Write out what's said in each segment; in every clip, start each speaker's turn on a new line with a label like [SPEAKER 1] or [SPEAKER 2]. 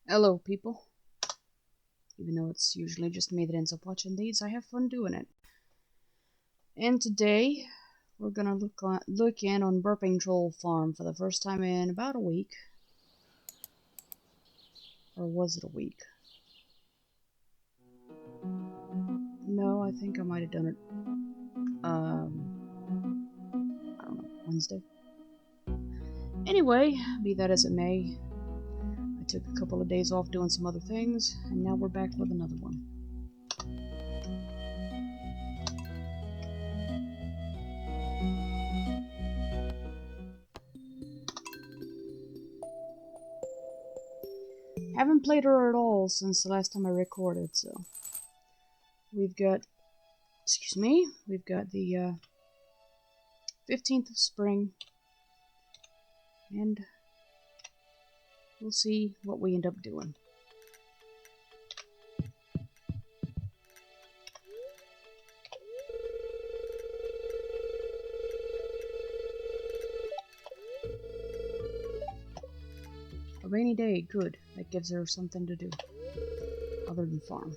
[SPEAKER 1] Hello, people. Even though it's usually just me that ends up watching these, I have fun doing it. And today, we're gonna look in on Burping Troll Farm for the first time in about a week. Or was it a week? No, I think I might have done it, I don't know, Wednesday. Anyway, be that as it may, I took a couple of days off doing some other things, and now we're back with another one. Haven't played her at all since the last time I recorded, so we've got, we've got the 15th of spring, and we'll see what we end up doing. A rainy day, good. That gives her something to do, other than farm.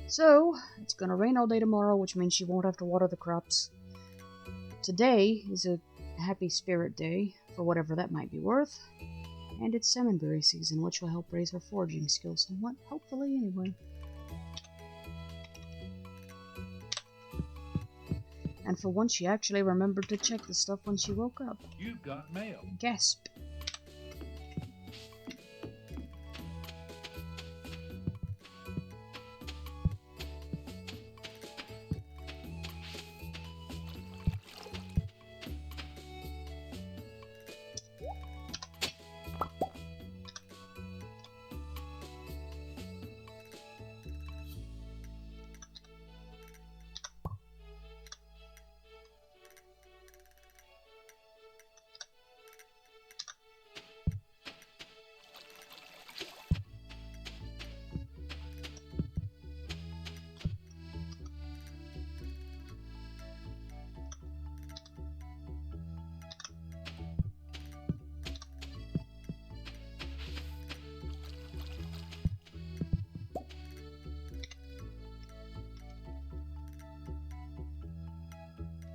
[SPEAKER 1] So, it's gonna rain all day tomorrow, which means she won't have to water the crops. Today is a happy spirit day, for whatever that might be worth, and it's salmonberry season, which will help raise her foraging skills somewhat, hopefully anyway. And for once she actually remembered to check the stuff when she woke up.
[SPEAKER 2] You've got mail.
[SPEAKER 1] Gasp.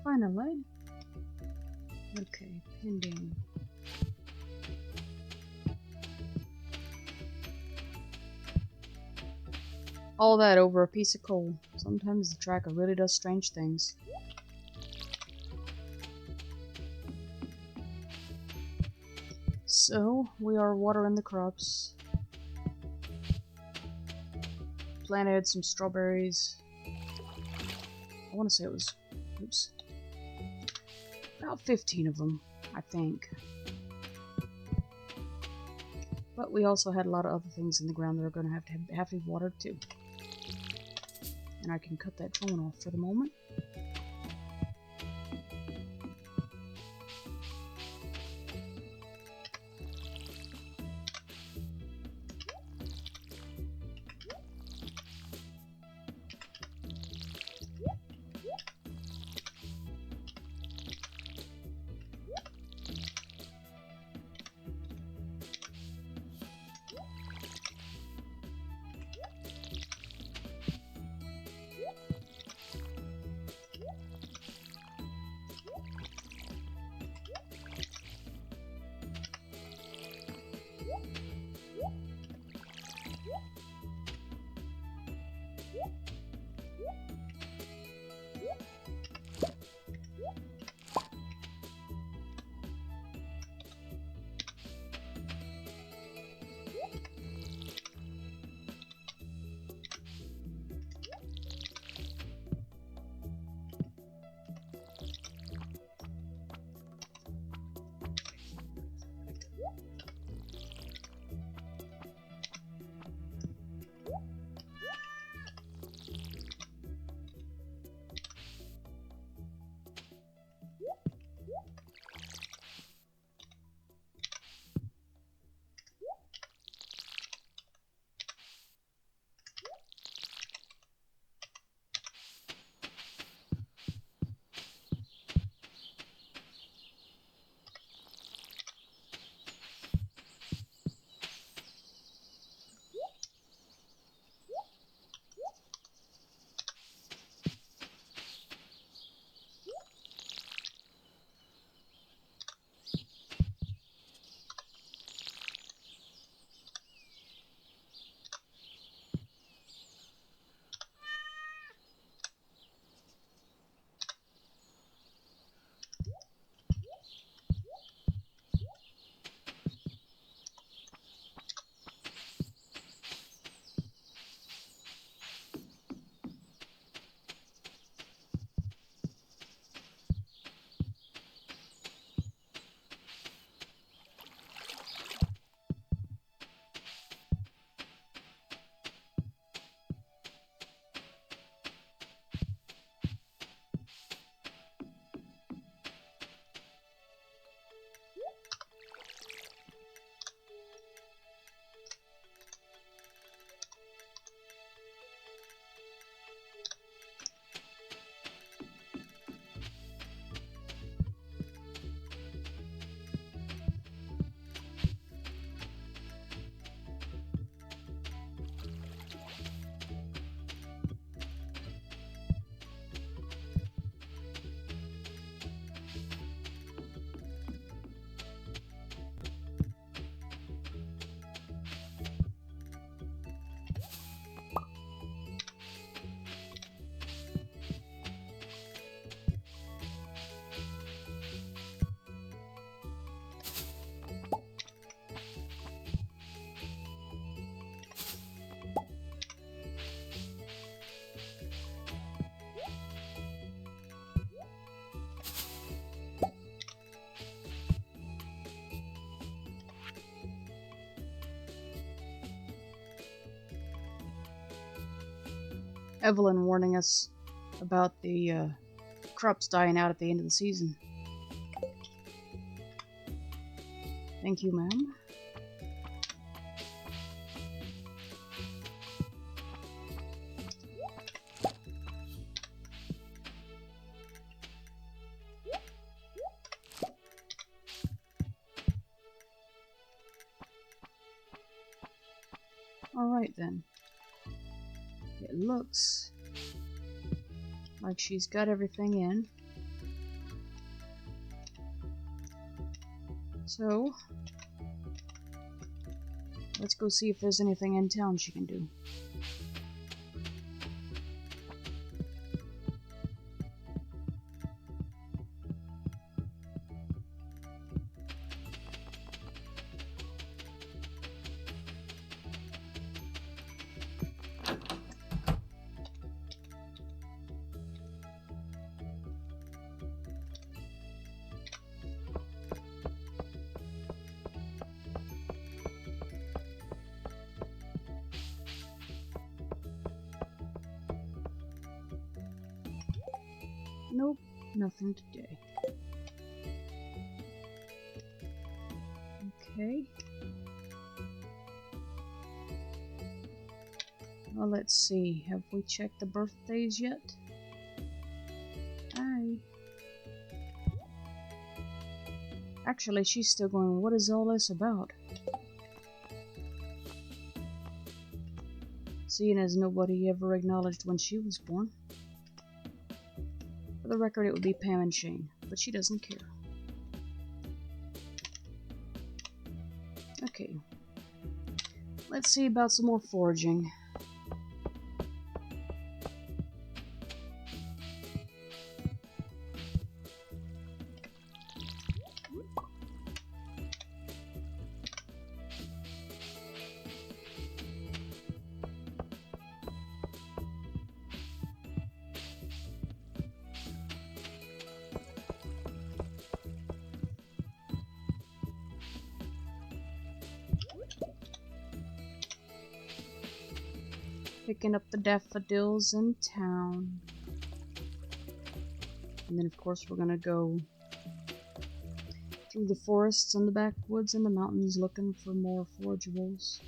[SPEAKER 1] Finally. Okay, pending. All that over a piece of coal. Sometimes the tracker really does strange things. So, we are watering the crops. Planted some strawberries. I want to say it was, oops, about 15 of them, I think. But we also had a lot of other things in the ground that are going to have to be watered too. And I can cut that phone off for the moment. Evelyn warning us about the crops dying out at the end of the season. Thank you, ma'am. Alright then. It looks like she's got everything in. So, let's go see if there's anything in town she can do. Nope, nothing today. Okay. Well, let's see. Have we checked the birthdays yet? Aye. Actually, she's still going, what is all this about? Seeing as nobody ever acknowledged when she was born. For the record, it would be Pam and Shane, but she doesn't care. Okay. Let's see about some more foraging. Picking up the daffodils in town. And then of course we're gonna go through the forests and the backwoods and the mountains looking for more forageables.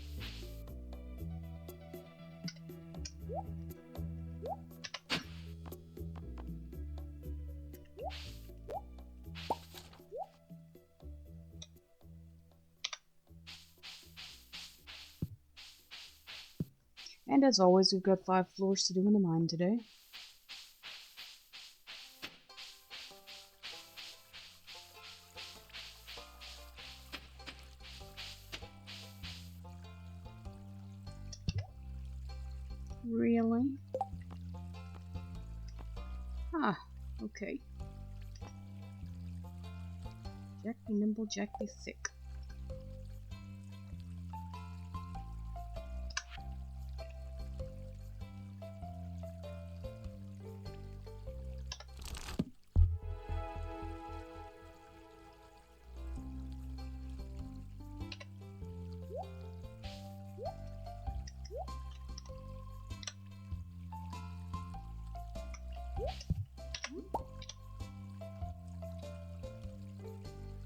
[SPEAKER 1] And as always, we've got 5 floors to do in the mine today. Really? Ah, okay. Jack be nimble, Jack be thick.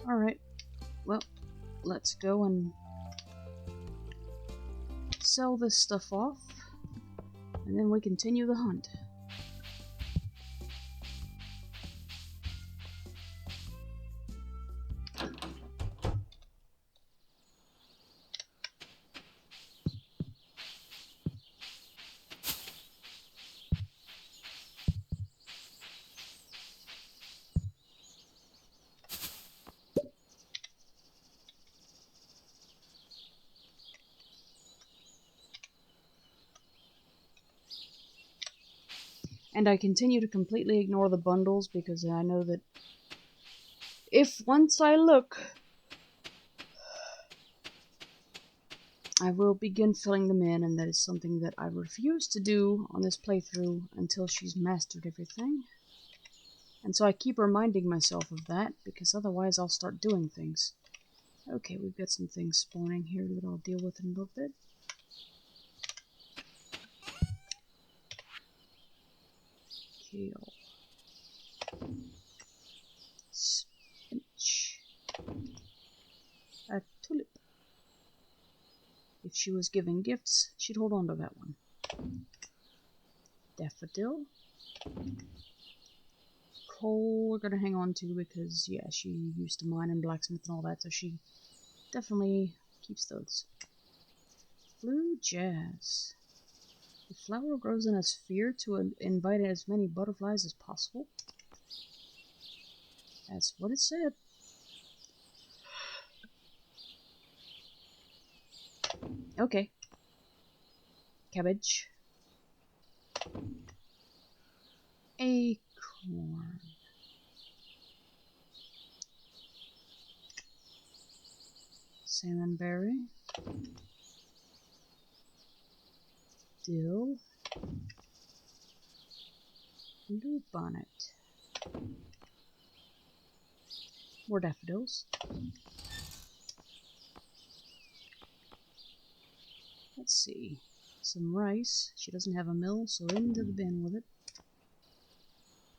[SPEAKER 1] Alright, well, let's go and sell this stuff off, and then we continue the hunt. And I continue to completely ignore the bundles because I know that if once I look, I will begin filling them in, and that is something that I refuse to do on this playthrough until she's mastered everything. And so I keep reminding myself of that, because otherwise I'll start doing things. Okay, we've got some things spawning here that I'll deal with in a little bit. kale, spinach, a tulip. If she was giving gifts, she'd hold on to that one. Daffodil. Coal we're gonna hang on to because, yeah, she used to mine and blacksmith and all that, so she definitely keeps those. Blue jazz. The flower grows in a sphere to invite as many butterflies as possible. That's what it said. Okay. Cabbage. Acorn. Salmonberry. Dill. Bluebonnet. More daffodils. Let's see. Some rice. She doesn't have a mill, so into the bin with it.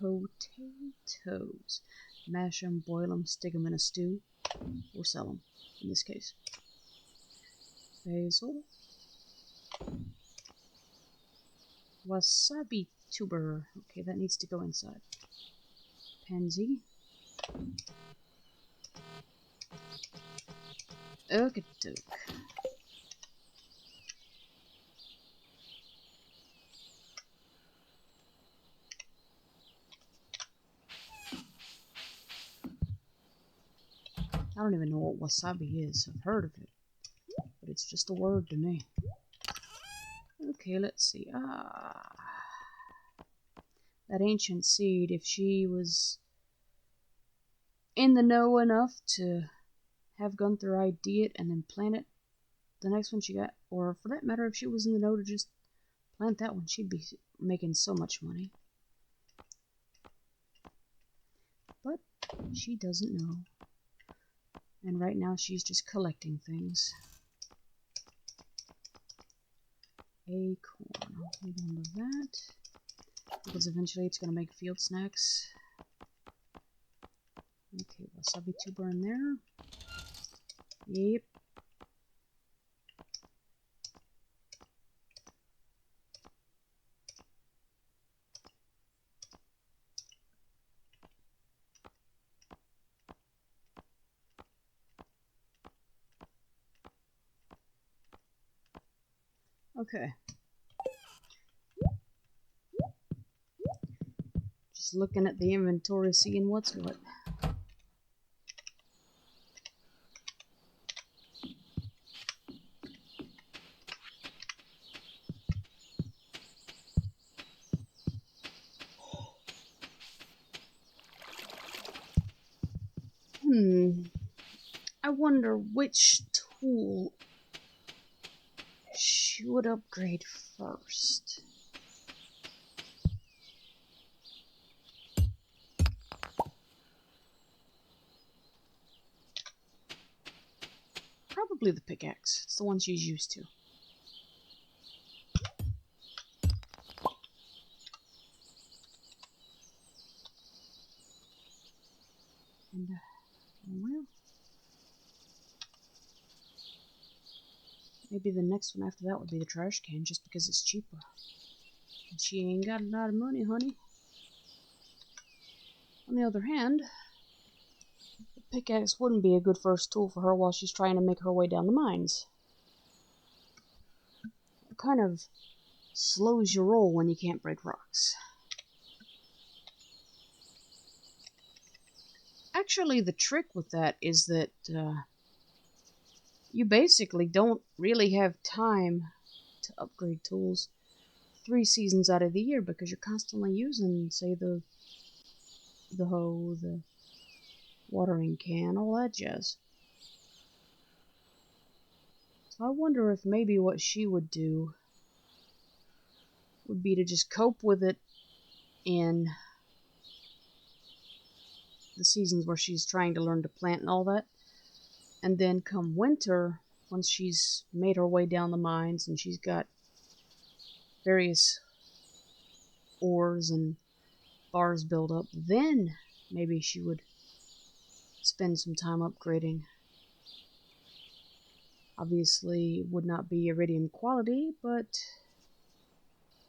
[SPEAKER 1] Potatoes. Mash them, boil them, stick them in a stew, or sell them, in this case. Basil. Wasabi tuber. Okay, that needs to go inside. Pansy. Okie-doke. I don't even know what wasabi is. I've heard of it, but it's just a word to me. Okay, let's see. That ancient seed, if she was in the know enough to have Gunther ID it and then plant it, the next one she got, or for that matter, if she was in the know to just plant that one, she'd be making so much money. But she doesn't know. And right now she's just collecting things. Acorn. I'll hold on to that. Because eventually it's going to make field snacks. Okay, wasabi tuber in there. Yep. Okay. Just looking at the inventory, seeing what's what. I wonder which tool should upgrade first. Probably the pickaxe. It's the one she's used to. And, well, maybe the next one after that would be the trash can, just because it's cheaper. And she ain't got a lot of money, honey. On the other hand, the pickaxe wouldn't be a good first tool for her while she's trying to make her way down the mines. It kind of slows your roll when you can't break rocks. Actually, the trick with that is that you basically don't really have time to upgrade tools 3 seasons out of the year because you're constantly using, say, the hoe, the watering can, all that jazz. So I wonder if maybe what she would do would be to just cope with it in the seasons where she's trying to learn to plant and all that. And then come winter, once she's made her way down the mines and she's got various ores and bars build up, then maybe she would spend some time upgrading. Obviously, it would not be iridium quality, but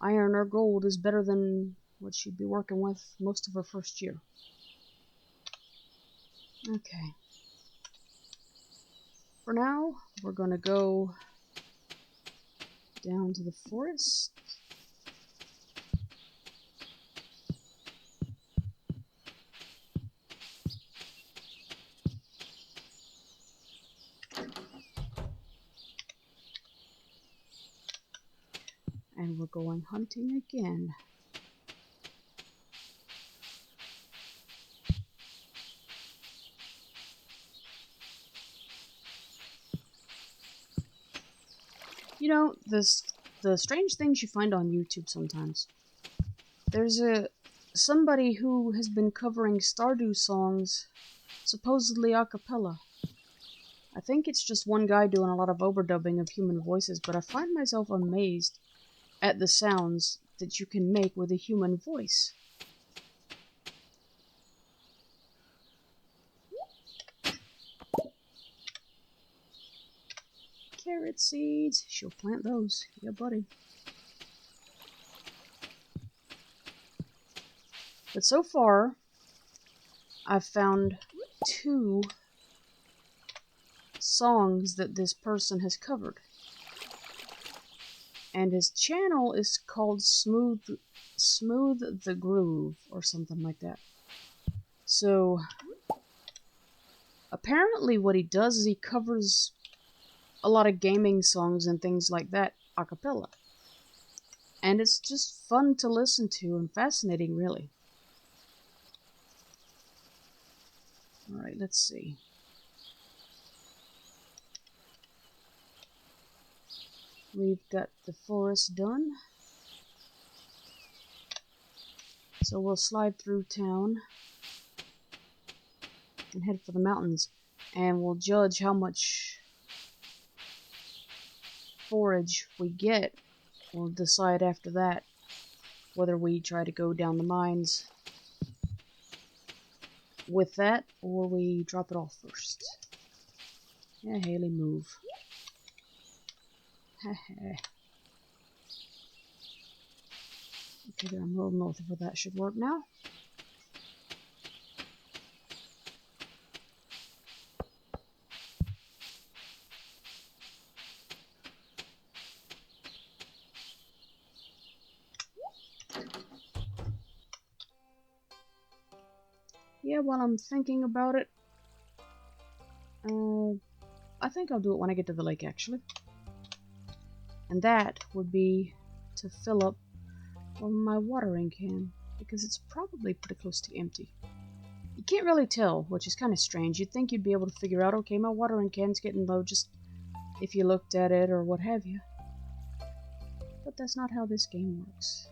[SPEAKER 1] iron or gold is better than what she'd be working with most of her first year. Okay. For now, we're going to go down to the forest. And we're going hunting again. You know, the strange things you find on YouTube sometimes. There's somebody who has been covering Stardew songs, supposedly a cappella. I think it's just one guy doing a lot of overdubbing of human voices, but I find myself amazed at the sounds that you can make with a human voice. Carrot seeds. She'll plant those. Yeah, buddy. But so far, I've found 2 songs that this person has covered. And his channel is called Smooth the Groove, or something like that. So, apparently what he does is he covers a lot of gaming songs and things like that a cappella. And it's just fun to listen to and fascinating, really. Alright, let's see. We've got the forest done. So we'll slide through town and head for the mountains. And we'll judge how much forage we get. We'll decide after that whether we try to go down the mines with that or we drop it off first. Yeah, Haley, move. Okay, I'm a little north of where that should work now. Yeah, while I'm thinking about it, I think I'll do it when I get to the lake, actually. And that would be to fill up my watering can, because it's probably pretty close to empty. You can't really tell, which is kind of strange. You'd think you'd be able to figure out, okay, my watering can's getting low just if you looked at it or what have you. But that's not how this game works.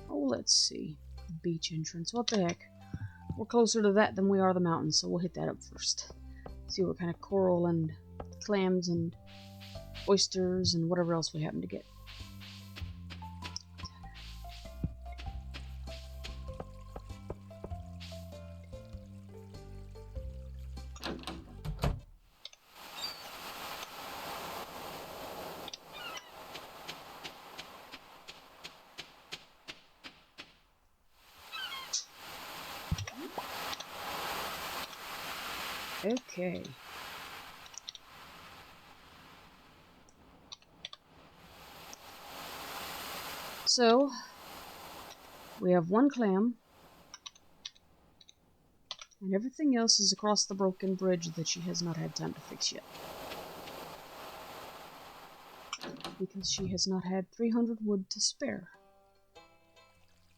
[SPEAKER 1] Oh, let's see. Beach entrance. What the heck? We're closer to that than we are the mountains, so we'll hit that up first. See what kind of coral and clams and oysters and whatever else we happen to get. Okay. So, we have 1 clam, and everything else is across the broken bridge that she has not had time to fix yet. Because she has not had 300 wood to spare.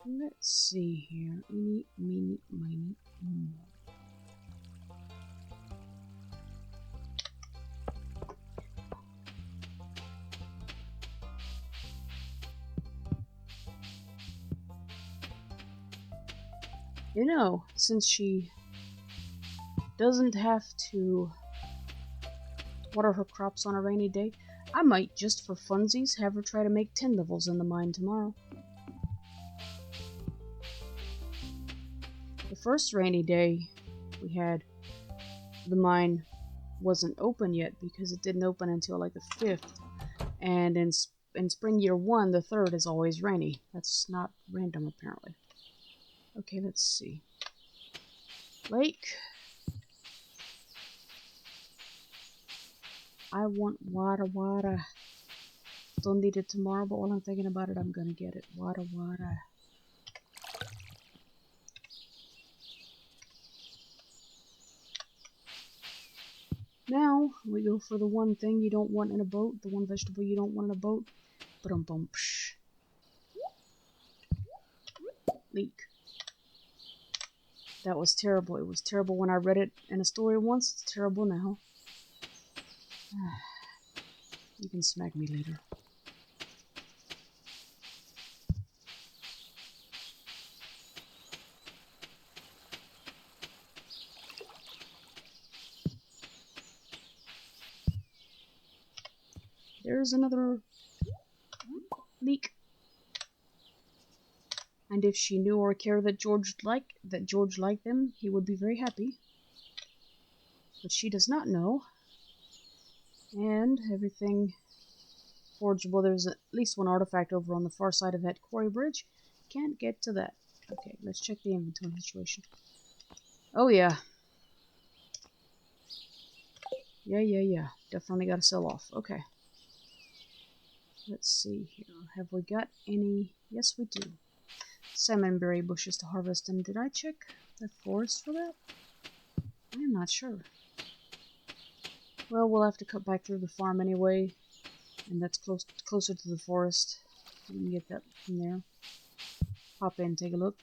[SPEAKER 1] Let's see here. Eeny, meeny, miny, mo. You know, since she doesn't have to water her crops on a rainy day, I might, just for funsies, have her try to make 10 levels in the mine tomorrow. The first rainy day we had, the mine wasn't open yet because it didn't open until like the 5th. And in spring year 1, the 3rd is always rainy. That's not random, apparently. Okay, let's see. Lake. I want water, water. Don't need it tomorrow, but while I'm thinking about it, I'm gonna get it. Water, water. Now, we go for the one thing you don't want in a boat, the one vegetable you don't want in a boat. Ba-dum-bum. Leek. That was terrible. It was terrible when I read it in a story once. It's terrible now. You can smack me later. There's another leek. And if she knew or cared that George liked them, he would be very happy. But she does not know. And everything forgeable. There's at least one artifact over on the far side of that quarry bridge. Can't get to that. Okay, let's check the inventory situation. Oh yeah. Yeah. Definitely gotta sell off. Okay. Let's see here. Have we got any? Yes, we do. Salmonberry bushes to harvest. And did I check the forest for that? I am not sure. Well, we'll have to cut back through the farm anyway. And that's closer to the forest. We can get that from there. Hop in, take a look.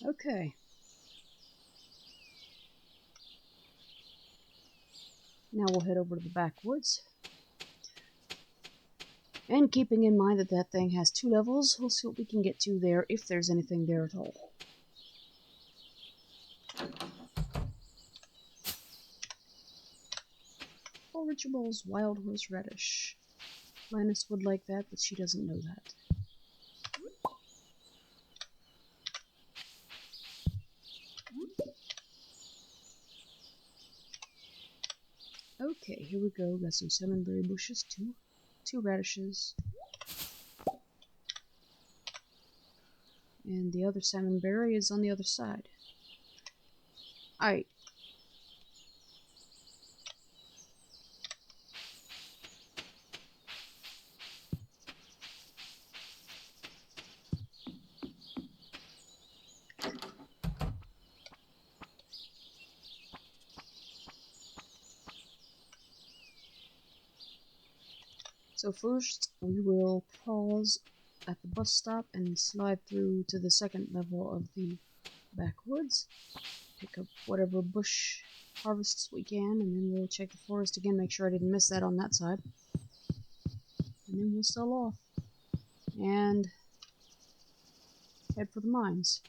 [SPEAKER 1] Okay. Now we'll head over to the backwoods. And keeping in mind that that thing has 2 levels, we'll see what we can get to there, if there's anything there at all. Forageables, wild horseradish. Linus would like that, but she doesn't know that. Okay, here we go. Got some salmonberry bushes, two radishes. And the other salmonberry is on the other side. Alright. So first, we will pause at the bus stop and slide through to the 2nd level of the backwoods. Pick up whatever bush harvests we can, and then we'll check the forest again, make sure I didn't miss that on that side. And then we'll sell off. And head for the mines.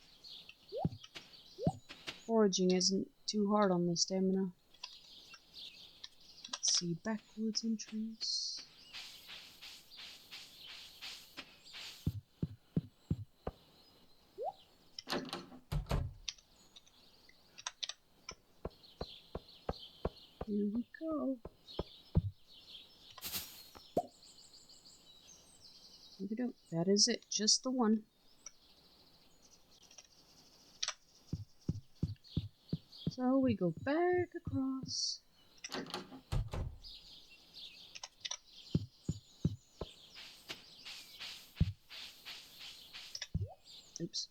[SPEAKER 1] Foraging isn't too hard on the stamina. Let's see, backwoods entrance. Here we go. Here we go. That is it. Just the one. So we go back across. Oops.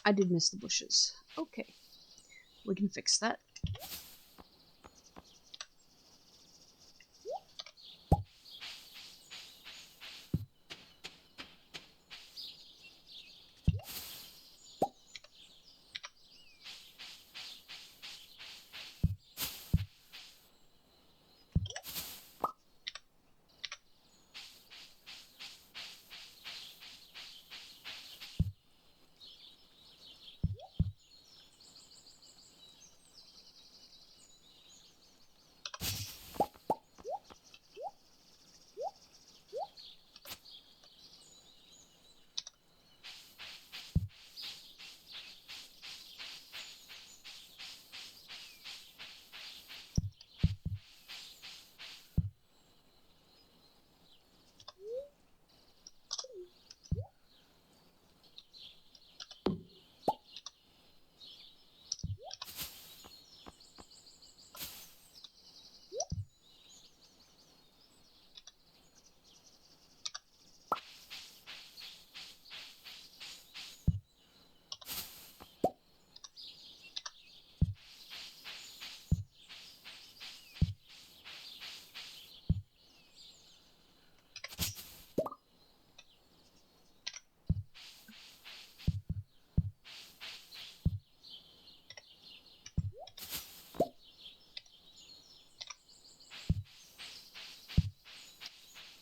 [SPEAKER 1] I did miss the bushes. Okay, we can fix that.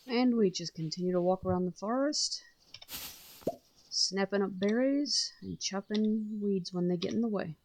[SPEAKER 1] And we just continue to walk around the forest, snapping up berries and chopping weeds when they get in the way.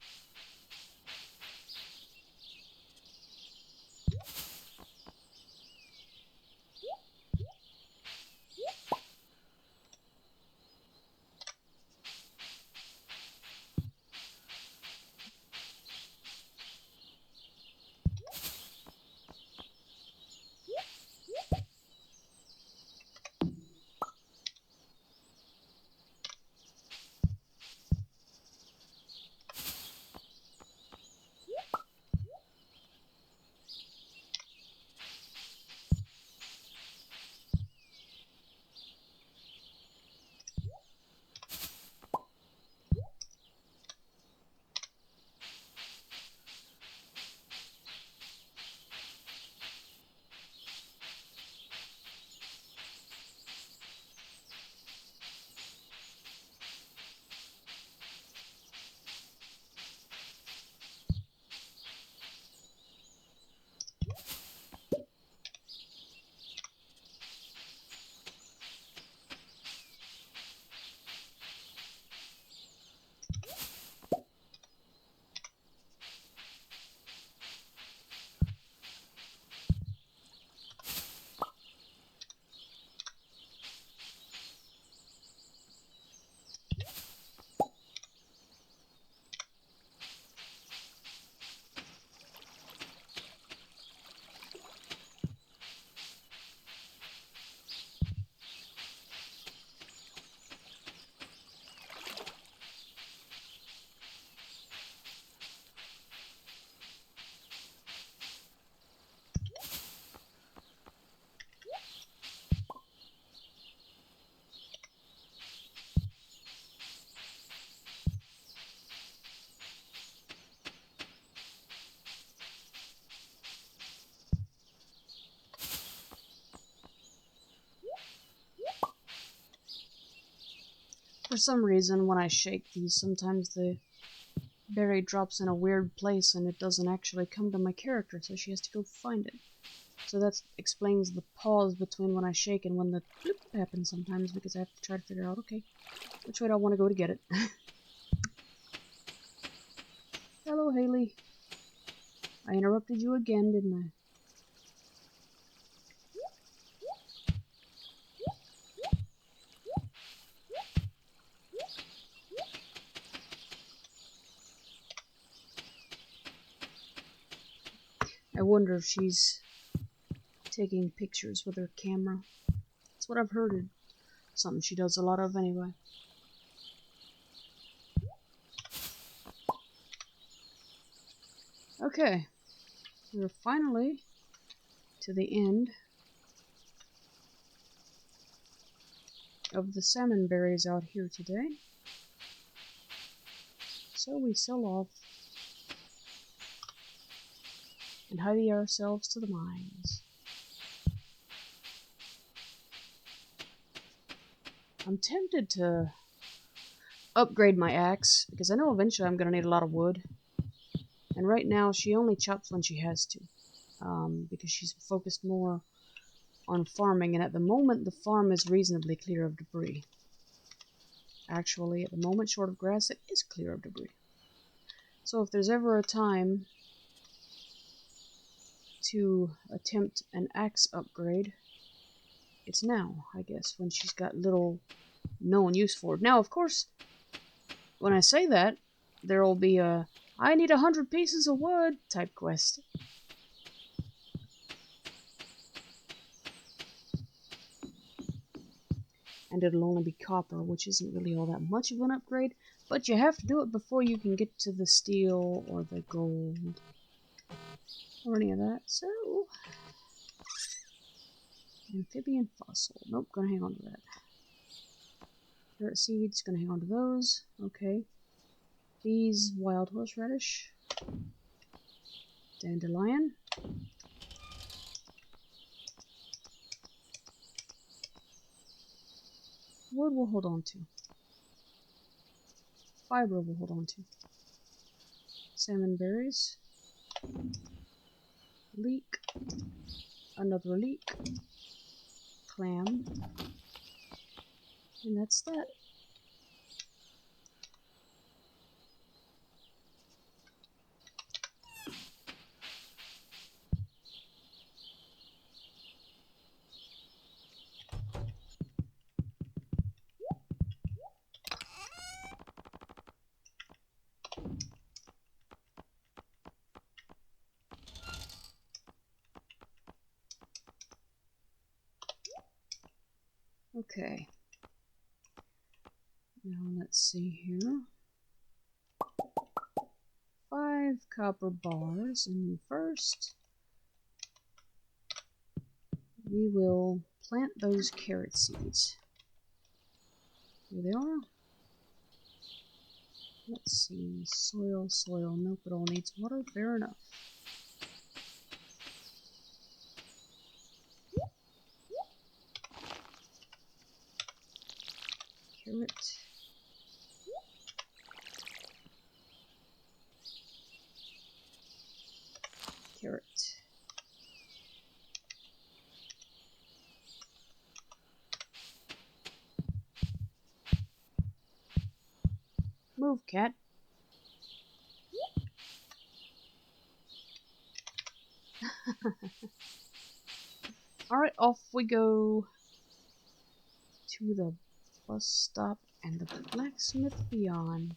[SPEAKER 1] For some reason, when I shake these, sometimes the berry drops in a weird place and it doesn't actually come to my character, so she has to go find it. So that explains the pause between when I shake and when the bloop happens sometimes, because I have to try to figure out, okay, which way do I want to go to get it? Hello, Haley. I interrupted you again, didn't I? I wonder if she's taking pictures with her camera. That's what I've heard. Something she does a lot of anyway. Okay, we're finally to the end of the salmon berries out here today. So we sell off and hurry ourselves to the mines. I'm tempted to upgrade my axe, because I know eventually I'm going to need a lot of wood. And right now she only chops when she has to, because she's focused more on farming, and at the moment the farm is reasonably clear of debris. Actually, at the moment, short of grass, it is clear of debris. So if there's ever a time to attempt an axe upgrade, it's now, I guess, when she's got little known use for it. Now, of course, when I say that, there will be a I need 100 pieces of wood type quest. And it'll only be copper, which isn't really all that much of an upgrade, but you have to do it before you can get to the steel or the gold or any of that. So, amphibian fossil. Nope, gonna hang on to that. Carrot seeds, gonna hang on to those. Okay. These wild horseradish. Dandelion. Wood we'll hold on to. Fiber we'll hold on to. Salmon berries. Leek. Another leek. Clam. And that's that. Okay. Now let's see here. 5 copper bars, and first we will plant those carrot seeds. Here they are. Let's see. Soil. Nope, it all needs water. Fair enough. Carrot. Carrot. Move, cat. Alright, off we go to the bus stop and the blacksmith beyond.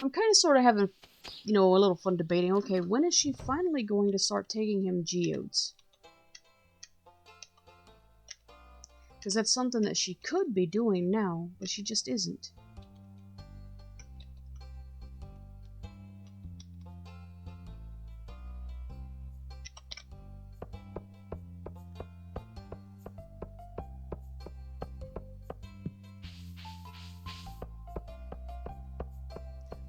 [SPEAKER 1] I'm kind of sort of having, a little fun debating. Okay, when is she finally going to start taking him geodes? Because that's something that she could be doing now, but she just isn't.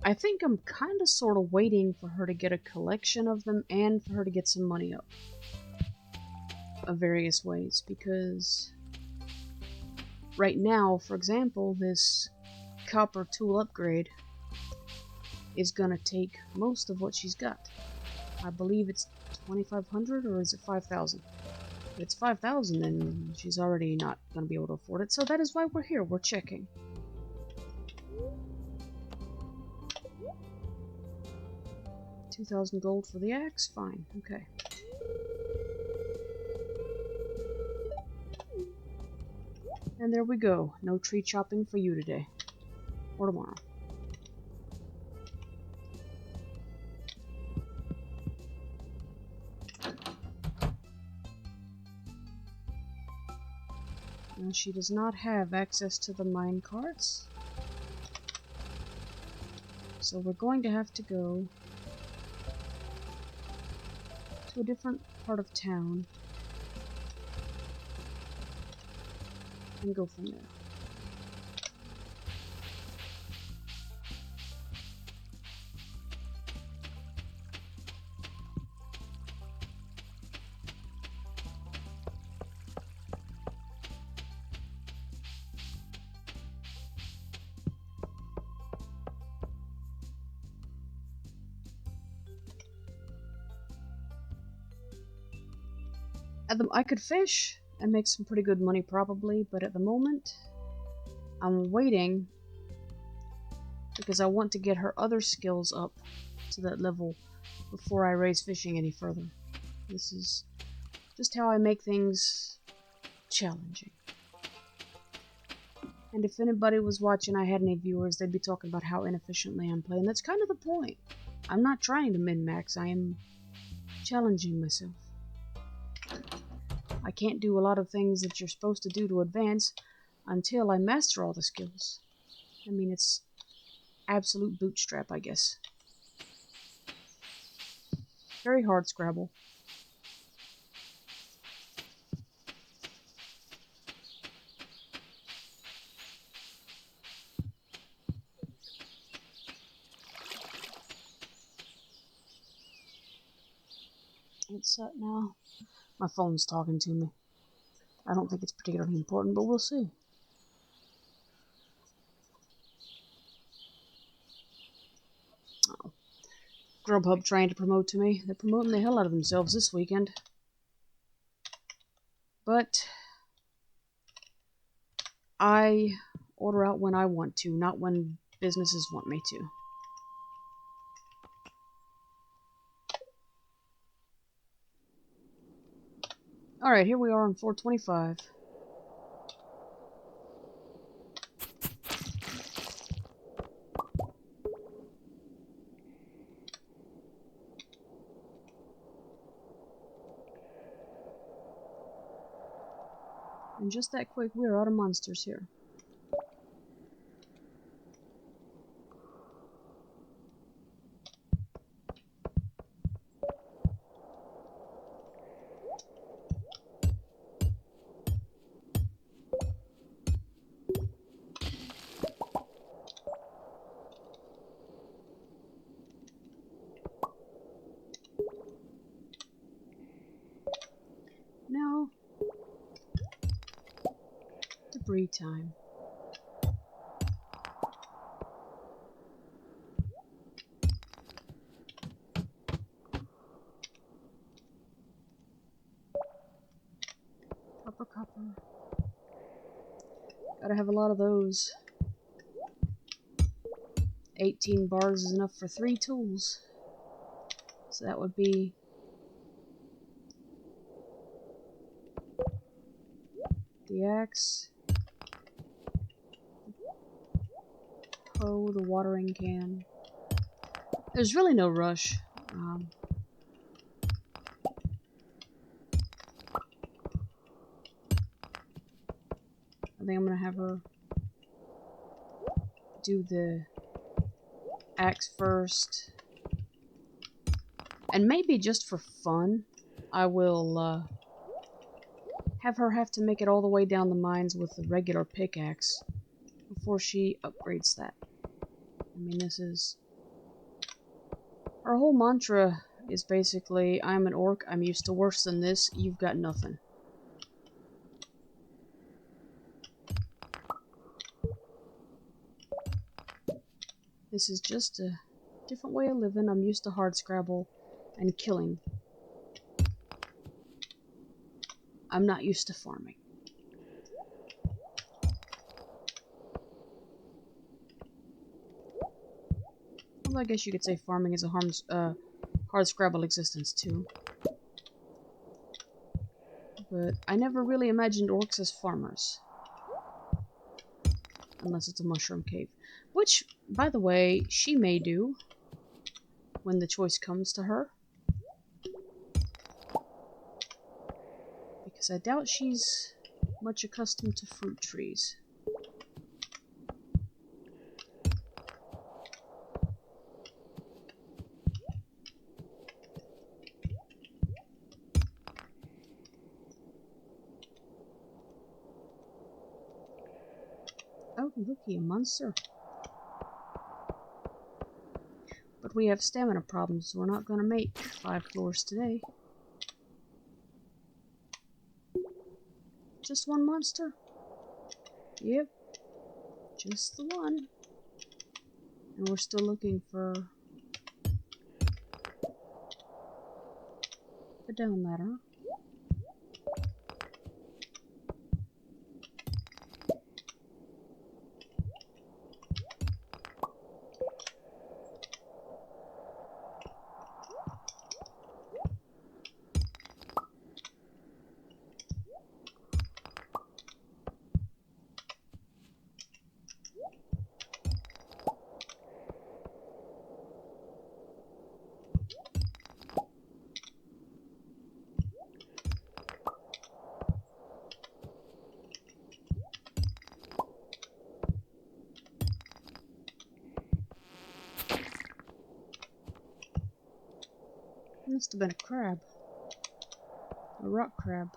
[SPEAKER 1] I think I'm kind of sort of waiting for her to get a collection of them and for her to get some money up of various ways, because right now, for example, this copper tool upgrade is gonna take most of what she's got. I believe it's 2,500, or is it 5,000? If it's 5,000, then she's already not gonna be able to afford it, so that is why we're here, we're checking. $2,000 gold for the axe? Fine, okay. And there we go. No tree chopping for you today. Or tomorrow. Now she does not have access to the mine carts. So we're going to have to go to a different part of town and go from there. I could fish and make some pretty good money probably, but at the moment I'm waiting because I want to get her other skills up to that level before I raise fishing any further. This is just how I make things challenging. And if anybody was watching, I had any viewers, they'd be talking about how inefficiently I'm playing. That's kind of the point. I'm not trying to min-max, I am challenging myself. I can't do a lot of things that you're supposed to do to advance until I master all the skills. I mean, it's absolute bootstrap, I guess. Very hard Scrabble. It's set now. My phone's talking to me. I don't think it's particularly important, but we'll see. Oh. Grubhub trying to promote to me. They're promoting the hell out of themselves this weekend. But I order out when I want to, not when businesses want me to. Alright, here we are on 425. And just that quick, we're out of monsters here. Now, debris time. Copper. Gotta have a lot of those. 18 bars is enough for 3 tools. So that would be the axe, hoe, the watering can. There's really no rush. I think I'm gonna have her do the axe first. And maybe just for fun, I will have her have to make it all the way down the mines with the regular pickaxe before she upgrades that. I mean, this is... Our whole mantra is basically, I'm an orc, I'm used to worse than this, you've got nothing. This is just a different way of living. I'm used to hard Scrabble and killing. I'm not used to farming. Well, I guess you could say farming is a hard Scrabble existence too. But I never really imagined orcs as farmers. Unless it's a mushroom cave. Which, by the way, she may do when the choice comes to her. Because I doubt she's much accustomed to fruit trees. Oh, looky, a monster. But we have stamina problems, so we're not gonna make 5 floors today. Just one monster? Yep. Just the one. And we're still looking for the down ladder. Must have been a crab. A rock crab.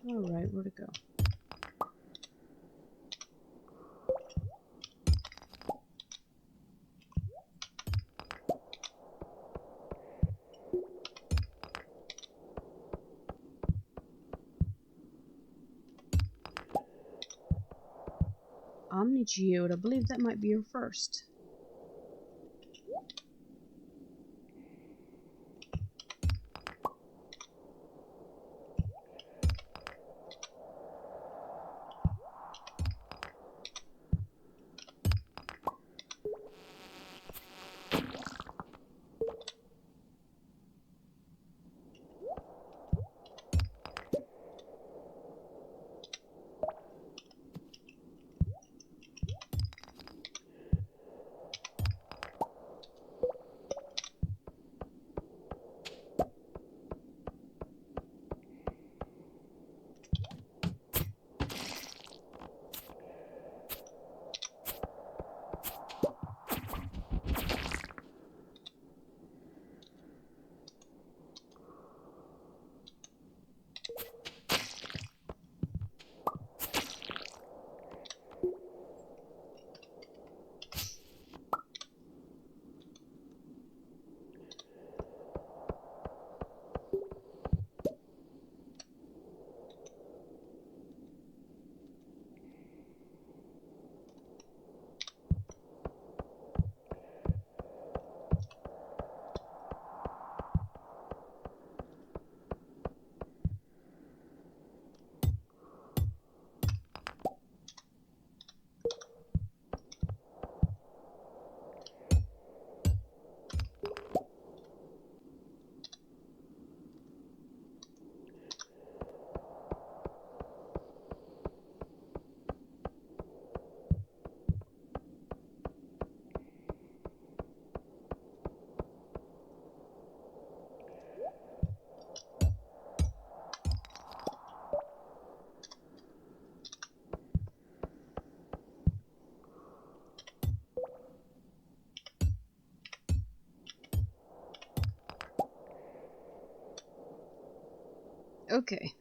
[SPEAKER 1] Alright, where'd it go? Omnigeode, I believe that might be your first. Okay.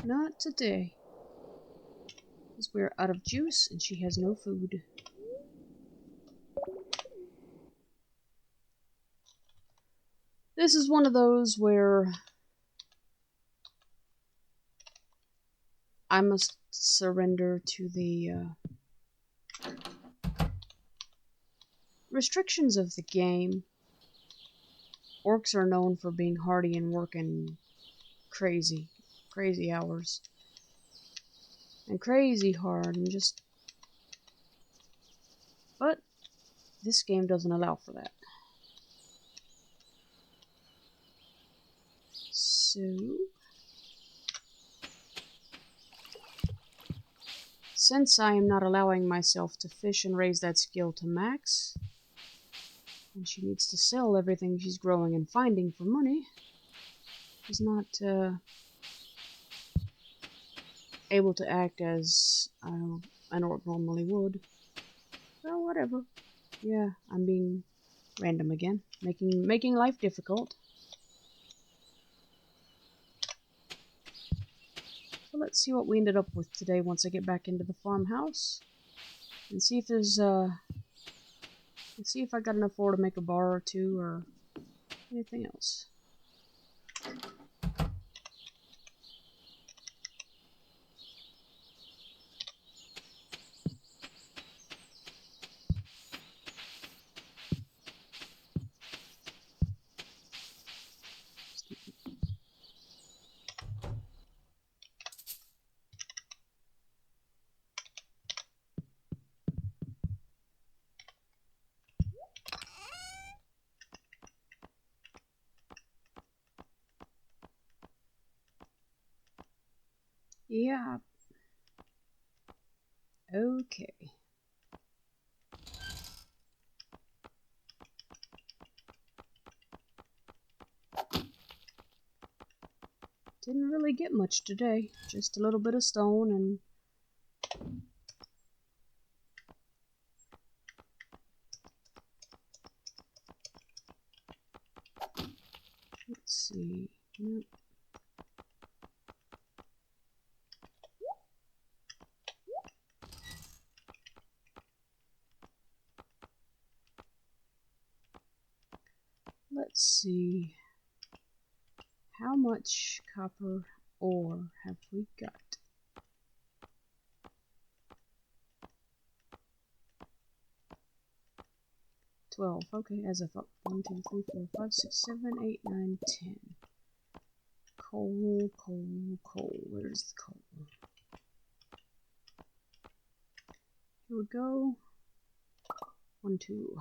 [SPEAKER 1] Not today. Because we're out of juice and she has no food. This is one of those where I must surrender to the restrictions of the game. Orcs are known for being hardy and working crazy hours. And crazy hard and just... But this game doesn't allow for that. So... since I am not allowing myself to fish and raise that skill to max, and she needs to sell everything she's growing and finding for money, she's not able to act as an orc normally would. Well, whatever. Yeah, I'm being random again, making life difficult. So let's see what we ended up with today once I get back into the farmhouse, and see if there's let's see if I got enough ore to make a bar or two or anything else. Yeah. Okay. Didn't really get much today. Just a little bit of stone and Let's see. Nope. Let's see. How much copper ore have we got? $12. Okay, as I thought. 1, 2, 3, 4, 5, 6, 7, 8, 9, 10. Coal, coal, coal. Where's the coal? Here we go. 1, 2.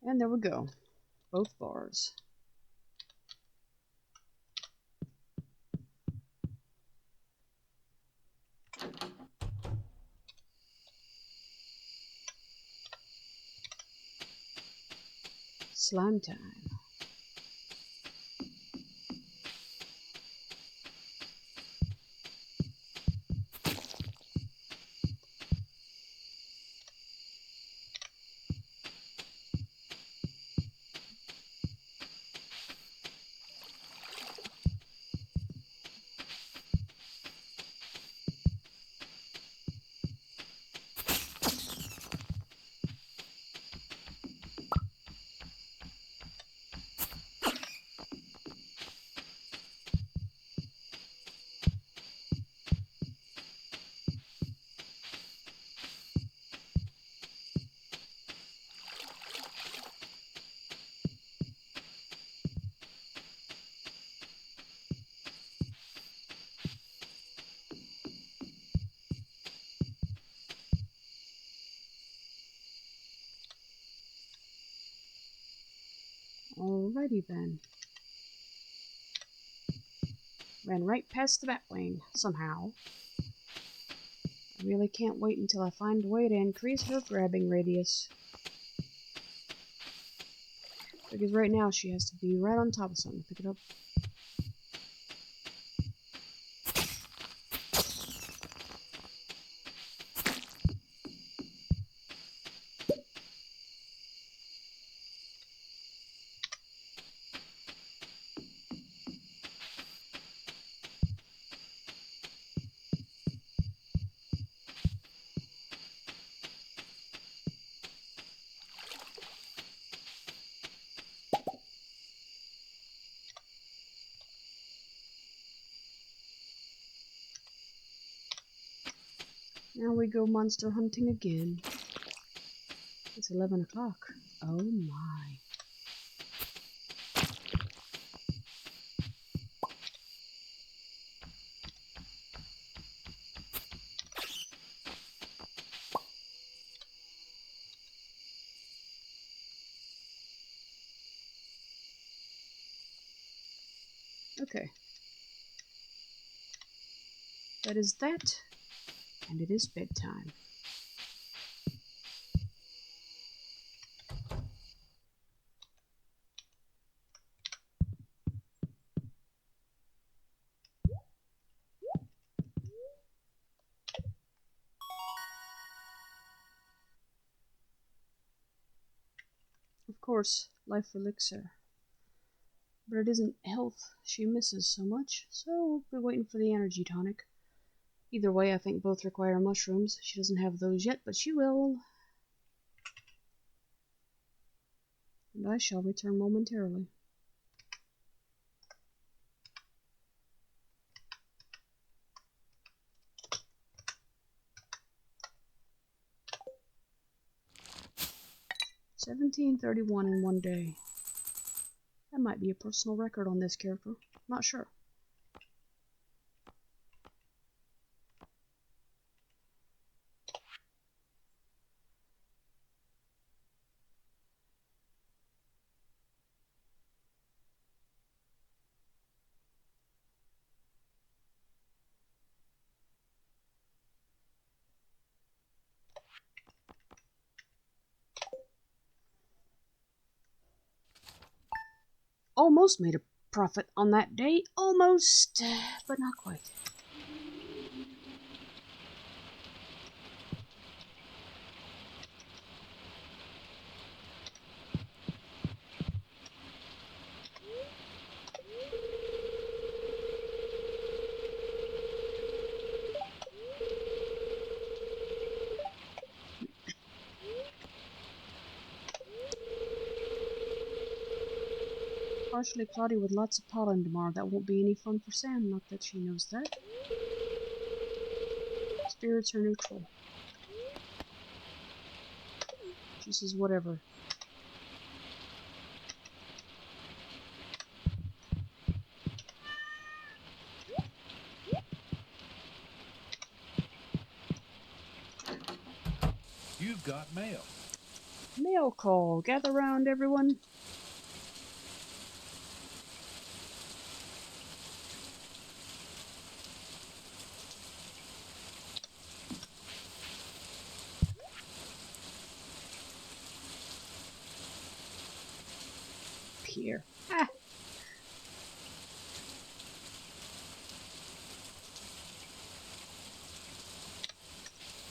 [SPEAKER 1] And there we go. Both bars. Slime time. Alrighty then. Ran right past the Batwing, somehow. I really can't wait until I find a way to increase her grabbing radius. Because right now she has to be right on top of something to pick it up. Now we go monster hunting again. It's 11 o'clock. Oh my. Okay. That is that, and it is bedtime. Of course, life elixir. But it isn't health she misses so much, so we'll be waiting for the energy tonic. Either way, I think both require mushrooms. She doesn't have those yet, but she will. And I shall return momentarily. $17.31 in one day. That might be a personal record on this character. Not sure. Almost made a profit on that day. Almost, but not quite. Partially cloudy with lots of pollen tomorrow. That won't be any fun for Sam, not that she knows that. Spirits are neutral. She says whatever.
[SPEAKER 2] You've got mail.
[SPEAKER 1] Mail call. Gather round, everyone. Here. Ah.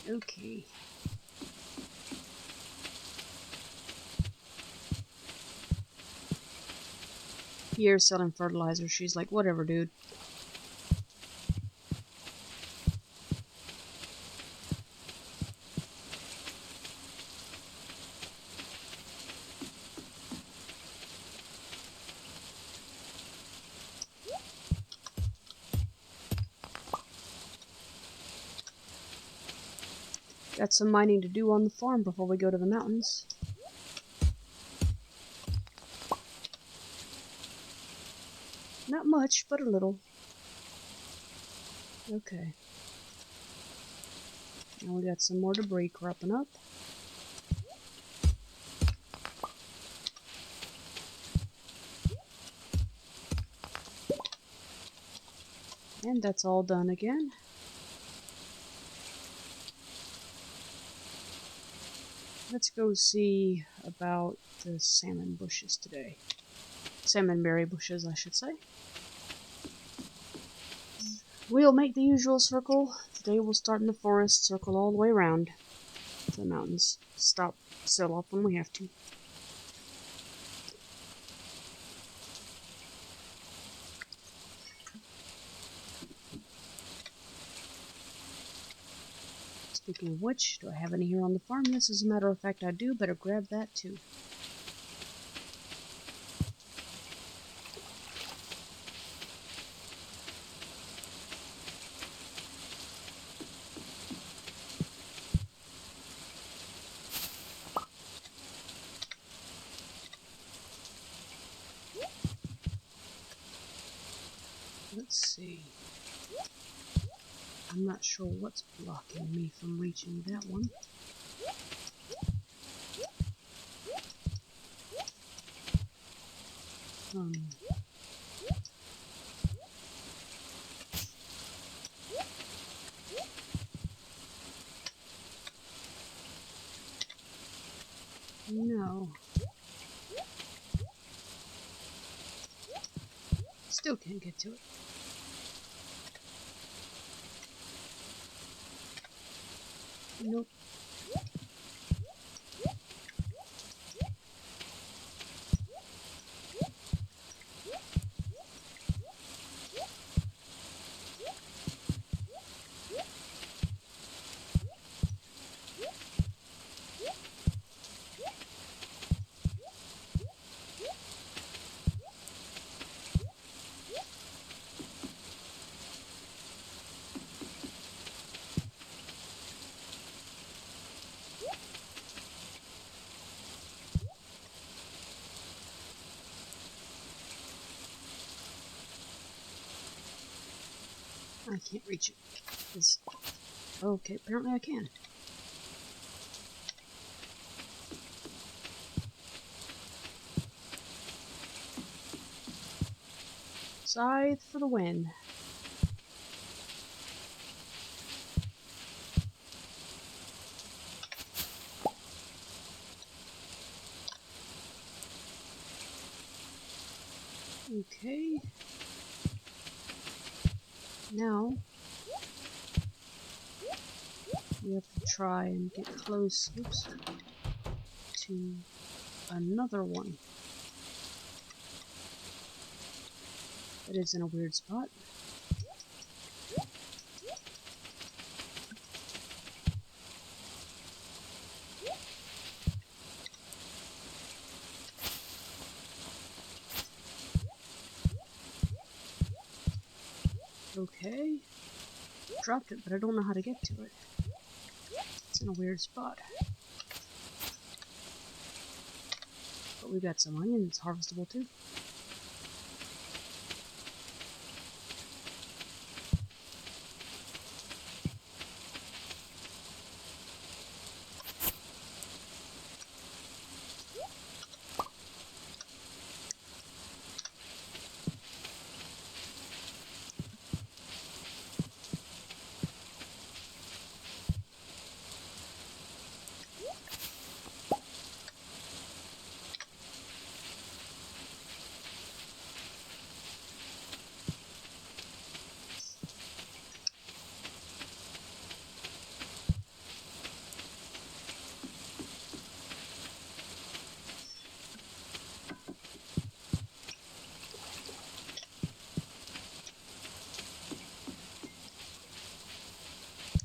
[SPEAKER 1] Okay. Pierre's selling fertilizer. She's like, whatever, dude. Got some mining to do on the farm before we go to the mountains. Not much, but a little. Okay. Now we got some more debris cropping up. And that's all done again. Let's go see about the salmon bushes today. Salmonberry bushes, I should say. We'll make the usual circle. Today we'll start in the forest, circle all the way around to the mountains. Stop, sell off when we have to. Speaking of which, do I have any here on the farm? Yes, as a matter of fact, I do. Better grab that too. Let's see. I'm not sure what's blocking me from reaching that one. Still can't get to it. Nope. I can't reach it. Okay, apparently I can. Scythe for the win. Okay. Now we have to try and get close, oops, to another one. It is in a weird spot. Okay. Dropped it, but I don't know how to get to it. It's in a weird spot. But we've got some onions harvestable too.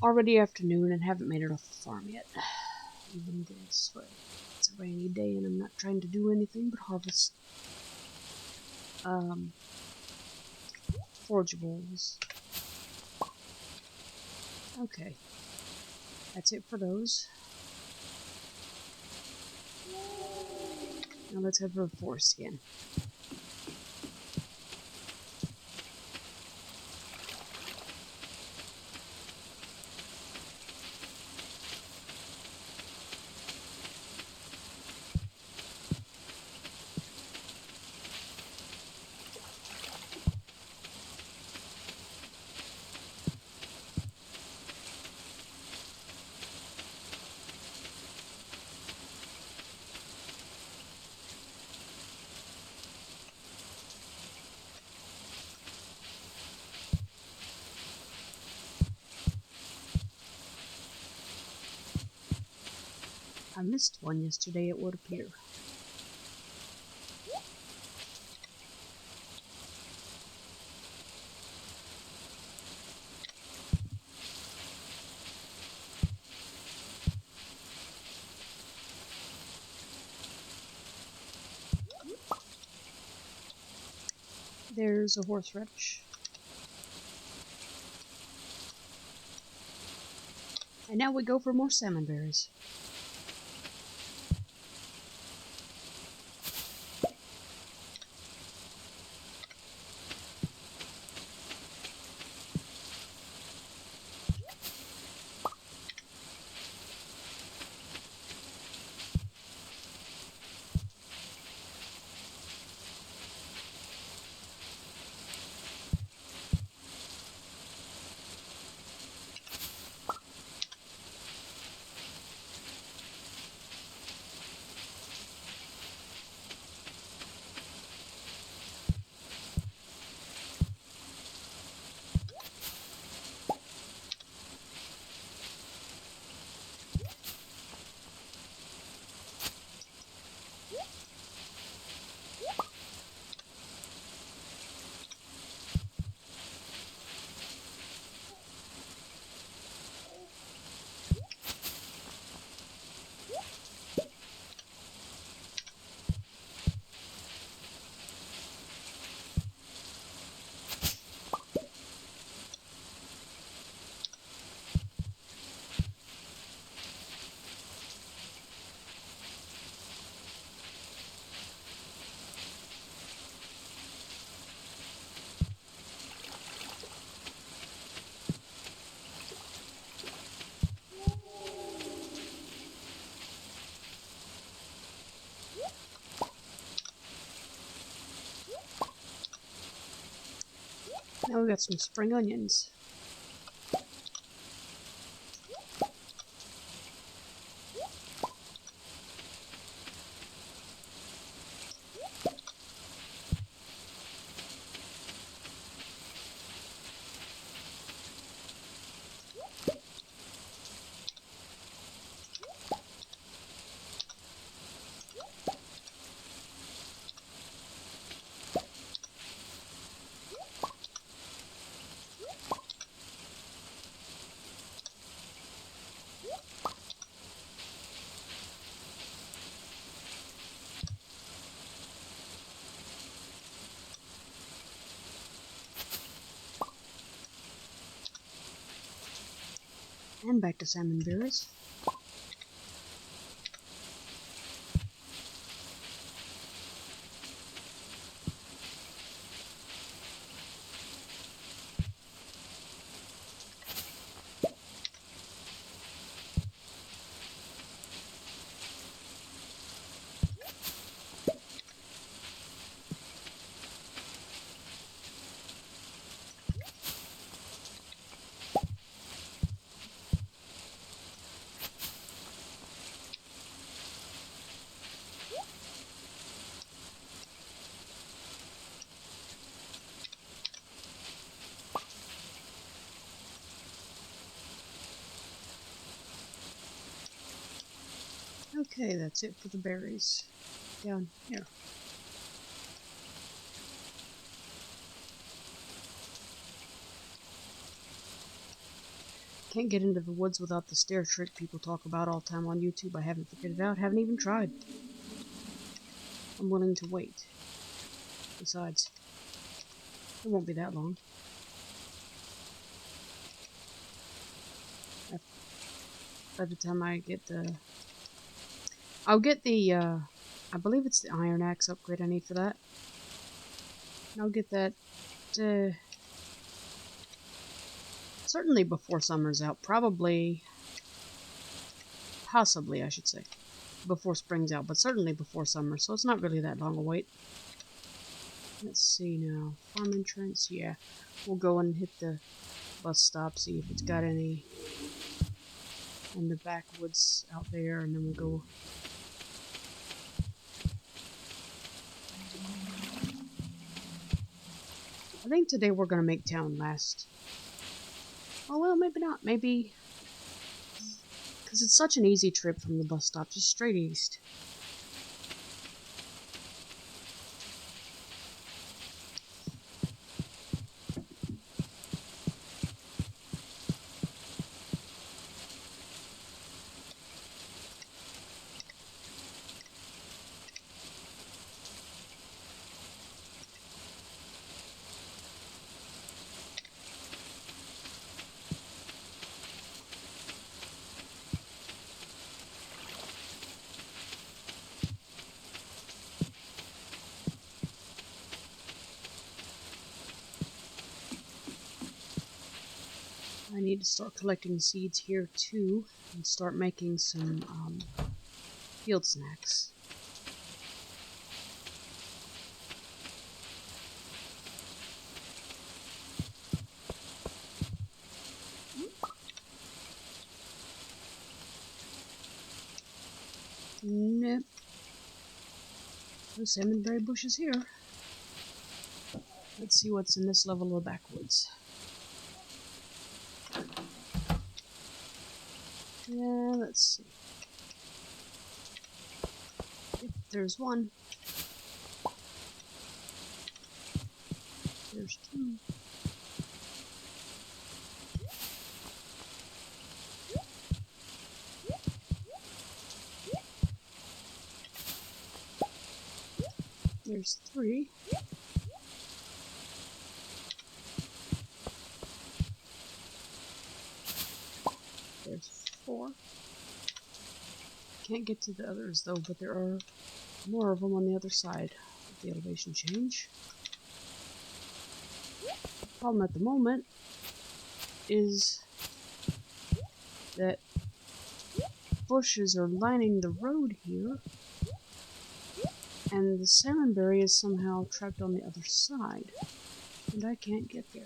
[SPEAKER 1] Already afternoon and haven't made it off the farm yet. Even this way. It's a rainy day and I'm not trying to do anything but harvest forageables. Okay. That's it for those. Now let's head for the forest again. I missed one yesterday, it would appear. There's a horseradish. And now we go for more salmon berries. Now we got some spring onions. And back to salmon berries. Okay, that's it for the berries. Down here. Can't get into the woods without the stair trick people talk about all the time on YouTube. I haven't figured it out, haven't even tried. I'm willing to wait. Besides, it won't be that long. By the time I get the... I'll get the, I believe it's the iron axe upgrade I need for that. And I'll get that, certainly before summer's out. Probably, possibly, I should say, before spring's out, but certainly before summer, so it's not really that long a wait. Let's see now. Farm entrance, yeah. We'll go and hit the bus stop, see if it's got any in the backwoods out there, and then we'll go. I think today we're going to make town last. Oh, well, maybe not. Maybe... because it's such an easy trip from the bus stop, just straight east. I need to start collecting seeds here too, and start making some field snacks. Nope. No salmonberry bushes here. Let's see what's in this level of backwoods. Yeah, let's see. Yep, there's one. There's two. There's three. There's four. Can't get to the others though, but there are more of them on the other side of the elevation change. The problem at the moment is that bushes are lining the road here, and the salmonberry is somehow trapped on the other side. And I can't get there.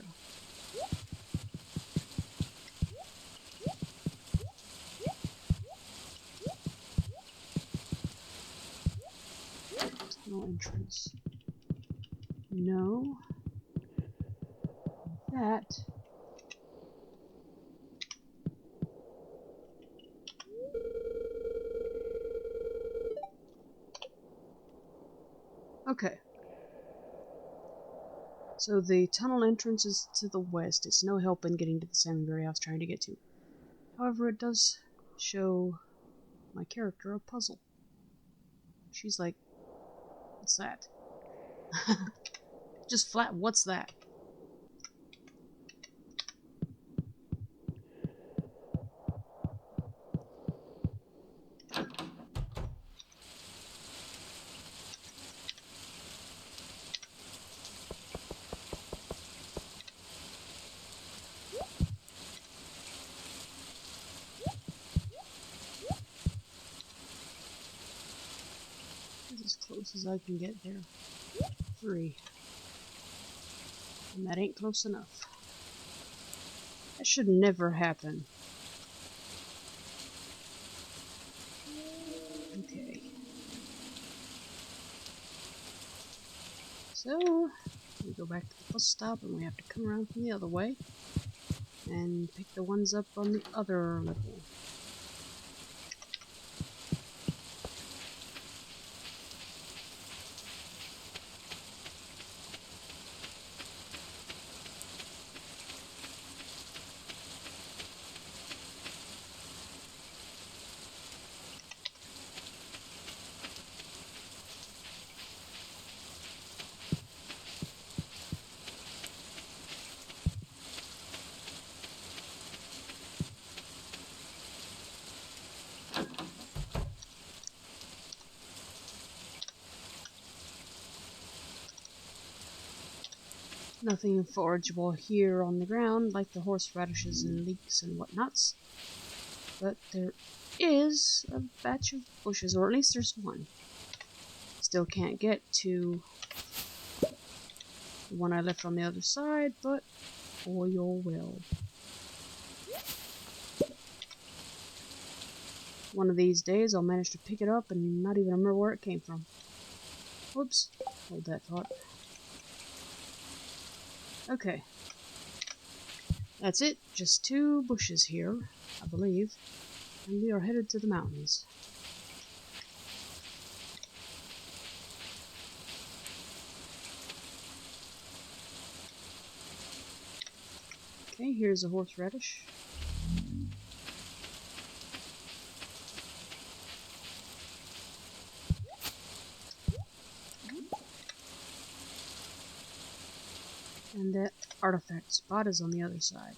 [SPEAKER 1] Tunnel entrance. No. That. Okay. So the tunnel entrance is to the west. It's no help in getting to the salmonberry I was trying to get to. However, it does show my character a puzzle. She's like, what's that? Just flat, what's that? This is as close as I can get there. 3. And that ain't close enough. That should never happen. Okay. So, we go back to the bus stop and we have to come around from the other way and pick the ones up on the other level. Nothing forageable here on the ground, like the horseradishes and leeks and whatnots. But there is a batch of bushes, or at least there's one. Still can't get to the one I left on the other side, but oil will. One of these days I'll manage to pick it up and not even remember where it came from. Whoops. Hold that thought. Okay. That's it. Just 2 bushes here, I believe. And we are headed to the mountains. Okay, here's a horseradish. And that artifact spot is on the other side.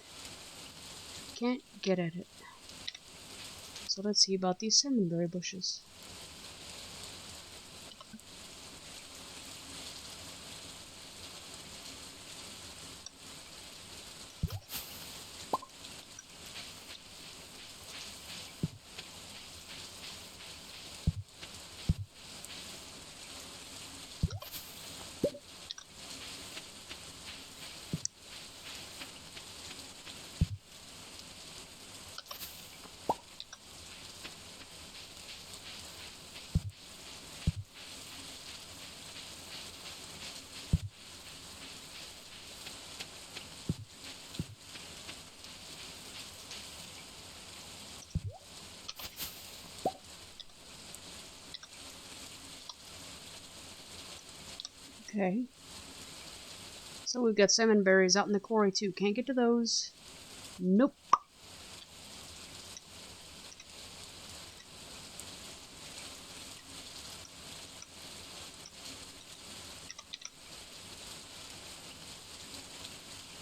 [SPEAKER 1] Can't get at it. So let's see about these salmonberry bushes. Okay. So we've got salmonberries out in the quarry too. Can't get to those. Nope.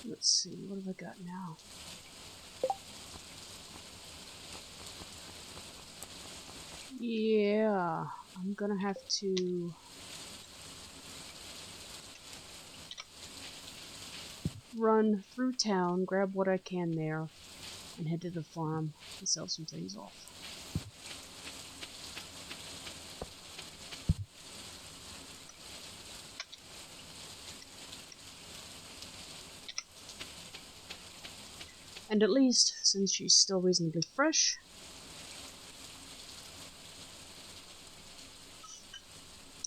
[SPEAKER 1] Let's see, what have I got now? Yeah, I'm gonna have to run through town, grab what I can there, and head to the farm and sell some things off. And at least, since she's still reasonably fresh,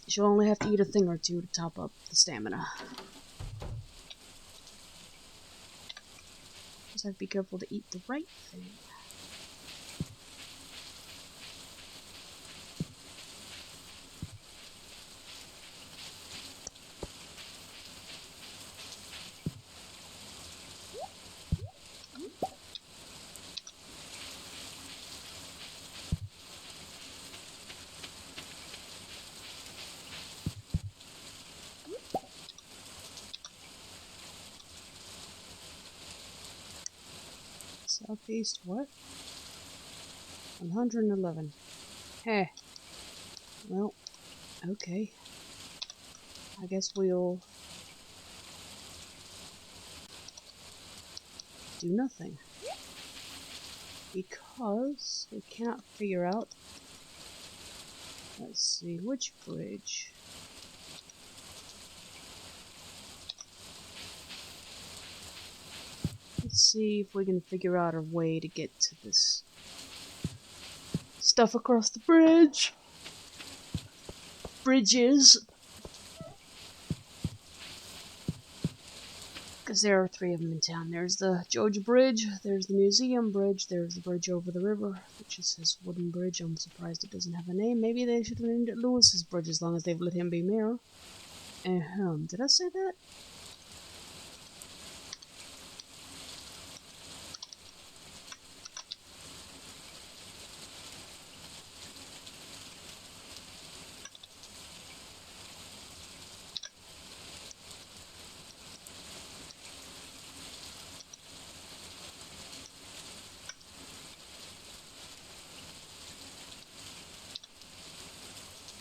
[SPEAKER 1] she'll only have to eat a thing or two to top up the stamina. Just have to be careful to eat the right thing. Southeast, what? 111. Heh. Well, okay. I guess we'll do nothing. Because we cannot figure out... Let's see, which bridge? Let's see if we can figure out a way to get to this stuff across the bridge. Bridges. Because there are 3 of them in town. There's the Georgia Bridge, there's the Museum Bridge, there's the bridge over the river, which just says Wooden Bridge. I'm surprised it doesn't have a name. Maybe they should have named it Lewis's Bridge as long as they've let him be mayor. Did I say that?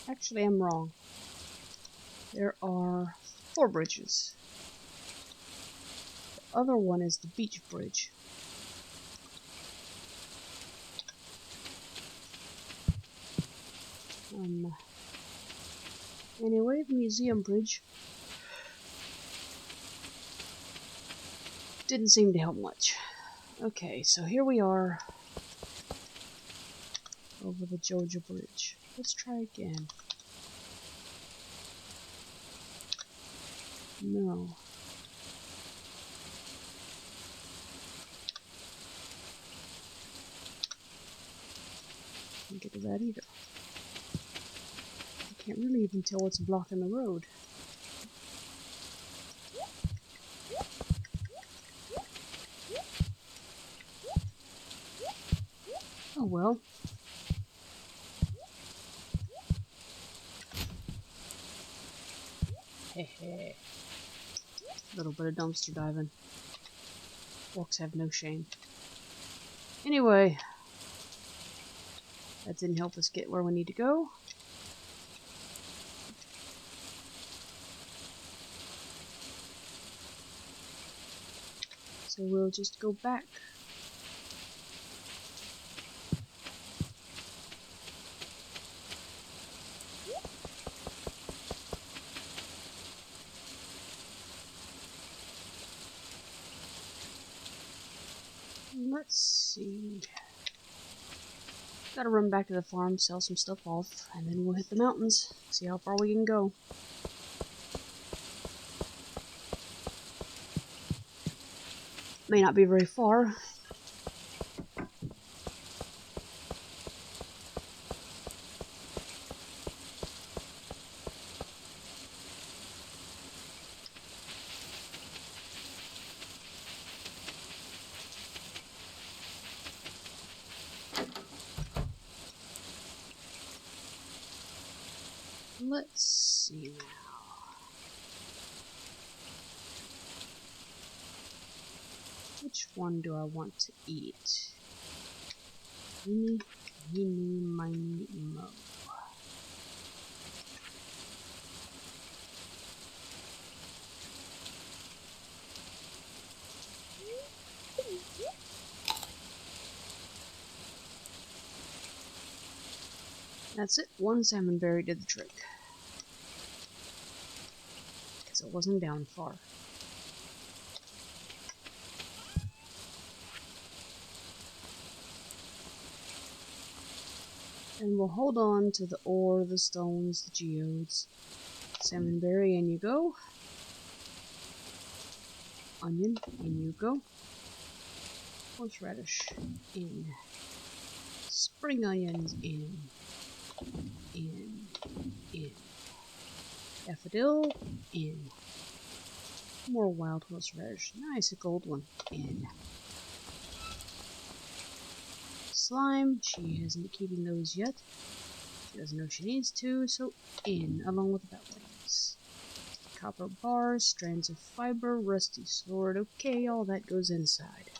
[SPEAKER 1] Actually, I'm wrong. There are 4 bridges. The other one is the Beach Bridge. Anyway, the Museum Bridge didn't seem to help much. Okay, so here we are over the Georgia Bridge. Let's try again. No. Can't get to that either. I can't really even tell what's blocking the road. Oh well. Hehe. Little bit of dumpster diving. Walks have no shame. Anyway, that didn't help us get where we need to go. So we'll just go back. Let's see. Gotta run back to the farm, sell some stuff off, and then we'll hit the mountains. See how far we can go. May not be very far. Let's see now. Which one do I want to eat? Eeny, meeny, miny, mo. That's it. 1 salmon berry did the trick. Because it wasn't down far. And we'll hold on to the ore, the stones, the geodes. Salmonberry, in you go. Onion, in you go. Horseradish, in. Spring onions, in. Daffodil, in. More wild horseradish. Nice, a gold one. In. Slime, she hasn't been keeping those yet. She doesn't know she needs to, so in, along with bat wings. Copper bars, strands of fiber, rusty sword. Okay, all that goes inside.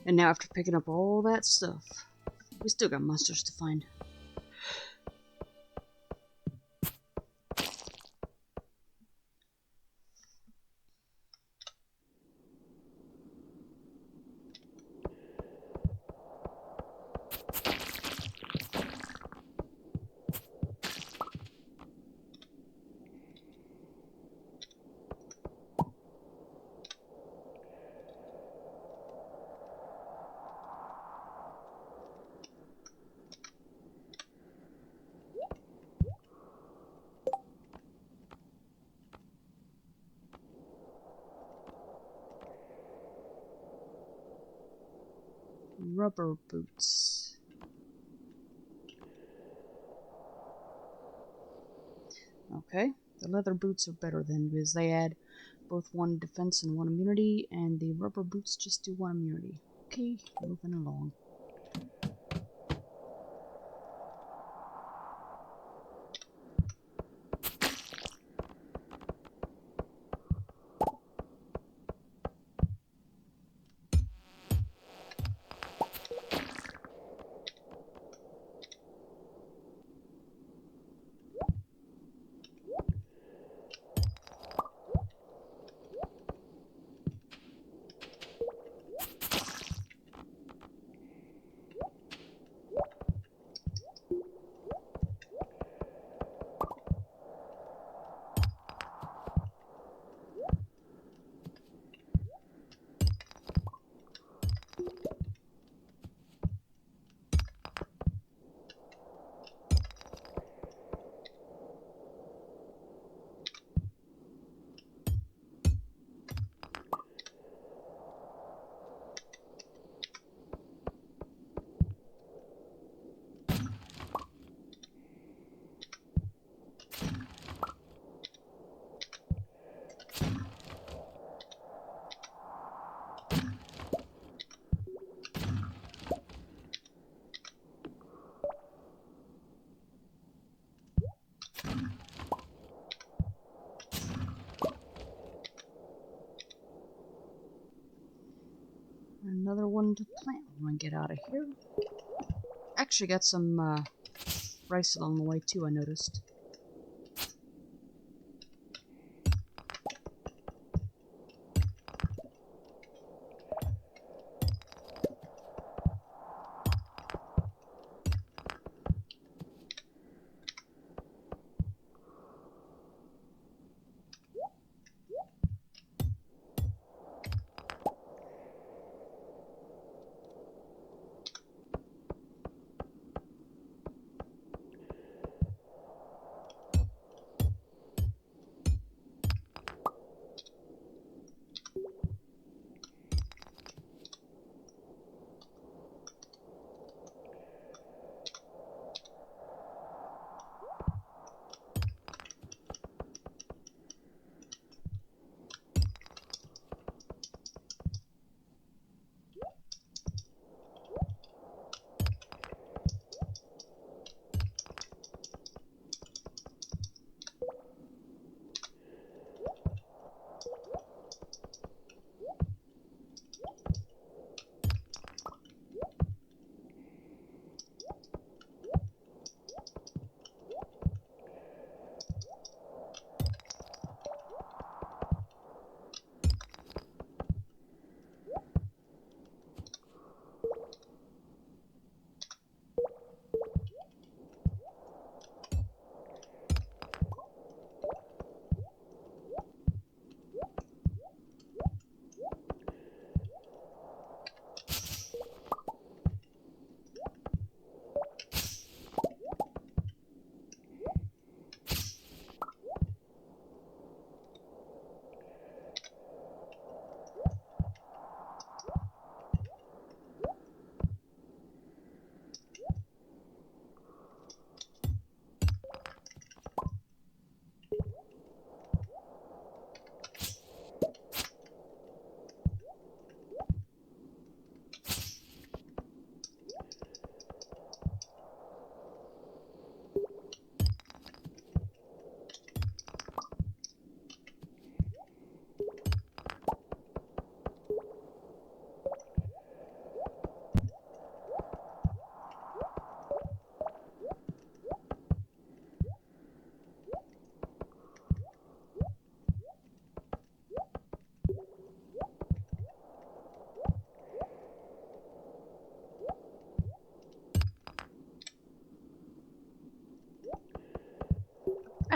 [SPEAKER 1] And now after picking up all that stuff, we still got monsters to find. Rubber boots. Okay, the leather boots are better then because they add both 1 defense and 1 immunity, and the rubber boots just do 1 immunity. Okay, moving along. Another one to plant when I get out of here. Actually got some rice along the way too, I noticed.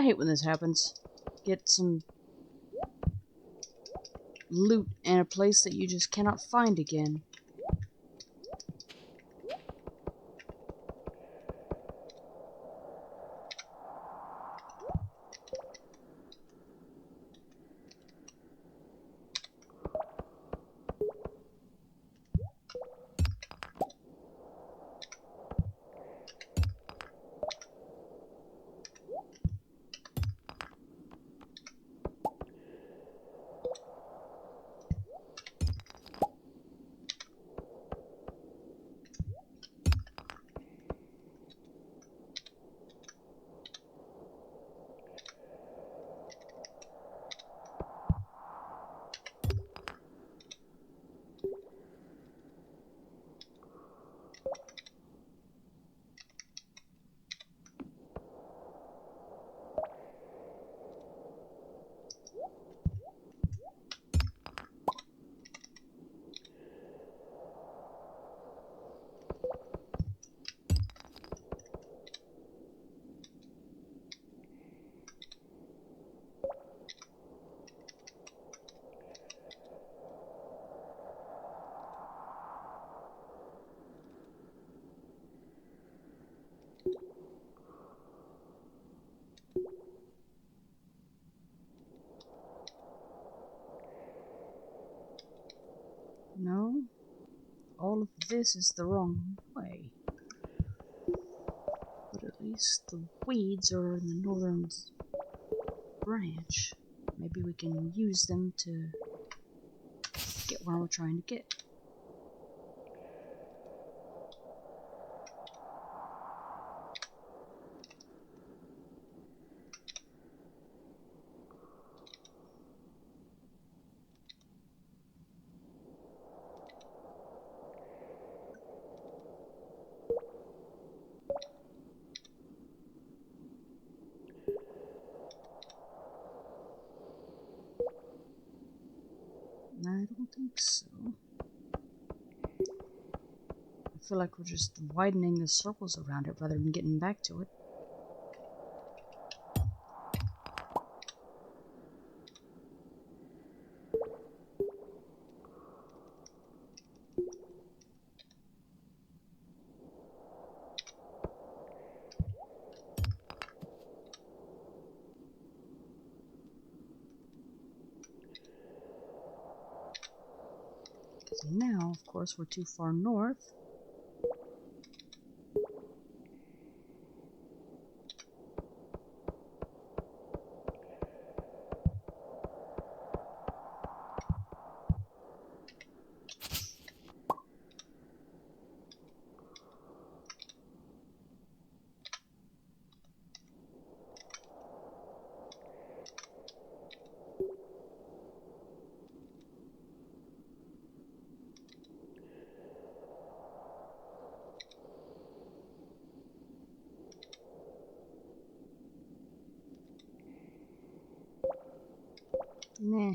[SPEAKER 1] I hate when this happens. Get some loot in a place that you just cannot find again. No, all of this is the wrong way. But at least the weeds are in the northern branch. Maybe we can use them to get where we're trying to get. I don't think so. I feel like we're just widening the circles around it rather than getting back to it. Now, of course, we're too far north. Nah.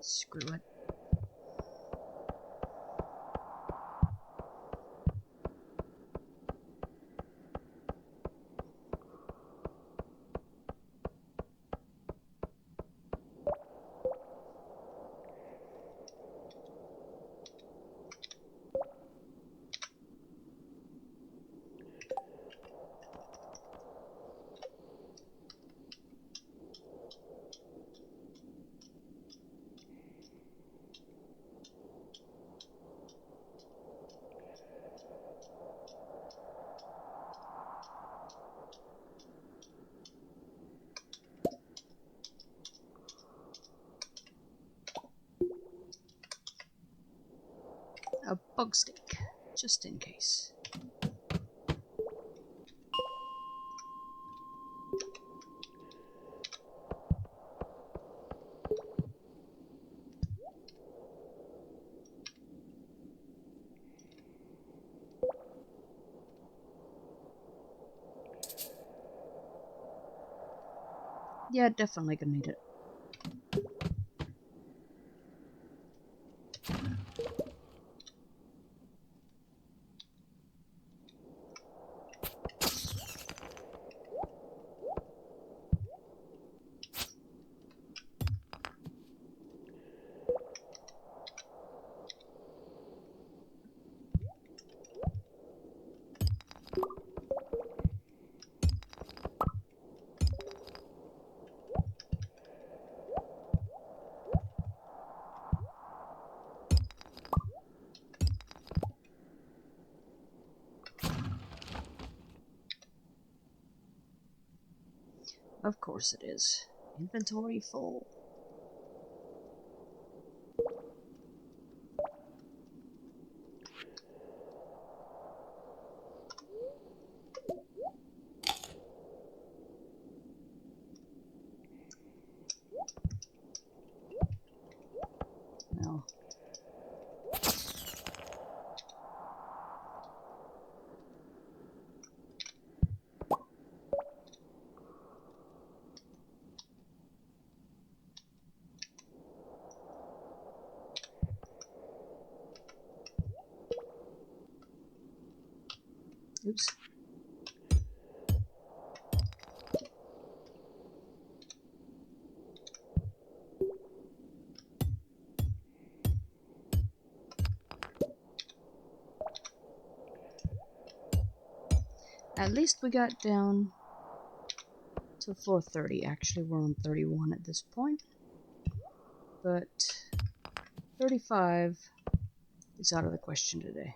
[SPEAKER 1] Screw it. A bug stick, just in case. Yeah, definitely gonna need it. Of course it is. Inventory full. Well. Oops. At least we got down to floor 30. Actually, we're on 31 at this point. But 35 is out of the question today.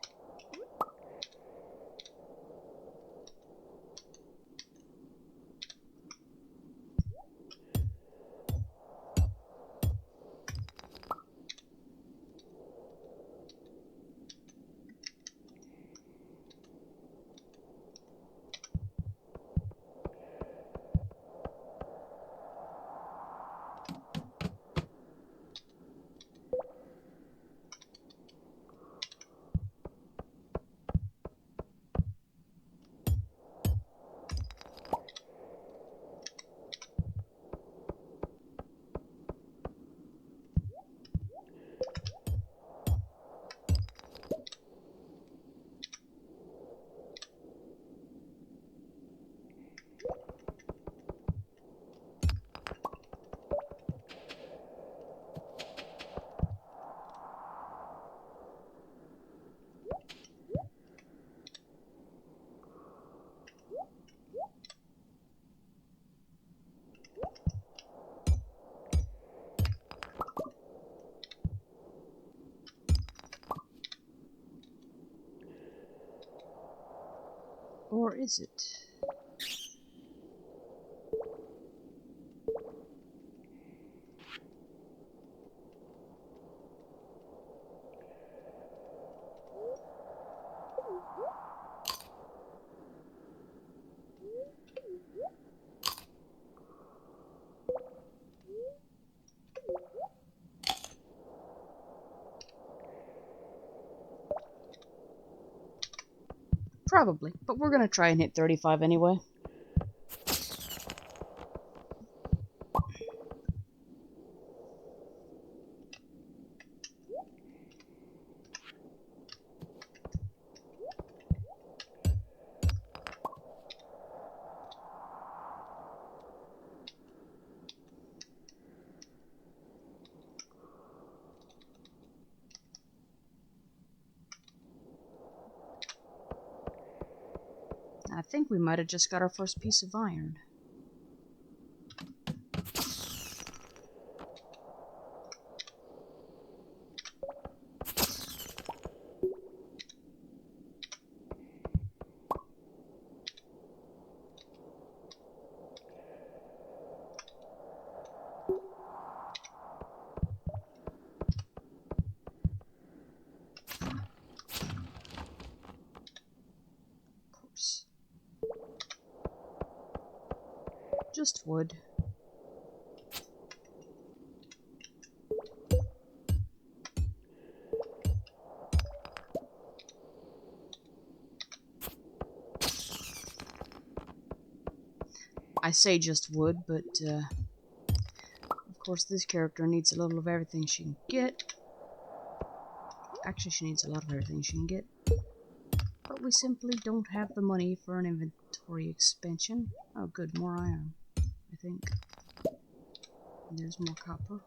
[SPEAKER 1] Or is it? Probably, but we're gonna try and hit 35 anyway. I think we might have just got our first piece of iron. Of course. Just wood. I say just wood, but of course this character needs a little of everything she can get. Actually, she needs a lot of everything she can get. But we simply don't have the money for an inventory expansion. Oh good, more iron, I think. And there's more copper.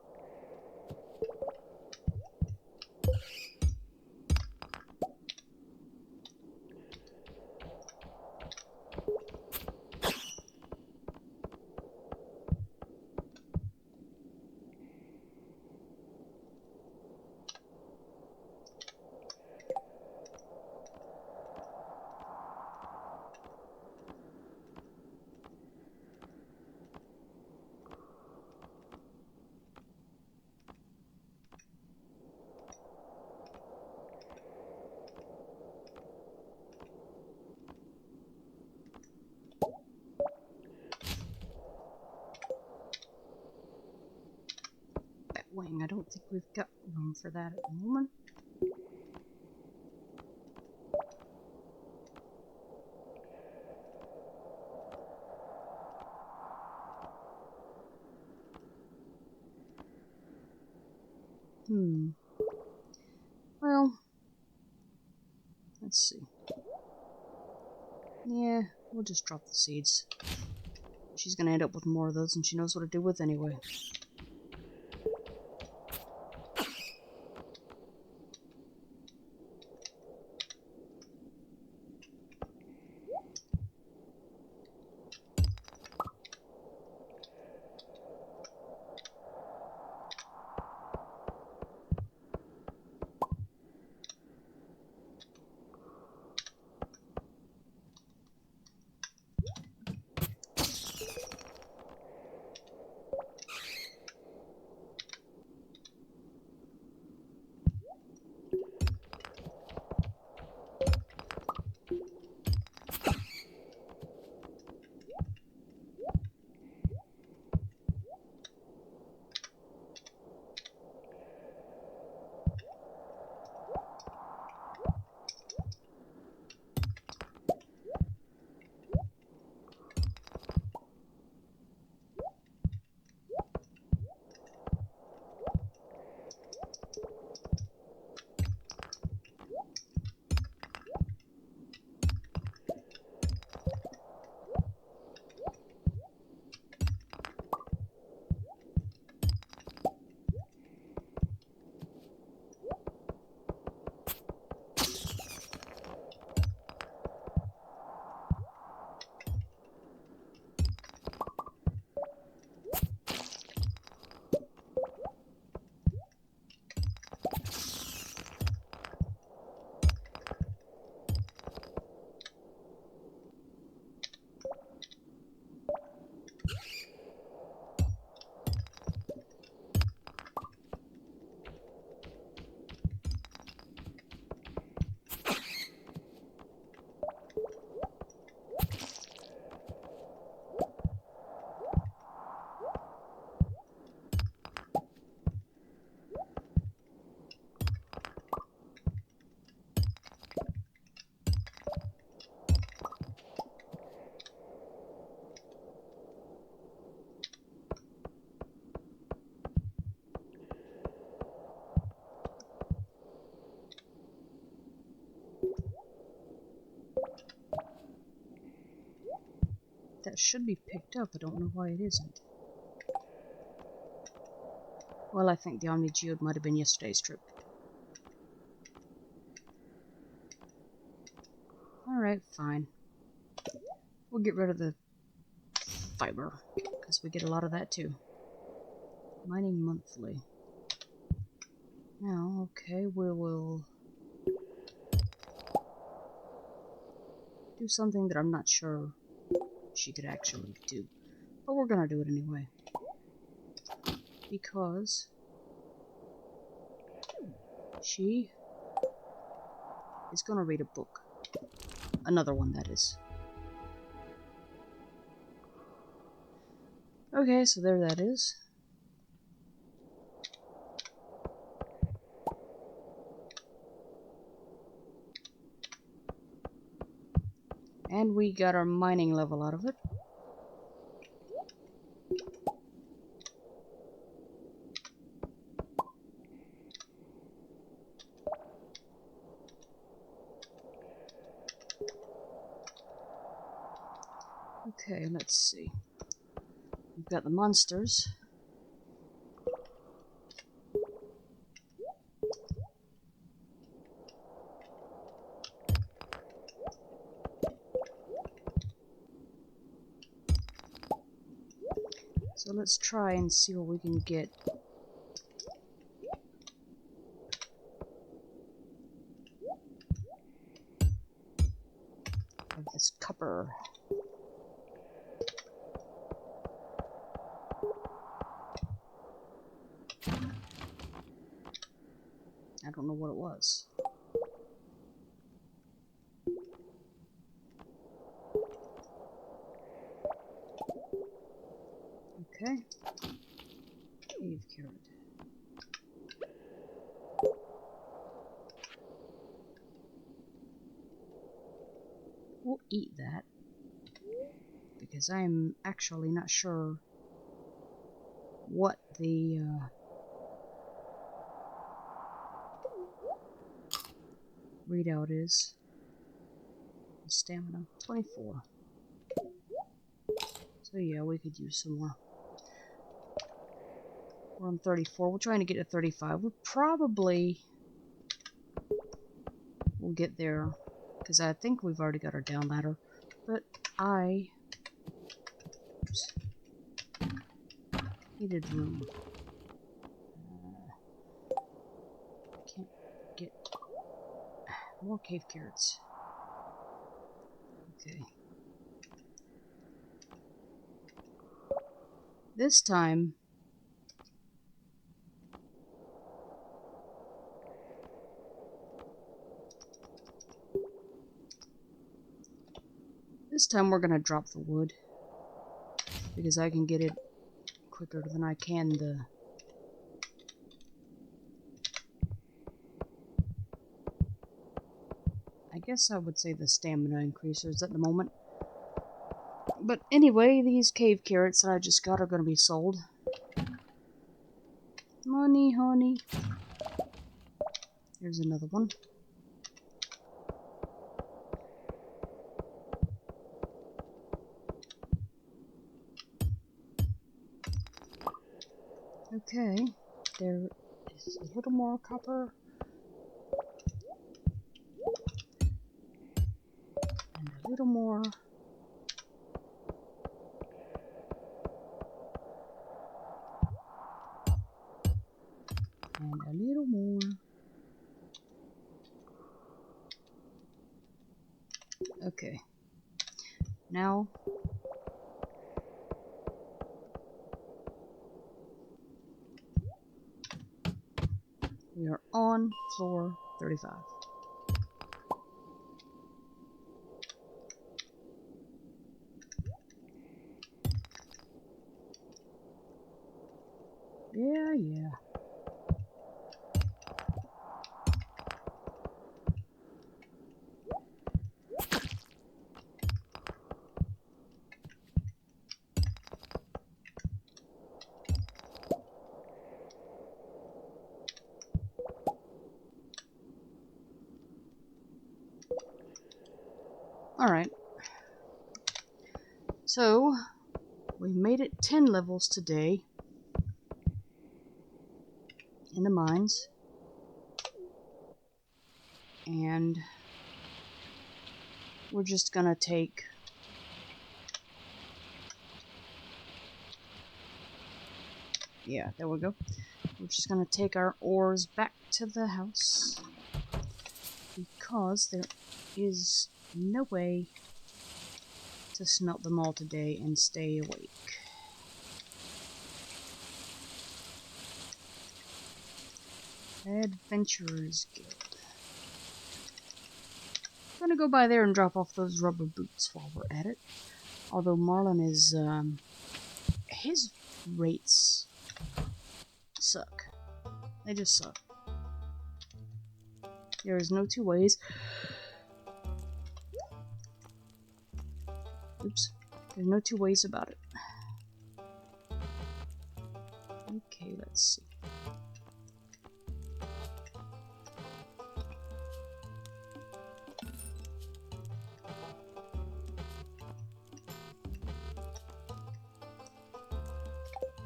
[SPEAKER 1] don't think we've got room for that at the moment. Well, let's see. Yeah, we'll just drop the seeds. She's gonna end up with more of those than she knows what to do with anyway. That should be picked up, I don't know why it isn't. Well, I think the Omni Geode might have been yesterday's trip. Alright, fine. We'll get rid of the fiber, because we get a lot of that too. Mining monthly. Now, okay, we will do something that I'm not sure she could actually do. But we're gonna do it anyway. Because she is gonna read a book. Another one, that is. Okay, so there that is. And we got our mining level out of it. Okay, let's see. We've got the monsters. So let's try and see what we can get. Of this copper. I don't know what it was. Okay. Cave carrot. We'll eat that. Because I'm actually not sure what the readout is. Stamina 24. So yeah, we could use some more. We're on 34. We're trying to get to 35. We probably will get there because I think we've already got our down ladder. But I needed room. Can't get more cave carrots. Okay. This time, we're gonna drop the wood because I can get it quicker than I can the I guess I would say the stamina increasers at the moment. But anyway, these cave carrots that I just got are going to be sold. Money, honey. Here's another one. Okay, there is a little more copper. And a little more. And a little more. Okay. Now we are on floor 35. Yeah. Alright. So, we made it 10 levels today in the mines. And we're just gonna take there we go. We're just gonna take our ores back to the house because there is no way to smelt them all today and stay awake. Adventurers Guild. I'm gonna go by there and drop off those rubber boots while we're at it. Although Marlon is, his rates suck. They just suck. There is no two ways. Oops. There's no two ways about it. Okay, let's see.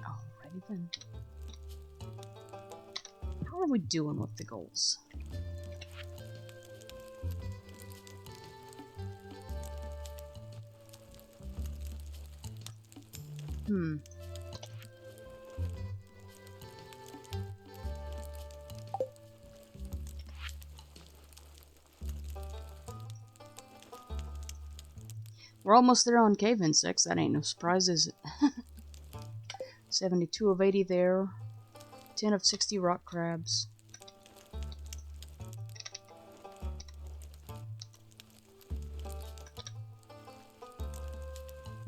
[SPEAKER 1] Alrighty then. How are we doing with the goals? We're almost there on cave insects. That ain't no surprise, is it? 72 of 80 there. 10 of 60 rock crabs.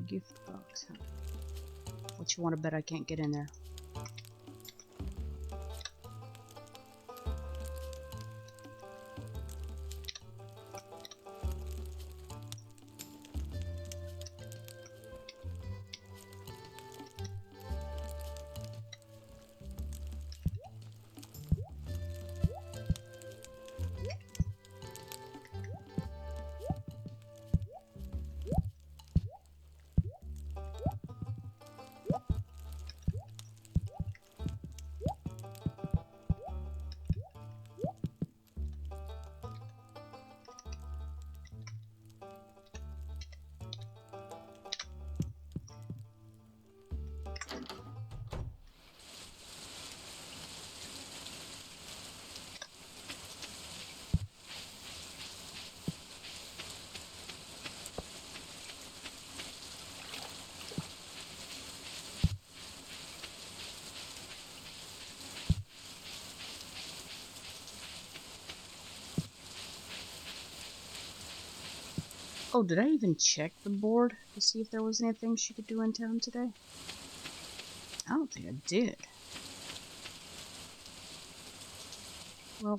[SPEAKER 1] Gift box. What you want to bet I can't get in there? Oh, did I even check the board to see if there was anything she could do in town today? I don't think I did. Well,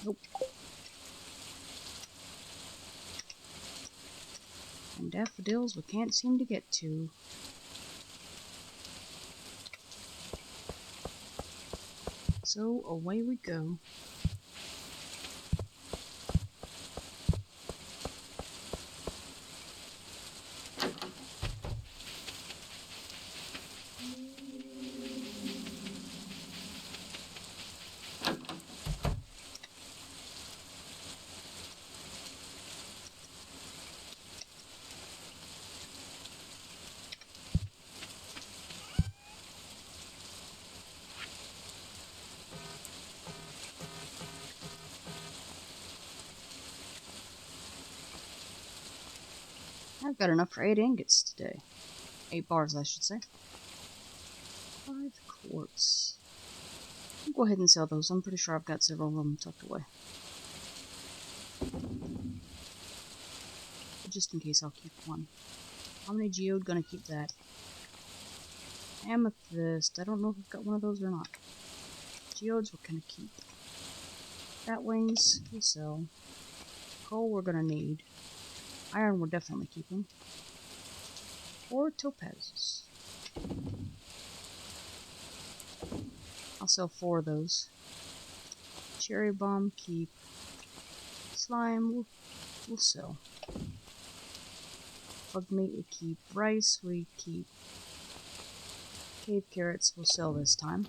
[SPEAKER 1] nope. And daffodils we can't seem to get to. So away we go. I've got enough for 8 ingots today. 8 bars, I should say. 5 quartz. I'll go ahead and sell those. I'm pretty sure I've got several of them tucked away. But just in case, I'll keep one. How many geode? Gonna keep that. Amethyst. I don't know if I've got one of those or not. Geodes we're gonna keep. Bat wings we'll sell. Coal we're gonna need. Iron we're definitely keeping. 4 topazes. I'll sell 4 of those. Cherry bomb keep. Slime we'll sell. Bug meat we keep. Rice we keep. Cave carrots we'll sell this time.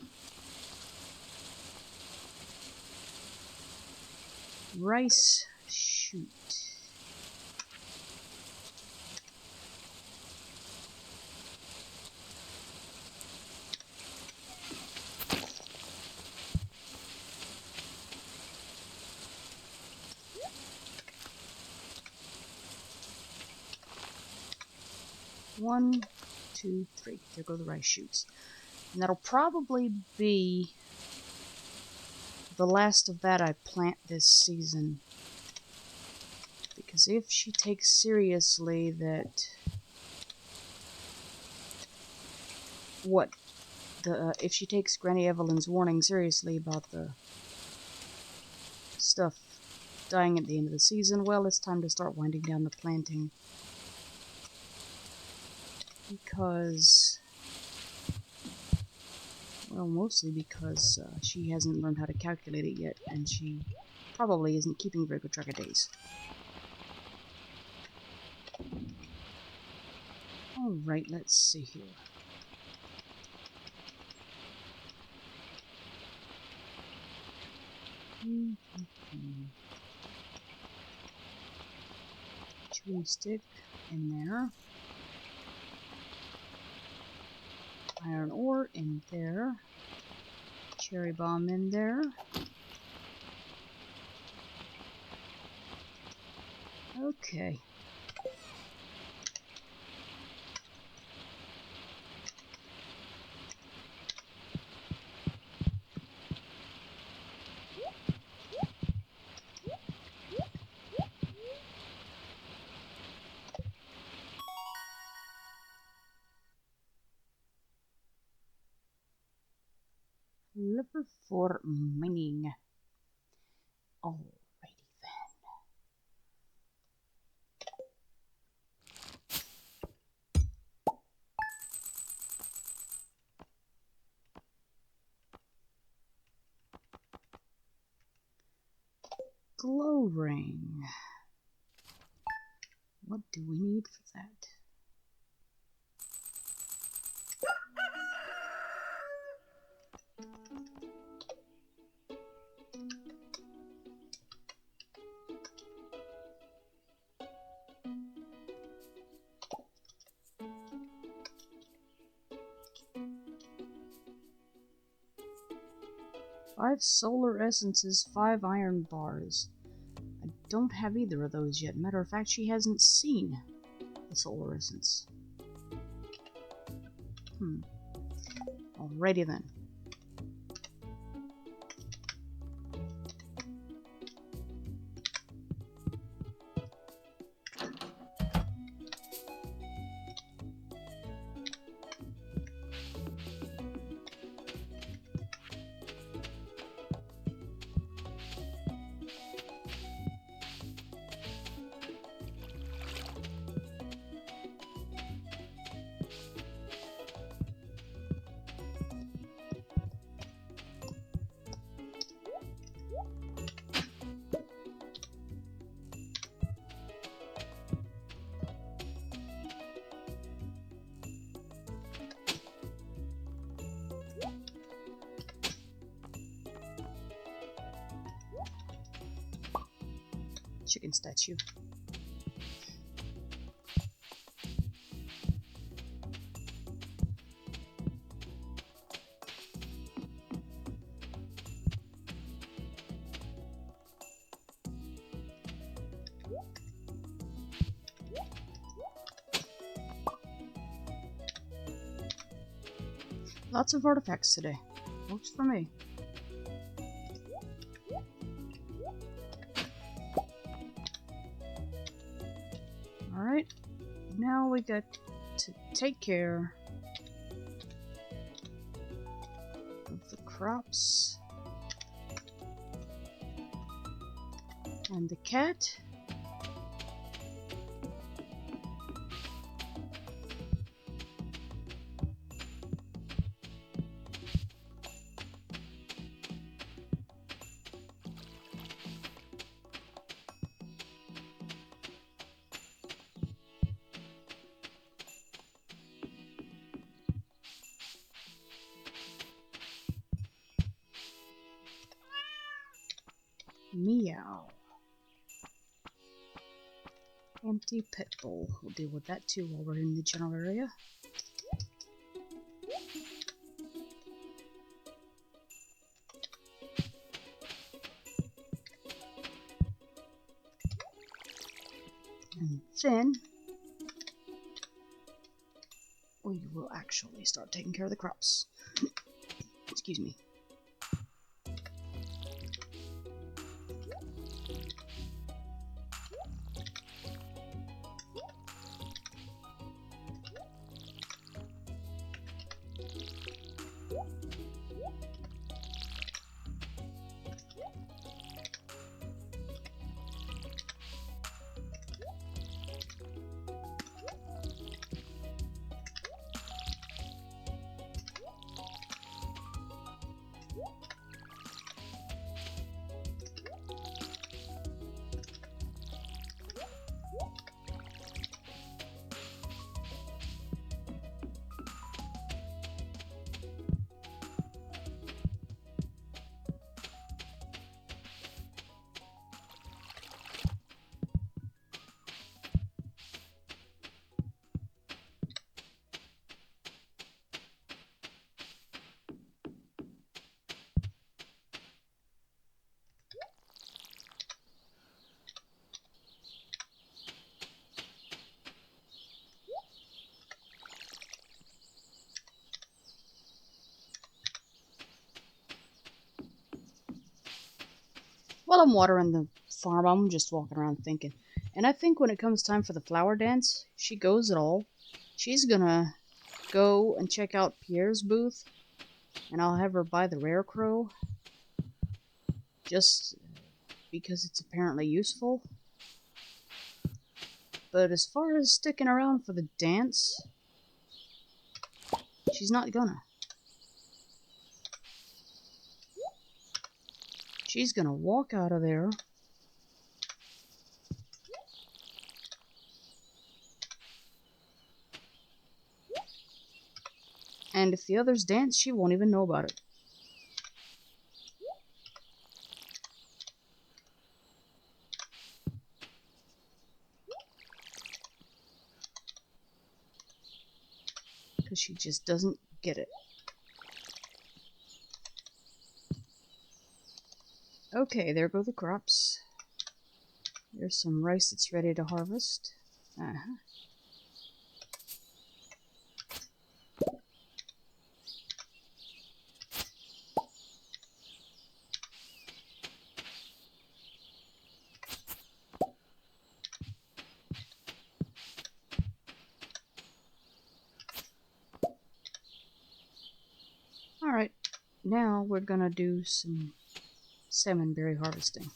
[SPEAKER 1] Rice shoot. One, 2, 3. There go the rice shoots. And that'll probably be the last of that I plant this season. Because if she takes seriously that... if she takes Granny Evelyn's warning seriously about the stuff dying at the end of the season, well, it's time to start winding down the planting. Because... well, mostly because she hasn't learned how to calculate it yet, and she probably isn't keeping very good track of days. Alright, let's see here. Chewing stick in there. Iron ore in there. Cherry bomb in there. Okay. developer for mining. Alrighty then. Glow ring. What do we need for that? Five solar essences, 5 iron bars. I don't have either of those yet. Matter of fact, she hasn't seen the solar essence. Alrighty then. Chicken statue. Lots of artifacts today. Works for me. Alright, now we got to take care of the crops and the cat. Meow. Empty pit bowl. We'll deal with that too while we're in the general area. And then we will actually start taking care of the crops. Excuse me. While I'm watering the farm, I'm just walking around thinking. And I think when it comes time for the flower dance, she goes at all. She's gonna go and check out Pierre's booth And I'll have her buy the rarecrow just because it's apparently useful. But as far as sticking around for the dance, she's not gonna. She's gonna walk out of there and if the others dance, she won't even know about it. Because she just doesn't get it. Okay, there go the crops. There's some rice that's ready to harvest. Alright, now we're gonna do some salmonberry harvesting.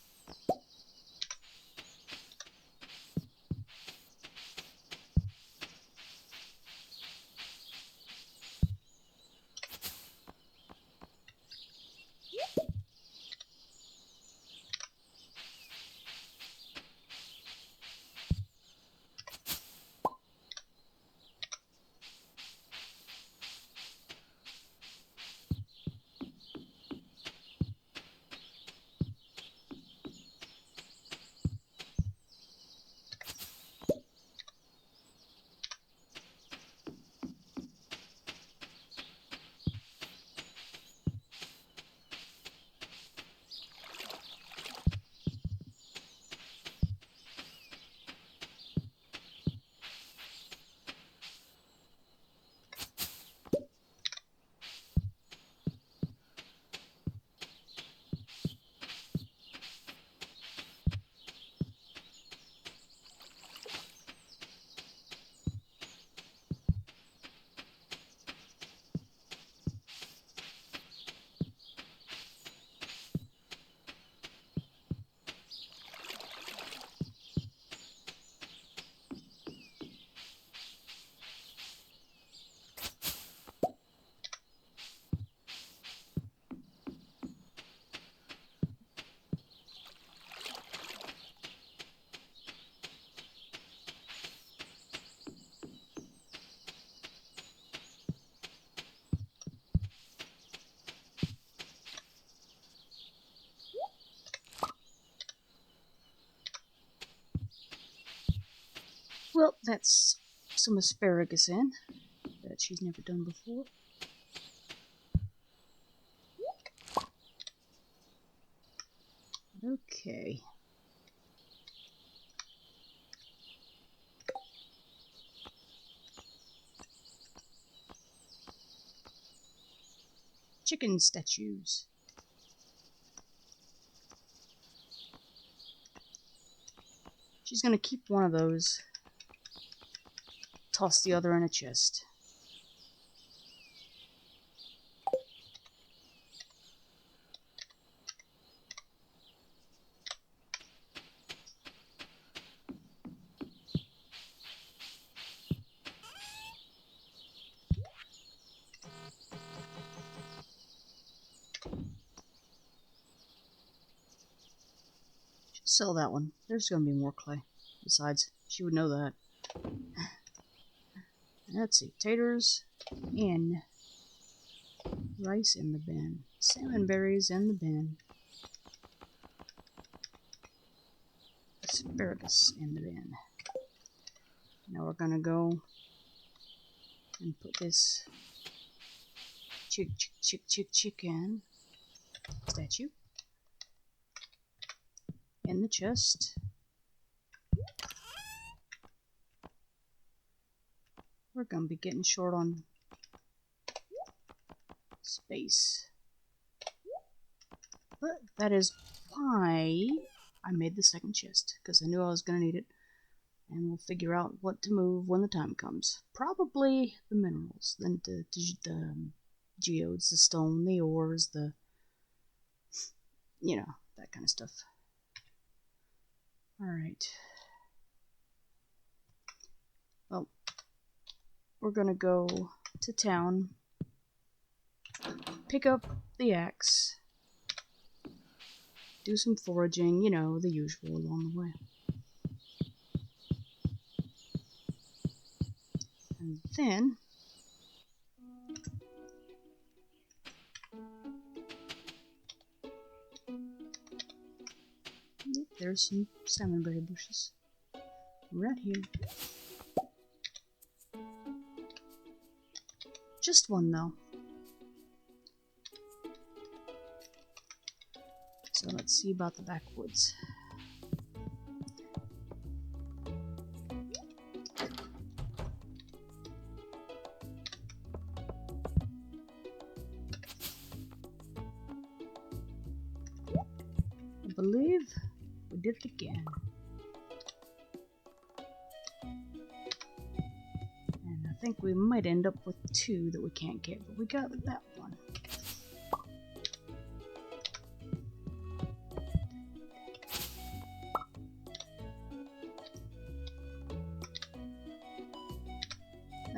[SPEAKER 1] Well, that's some asparagus in that she's never done before. Okay. Chicken statues. She's gonna keep one of those, toss the other in a chest. Sell that one. There's gonna be more clay. Besides, she would know that. Let's see. Taters in. Rice in the bin. Salmon berries in the bin. Asparagus in the bin. Now we're gonna go and put this chicken statue in the chest. We're gonna be getting short on space. But that is why I made the second chest, because I knew I was gonna need it. And we'll figure out what to move when the time comes. Probably the minerals, then the geodes, the stone, the ores, the, you know, that kind of stuff. Alright. Well, we're gonna go to town, pick up the axe, do some foraging, you know, the usual along the way. And then yep, there's some salmonberry bushes right here. Just one though. So let's see about the backwoods. I believe we did it again. And I think we might end up with 2 that we can't get, but we got that one.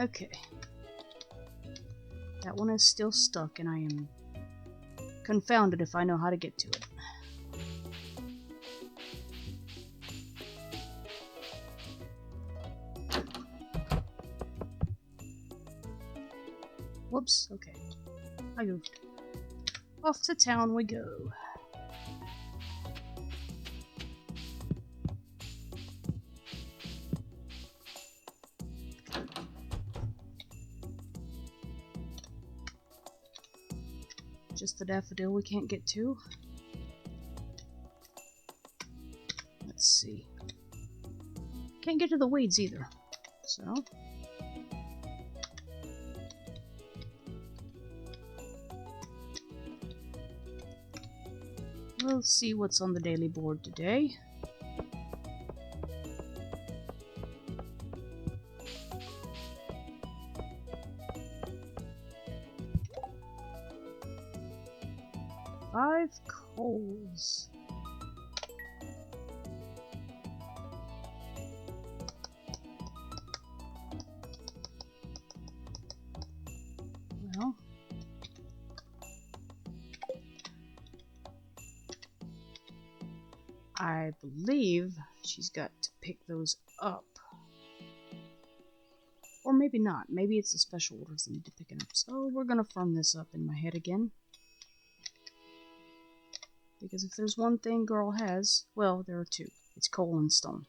[SPEAKER 1] Okay. That one is still stuck, and I am confounded if I know how to get to it. Whoops, okay. I goofed. Off to town we go. Just the daffodil we can't get to. Let's see. Can't get to the weeds either. So we'll see what's on the daily board today. Five coals. Well, I believe she's got to pick those up. Or maybe not. Maybe it's the special orders that need to pick it up. So we're gonna firm this up in my head again. Because if there's one thing girl has, well, there are 2. It's coal and stone.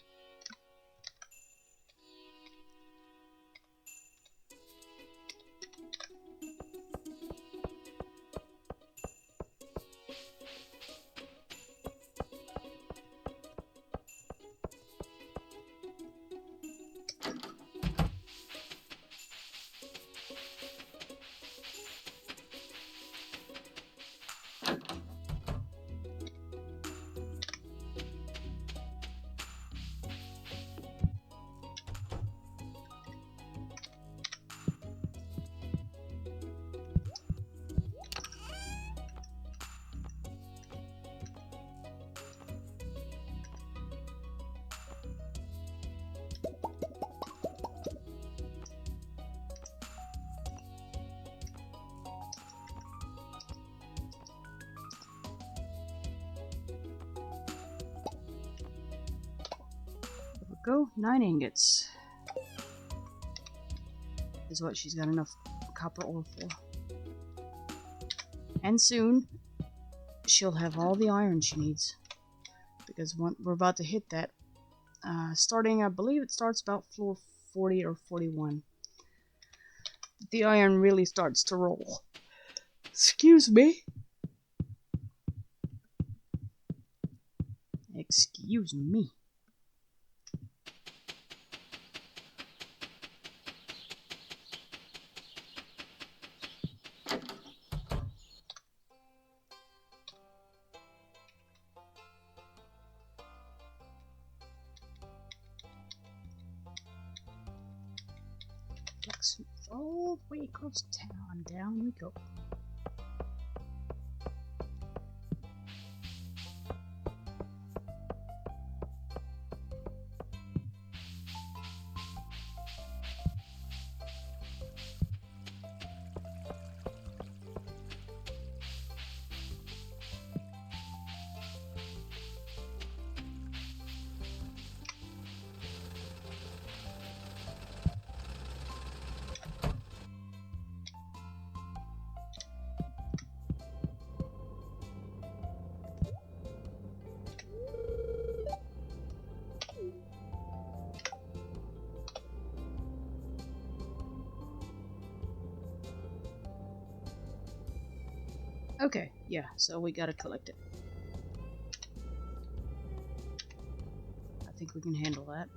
[SPEAKER 1] Go 9 ingots is what she's got enough copper ore for, and soon she'll have all the iron she needs, because we're about to hit that starting, I believe it starts about floor 40 or 41. The iron really starts to roll. Excuse me. Excuse me. Blacksmith all the way across town. Down we go. Okay, yeah, so we gotta collect it. I think we can handle that.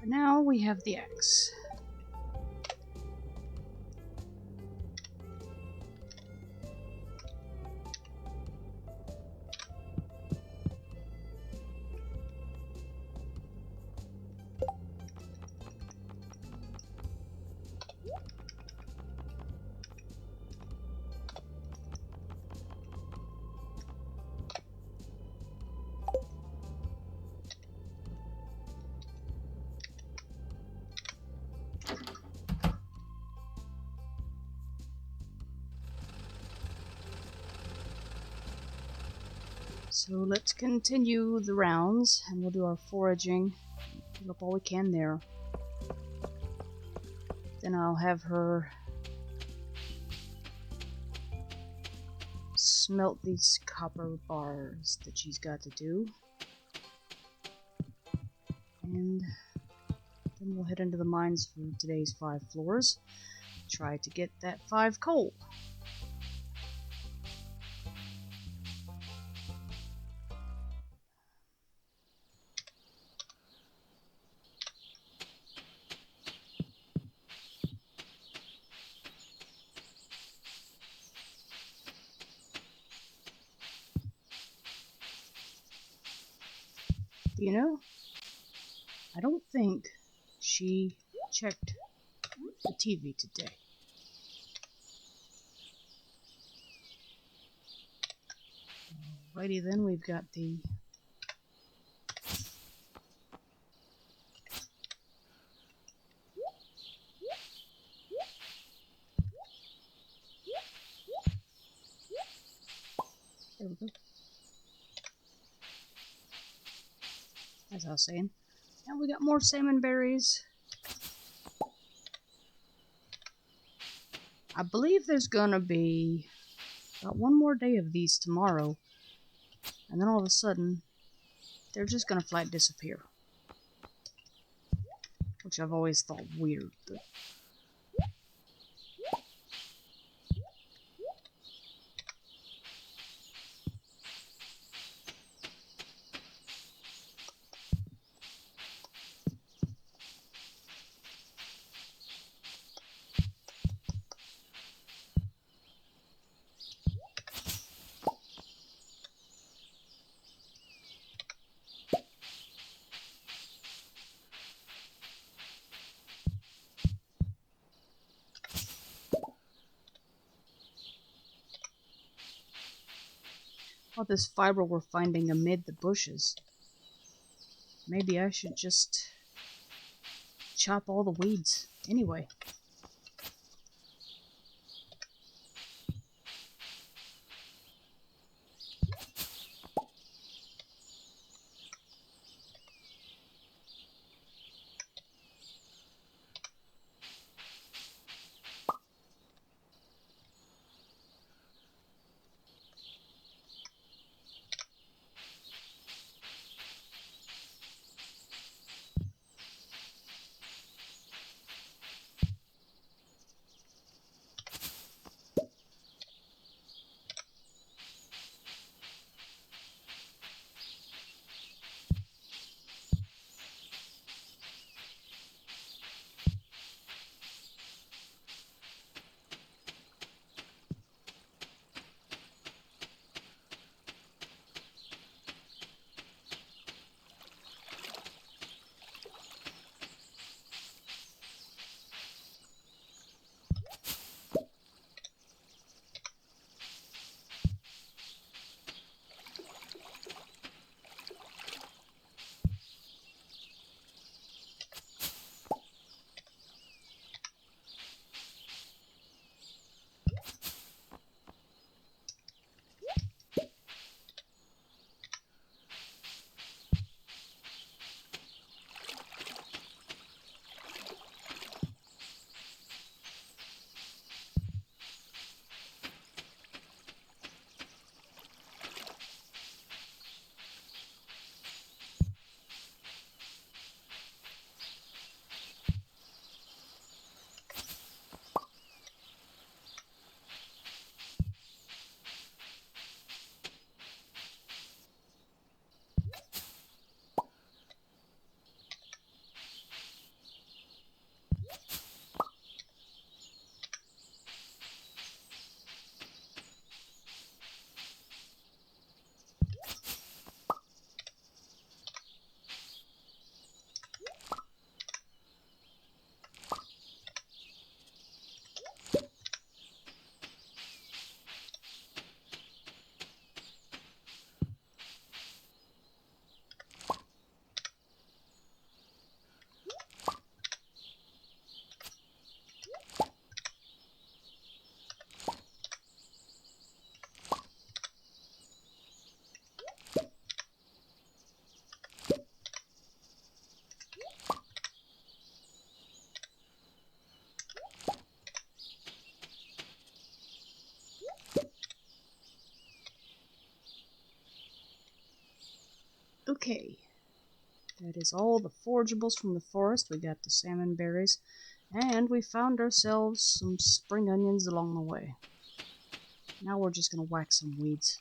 [SPEAKER 1] For now, we have the axe. So let's continue the rounds, and we'll do our foraging. Pick up all we can there. Then I'll have her smelt these copper bars that she's got to do. And then we'll head into the mines for today's 5 floors. Try to get that 5 coal. You know, I don't think she checked the TV today. Alrighty then, we've got the there we go. As I was saying. And we got more salmon berries. I believe there's gonna be about 1 more day of these tomorrow. And then all of a sudden, they're just gonna flat disappear. Which I've always thought weird, but all this fiber we're finding amid the bushes. Maybe I should just chop all the weeds anyway. Okay. That is all the forageables from the forest. We got the salmon berries. And we found ourselves some spring onions along the way. Now we're just going to whack some weeds.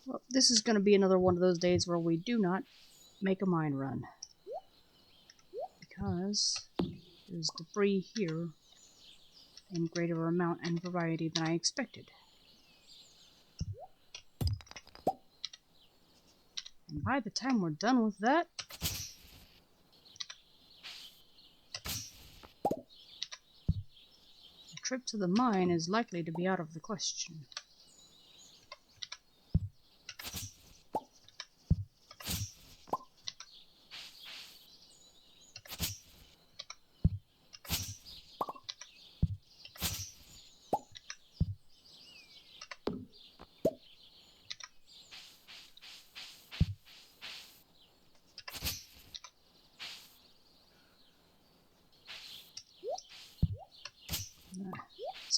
[SPEAKER 1] Well, this is going to be another one of those days where we do not make a mine run. Because there's debris here in greater amount and variety than I expected. And by the time we're done with that, a trip to the mine is likely to be out of the question.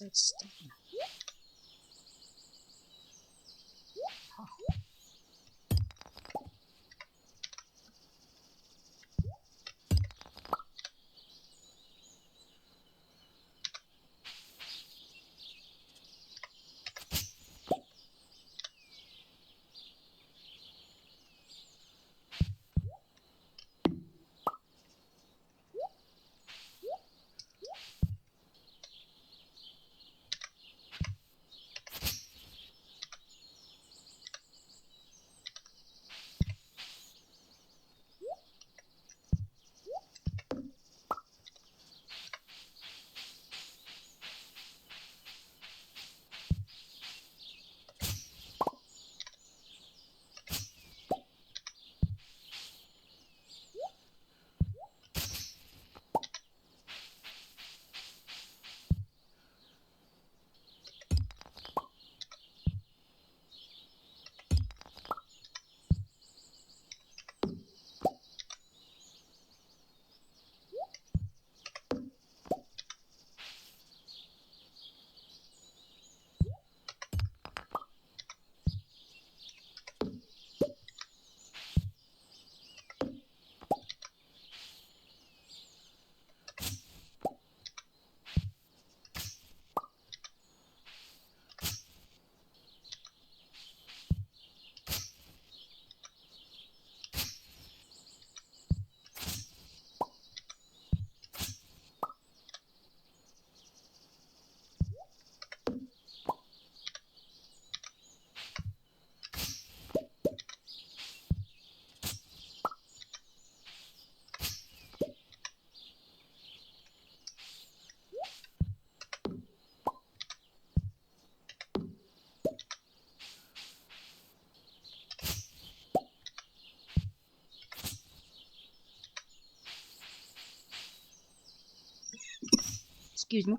[SPEAKER 1] That's stuff. Excuse me.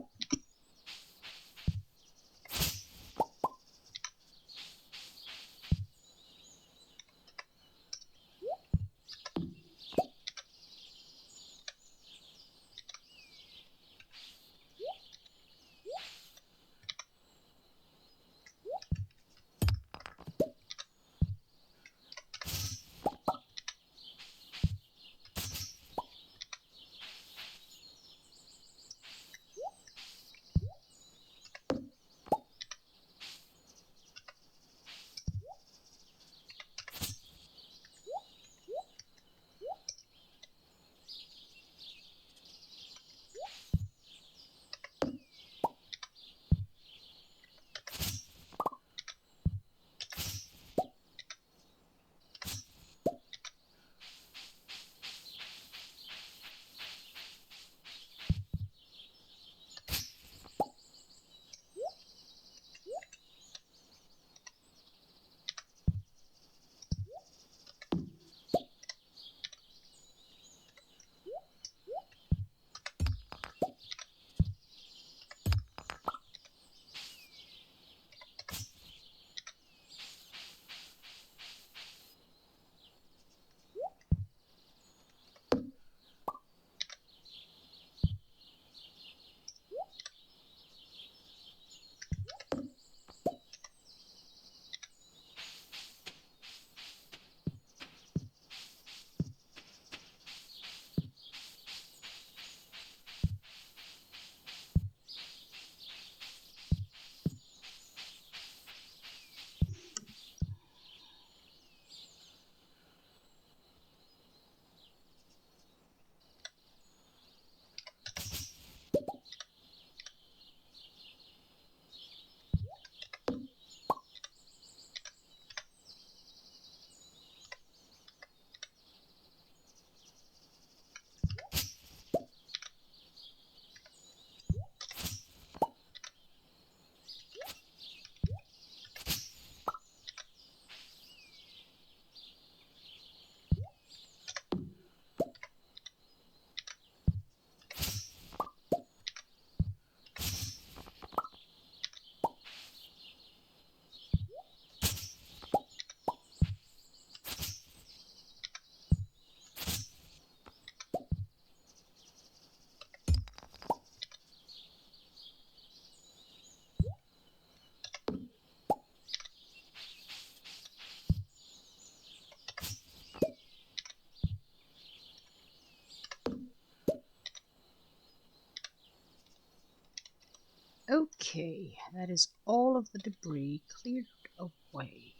[SPEAKER 1] Okay, that is all of the debris cleared away.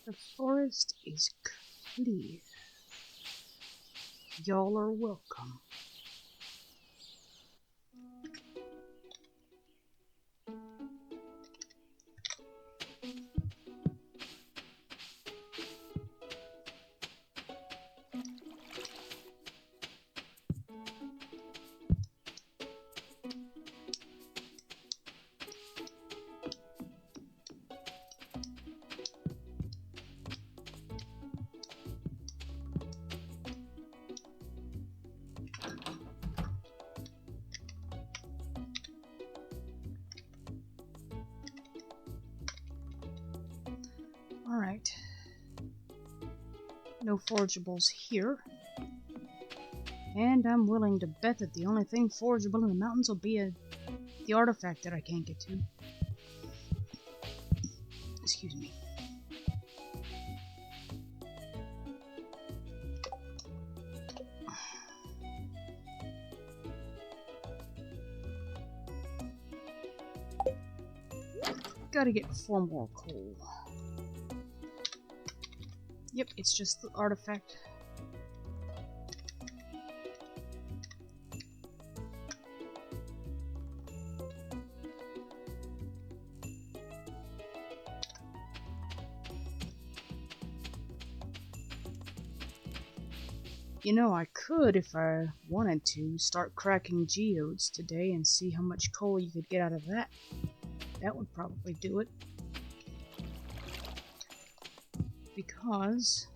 [SPEAKER 1] The forest is clear. Y'all are welcome. Alright. No forageables here. And I'm willing to bet that the only thing forageable in the mountains will be the artifact that I can't get to. Excuse me. Gotta get 4 more coal. Yep, it's just the artifact. You know, I could, if I wanted to, start cracking geodes today and see how much coal you could get out of that. That would probably do it. Because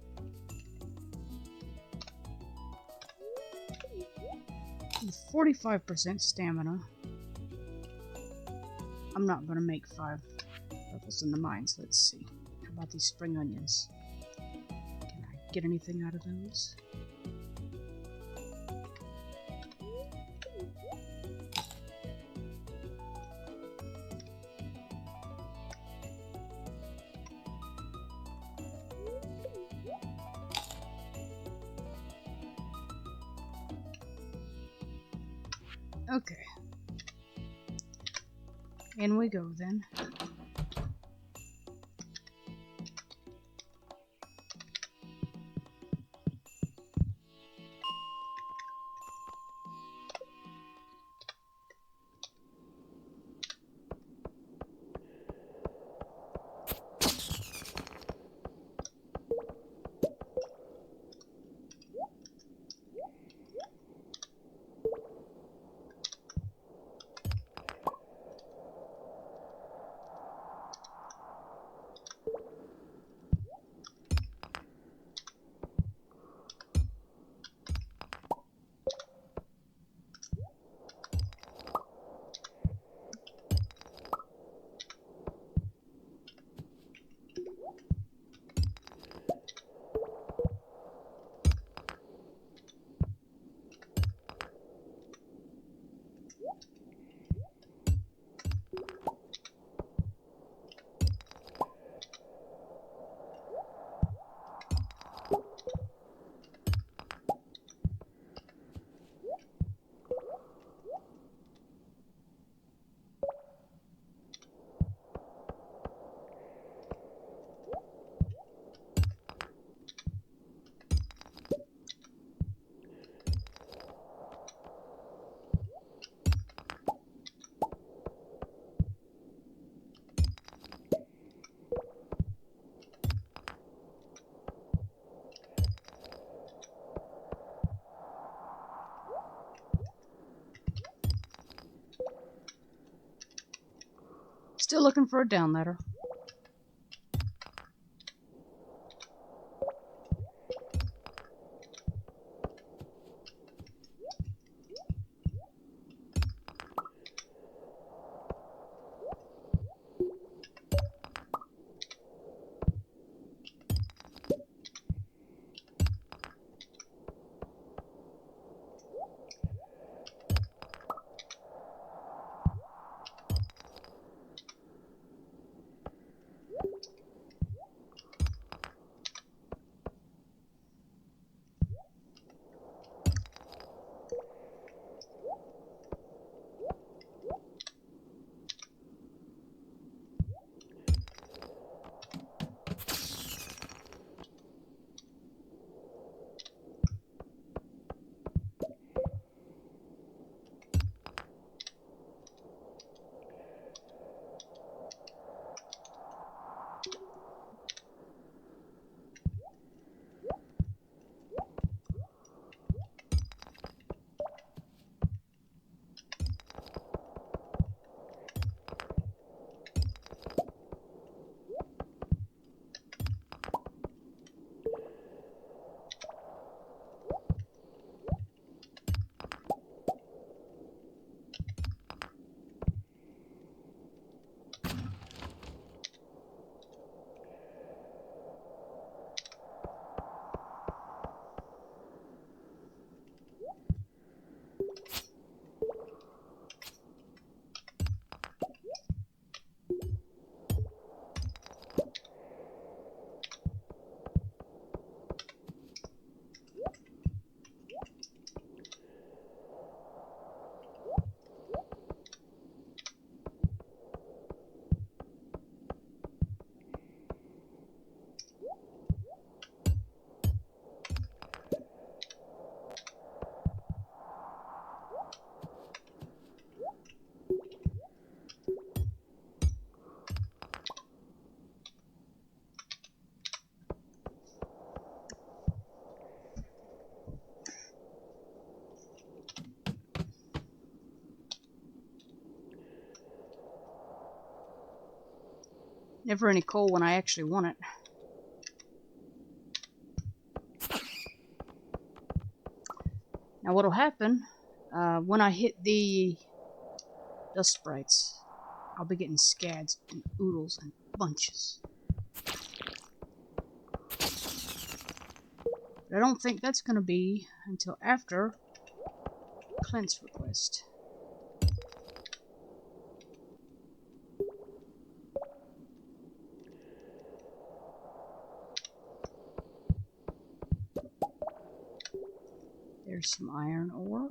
[SPEAKER 1] with 45% stamina, I'm not going to make 5 levels in the mines. Let's see. How about these spring onions? Can I get anything out of those? Okay. In we go then. Still looking for a down ladder. Never any coal when I actually want it. Now what'll happen, when I hit the dust sprites, I'll be getting scads and oodles and bunches. But I don't think that's going to be until after Clint's request. There's some iron ore.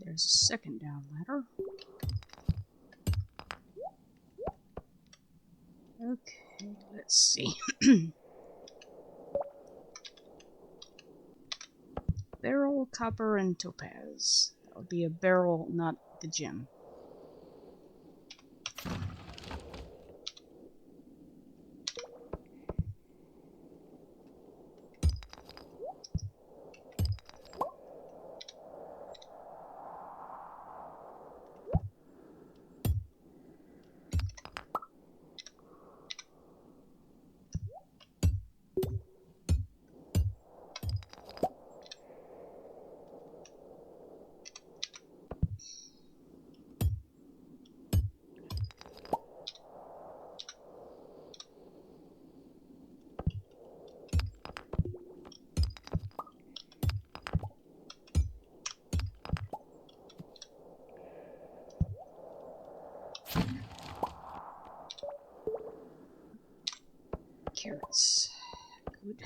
[SPEAKER 1] There's a second down ladder. Okay, let's see. Beryl, copper, and topaz. That would be a beryl, not the gem. Carrots. Good.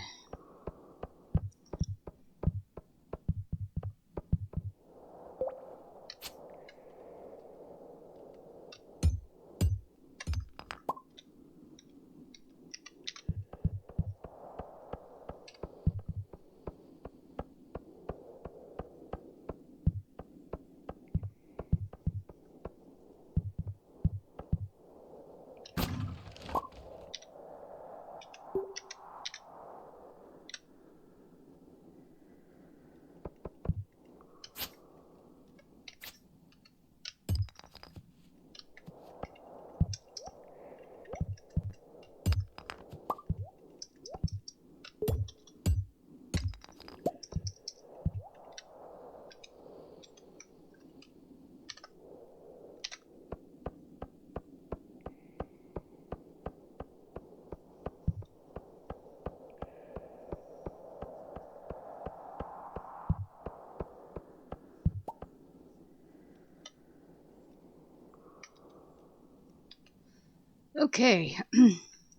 [SPEAKER 1] Okay,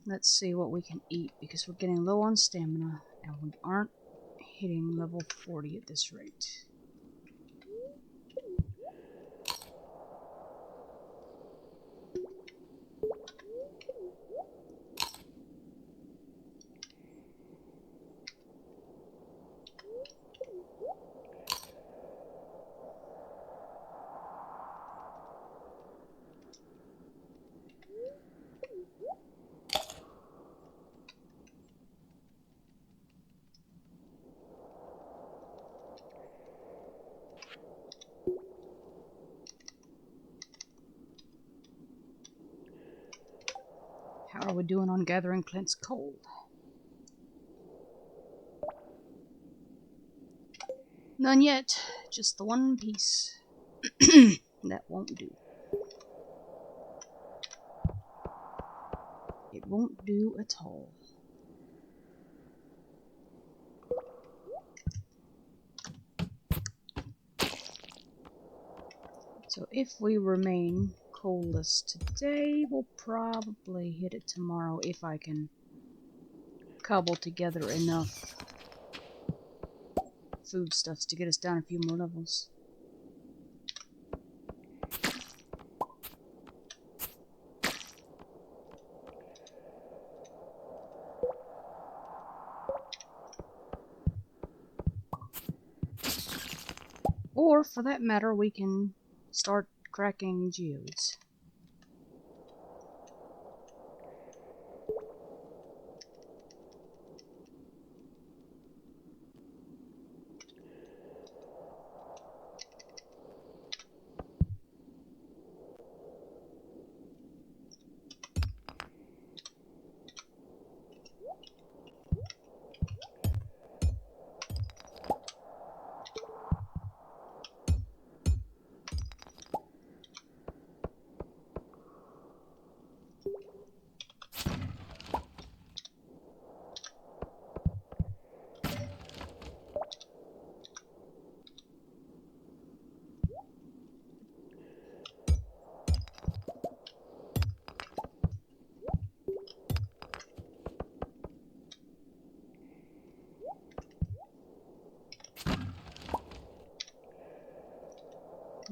[SPEAKER 1] let's see what we can eat, because we're getting low on stamina, and we aren't hitting level 40 at this rate. How are we doing on gathering Clint's coal? None yet, just the one piece. That won't do. It won't do at all. So if we remain coalless today, we'll probably hit it tomorrow if I can cobble together enough foodstuffs to get us down a few more levels. Or, for that matter, we can start cracking geodes.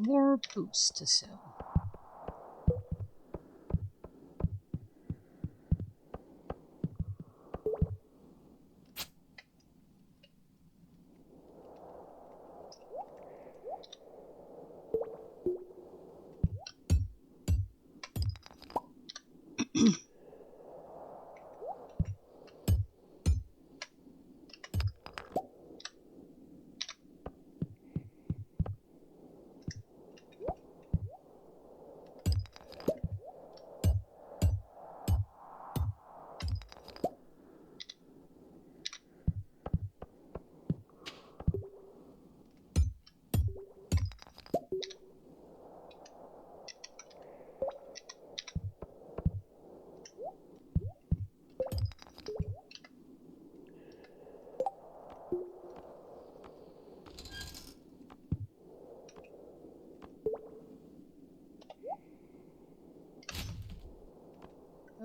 [SPEAKER 1] More boots to sell.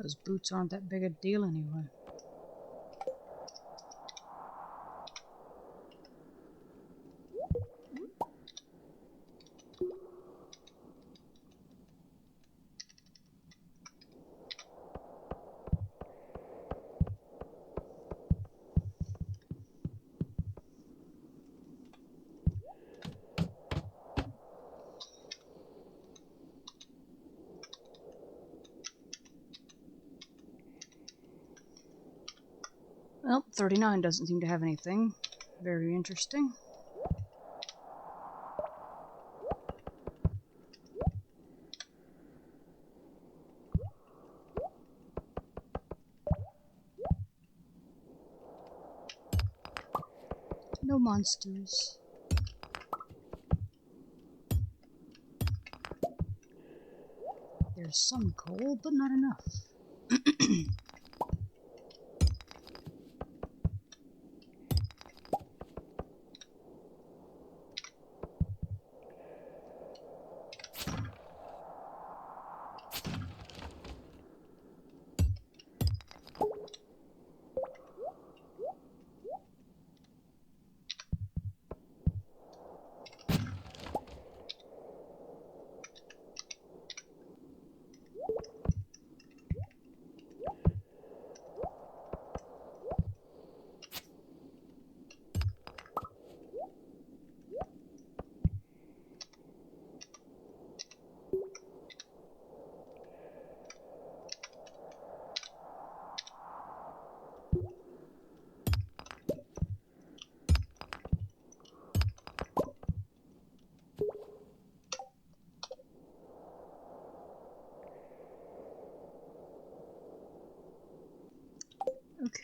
[SPEAKER 1] Those boots aren't that big a deal anyway. Well, 39 doesn't seem to have anything very interesting. No monsters. There's some coal, but not enough.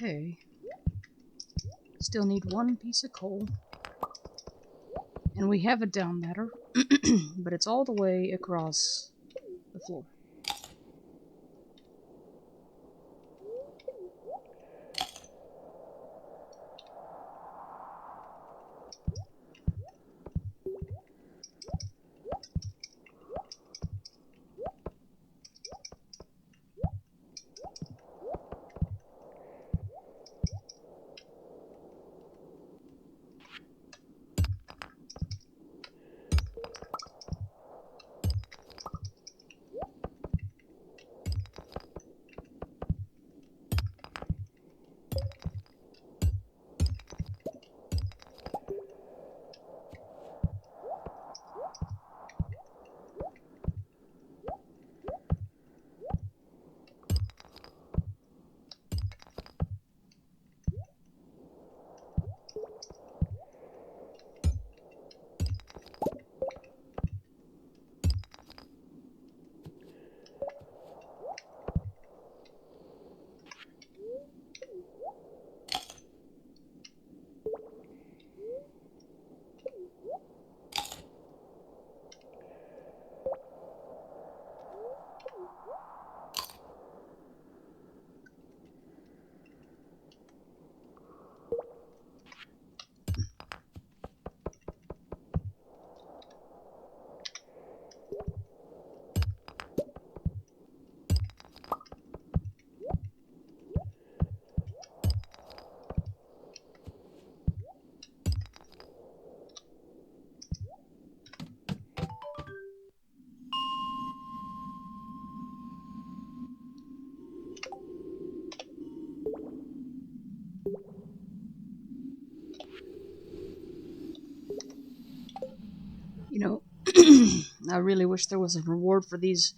[SPEAKER 1] Okay. Still need one piece of coal. And we have a down matter, but it's all the way across the floor. I really wish there was a reward for these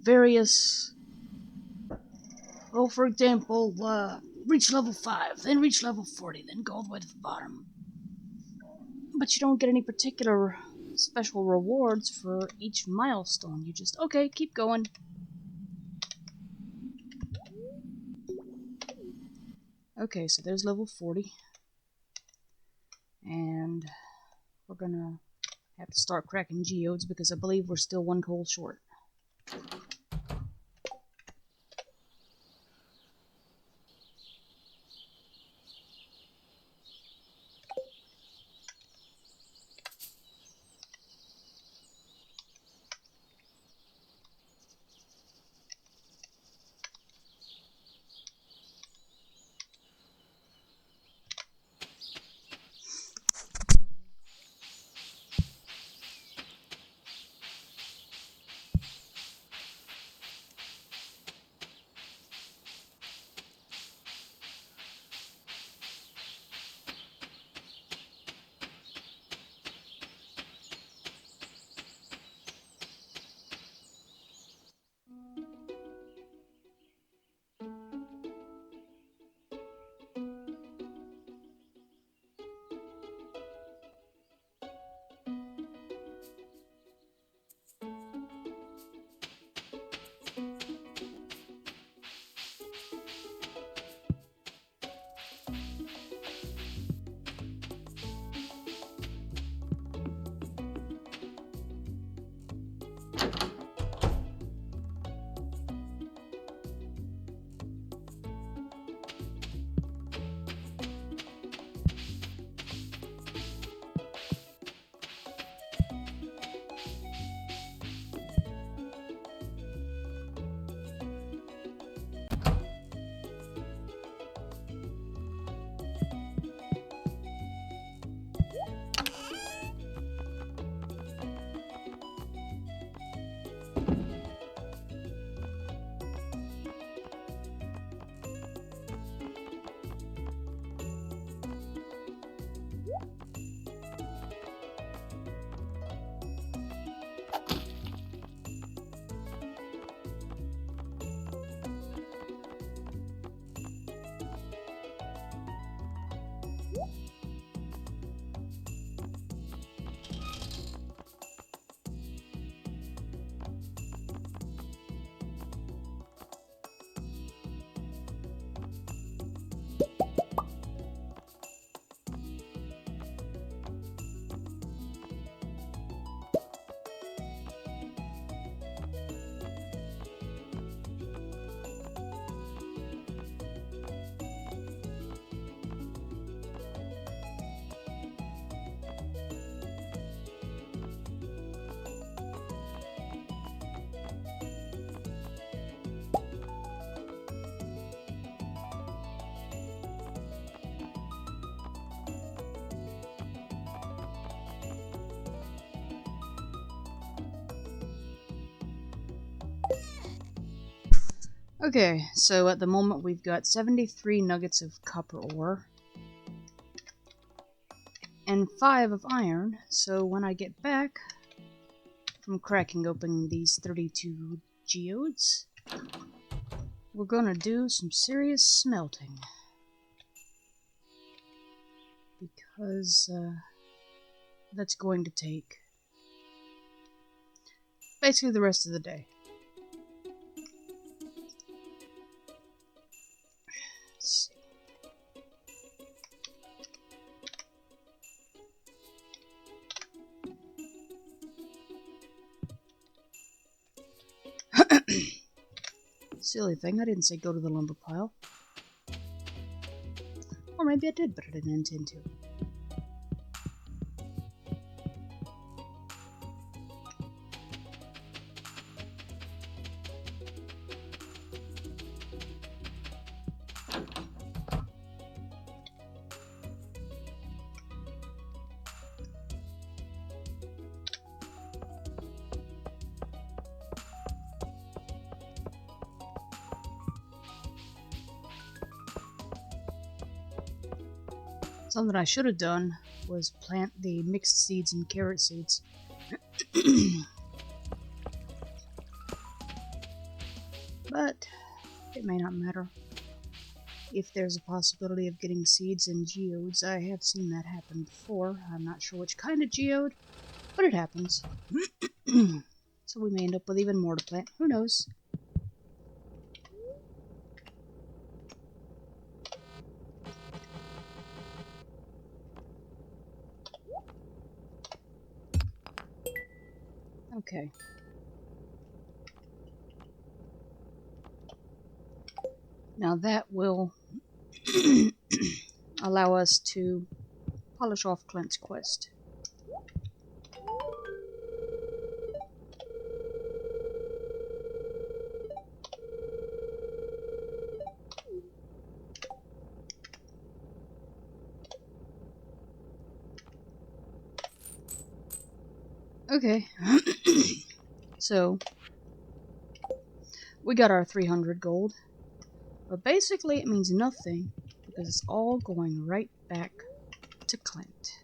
[SPEAKER 1] various... Oh, for example, reach level 5, then reach level 40, then go all the way to the bottom. But you don't get any particular special rewards for each milestone. You just, okay, keep going. Okay, so there's level 40. And we're gonna have to start cracking geodes because I believe we're still 1 coal short. Okay, so at the moment we've got 73 nuggets of copper ore and 5 of iron, so when I get back from cracking open these 32 geodes, we're gonna do some serious smelting. Because that's going to take basically the rest of the day. Let's see. Silly thing, I didn't say go to the lumber pile. Or maybe I did, but I didn't intend to. Something I should have done was plant the mixed seeds and carrot seeds But it may not matter. If there's a possibility of getting seeds and geodes, I have seen that happen before. I'm not sure which kind of geode, but it happens. So we may end up with even more to plant. Who knows? Okay. Now that will allow us to polish off Clint's quest. Okay. So, we got our 300 gold. But basically it means nothing because it's all going right back to Clint.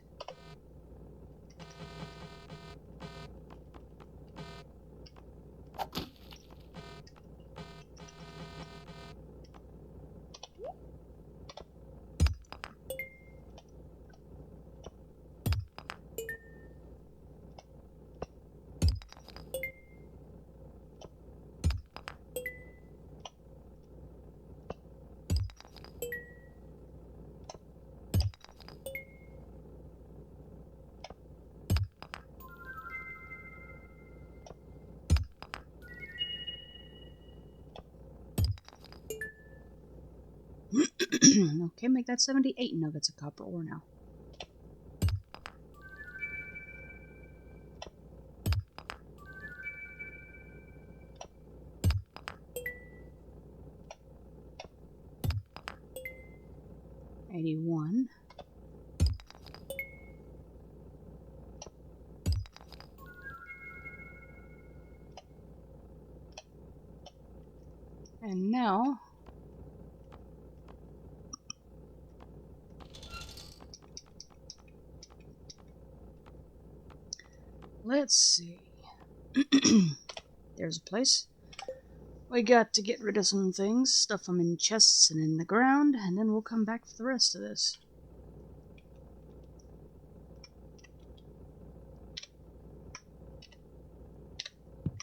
[SPEAKER 1] Okay, make that 78 nuggets of copper ore now. $81. And now let's see. There's a place. We got to get rid of some things, stuff them in chests and in the ground, and then we'll come back for the rest of this.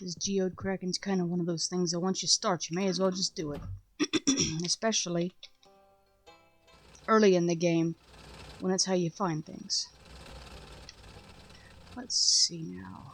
[SPEAKER 1] This geode cracking's kind of one of those things that once you start, you may as well just do it. Especially early in the game, when it's how you find things. Let's see now.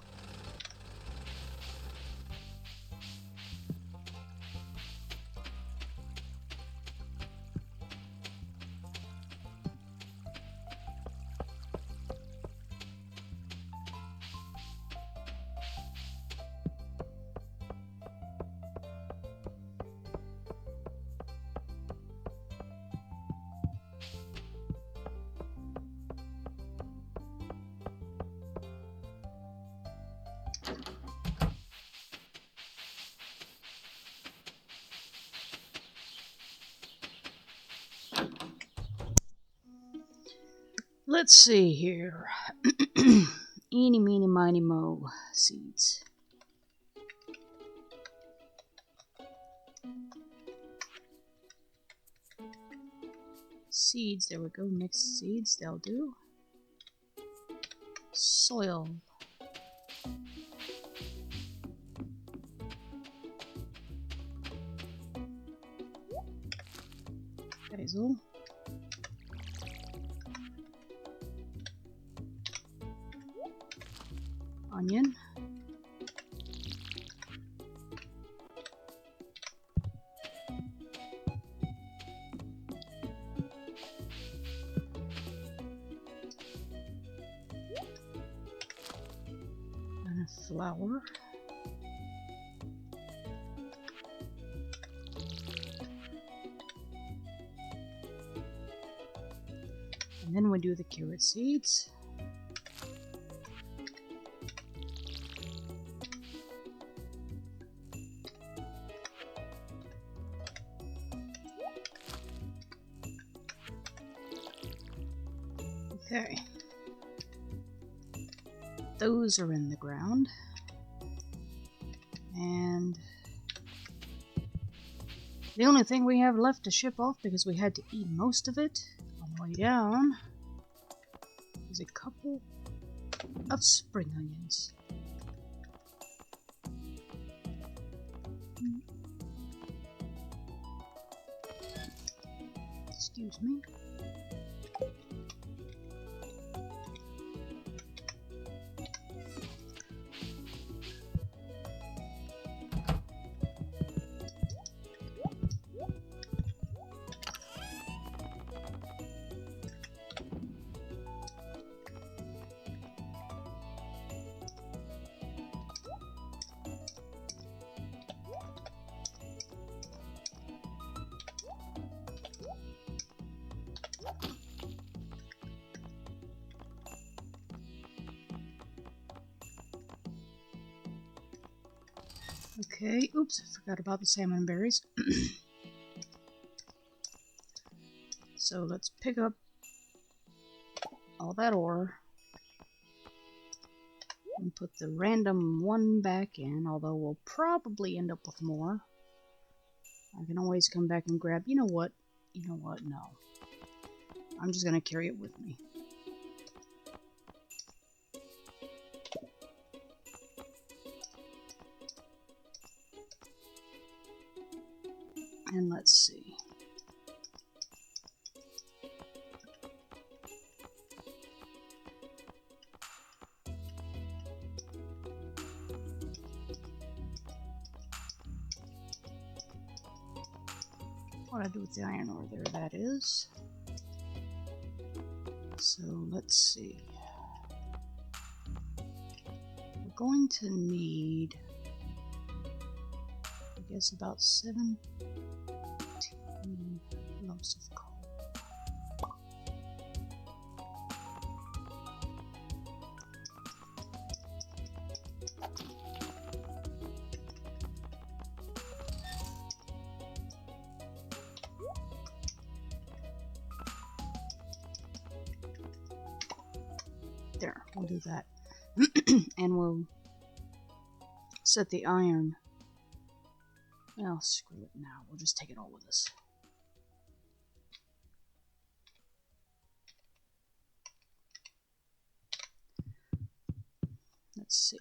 [SPEAKER 1] Let's see here. Eeny, meeny, miny, mo. Seeds. Seeds, there we go. Mixed seeds, they'll do. Soil. Basil. Onion. And a flower. And then we do the carrot seeds. Okay. those are in the ground. And the only thing we have left to ship off, because we had to eat most of it on the way down, is a couple of spring onions. Excuse me. Okay, oops, I forgot about the salmon berries. So let's pick up all that ore and put the random one back in, although we'll probably end up with more. I can always come back and grab, you know what, no. I'm just gonna carry it with me. And let's see. What I do with the iron ore there, that is. So let's see. We're going to need, I guess, about 17 lumps of coal. There, we'll do that. And we'll set the iron. Well, screw it now. We'll just take it all with us. Let's see.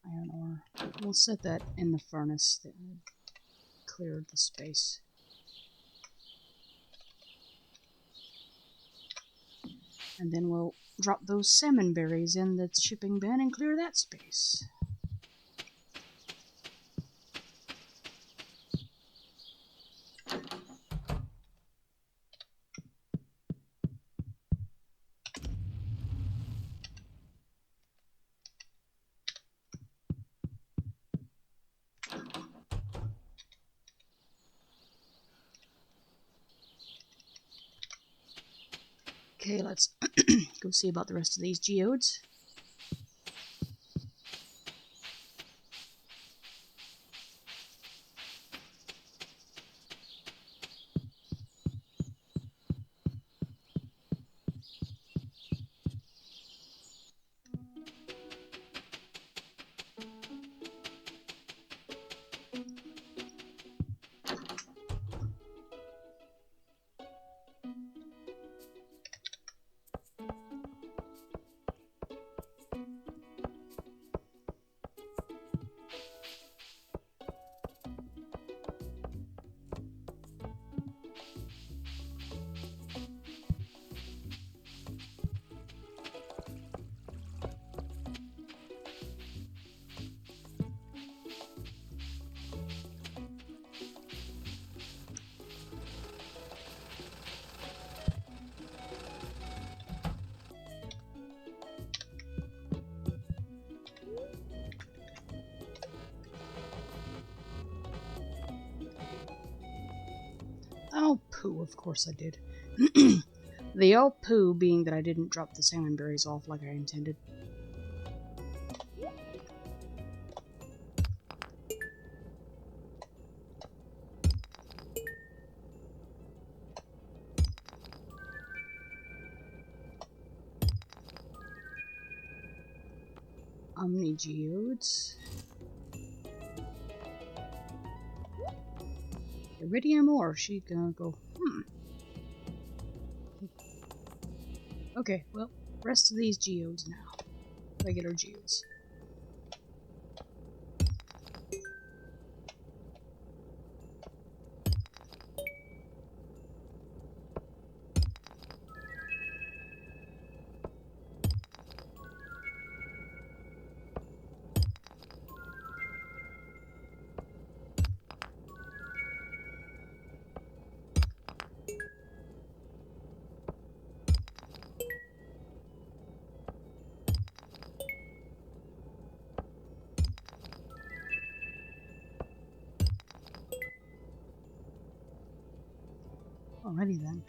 [SPEAKER 1] Iron ore. We'll set that in the furnace that cleared the space. And then we'll drop those salmon berries in the shipping bin and clear that space. Okay, let's go see about the rest of these geodes. Oh, poo, of course I did. The oh poo being that I didn't drop the salmon berries off like I intended. How many geodes? Iridium ore. She's gonna go, Okay, well, rest of these geodes now. Regular geodes. Alrighty then.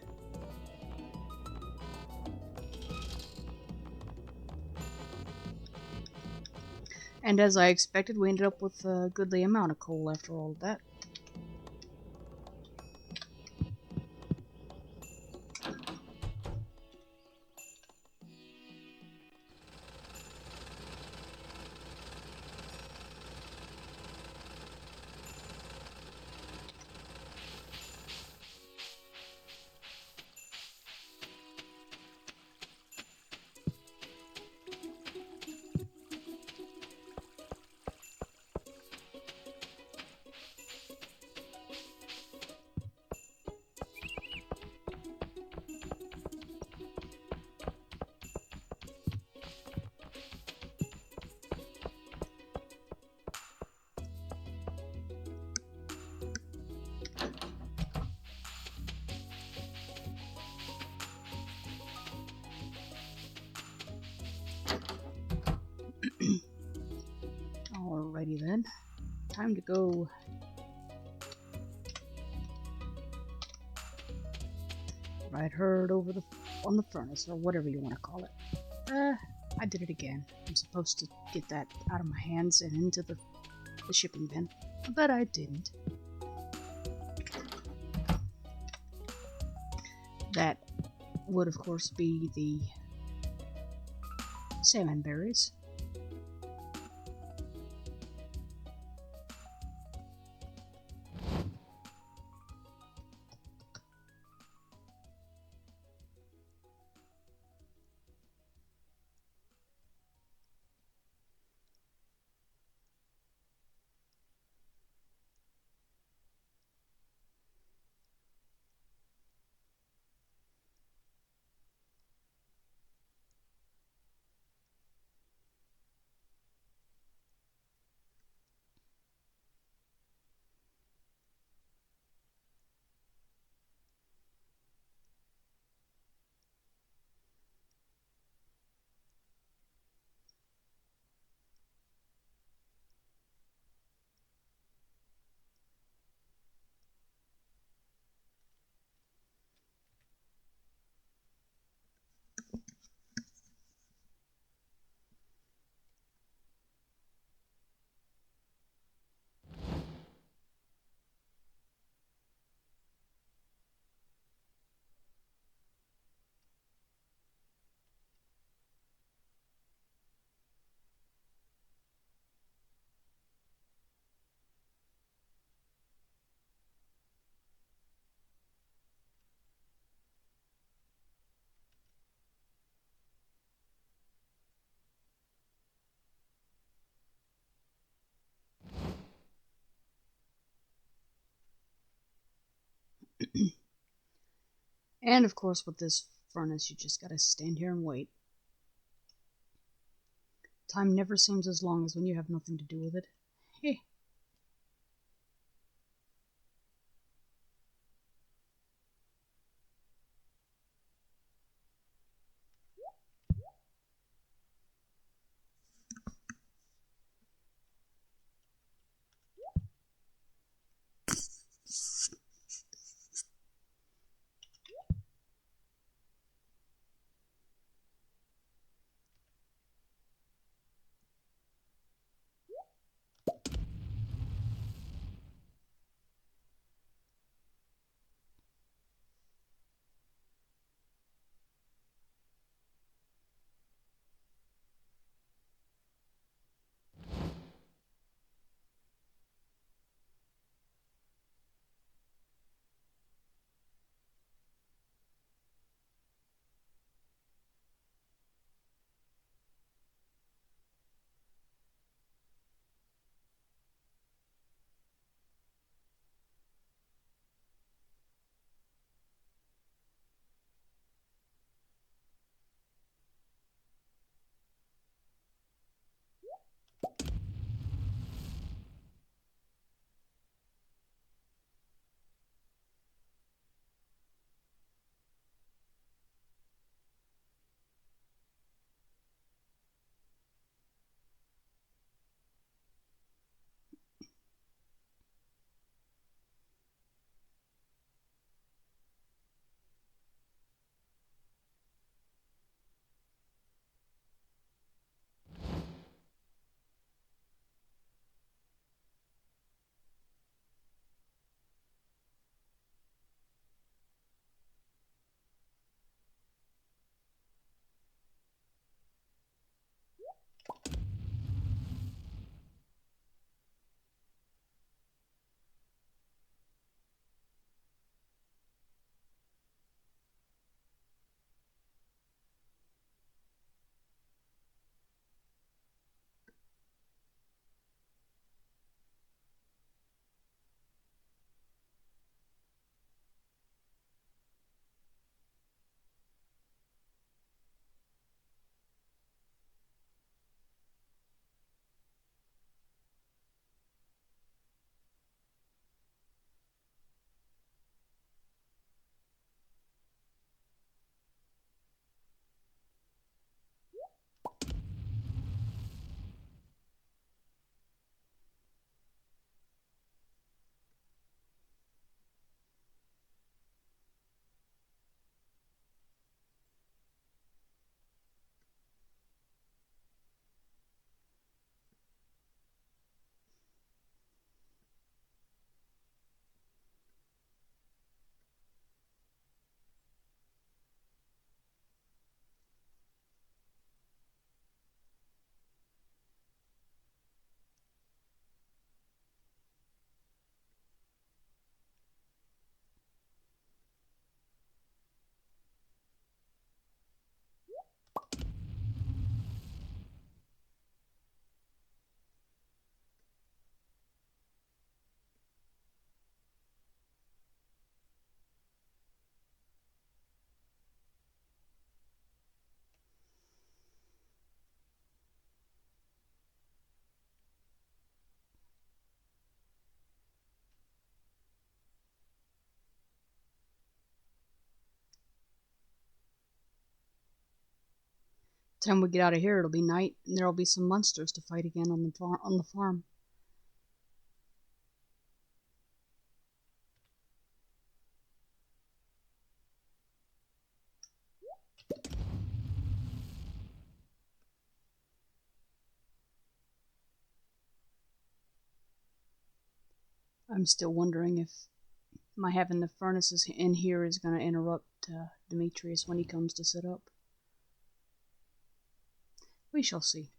[SPEAKER 1] And as I expected, we ended up with a goodly amount of coal after all of that. Alrighty then. Time to go ride herd over on the furnace, or whatever you want to call it. I did it again. I'm supposed to get that out of my hands and into the shipping bin, but I didn't. That would, of course, be the salmon berries. And of course, with this furnace, you just gotta stand here and wait. Time never seems as long as when you have nothing to do with it. Heh. Time we get out of here, it'll be night, and there'll be some monsters to fight again on the farm. I'm still wondering if my having the furnaces in here is going to interrupt Demetrius when he comes to set up. We shall see.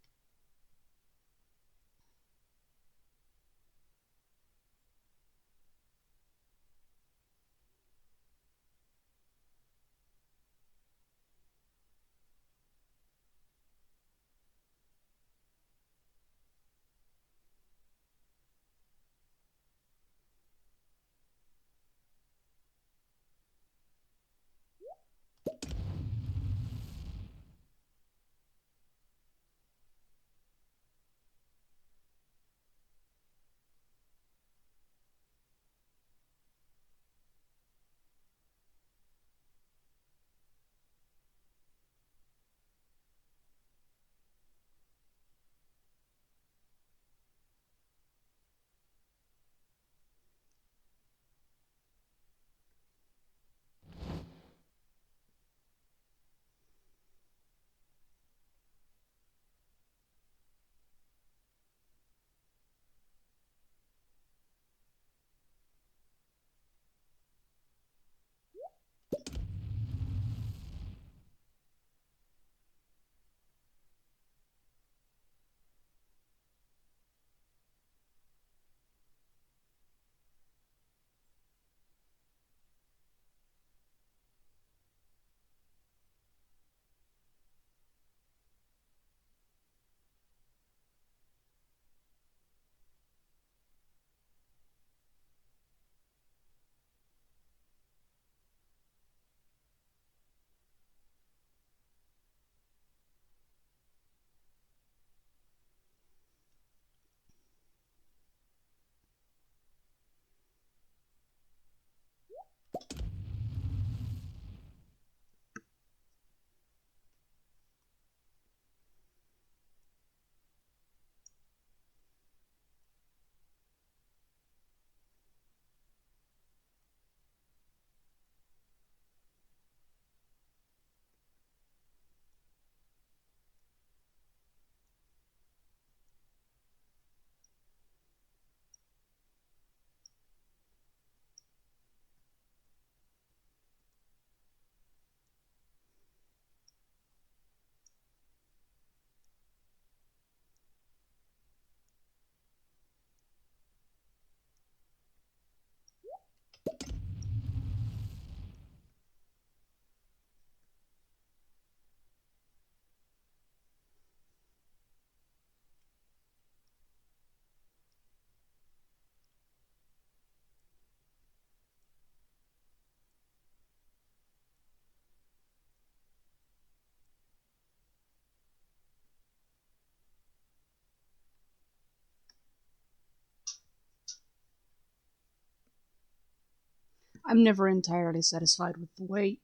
[SPEAKER 1] I'm never entirely satisfied with the way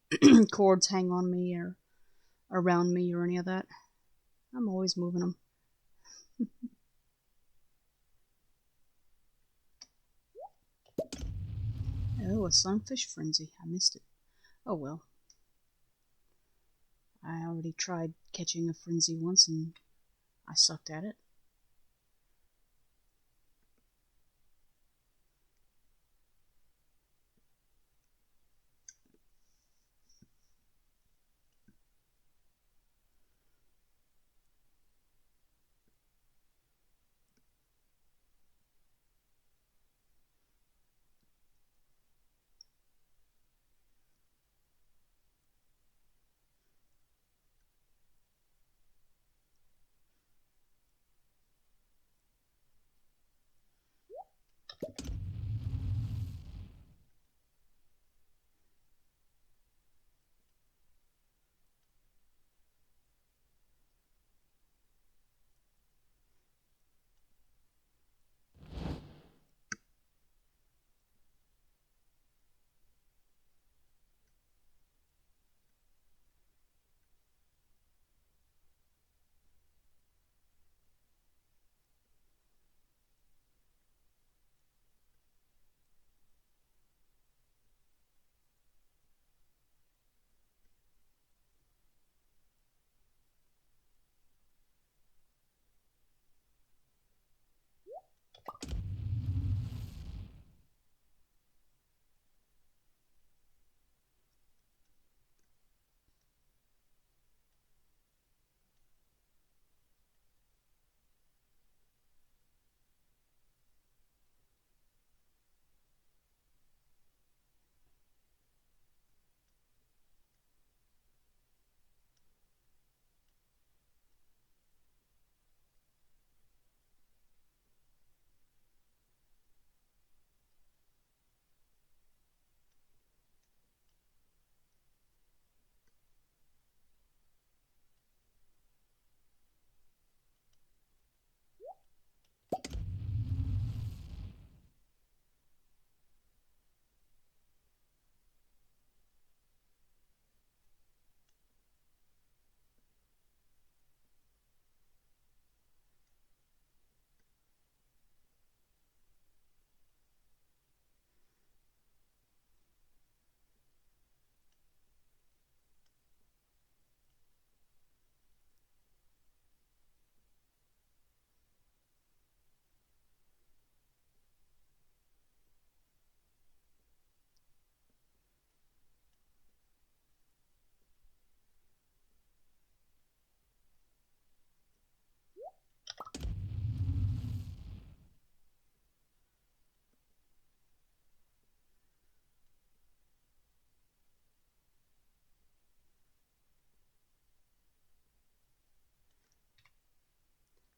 [SPEAKER 1] cords hang on me or around me or any of that. I'm always moving them. Oh, a sunfish frenzy. I missed it. Oh well. I already tried catching a frenzy once and I sucked at it.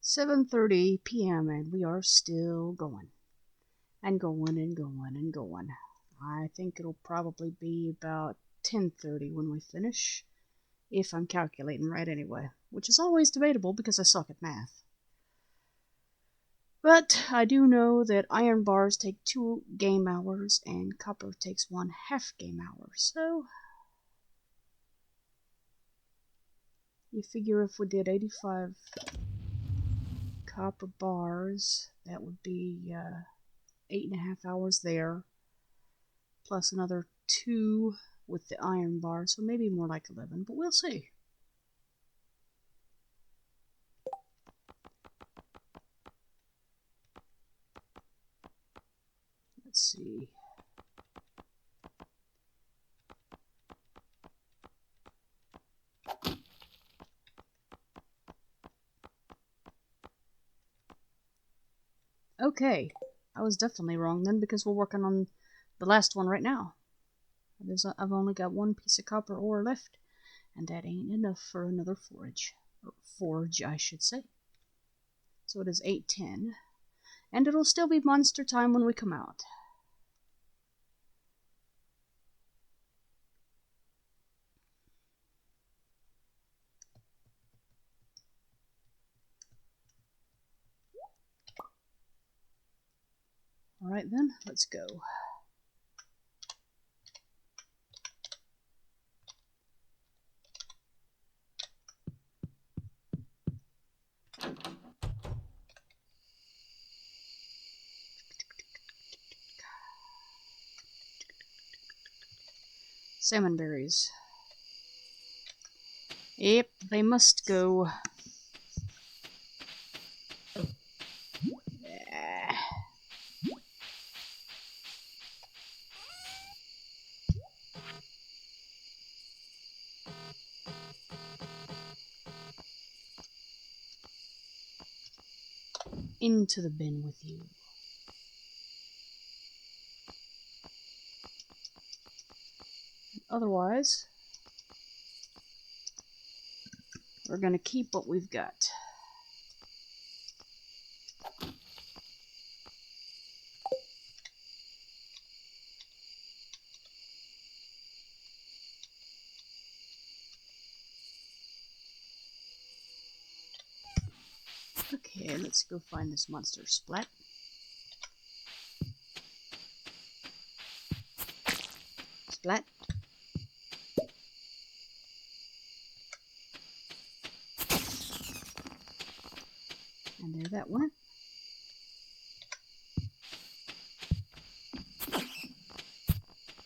[SPEAKER 1] 7:30 p.m. and we are still going. And going and going and going. I think it'll probably be about 10:30 when we finish. If I'm calculating right anyway. Which is always debatable because I suck at math. But I do know that iron bars take 2 game hours and copper takes 1/2 game hour. So you figure if we did 85 copper bars, that would be 8.5 hours there, plus another 2 with the iron bar, so maybe more like 11, but we'll see. Let's see. Okay, I was definitely wrong then because we're working on the last one right now. I've only got 1 piece of copper ore left, and that ain't enough for another forge. Or forge, I should say. So it is 8:10, and it'll still be monster time when we come out. Alright then, let's go. Salmon berries. Yep, they must go. Into the bin with you. Otherwise, we're gonna keep what we've got. Okay, let's go find this monster. Splat. Splat. And there that went.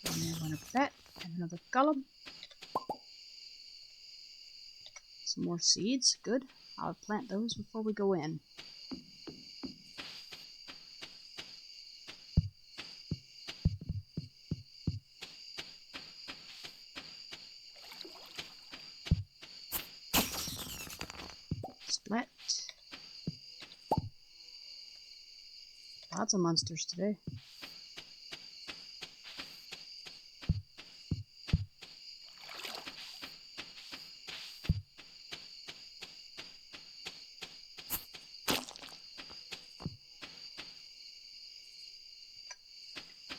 [SPEAKER 1] And there went a bat and another column. Some more seeds. Good. I'll plant those before we go in. Splat. Lots of monsters today.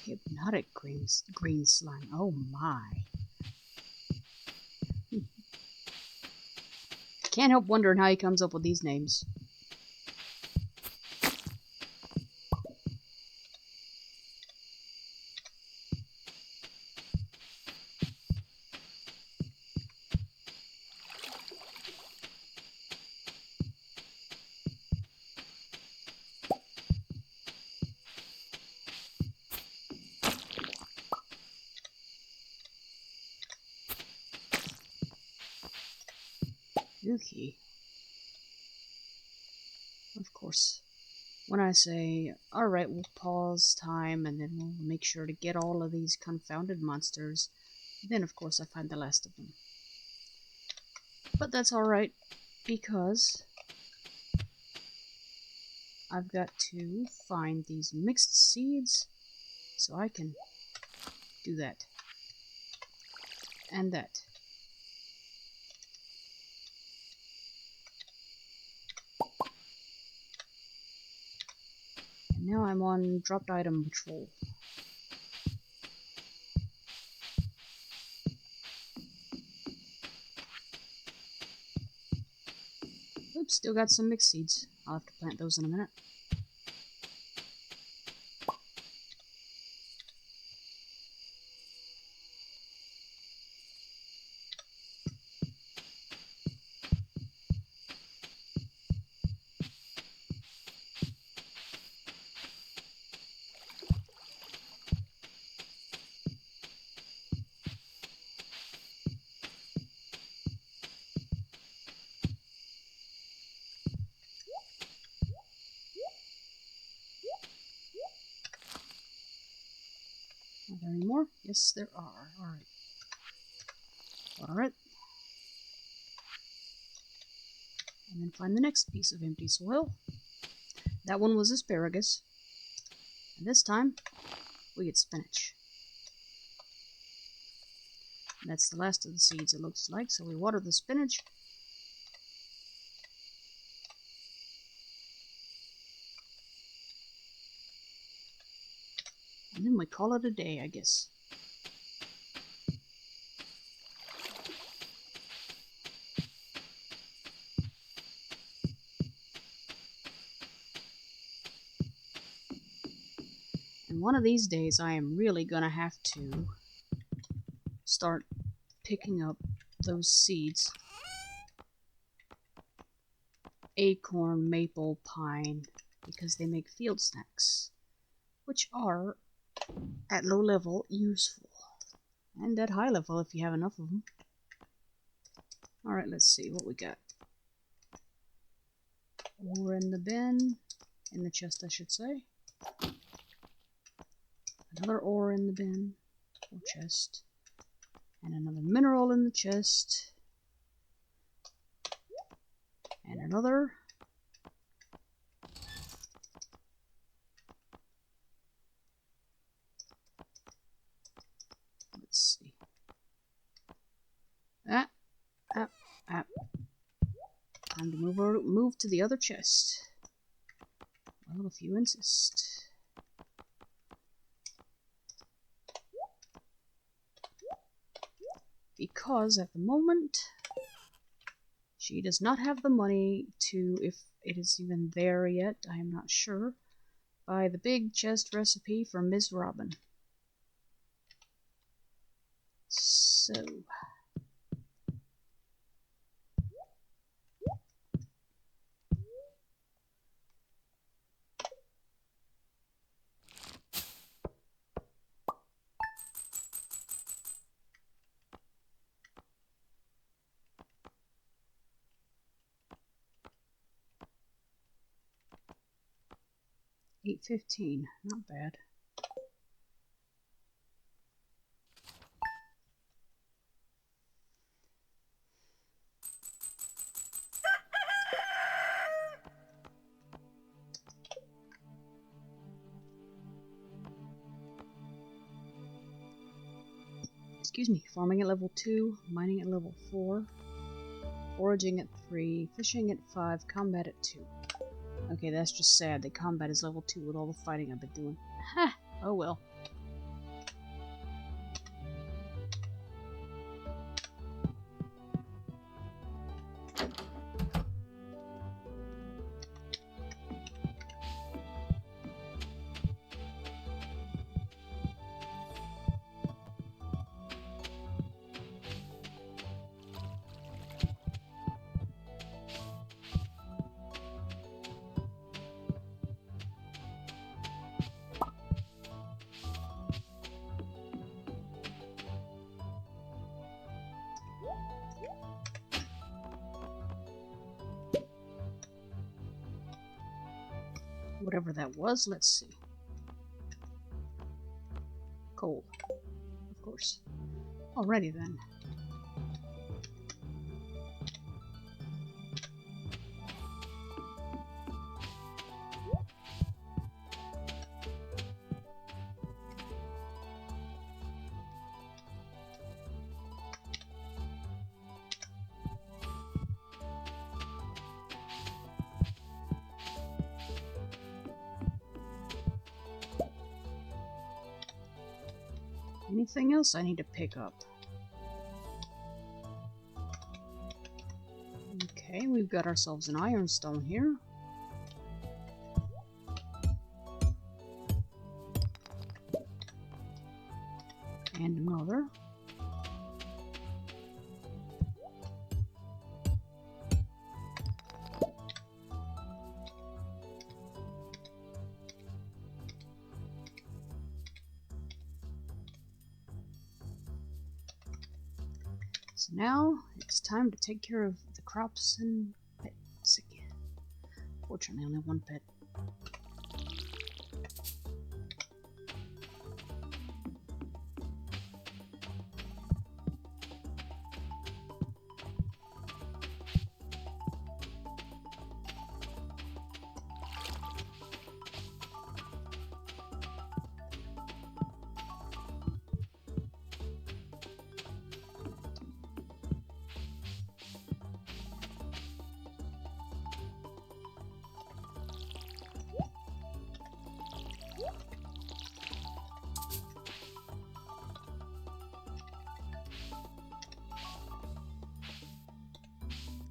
[SPEAKER 1] Hypnotic green slime. Oh my. Can't help wondering how he comes up with these names. Okay. Of course, when I say, alright, we'll pause time and then we'll make sure to get all of these confounded monsters, then of course I find the last of them. But that's alright, because I've got to find these mixed seeds so I can do that. And that. now I'm on dropped item patrol. Oops, still got some mixed seeds. I'll have to plant those in a minute. Are there any more? Yes, there are. Alright. Alright. And then find the next piece of empty soil. That one was asparagus. And this time, we get spinach. And that's the last of the seeds, it looks like. So we water the spinach. And then we call it a day, I guess. And one of these days, I am really gonna have to start picking up those seeds. Acorn, maple, pine, because they make field snacks, which are, at low level, useful. And at high level, if you have enough of them. Alright, let's see what we got. Ore in the bin, in the chest I should say. Another ore in the bin, or chest. And another mineral in the chest. And another. Let's see. Time to move to the other chest. Well, if you insist. Because at the moment, she does not have the money to, if it is even there yet, I am not sure, buy the big chest recipe from Ms. Robin. So... $8.15, not bad. Excuse me, farming at level 2, mining at level 4, foraging at 3, fishing at 5, combat at 2. Okay, that's just sad that combat is level 2 with all the fighting I've been doing. Ha! Oh well. Whatever that was, let's see. Coal. Of course. Alrighty then. Anything else I need to pick up? Okay, we've got ourselves an ironstone here. And another. So now it's time to take care of the crops and pets again. Fortunately, only one pet.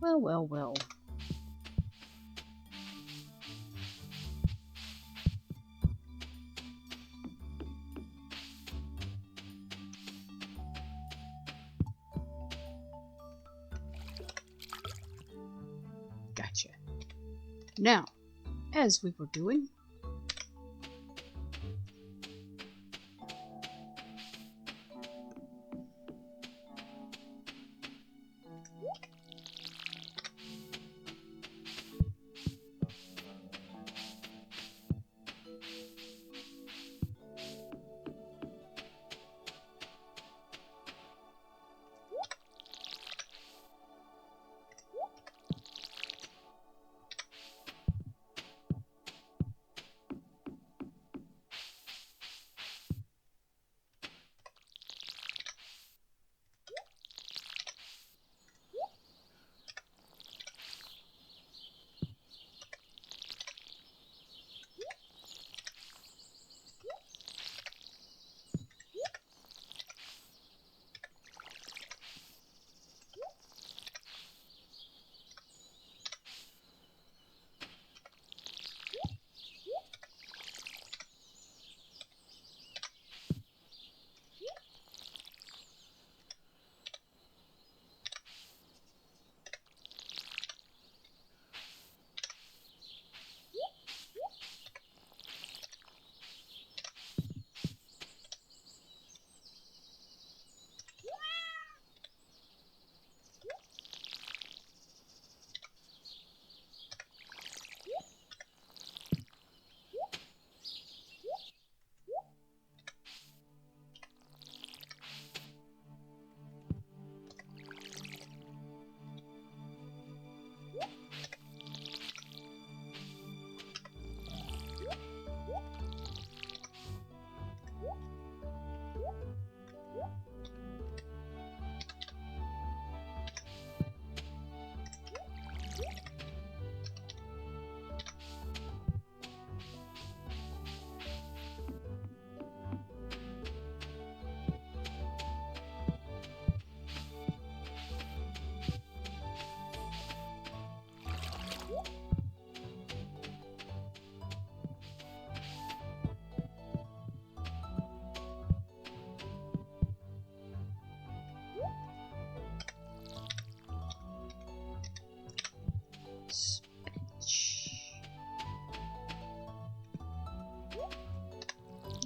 [SPEAKER 1] Well, well, well. Gotcha. Now, as we were doing,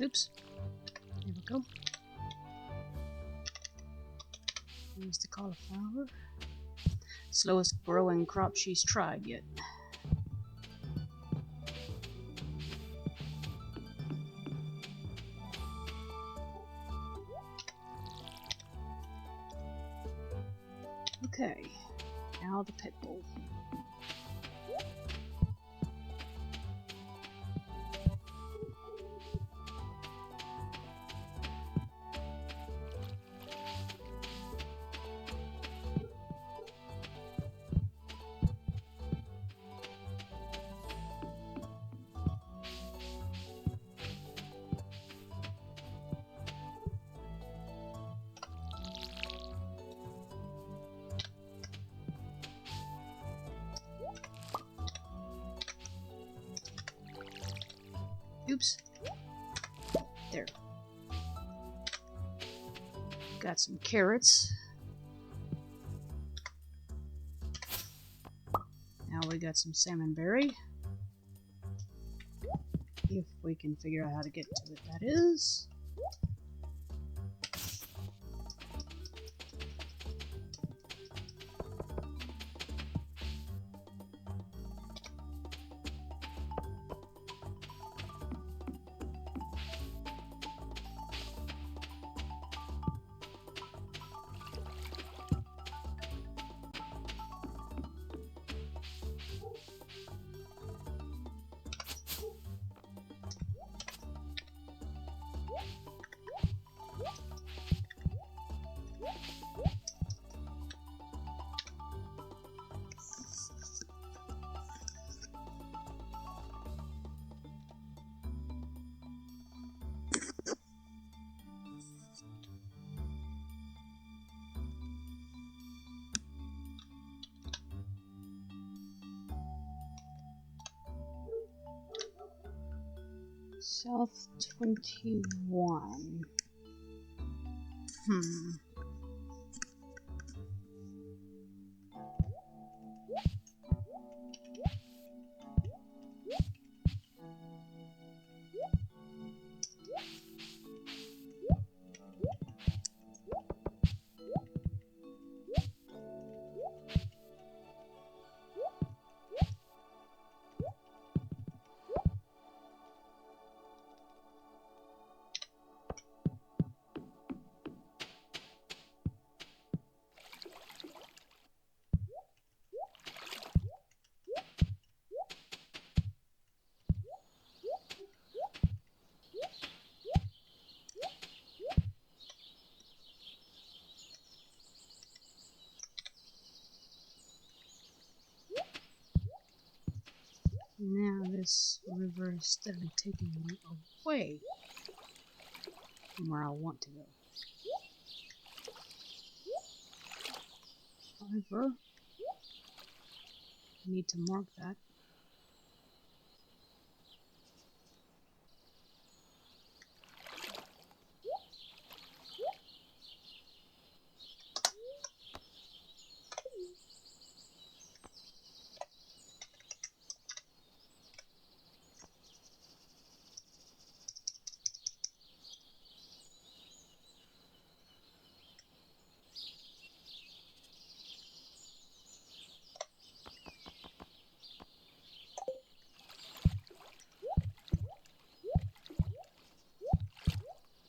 [SPEAKER 1] oops, there we go. Here's the cauliflower. Slowest growing crop she's tried yet. Okay, now the pit bull. Oops. There. Got some carrots. Now we got some salmonberry. If we can figure out how to get to it, that is. South 21. Now this river is steadily taking me away from where I want to go. However, I need to mark that.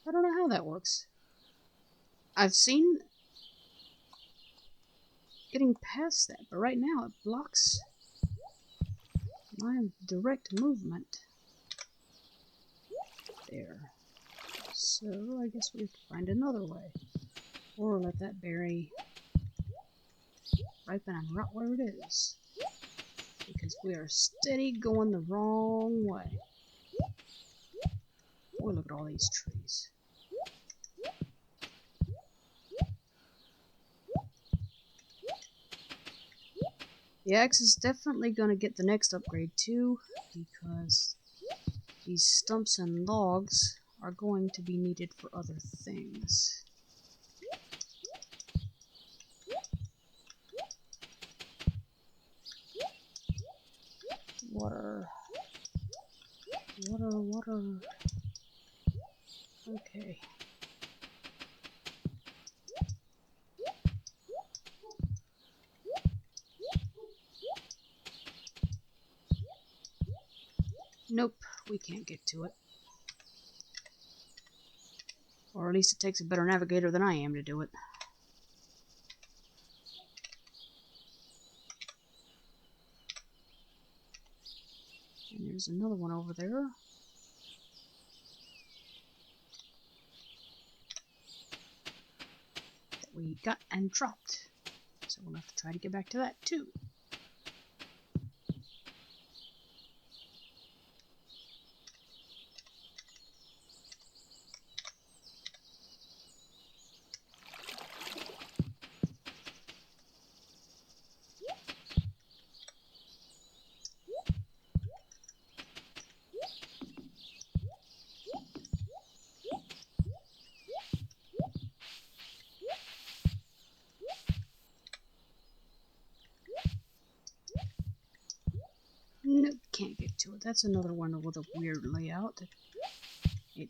[SPEAKER 1] I don't know how that works. I've seen getting past that, but right now it blocks my direct movement. There. So I guess we have to find another way. Or let that berry ripen and rot where it is. Because we are steady going the wrong way. Boy, look at all these trees. The axe is definitely going to get the next upgrade too, because these stumps and logs are going to be needed for other things. Water. Water, water. Okay. Nope, we can't get to it. Or at least it takes a better navigator than I am to do it. And there's another one over there. That we got and dropped. So we'll have to try to get back to that too. to it. That's another one with a weird layout. It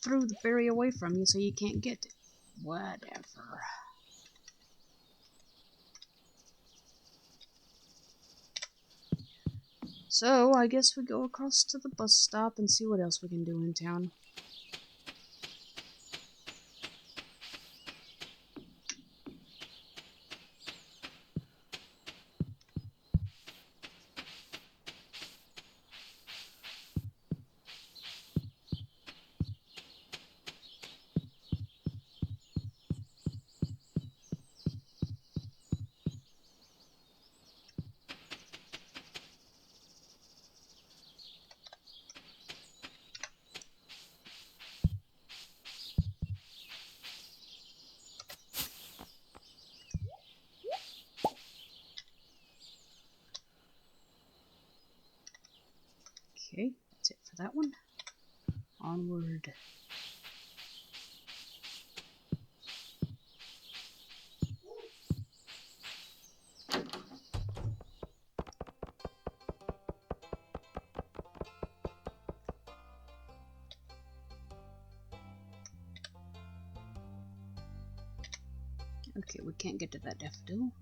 [SPEAKER 1] threw the berry away from you so you can't get it. Whatever. So, I guess we go across to the bus stop and see what else we can do in town. Okay, that's it for that one. Onward. Okay, we can't get to that daffodil.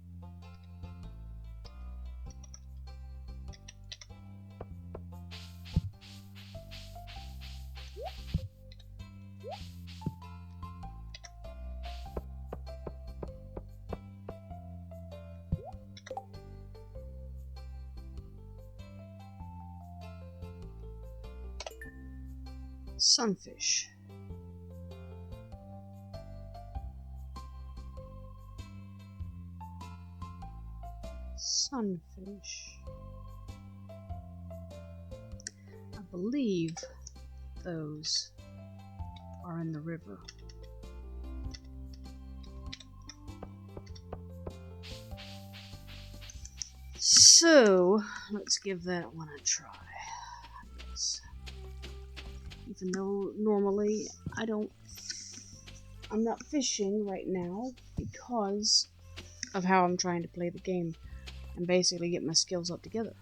[SPEAKER 1] Sunfish. Sunfish. I believe those are in the river. So, let's give that one a try. I guess. Even though normally I'm not fishing right now because of how I'm trying to play the game and basically get my skills up together.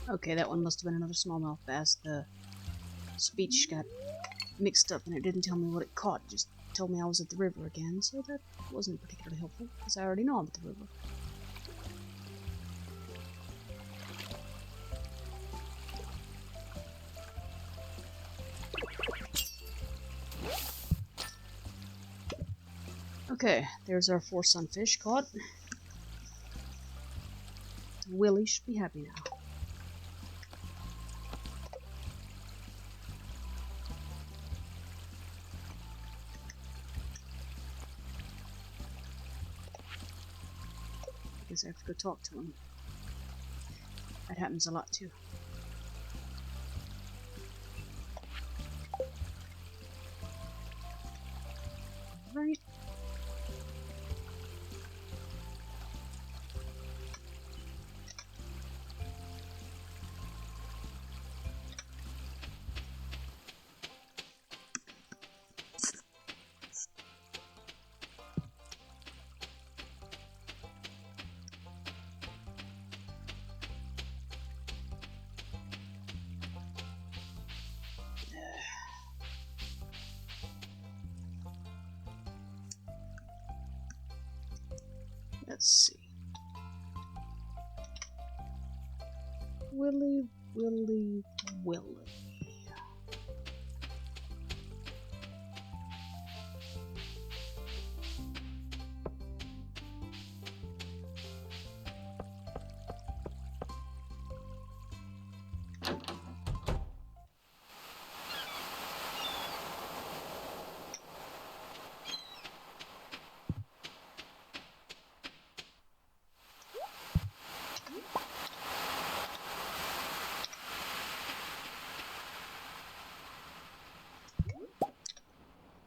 [SPEAKER 1] Okay, that one must have been another smallmouth bass. The speech got mixed up and it didn't tell me what it caught. It just told me I was at the river again, so that wasn't particularly helpful, because I already know I'm at the river. Okay, there's our 4 sunfish caught. Willie should be happy now. I guess I have to go talk to him. That happens a lot too. Right. Let's see. Willie.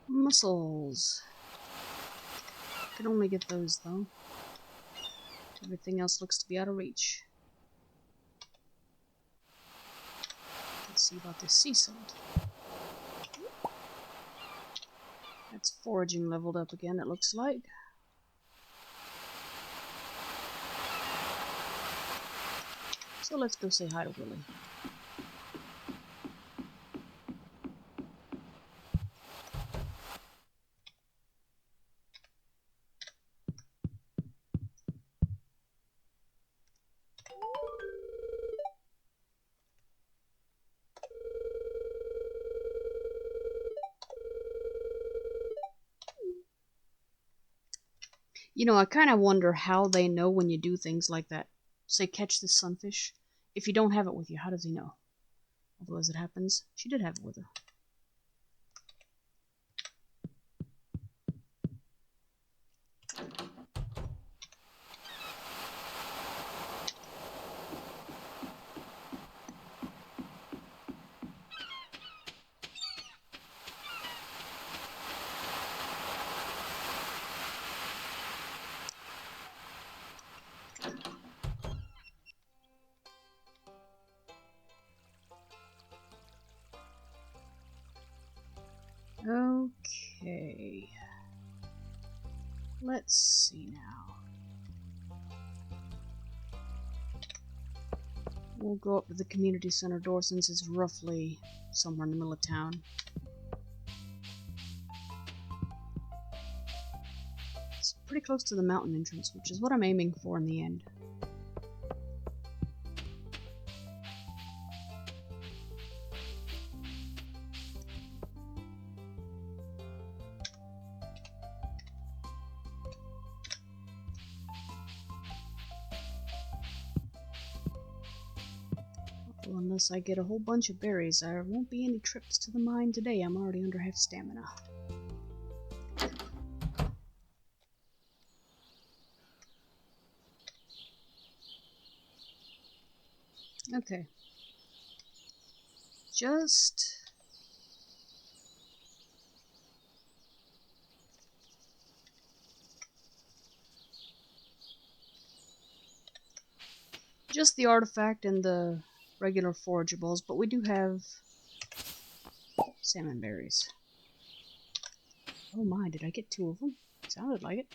[SPEAKER 1] Mussels. Can only get those though. Everything else looks to be out of reach. Let's see about this sea salt. That's foraging leveled up again, it looks like. So let's go say hi to Willie. You know, I kind of wonder how they know when you do things like that. Say, catch this sunfish. If you don't have it with you, how does he know? Although, as it happens, she did have it with her. Okay. Let's see now. We'll go up to the community center door since it's roughly somewhere in the middle of town. It's pretty close to the mountain entrance, which is what I'm aiming for in the end. Well, unless I get a whole bunch of berries, there won't be any trips to the mine today. I'm already under half stamina. Okay. Just the artifact and the regular forageables, but we do have salmon berries. Oh my, did I get 2 of them? Sounded like it.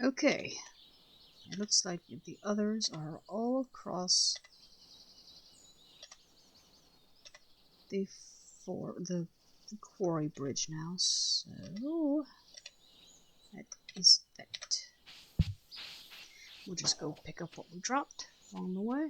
[SPEAKER 1] Okay. It looks like the others are all across the the quarry bridge now, so that is that. We'll just go pick up what we dropped along the way.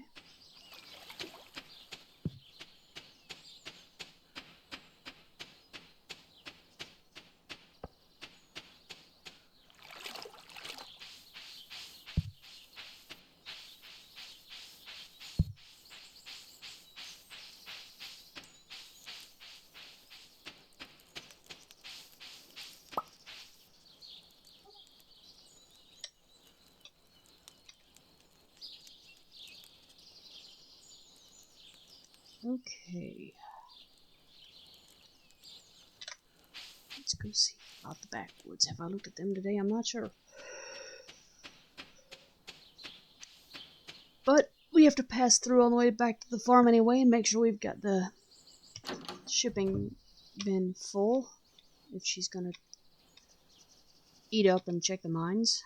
[SPEAKER 1] Okay. Let's go see about the backwoods. Have I looked at them today? I'm not sure. But we have to pass through on the way back to the farm anyway and make sure we've got the shipping bin full if she's gonna eat up and check the mines.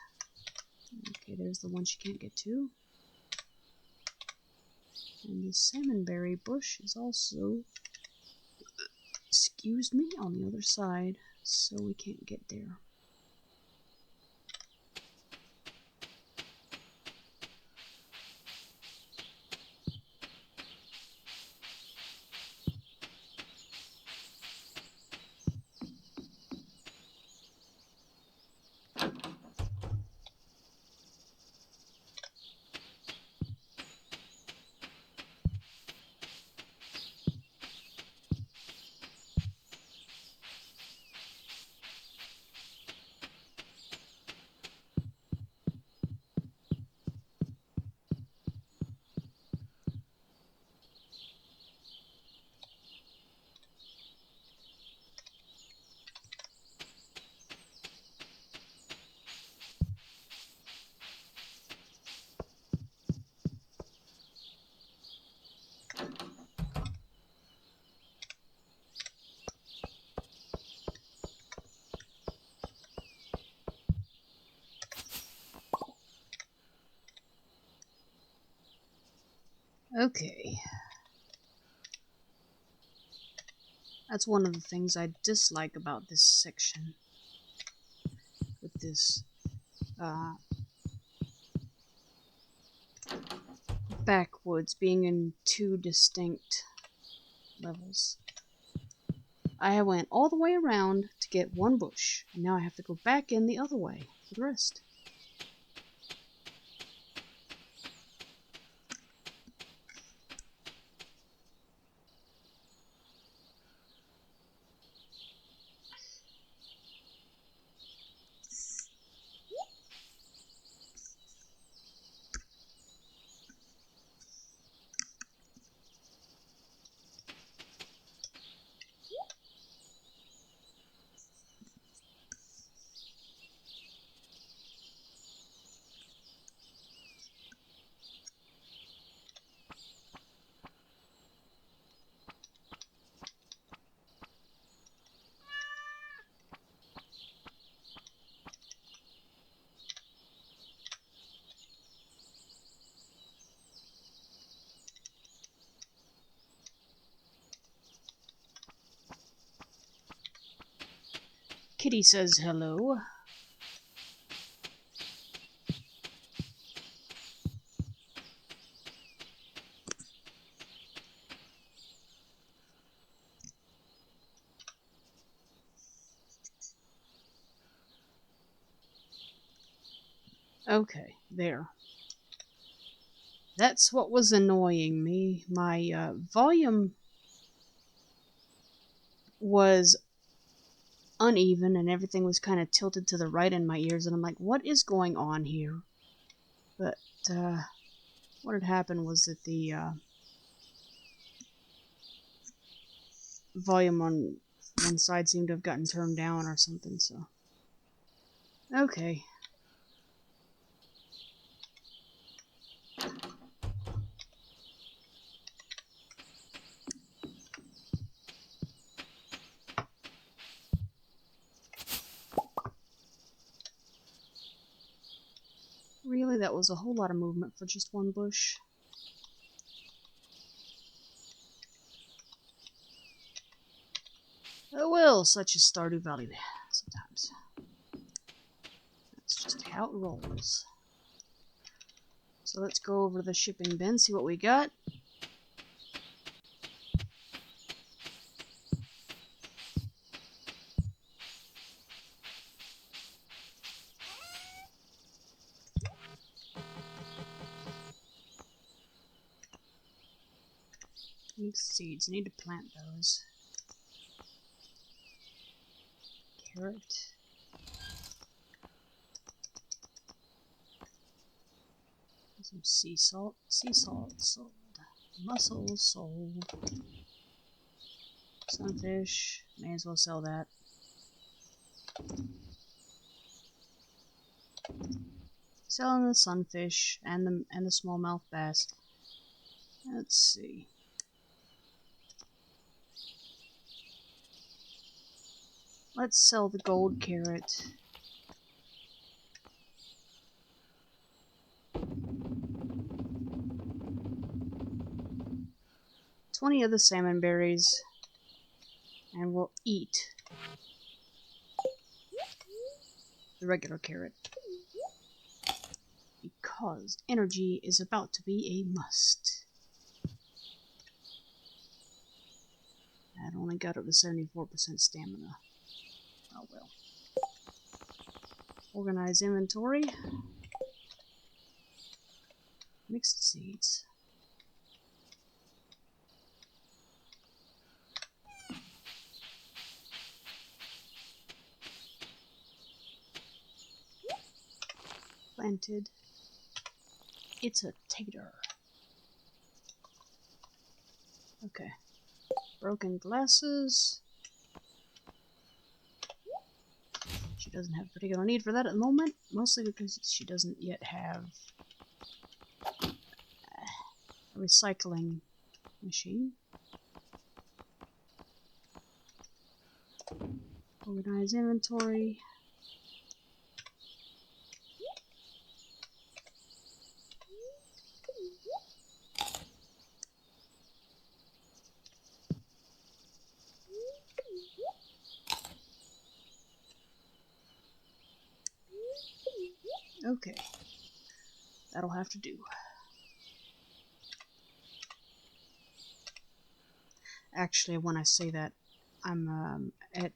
[SPEAKER 1] Okay, there's the one she can't get to. And the salmonberry bush is also, excuse me, on the other side, so we can't get there. Okay. That's one of the things I dislike about this section. With this backwoods being in two distinct levels. I went all the way around to get one bush, and now I have to go back in the other way for the rest. Kitty says hello. Okay, there. That's what was annoying me. My volume was uneven and everything was kind of tilted to the right in my ears, and I'm like, what is going on here? But what had happened was that the volume on one side seemed to have gotten turned down or something, so. Okay. that was a whole lot of movement for just one bush. Oh well, such is Stardew Valley sometimes. That's just how it rolls. So let's go over to the shipping bin, see what we got. Mixed seeds, need to plant those. Carrot. Some sea salt sold. Mussels sold. Sunfish, may as well sell that. Selling the sunfish and the smallmouth bass. Let's see. Let's sell the gold carrot. $20 of the salmon berries, and we'll eat the regular carrot because energy is about to be a must. That only got up to 74% stamina. Oh well. Organize inventory. Mixed seeds. Planted. It's a tater. Okay. Broken glasses. She doesn't have particular need for that at the moment, mostly because she doesn't yet have a recycling machine. Organize inventory. Okay, that'll have to do. Actually, when I say that, I'm at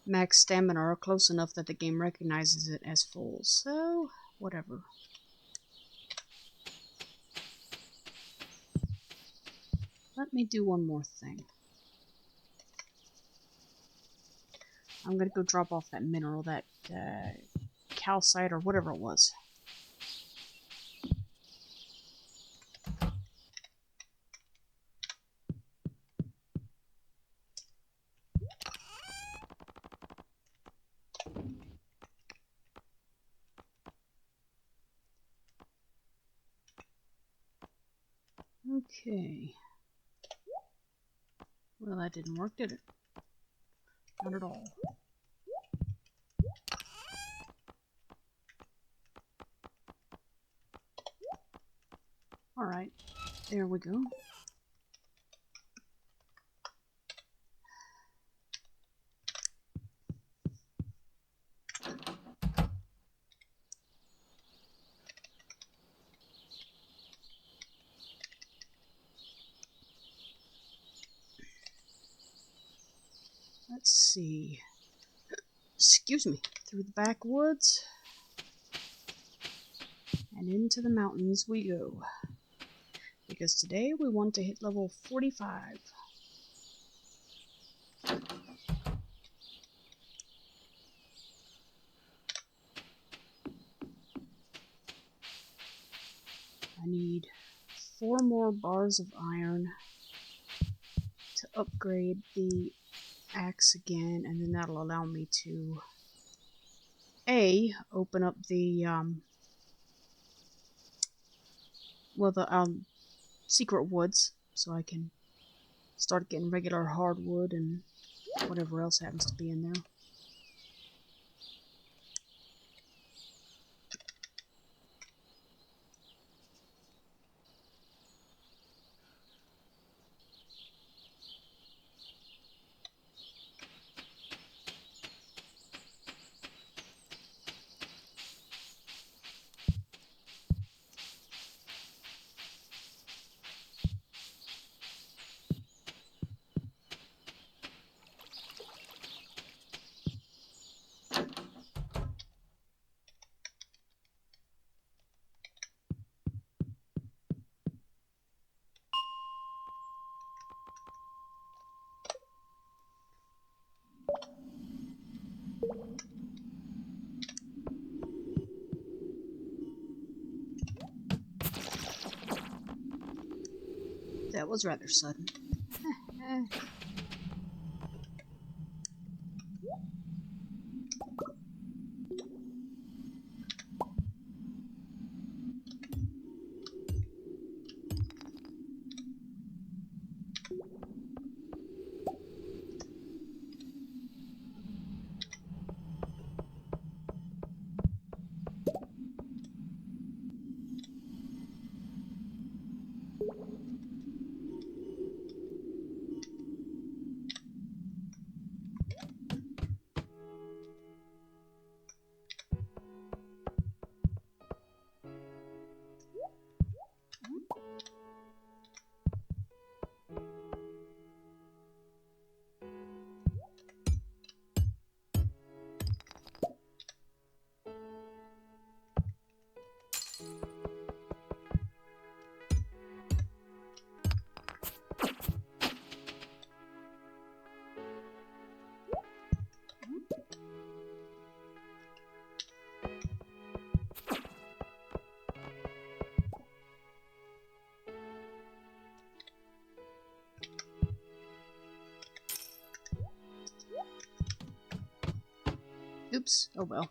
[SPEAKER 1] max stamina or close enough that the game recognizes it as full, so whatever. Let me do one more thing. I'm gonna go drop off that mineral, that calcite or whatever it was. Okay. Well, that didn't work, did it? Not at all. Alright, there we go. Let's see. Excuse me. Through the backwoods and into the mountains we go. Because today we want to hit level 45. I need 4 more bars of iron to upgrade the axe again, and then that'll allow me to open up the secret woods, so I can start getting regular hardwood and whatever else happens to be in there. That was rather sudden. Oops. Oh well.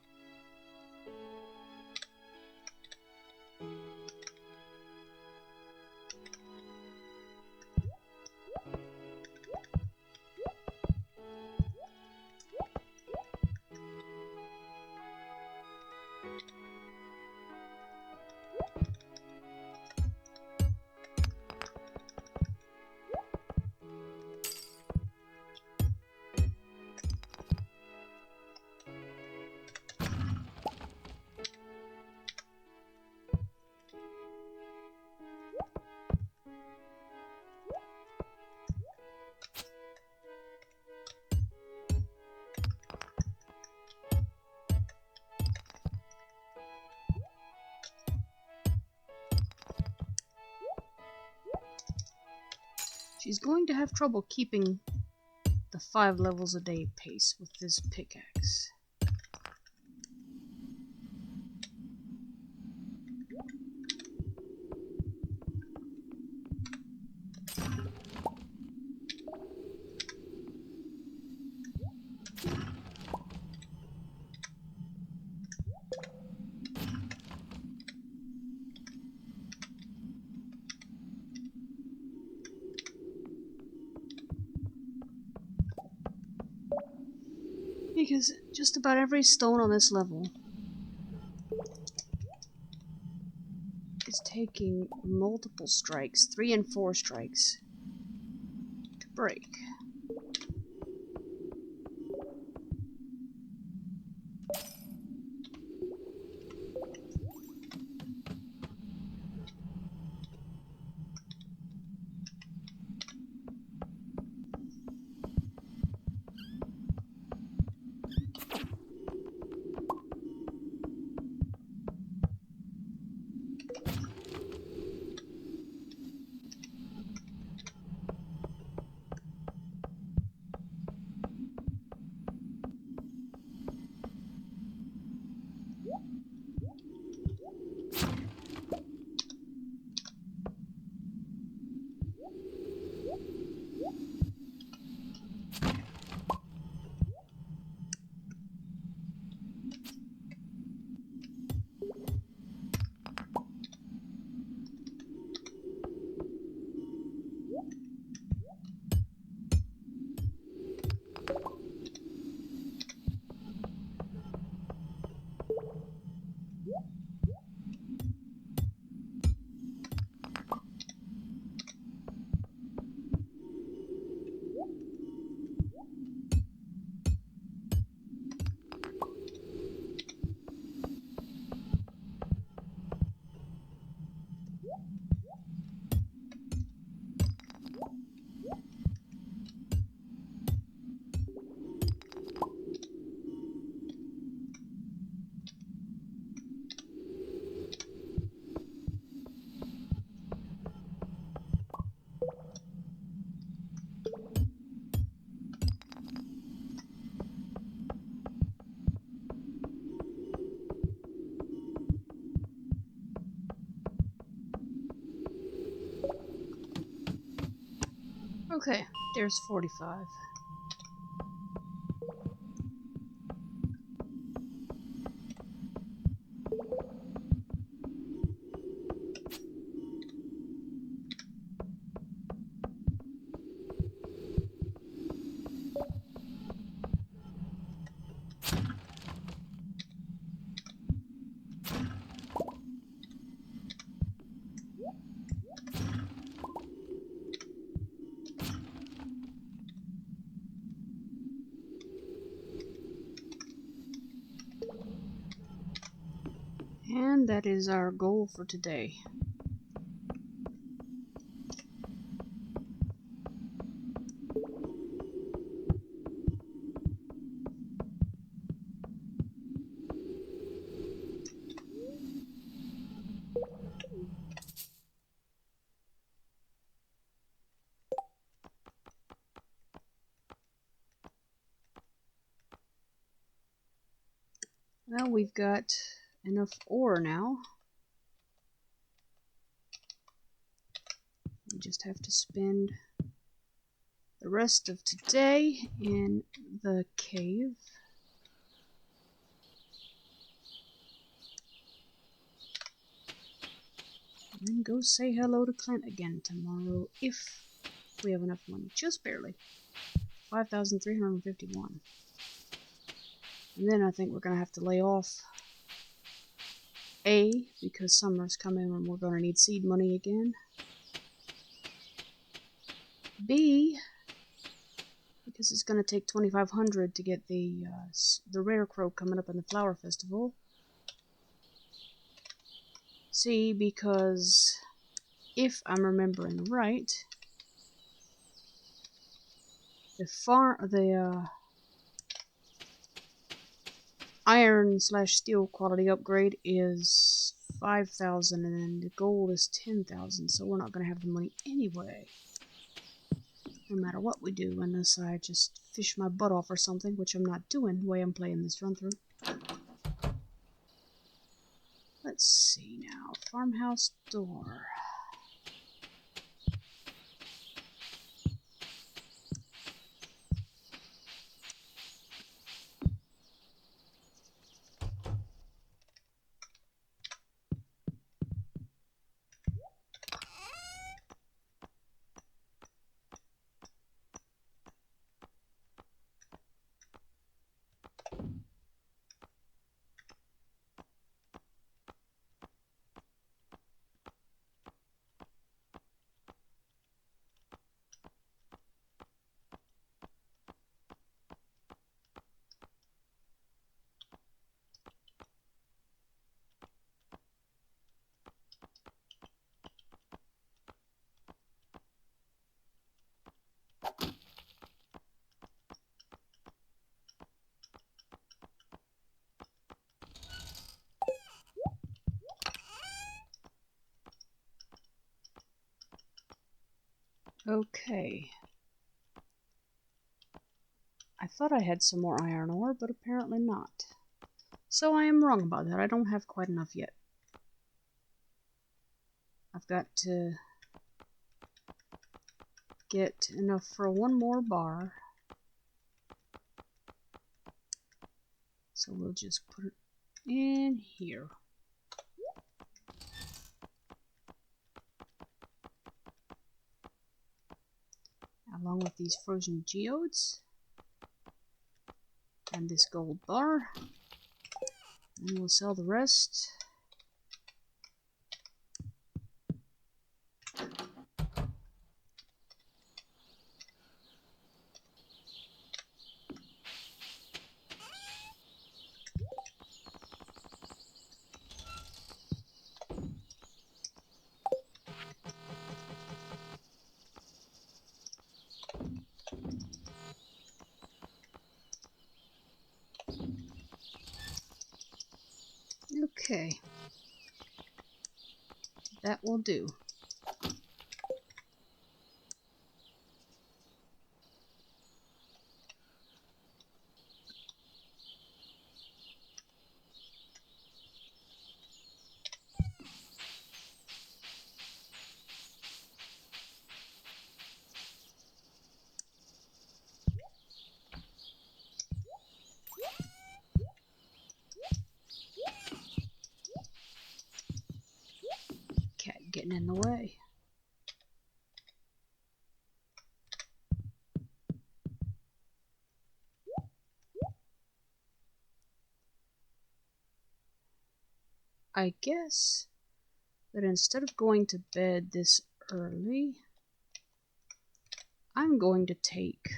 [SPEAKER 1] She's going to have trouble keeping the 5 levels a day pace with this pickaxe. Because just about every stone on this level is taking multiple strikes, 3 and 4 strikes, to break. Okay, there's 45. And that is our goal for today. Well, we've got enough ore now. We just have to spend the rest of today in the cave. And then go say hello to Clint again tomorrow if we have enough money. Just barely. 5,351. And then I think we're going to have to lay off. A, because summer's coming and we're going to need seed money again. B, because it's going to take 2,500 to get the rarecrow coming up in the flower festival. C, because if I'm remembering right, the iron/steel quality upgrade is 5,000 and then the gold is 10,000, so we're not going to have the money anyway. No matter what we do, unless I just fish my butt off or something, which I'm not doing the way I'm playing this run through. Let's see now. Farmhouse door. Okay. I thought I had some more iron ore, but apparently not. So I am wrong about that. I don't have quite enough yet. I've got to get enough for one more bar. So we'll just put it in here. Along with these frozen geodes. And this gold bar. And we'll sell the rest. Okay. That will do. getting in the way. I guess that instead of going to bed this early, I'm going to take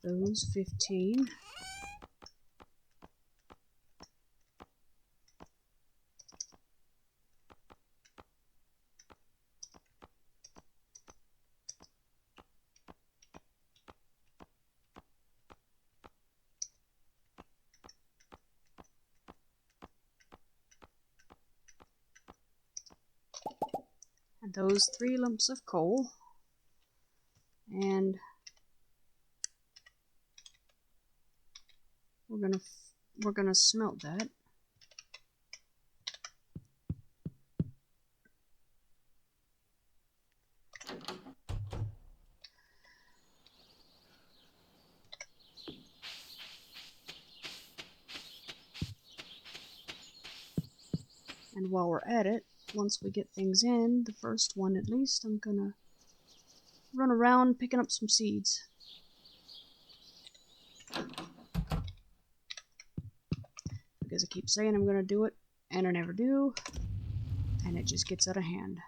[SPEAKER 1] those 15. And those 3 lumps of coal. And we're gonna smelt that. And while we're at it, once we get things in, the first one at least, I'm gonna run around picking up some seeds. Because I keep saying I'm gonna do it, and I never do, and it just gets out of hand.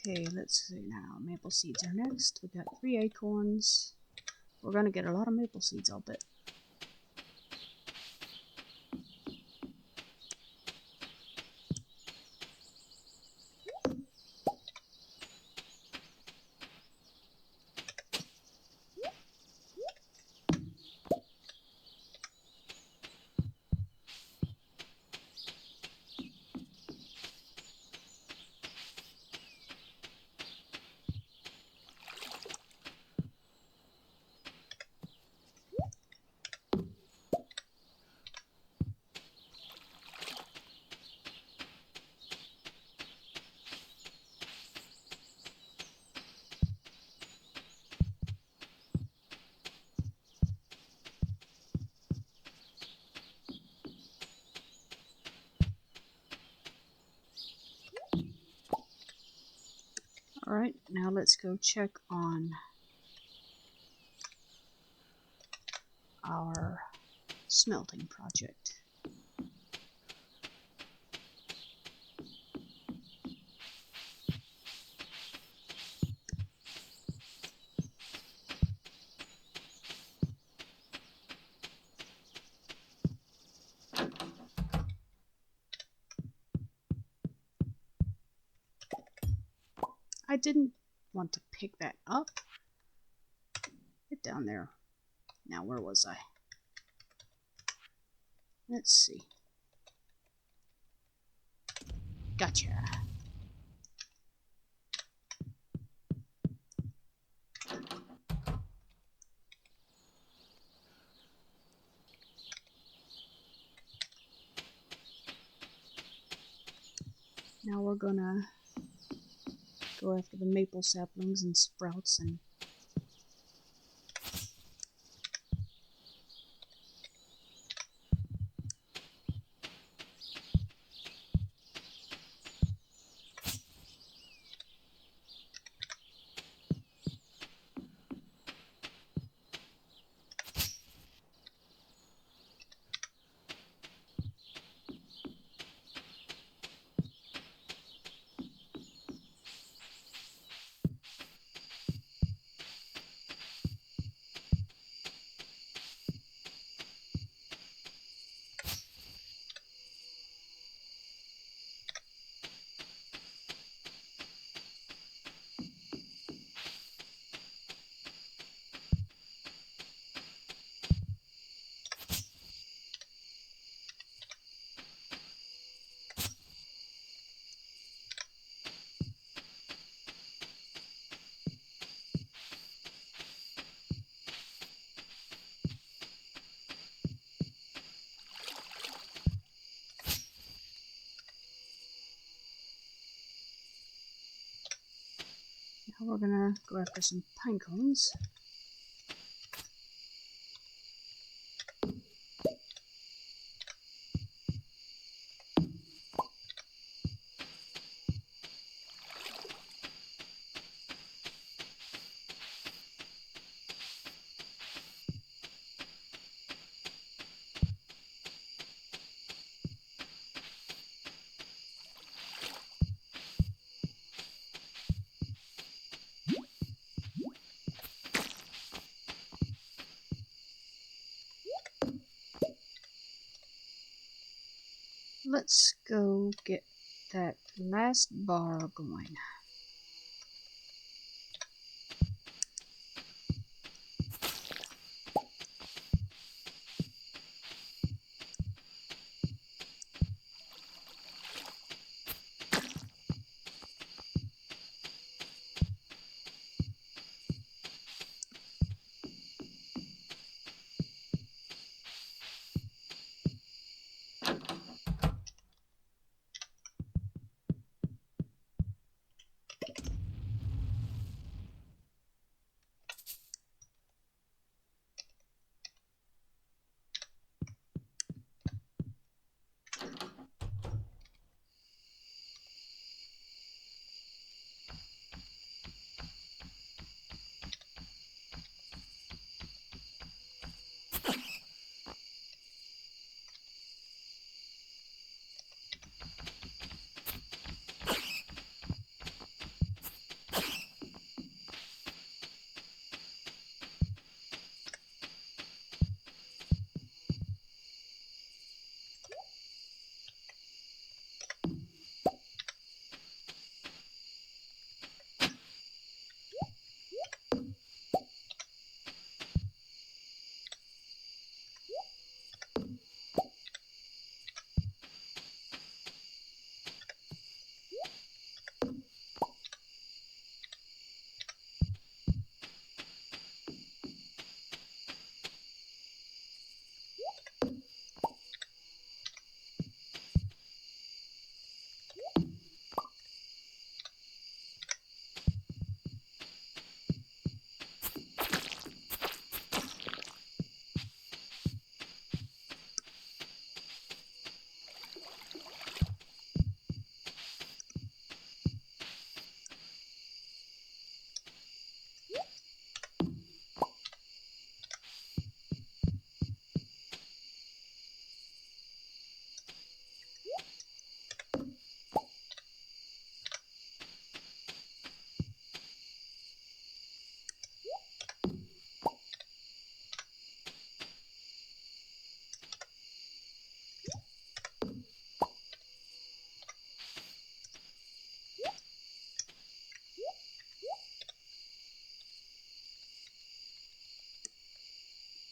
[SPEAKER 1] Okay, let's see now. Maple seeds are next. We got 3 acorns. We're gonna get a lot of maple seeds, I'll bet. Alright, now let's go check on our smelting project. I didn't want to pick that up. Get down there. Now, where was I? Let's see. Gotcha. Now we're gonna go after the maple saplings and sprouts and we're gonna go after some pine cones. Let's go get that last bar going.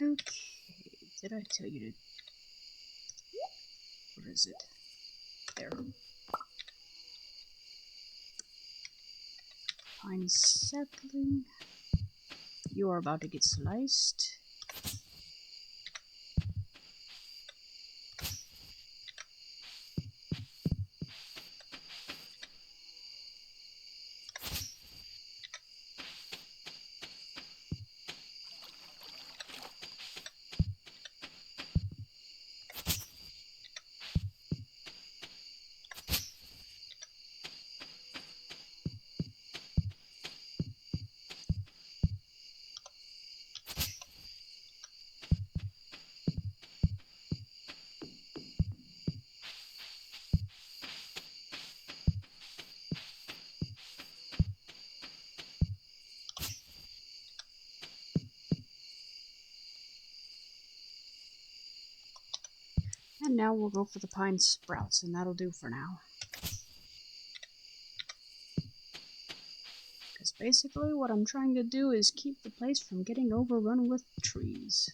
[SPEAKER 1] Okay, did I tell you to... Where is it? There. Pine sapling. You are about to get sliced. And now we'll go for the pine sprouts, and that'll do for now. Because basically what I'm trying to do is keep the place from getting overrun with trees.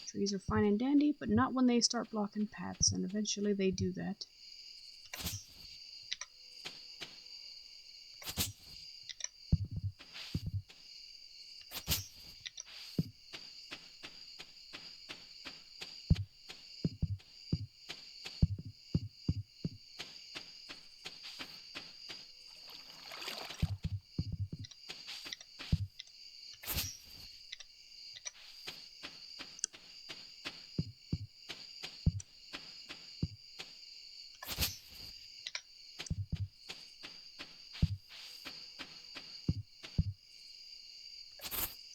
[SPEAKER 1] Trees are fine and dandy, but not when they start blocking paths, and eventually they do that.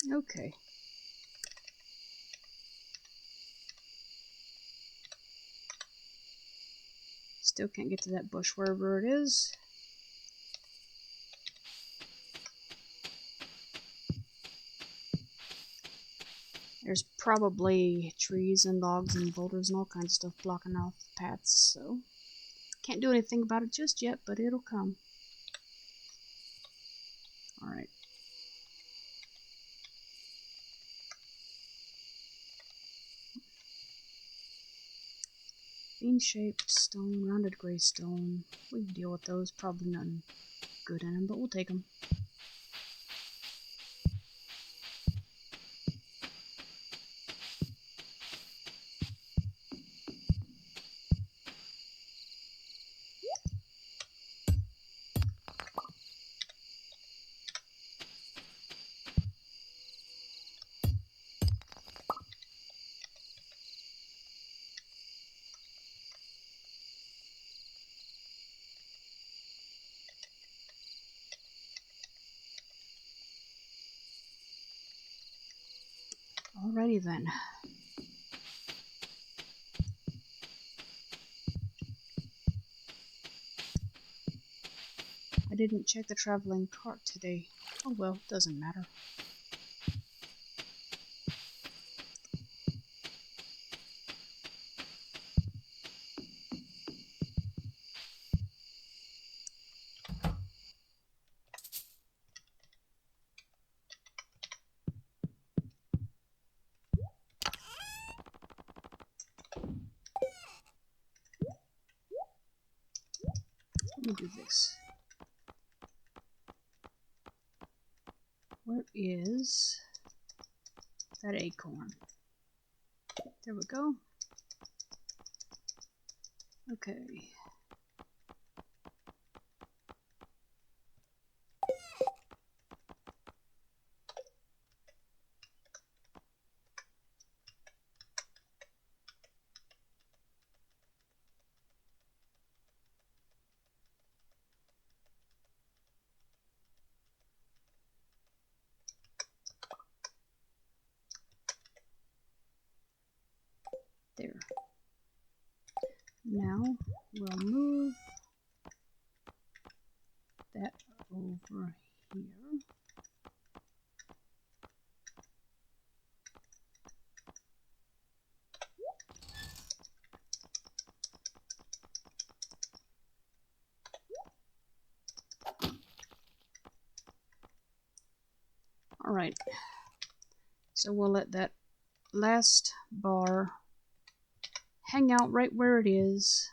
[SPEAKER 1] Okay. Still can't get to that bush wherever it is. There's probably trees and logs and boulders and all kinds of stuff blocking off the paths, so can't do anything about it just yet, but it'll come. Alright. Bean-shaped stone, rounded gray stone. We can deal with those. Probably nothing good in them, but we'll take them. Alrighty then. I didn't check the traveling cart today. Oh well, doesn't matter. Let me do this. Where is that acorn? There we go. Okay. There. Now we'll move that over here. Alright. So we'll let that last bar hang out right where it is.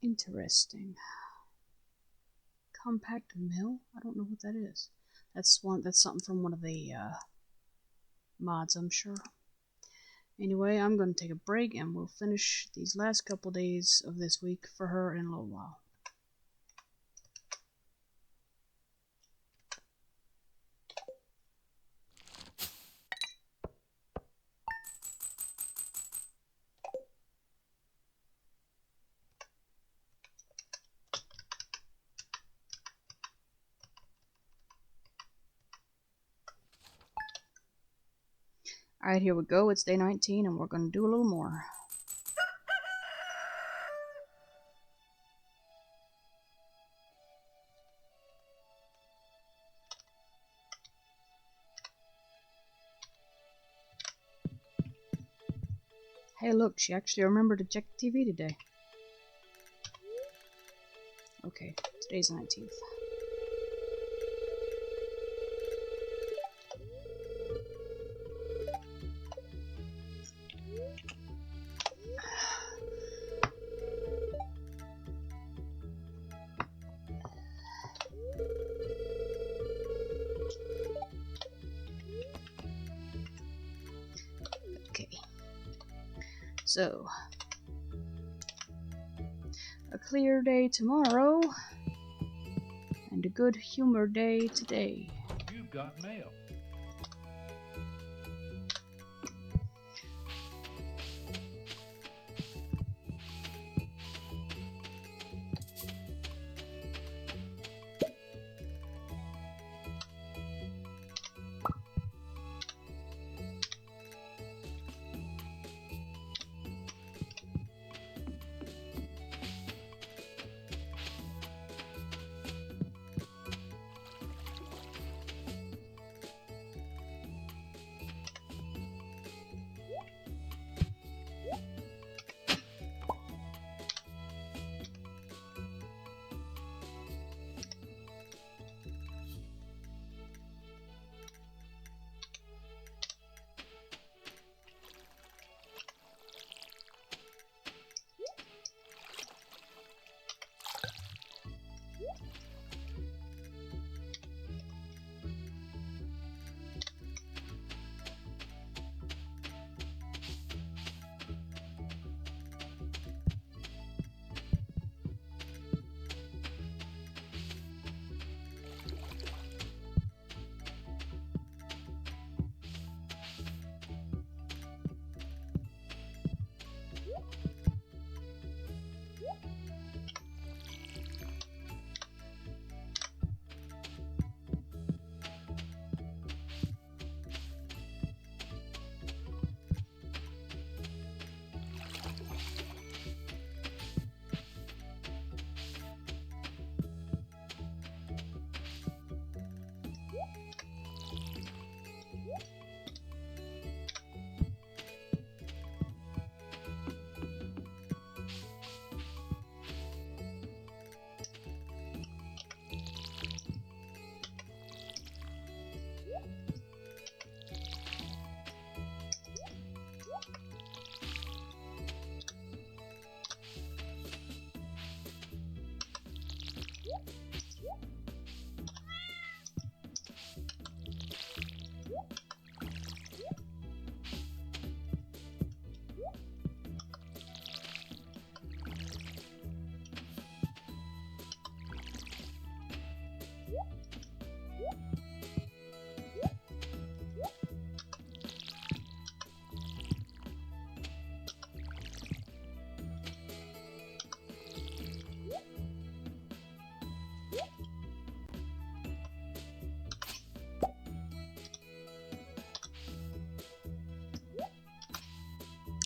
[SPEAKER 1] Interesting. Compact mill? I don't know what that is. That's something from one of the mods, I'm sure. Anyway, I'm going to take a break and we'll finish these last couple days of this week for her in a little while. Alright, here we go. It's day 19 and we're going to do a little more. Hey look, she actually remembered to check the TV today. Okay, today's the 19th. Okay. So, a clear day tomorrow, and a good humor day today.
[SPEAKER 2] You've got mail.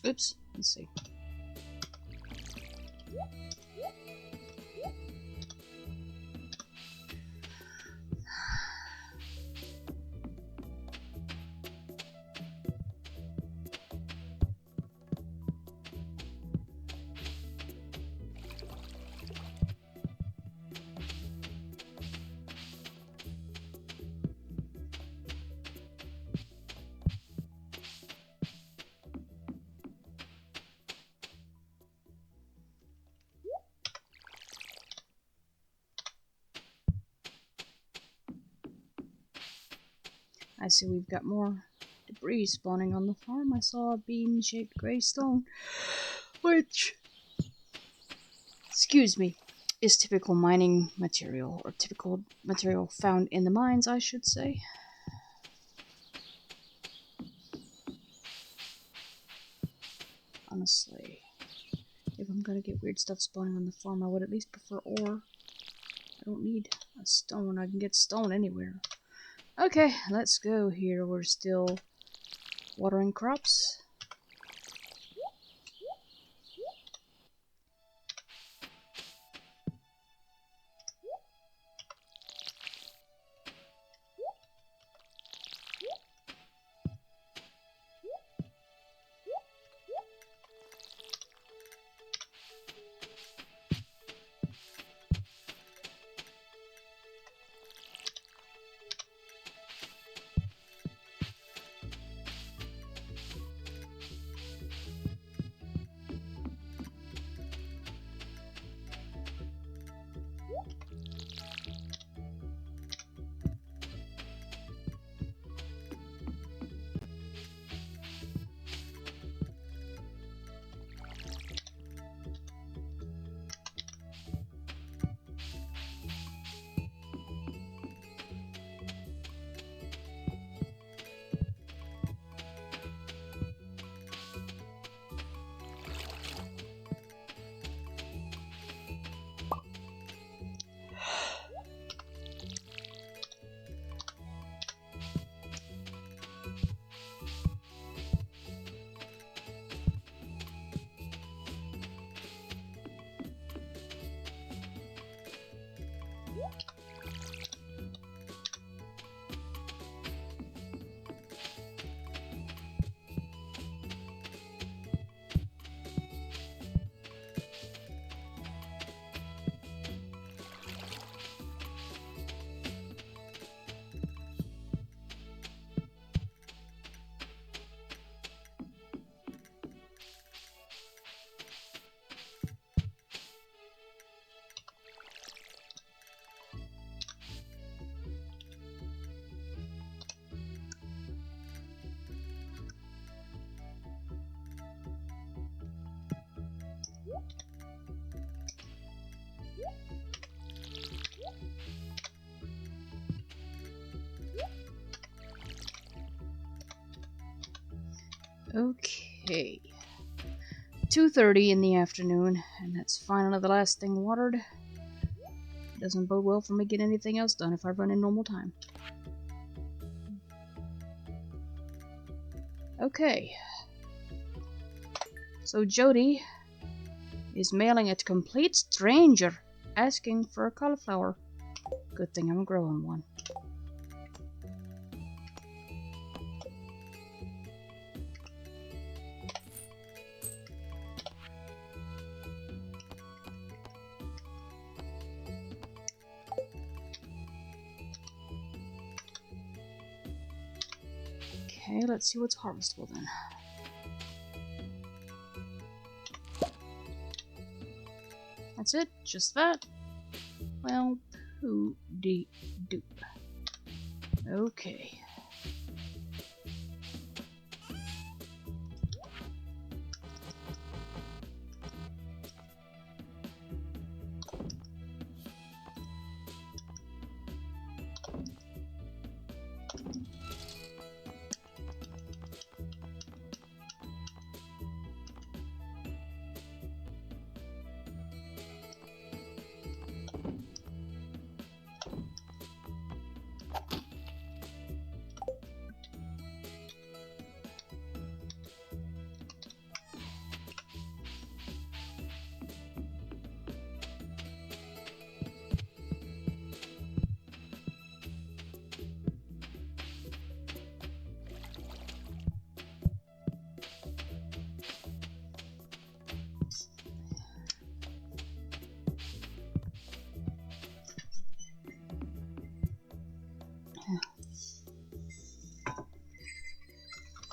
[SPEAKER 1] Oops, let's see. I see we've got more debris spawning on the farm. I saw a bean-shaped gray stone, which, excuse me, is typical mining material, or typical material found in the mines, I should say. Honestly, if I'm gonna get weird stuff spawning on the farm, I would at least prefer ore. I don't need a stone. I can get stone anywhere. Okay, let's go here. We're still watering crops. Okay. 2:30 in the afternoon, and that's finally the last thing watered. Doesn't bode well for me getting anything else done if I run in normal time. Okay. So Jody is mailing a complete stranger asking for a cauliflower. Good thing I'm growing one. Okay, let's see what's harvestable then. That's it? Just that? Well, poo-dee-doop. Okay.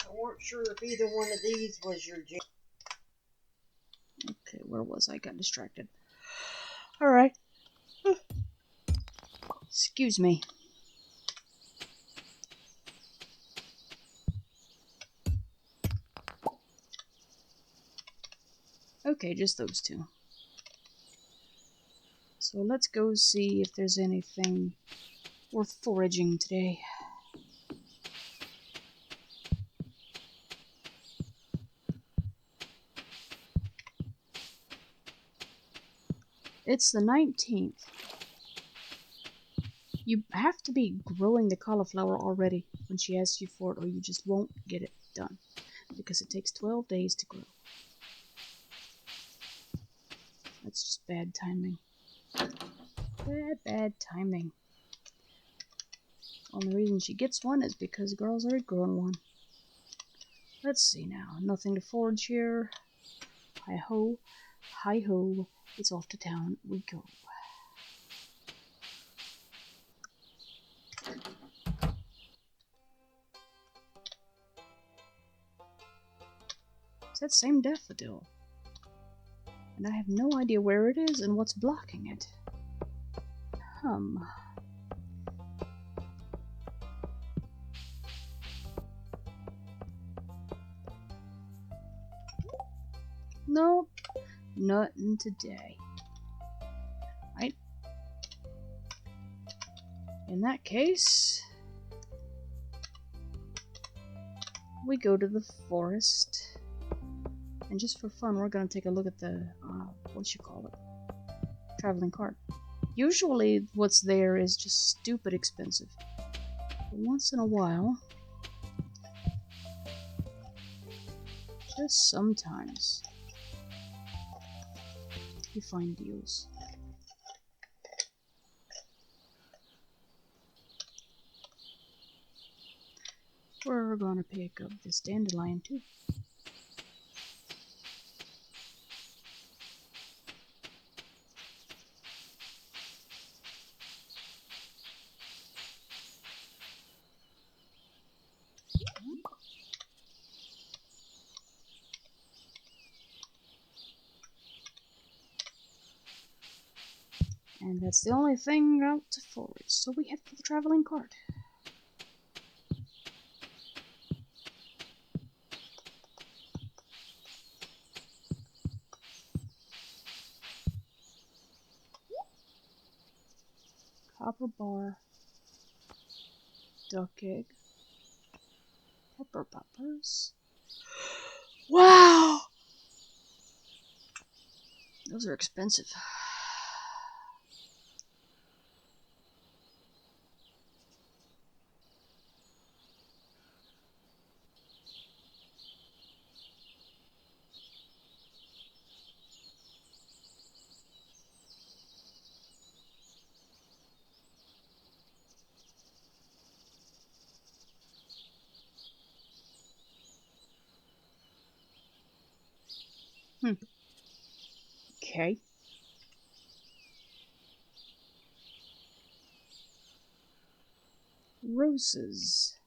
[SPEAKER 3] I weren't sure if either one of these was your jam.
[SPEAKER 1] Okay, where was I? Got distracted. Alright. Excuse me. Okay, just those two. So let's go see if there's anything worth foraging today. It's the 19th. You have to be growing the cauliflower already when she asks you for it, or you just won't get it done. Because it takes 12 days to grow. That's just bad timing. Bad timing. Only reason she gets one is because the girl's already grown one. Let's see now. Nothing to forage here. Hi-ho. Hi-ho. It's off to town we go. It's that same daffodil. And I have no idea where it is and what's blocking it. Nope. Nothing today. Right? In that case, we go to the forest. And just for fun, we're gonna take a look at the, traveling cart. Usually what's there is just stupid expensive. But once in a while, just sometimes, you find deals. We're gonna pick up this dandelion too. And that's the only thing out to forage, so we head for the traveling cart. Copper bar, duck egg, pepper poppers, Wow! Those are expensive. Okay. Roses.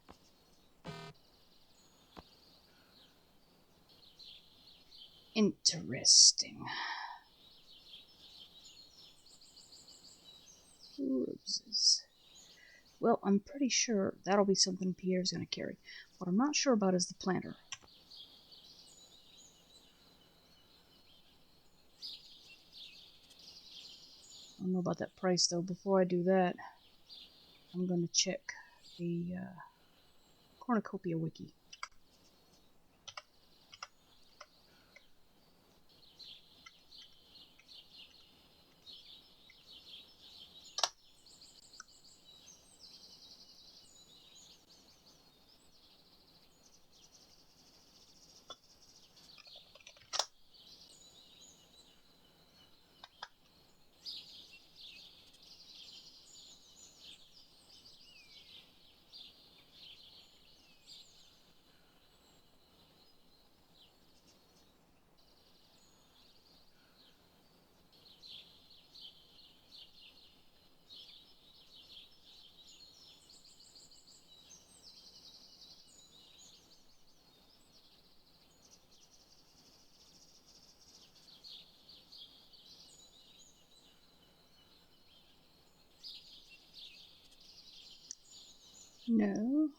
[SPEAKER 1] Interesting. Roses. Well, I'm pretty sure that'll be something Pierre's gonna carry. What I'm not sure about is the planter. I don't know about that price though. Before I do that, I'm gonna check the cornucopia wiki. No.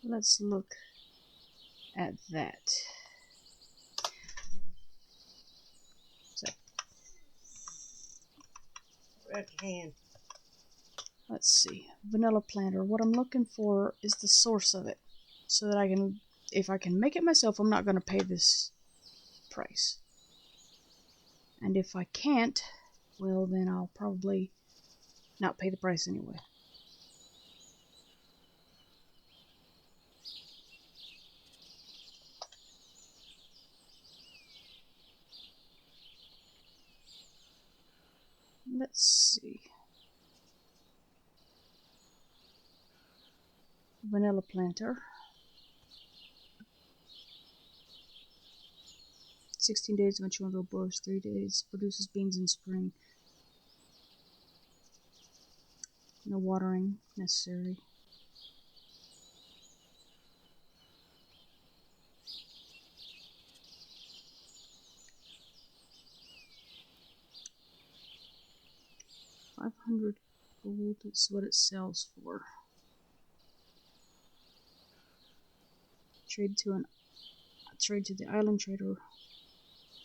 [SPEAKER 1] Let's look at that. So,
[SPEAKER 3] Right hand.
[SPEAKER 1] let's see. Vanilla planter. What I'm looking for is the source of it. So that I can, if I can make it myself, I'm not going to pay this price. And if I can't, well then I'll probably not pay the price anyway. Let's see. Vanilla planter. 16 days eventually grow bush, 3 days produces beans in spring. No watering necessary. $500 gold is what it sells for. Trade to the island trader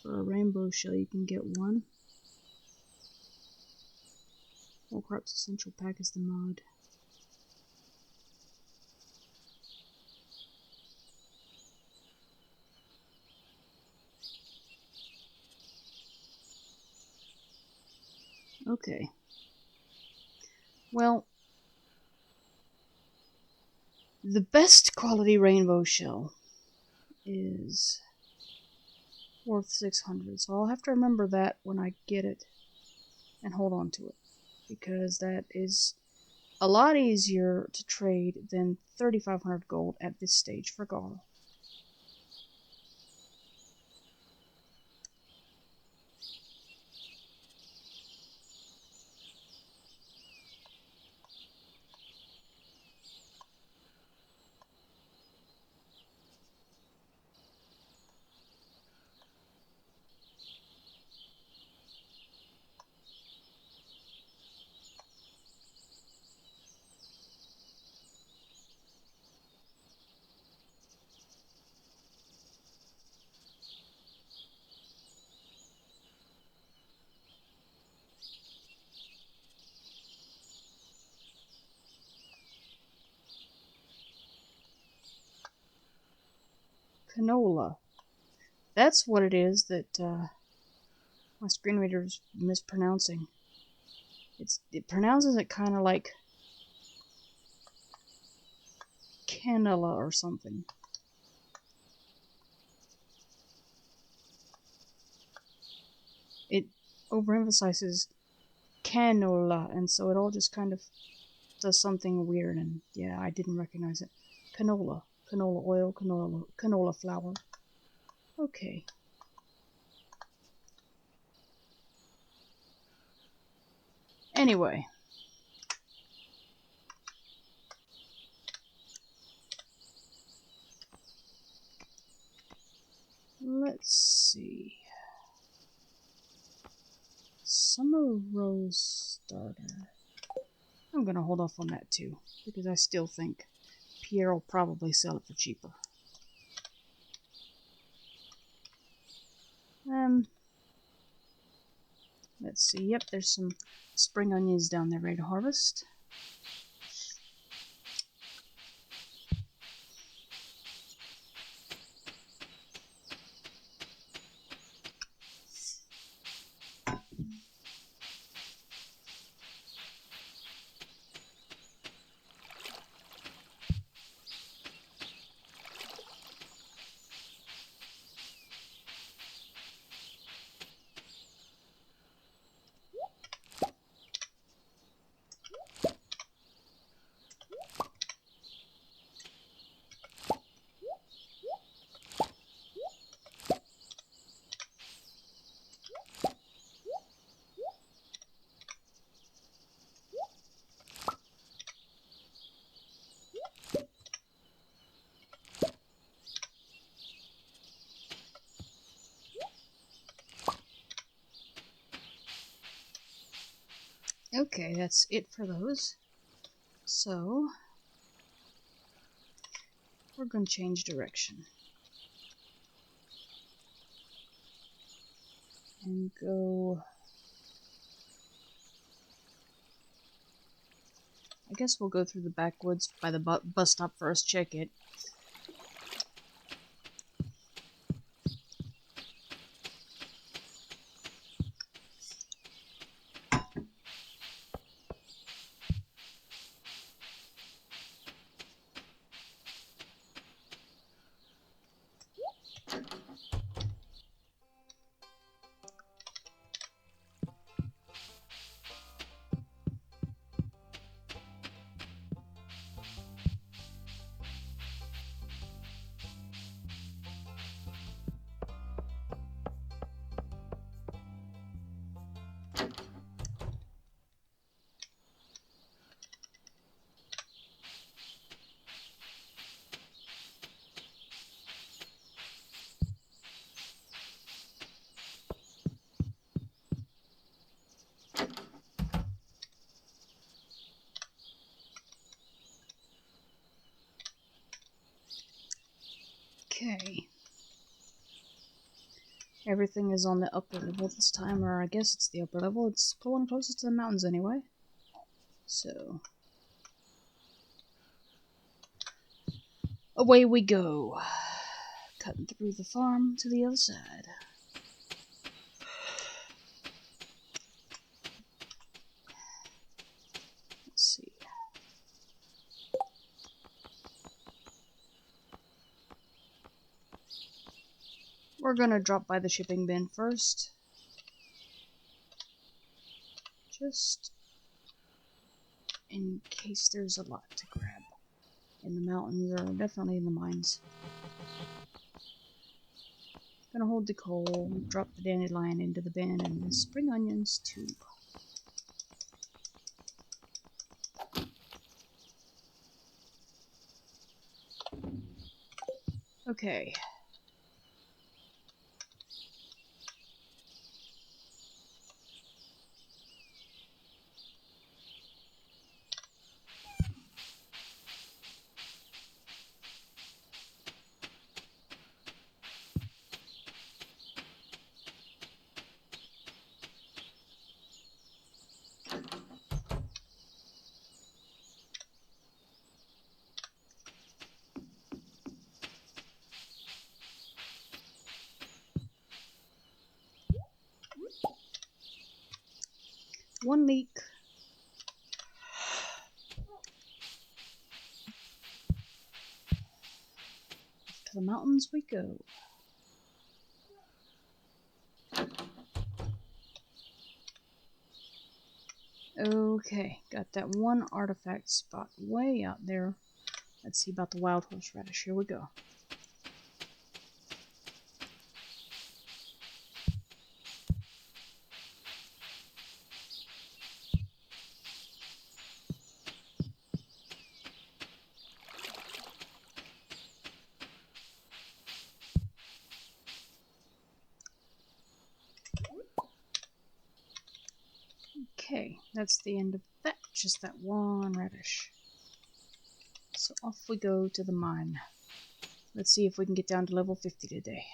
[SPEAKER 1] for a rainbow shell. You can get one. All crops essential pack is the mod. Okay. Well, the best quality rainbow shell is worth 600, so I'll have to remember that when I get it and hold on to it, because that is a lot easier to trade than 3,500 gold at this stage for Garl. Canola. That's what it is that my screen reader's mispronouncing. It pronounces it kind of like canola or something. It overemphasizes canola, and so it all just kind of does something weird, and yeah, I didn't recognize it. Canola. Canola oil, canola flour. Okay. Anyway. Let's see. Summer Rose Starter. I'm gonna hold off on that too, because I still think Pierre will probably sell it for cheaper. Let's see. Yep, there's some spring onions down there ready to harvest. Okay, that's it for those. So, we're going to change direction. And go... I guess we'll go through the backwoods by the bus stop first, check it. Okay. Everything is on the upper level this time, or I guess it's the upper level. It's the one closest to the mountains anyway. So, away we go. Cutting through the farm to the other side. Let's see. We're gonna drop by the shipping bin first. Just in case there's a lot to grab. In the mountains, or definitely in the mines. Gonna hold the coal, drop the dandelion into the bin, and the spring onions too. Okay. One leak. To the mountains we go. Okay, got that one artifact spot way out there. Let's see about the wild horseradish. Here we go. Okay, that's the end of that. Just that one radish. So off we go to the mine. Let's see if we can get down to level 50 today.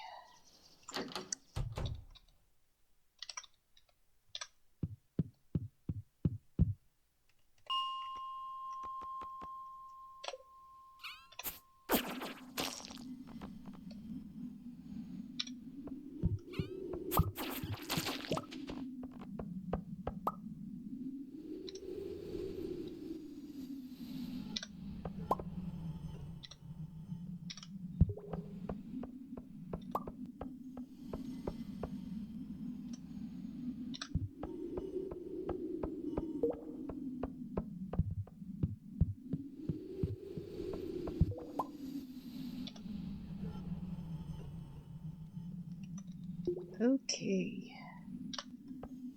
[SPEAKER 1] Okay.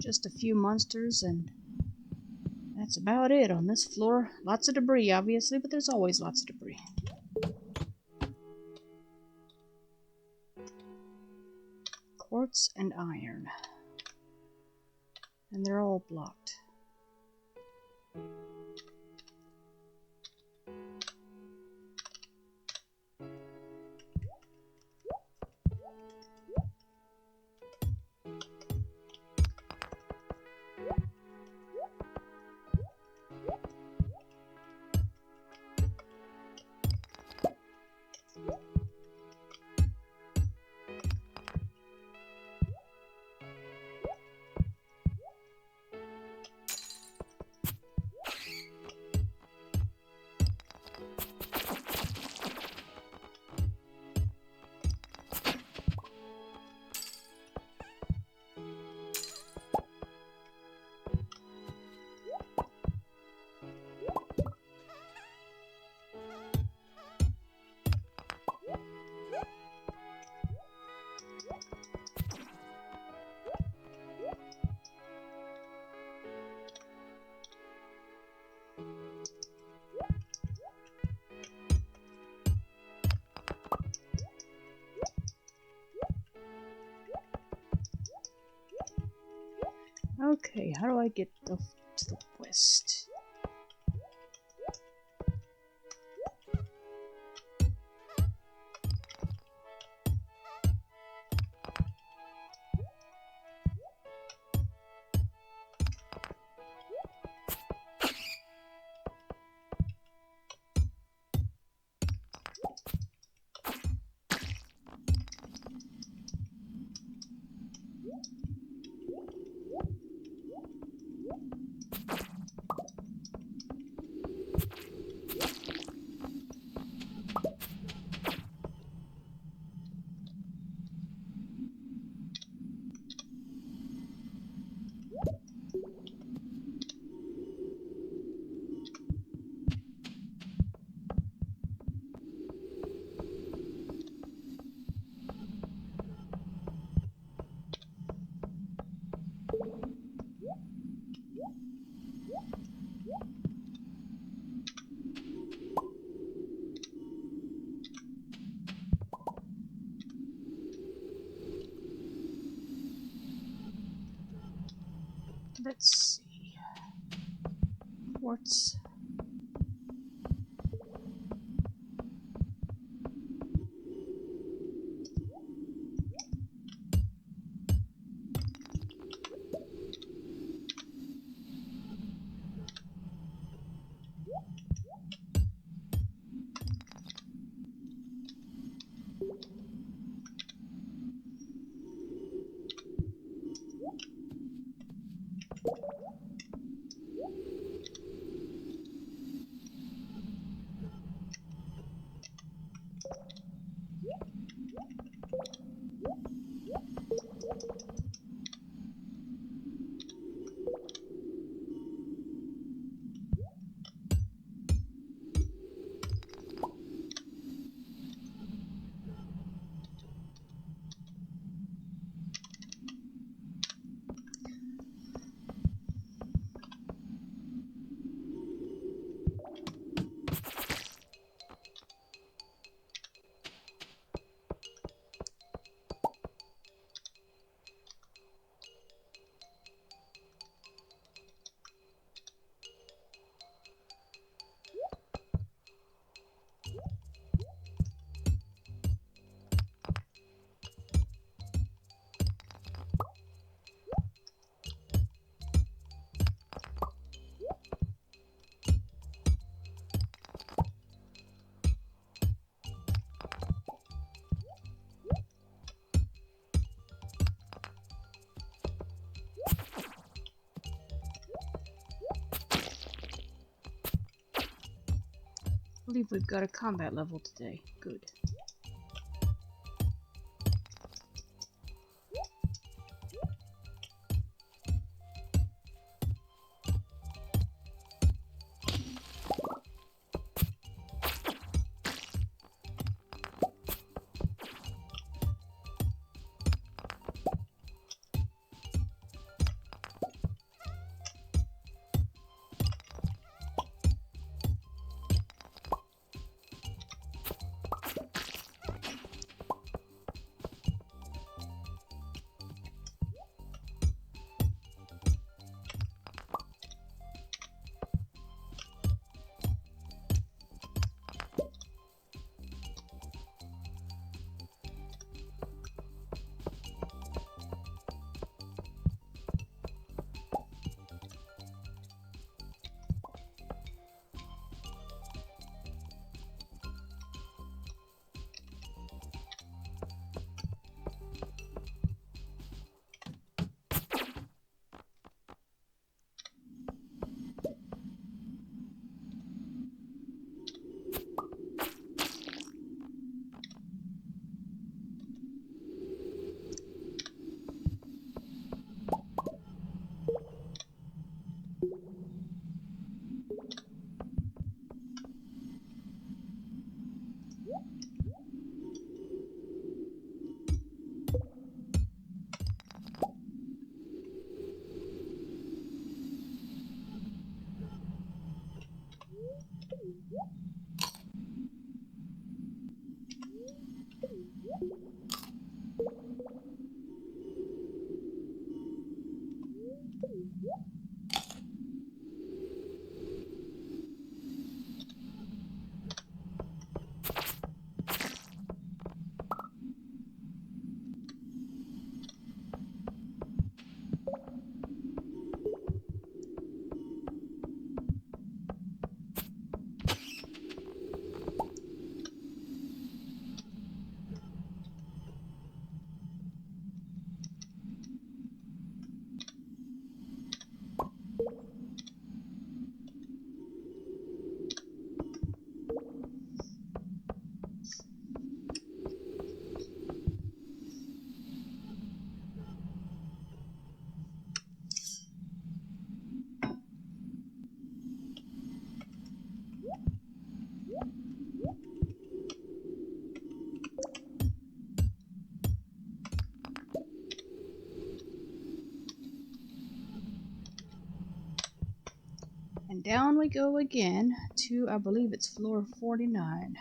[SPEAKER 1] Just a few monsters and that's about it on this floor. Lots of debris, obviously, but there's always lots of debris. Quartz and iron. And they're all blocked. Okay, how do I get to the west? Let's see. Quartz. believe we've got a combat level today. Good. And down we go again to, I believe it's floor 49.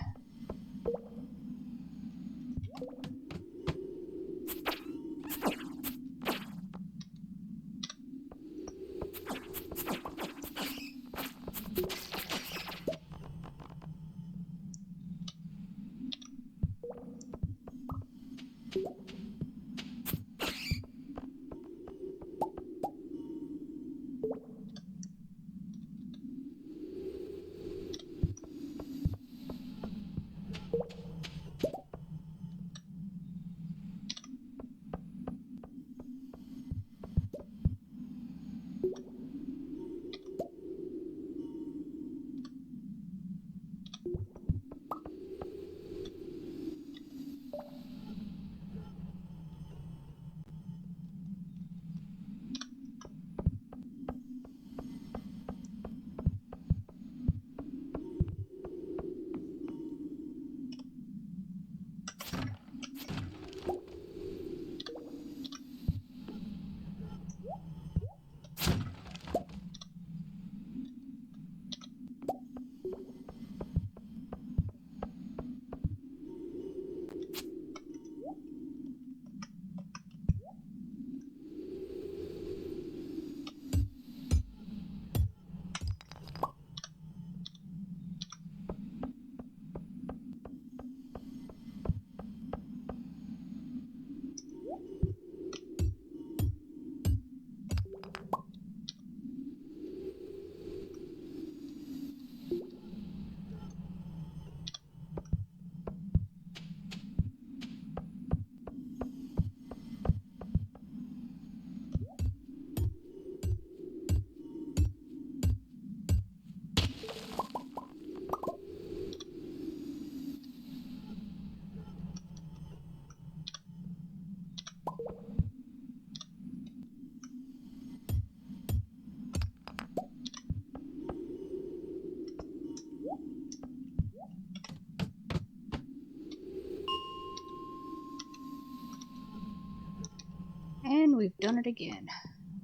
[SPEAKER 1] we've done it again.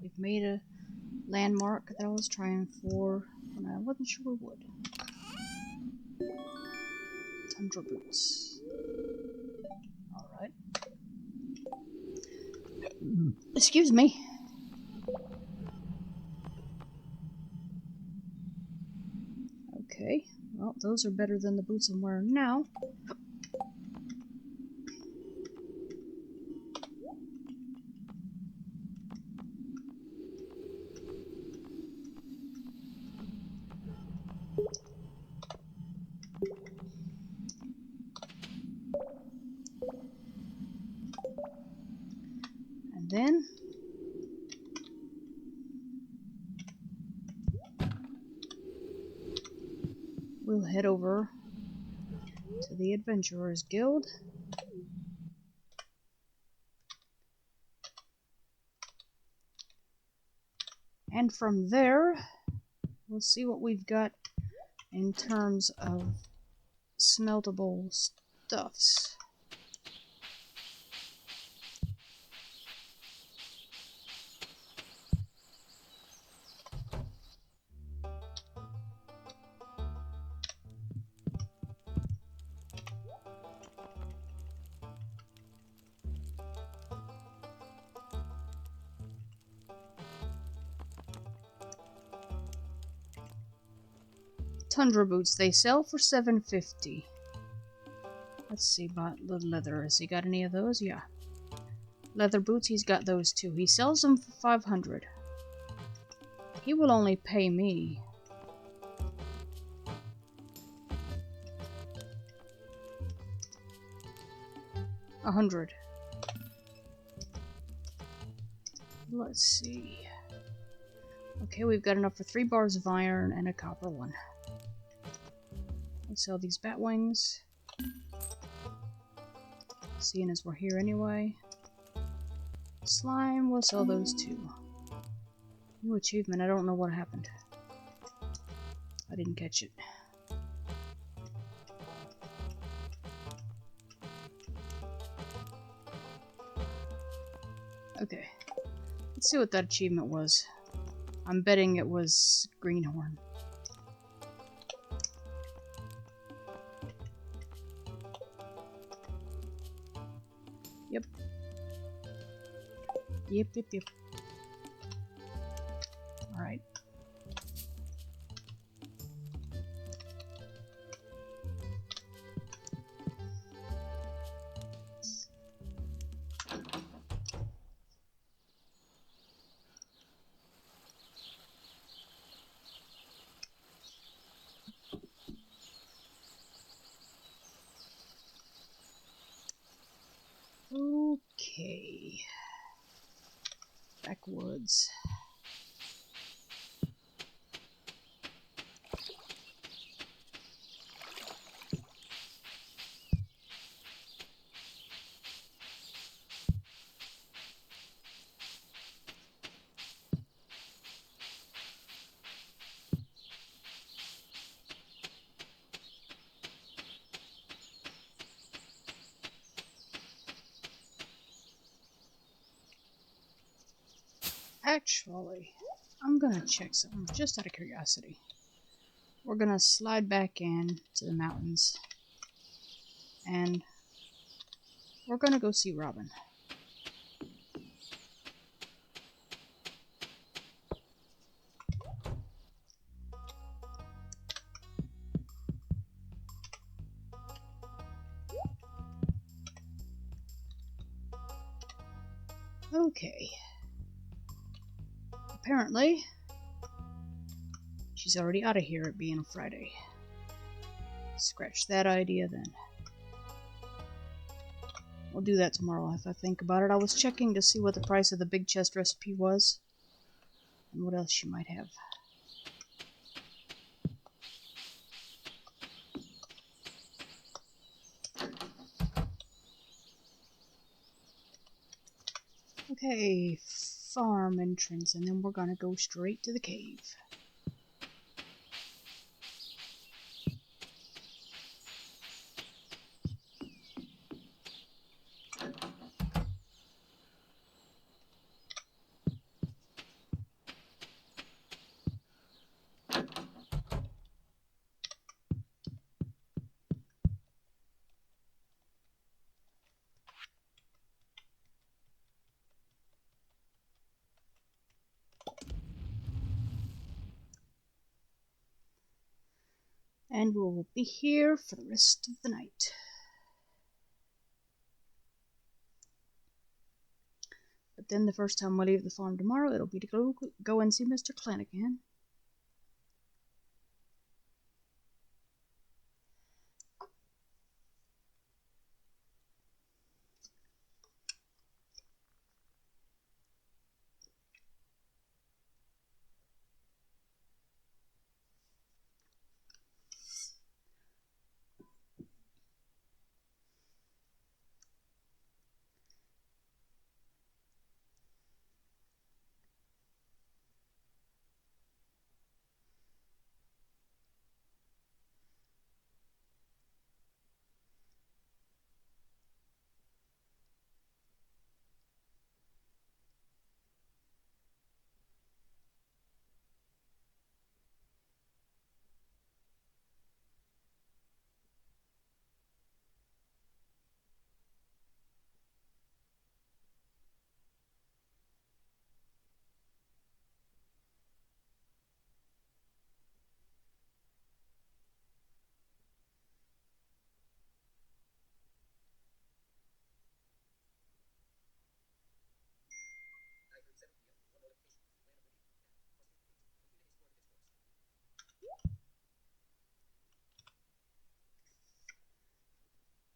[SPEAKER 1] We've made a landmark that I was trying for when I wasn't sure we would. Tundra boots. Alright. Excuse me. Okay. Well, those are better than the boots I'm wearing now. And then we'll head over to the Adventurers Guild. And from there, we'll see what we've got in terms of smeltable stuffs. Tundra boots, they sell for $7.50. Let's see about the leather. Has he got any of those? Yeah. Leather boots, he's got those too. He sells them for $500. He will only pay me $100. Let's see. Okay, we've got enough for 3 bars of iron and a copper one. Let's sell these bat wings. Seeing as we're here anyway. Slime, we'll sell those too. New achievement, I don't know what happened. I didn't catch it. Okay. Let's see what that achievement was. I'm betting it was greenhorn. Yep. Yep. Alright. Okay. Backwoods. Actually, I'm gonna check something just out of curiosity. We're gonna slide back in to the mountains and we're gonna go see Robin. Okay. Apparently, she's already out of here, it being Friday. Scratch that idea then. We'll do that tomorrow if I think about it. I was checking to see what the price of the big chest recipe was and what else she might have. Okay, farm entrance, and then we're gonna go straight to the cave. And we will be here for the rest of the night. But then the first time we leave the farm tomorrow, it'll be to go and see Mr. Clan again.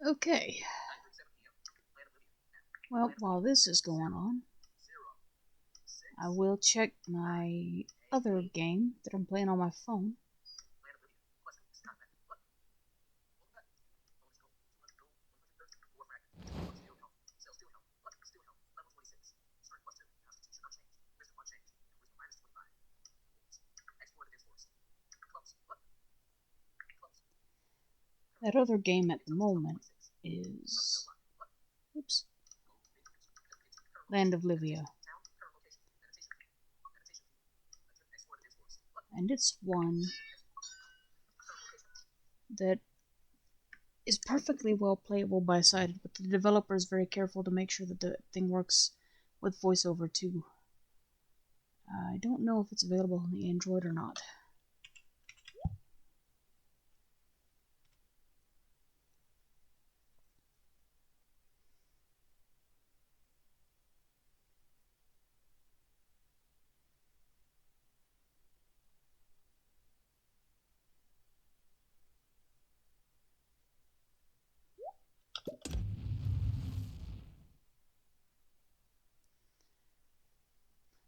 [SPEAKER 1] Okay. Well, while this is going on, I will check my other game that I'm playing on my phone. That other game at the moment is, oops, Land of Livia. And it's one that is perfectly well playable by sighted, but the developer is very careful to make sure that the thing works with voiceover too. I don't know if it's available on the Android or not.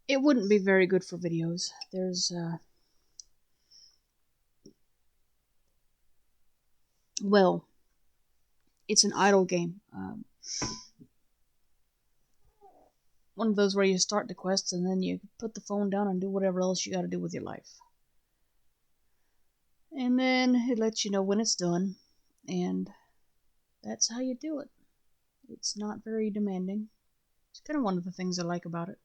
[SPEAKER 1] It wouldn't be very good for videos. Well, it's an idle game. One of those where you start the quest and then you put the phone down and do whatever else you gotta do with your life. And then it lets you know when it's done, and that's how you do it. It's not very demanding. It's kind of one of the things I like about it.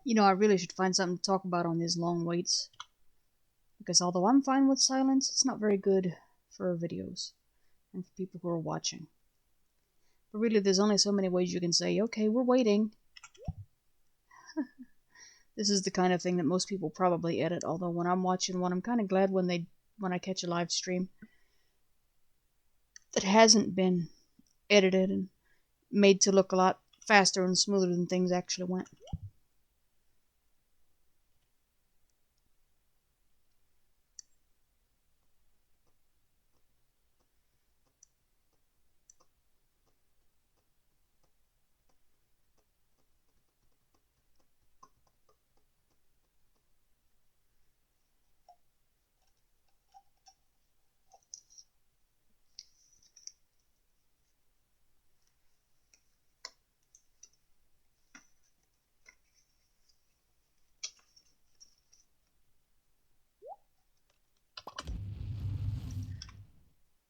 [SPEAKER 1] You know, I really should find something to talk about on these long waits. Because although I'm fine with silence, it's not very good for videos and for people who are watching. But really, there's only so many ways you can say, okay, we're waiting. This is the kind of thing that most people probably edit, although when I'm watching one, I'm kind of glad when they when I catch a live stream that hasn't been edited and made to look a lot faster and smoother than things actually went.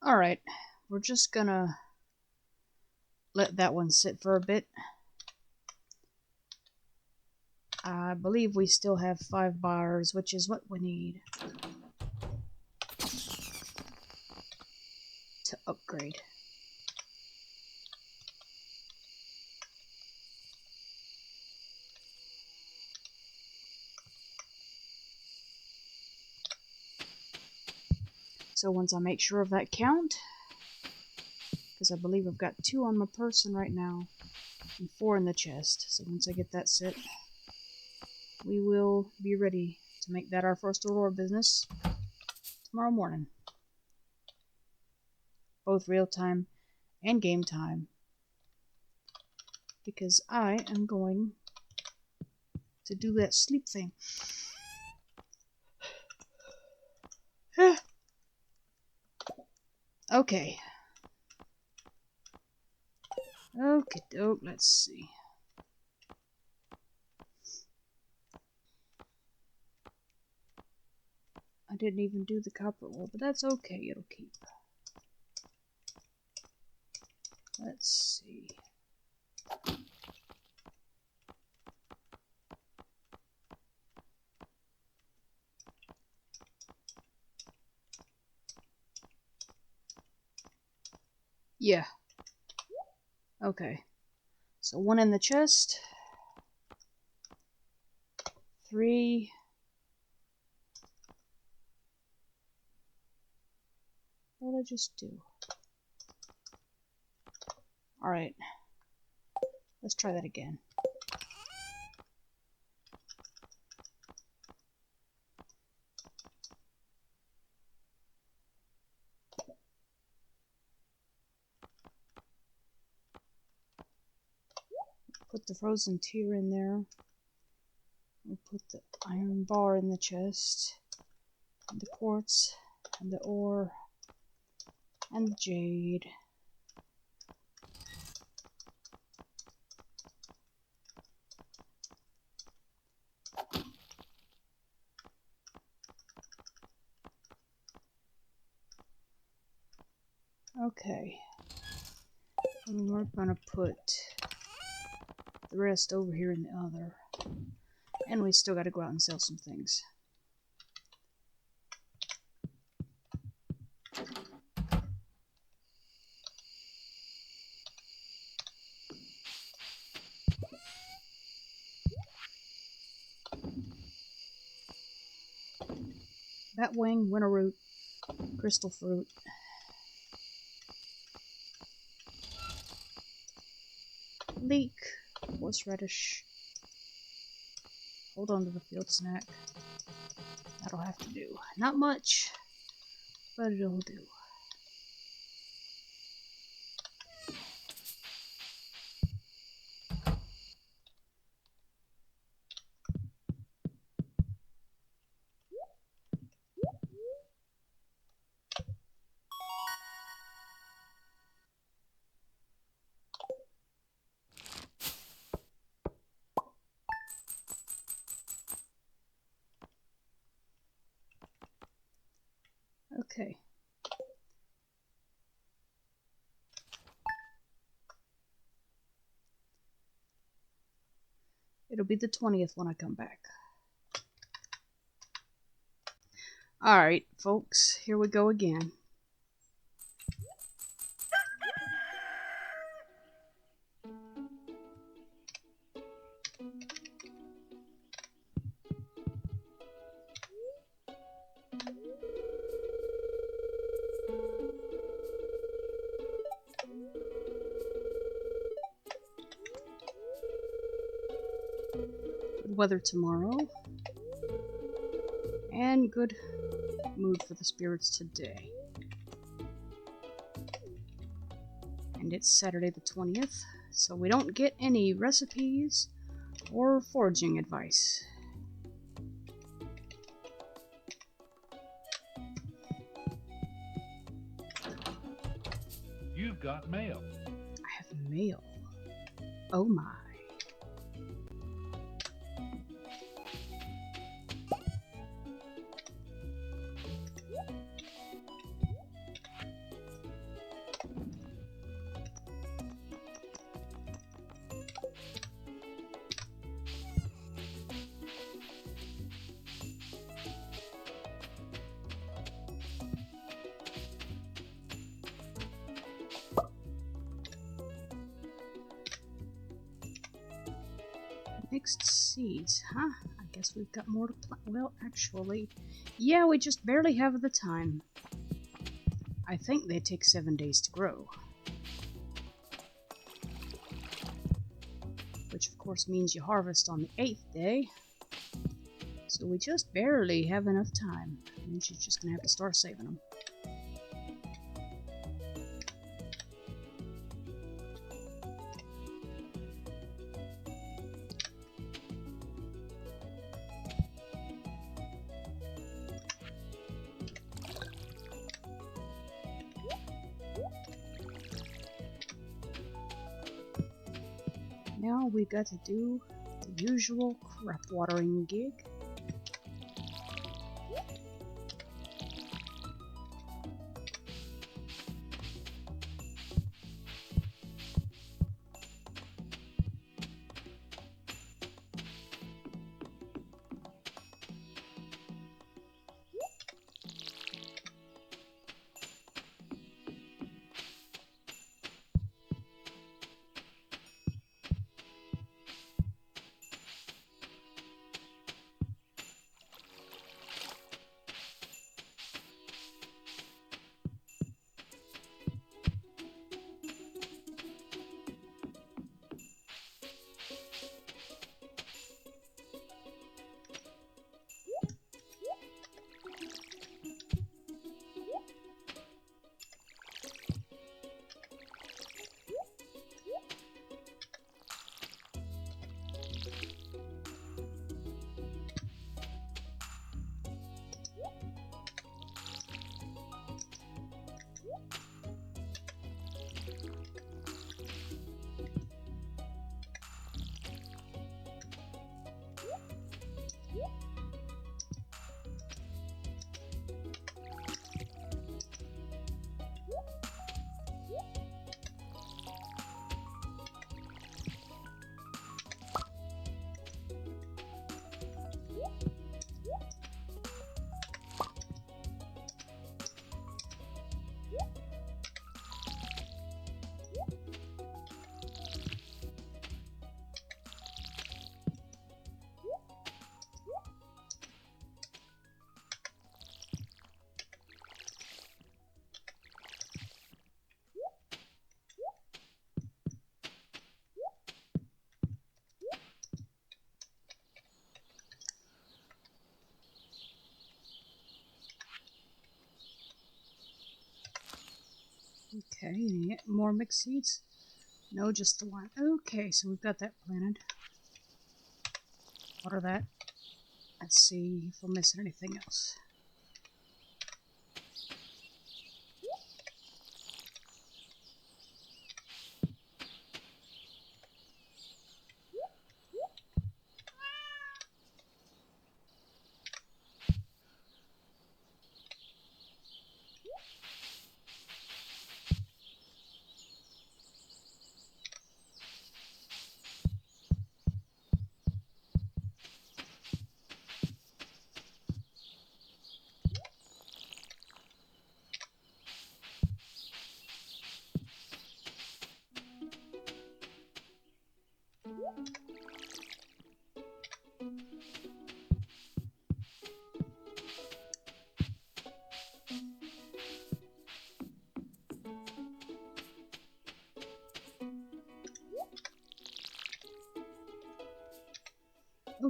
[SPEAKER 1] Alright, we're just gonna let that one sit for a bit. I believe we still have 5 bars, which is what we need to upgrade. So once I make sure of that count, because I believe I've got 2 on my person right now and 4 in the chest. So once I get that set, we will be ready to make that our first Aurora business tomorrow morning. Both real time and game time. Because I am going to do that sleep thing. Okay. Okie doke, let's see. I didn't even do the copper ore, but that's okay, it'll keep. Let's see. Yeah. Okay. So 1 in the chest. 3. What did I just do? Alright. Let's try that again. Put the frozen tear in there. We'll put the iron bar in the chest. And the quartz. And the ore. And the jade. Okay. And we're gonna put the rest over here in the other. And we still gotta go out and sell some things. Batwing, winter root, crystal fruit. Leek, horseradish. Hold on to the field snack. That'll have to do. Not much, but it'll do. Okay. It'll be the 20th when I come back. Alright, folks, here we go again. weather tomorrow. And good mood for the spirits today. And it's Saturday the 20th, so we don't get any recipes or foraging advice.
[SPEAKER 2] You've got mail.
[SPEAKER 1] I have mail. Oh my. Mixed seeds, huh? I guess we've got more to plant. Well, actually, yeah, we just barely have the time. I think they take 7 days to grow. Which, of course, means you harvest on the 8th day. So we just barely have enough time. And she's just gonna have to start saving them. Now we got to do the usual crop watering gig. Okay, any more mixed seeds? No, just the one. Okay, so we've got that planted. Water that. Let's see if we're missing anything else.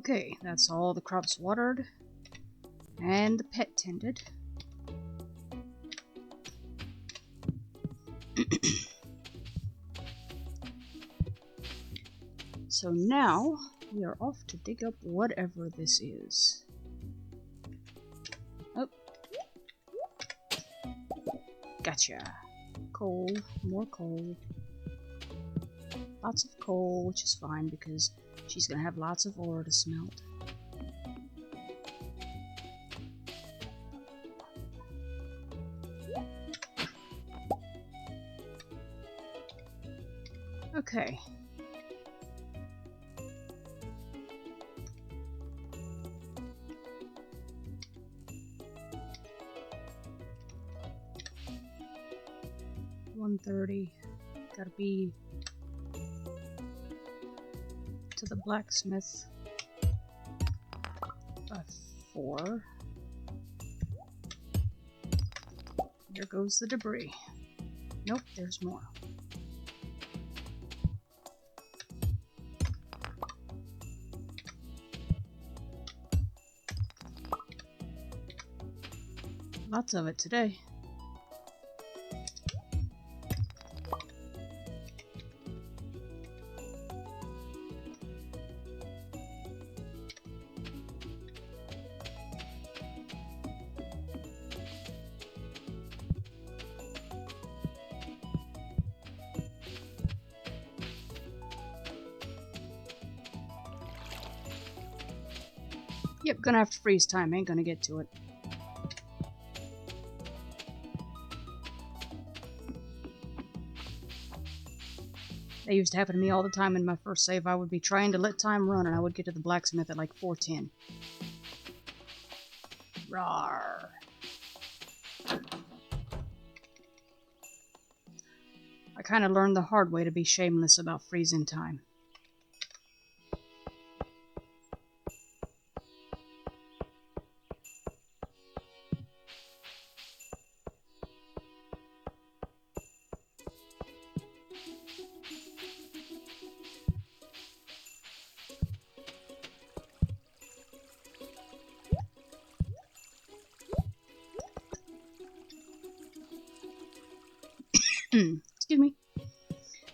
[SPEAKER 1] Okay, that's all the crops watered and the pet tended. So now we are off to dig up whatever this is. Oh. Gotcha. Coal, more coal. Lots of coal, which is fine because she's gonna have lots of ore to smelt. Okay. $130. Gotta be to the blacksmith by 4. There goes the debris. Nope, there's more. Lots of it today. Yep, gonna have to freeze time, ain't gonna get to it. That used to happen to me all the time in my first save. I would be trying to let time run and I would get to the blacksmith at like 4:10. Rawr. I kinda learned the hard way to be shameless about freezing time. Excuse me.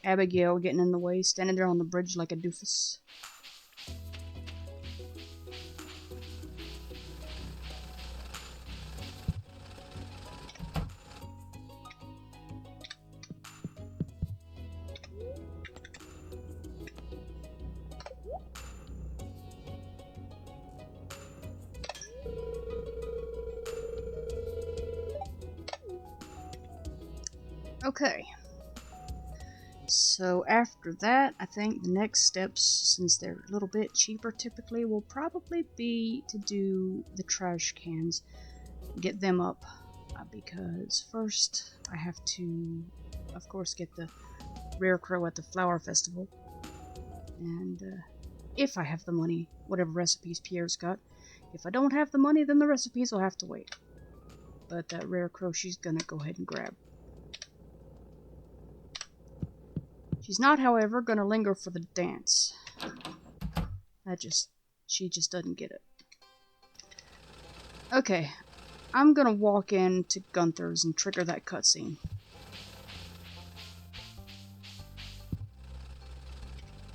[SPEAKER 1] Abigail getting in the way, standing there on the bridge like a doofus. Okay. So after that, I think the next steps, since they're a little bit cheaper typically, will probably be to do the trash cans. Get them up. Because first, I have to, of course, get the rarecrow at the flower festival. And if I have the money, whatever recipes Pierre's got. If I don't have the money, then the recipes will have to wait. But that rarecrow she's gonna go ahead and grab. She's not, however, gonna linger for the dance. She just doesn't get it. Okay, I'm gonna walk into Gunther's and trigger that cutscene.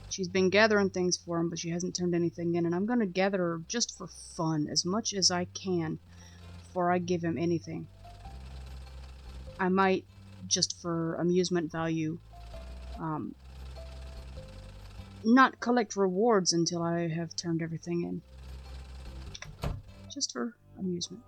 [SPEAKER 1] She's been gathering things for him, but she hasn't turned anything in, and I'm gonna gather her just for fun, as much as I can, before I give him anything. I might, just for amusement value, not collect rewards until I have turned everything in. Just for amusement.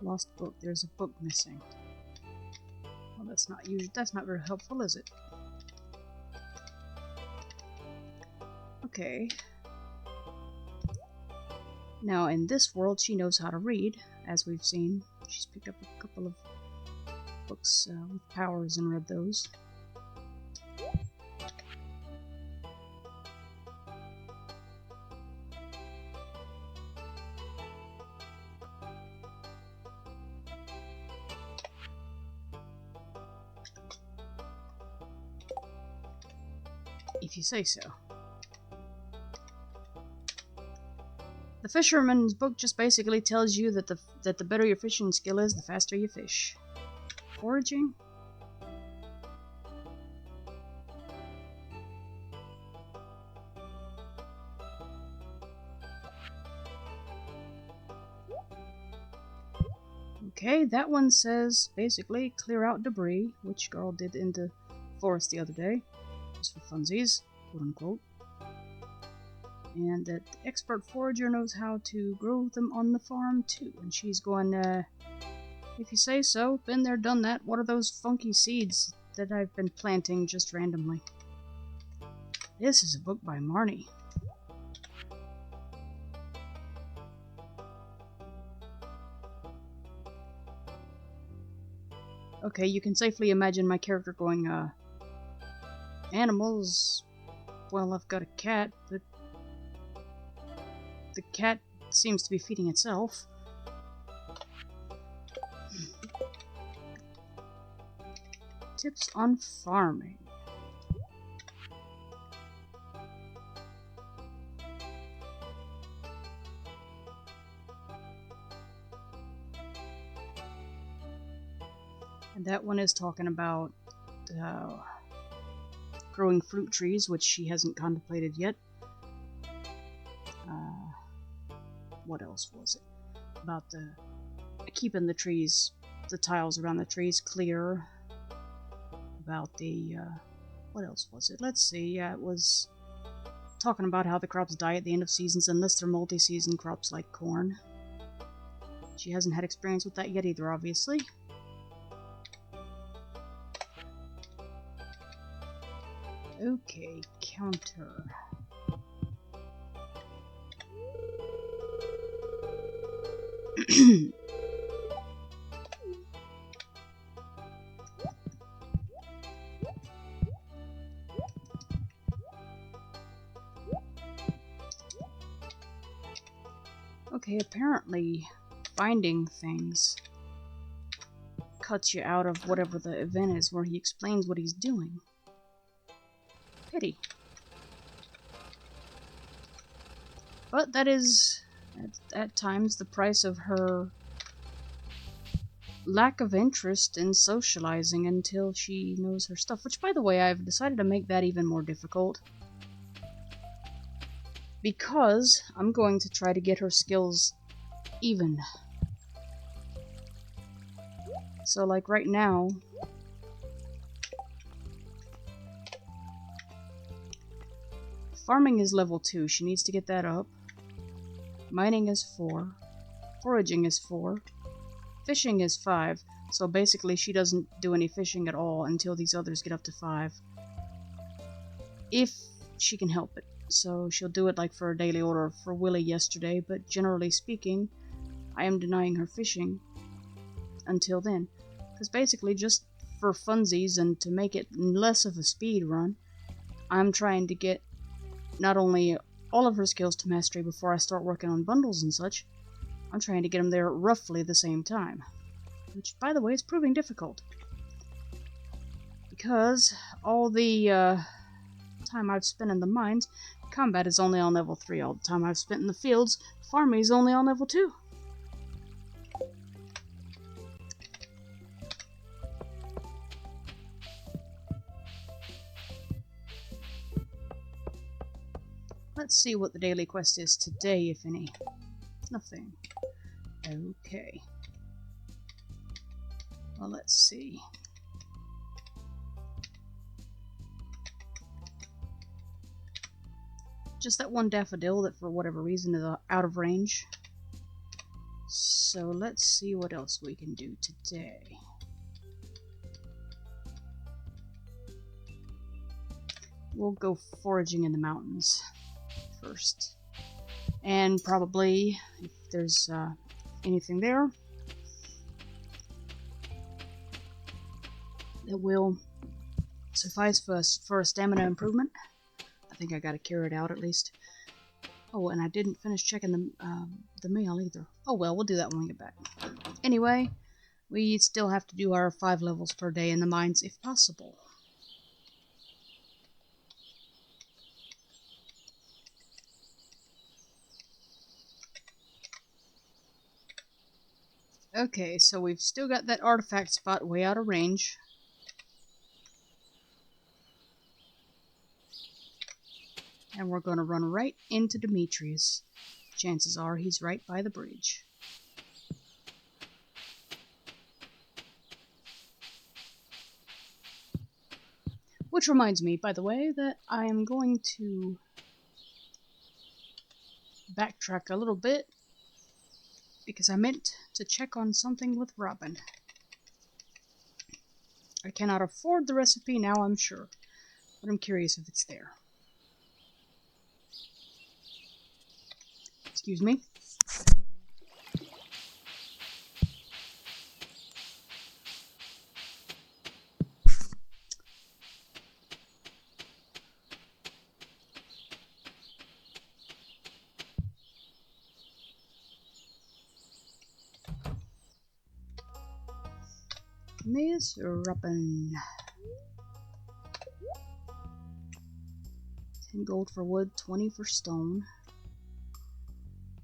[SPEAKER 1] Lost book. There's a book missing. Well, that's not very helpful, is it? Okay. Now, in this world, she knows how to read, as we've seen. She's picked up a couple of books with powers and read those. if you say so. The fisherman's book just basically tells you that the better your fishing skill is, the faster you fish. Foraging? Okay, that one says basically clear out debris, which girl did in the forest the other day, just for funsies, quote unquote. And that the expert forager knows how to grow them on the farm too. And she's going, if you say so, been there, done that. What are those funky seeds that I've been planting just randomly? This is a book by Marnie. Okay, you can safely imagine my character going, animals, well, I've got a cat, but the cat seems to be feeding itself. Tips on farming. And that one is talking about growing fruit trees, which she hasn't contemplated yet. What else was it? About keeping the trees, the tiles around the trees clear. About the, what else was it? Let's see, yeah, it was talking about how the crops die at the end of seasons unless they're multi-season crops like corn. She hasn't had experience with that yet either, obviously. Okay, counter. Okay, apparently finding things cuts you out of whatever the event is where he explains what he's doing. Pity. But that is, at times, the price of her lack of interest in socializing until she knows her stuff. Which, by the way, I've decided to make that even more difficult. Because I'm going to try to get her skills even. So, like right now, farming is level 2. She needs to get that up. Mining is 4. Foraging is 4. Fishing is 5. So basically she doesn't do any fishing at all until these others get up to 5. If she can help it. So she'll do it like for a daily order for Willie yesterday, but generally speaking, I am denying her fishing until then. Because basically just for funsies and to make it less of a speed run, I'm trying to get not only all of her skills to mastery before I start working on bundles and such, I'm trying to get them there at roughly the same time. Which, by the way, is proving difficult. Because all the time I've spent in the mines, combat is only on level 3. All the time I've spent in the fields, farming is only on level 2. Let's see what the daily quest is today, if any. Nothing. Okay. Well, let's see. Just that one daffodil that for whatever reason is out of range. So let's see what else we can do today. We'll go foraging in the mountains first. And probably, if there's anything there, it will suffice for a stamina improvement. I think I got to carry it out at least. Oh, and I didn't finish checking the mail either. Oh well, we'll do that when we get back. Anyway, we still have to do our 5 levels per day in the mines if possible. Okay, so we've still got that artifact spot way out of range. And we're gonna run right into Demetrius. Chances are he's right by the bridge. Which reminds me, by the way, that I am going to backtrack a little bit because I meant to check on something with Robin. I cannot afford the recipe now, I'm sure, but I'm curious if it's there. Excuse me. Miss Robin. 10 gold for wood, 20 for stone.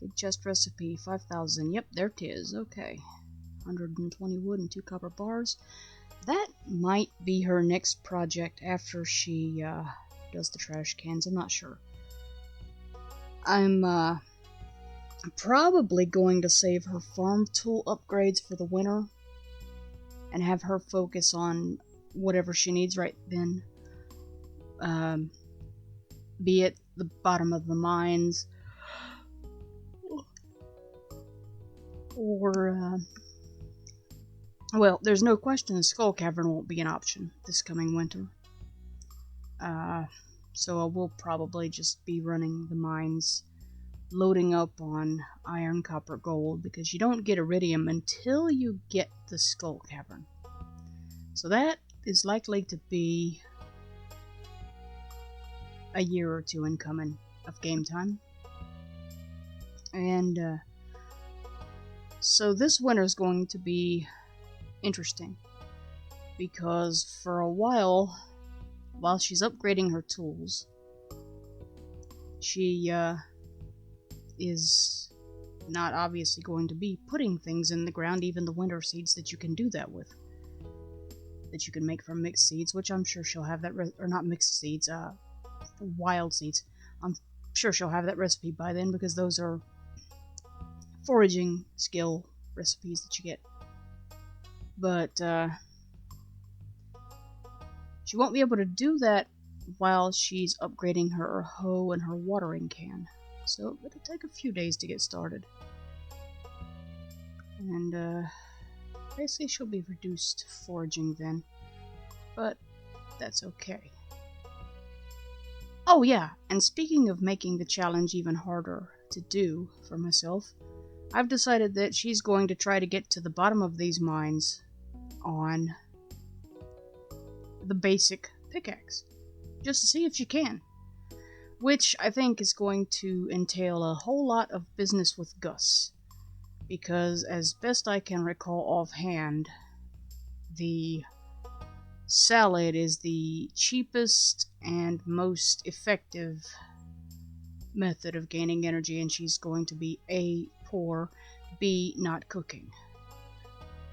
[SPEAKER 1] Big chest recipe, 5,000. Yep, there it is. Okay. 120 wood and 2 copper bars. That might be her next project after she does the trash cans. I'm not sure. I'm probably going to save her farm tool upgrades for the winter and have her focus on whatever she needs right then. Be it the bottom of the mines or well, there's no question the Skull Cavern won't be an option this coming winter. So I will probably just be running the mines, loading up on iron, copper, gold, because you don't get iridium until you get the Skull Cavern. So that is likely to be a year or two in coming of game time. And so this winter is going to be interesting because for a while she's upgrading her tools, she is not obviously going to be putting things in the ground, even the winter seeds that you can do that with, that you can make from mixed seeds, which I'm sure she'll have that, or not mixed seeds, wild seeds. I'm sure she'll have that recipe by then because those are foraging skill recipes that you get. But she won't be able to do that while she's upgrading her hoe and her watering can. So it'll take a few days to get started. And basically she'll be reduced to foraging then. But that's okay. Oh yeah, and speaking of making the challenge even harder to do for myself, I've decided that she's going to try to get to the bottom of these mines on the basic pickaxe, just to see if she can. Which I think is going to entail a whole lot of business with Gus, because as best I can recall offhand, the salad is the cheapest and most effective method of gaining energy, and she's going to be A, poor, B, not cooking,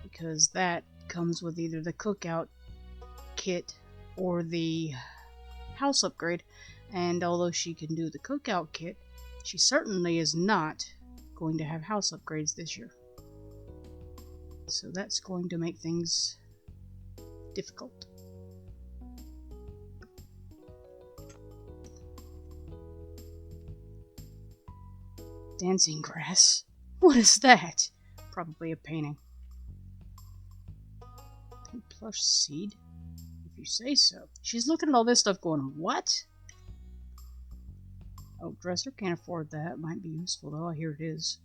[SPEAKER 1] because that comes with either the cookout kit or the house upgrade. And although she can do the cookout kit, she certainly is not going to have house upgrades this year. So that's going to make things difficult. Dancing grass? What is that? Probably a painting. Pink plush seed? If you say so. She's looking at all this stuff going, what? Oh, dresser, can't afford that. Might be useful though. Here it is.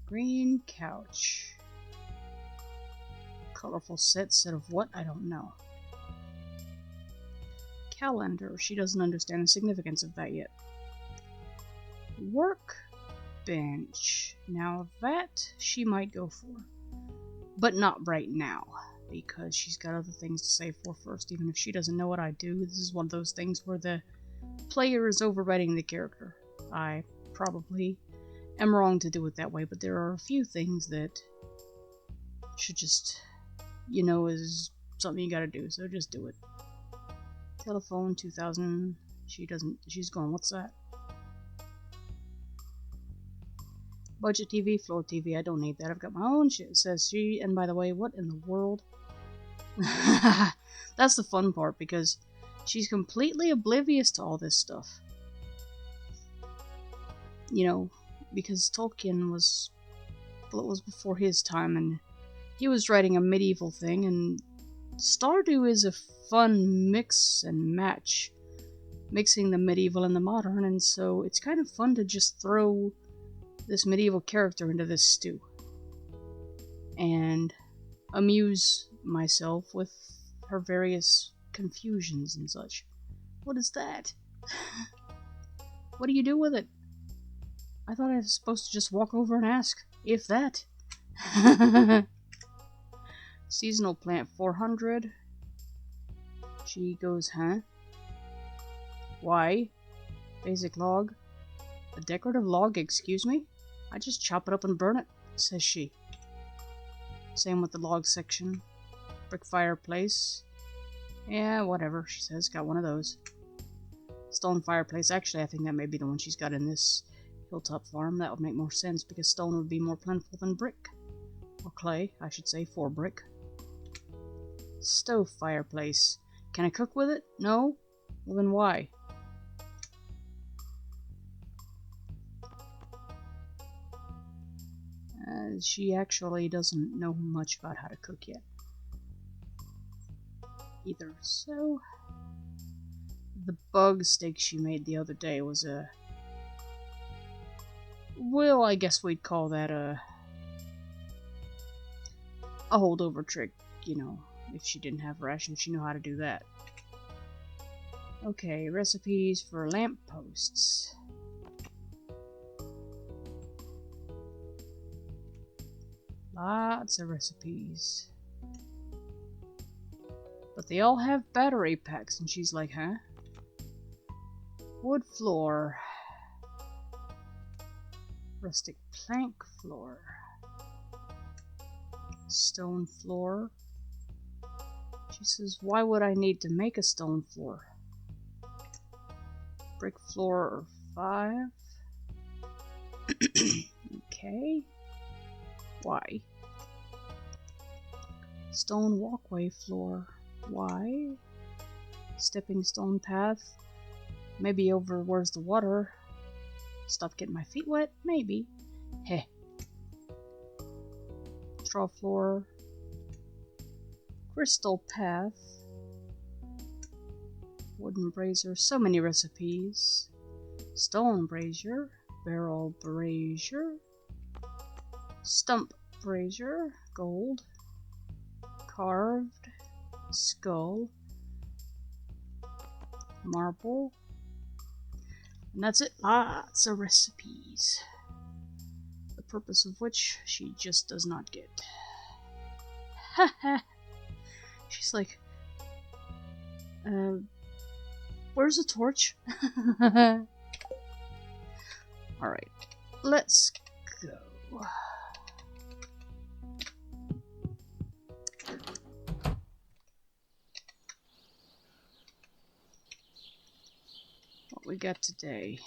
[SPEAKER 1] Green couch. Colorful set of what? I don't know. Calendar. She doesn't understand the significance of that yet. Workbench. Now that she might go for. But not right now, because she's got other things to save for first, even if she doesn't know what I do. This is one of those things where the player is overriding the character. I probably am wrong to do it that way, but there are a few things that should just, you know, is something you gotta do, so just do it. Telephone 2000. She's going, what's that? Budget TV, floor TV. I don't need that. I've got my own shit, says she. And by the way, what in the world? That's the fun part, because she's completely oblivious to all this stuff. You know, because Tolkien was, well, it was before his time, and he was writing a medieval thing, and Stardew is a fun mix and match, mixing the medieval and the modern, and so it's kind of fun to just throw this medieval character into this stew and amuse myself with her various confusions and such. What is that? What do you do with it? I thought I was supposed to just walk over and ask, if that. Seasonal plant 400. She goes, huh? Why? Basic log. A decorative log, excuse me? I just chop it up and burn it, says she. Same with the log section. Brick fireplace. Yeah, whatever, she says. Got one of those. Stone fireplace. Actually, I think that may be the one she's got in this hilltop farm. That would make more sense, because stone would be more plentiful than brick. Or clay, I should say, for brick. Stove fireplace. Can I cook with it? No? Well, then why? She actually doesn't know much about how to cook yet. Either. So, the bug steak she made the other day was a... well, I guess we'd call that a holdover trick, you know. If she didn't have rations, she knew how to do that. Okay, recipes for lampposts. Lots of recipes. But they all have battery packs, and she's like, huh? Wood floor. Rustic plank floor. Stone floor. She says, why would I need to make a stone floor? Brick floor 5. Okay. Why? Stone walkway floor. Why? Stepping stone path. Maybe over where's the water. Stop getting my feet wet? Maybe. Heh. Straw floor. Crystal path. Wooden brazier. So many recipes. Stone brazier. Barrel brazier. Stump brazier. Gold. Carved. Skull. Marble. And that's it. Lots of recipes. The purpose of which she just does not get. Haha. She's like, where's the torch? Alright, let's go. What we got today?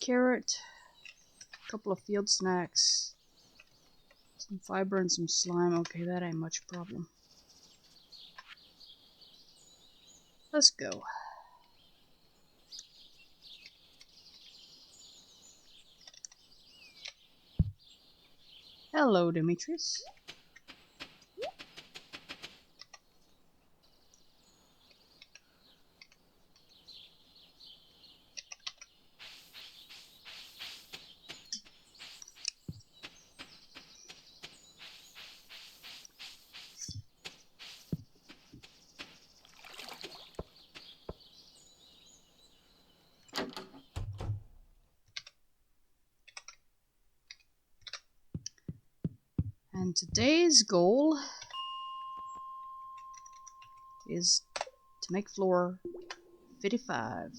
[SPEAKER 1] Carrot, a couple of field snacks, some fiber and some slime. Okay, that ain't much problem. Let's go. Hello, Demetrius. And today's goal is to make floor 55.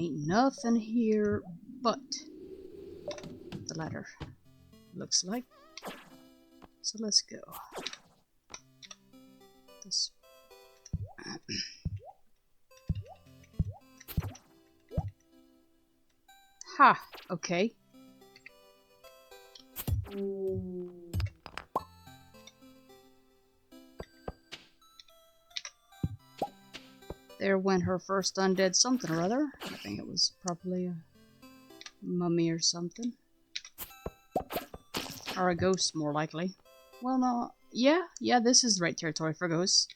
[SPEAKER 1] Ain't nothing here but the ladder, looks like. So let's go. This. Ha! Okay. There went her first undead something or other. I think it was probably a mummy or something. Or a ghost, more likely. Well, no. Yeah, this is the right territory for ghosts.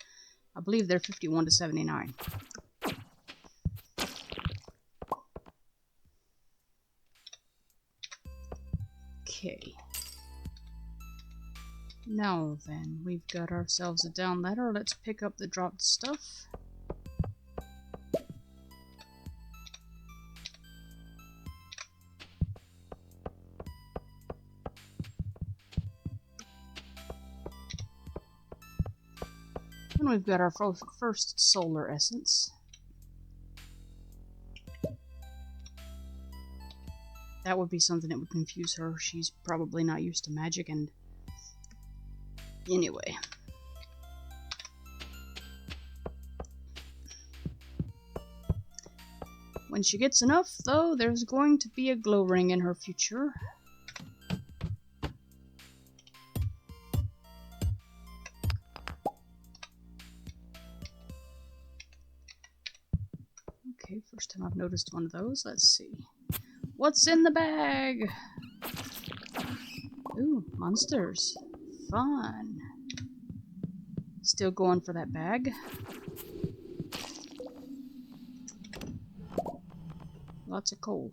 [SPEAKER 1] I believe they're 51 to 79. Okay. Now then, we've got ourselves a down ladder. Let's pick up the dropped stuff. And we've got our first solar essence. That would be something that would confuse her. She's probably not used to magic, and anyway. When she gets enough, though, there's going to be a glow ring in her future. Okay, first time I've noticed one of those. Let's see. What's in the bag? Ooh, monsters. Fun. Still going for that bag. Lots of coal.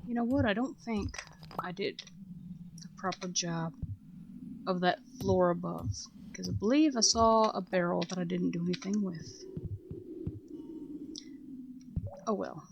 [SPEAKER 1] You know what? I don't think I did a proper job of that floor above, because I believe I saw a barrel that I didn't do anything with. Oh well.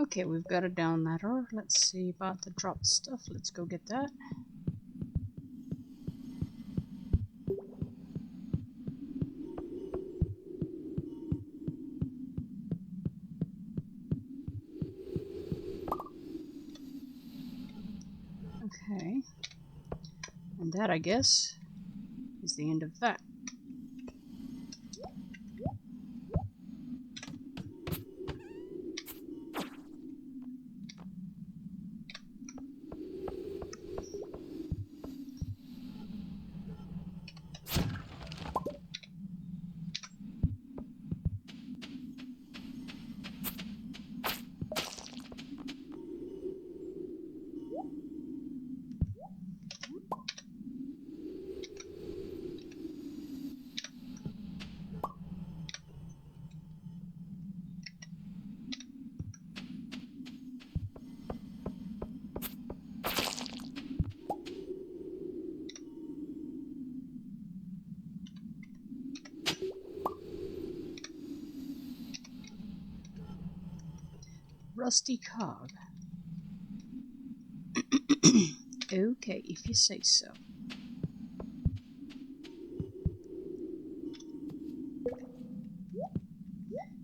[SPEAKER 1] Okay, we've got a down ladder. Let's see about the dropped stuff. Let's go get that. Okay. And that, I guess, is the end of that. Rusty cog. Okay, if you say so.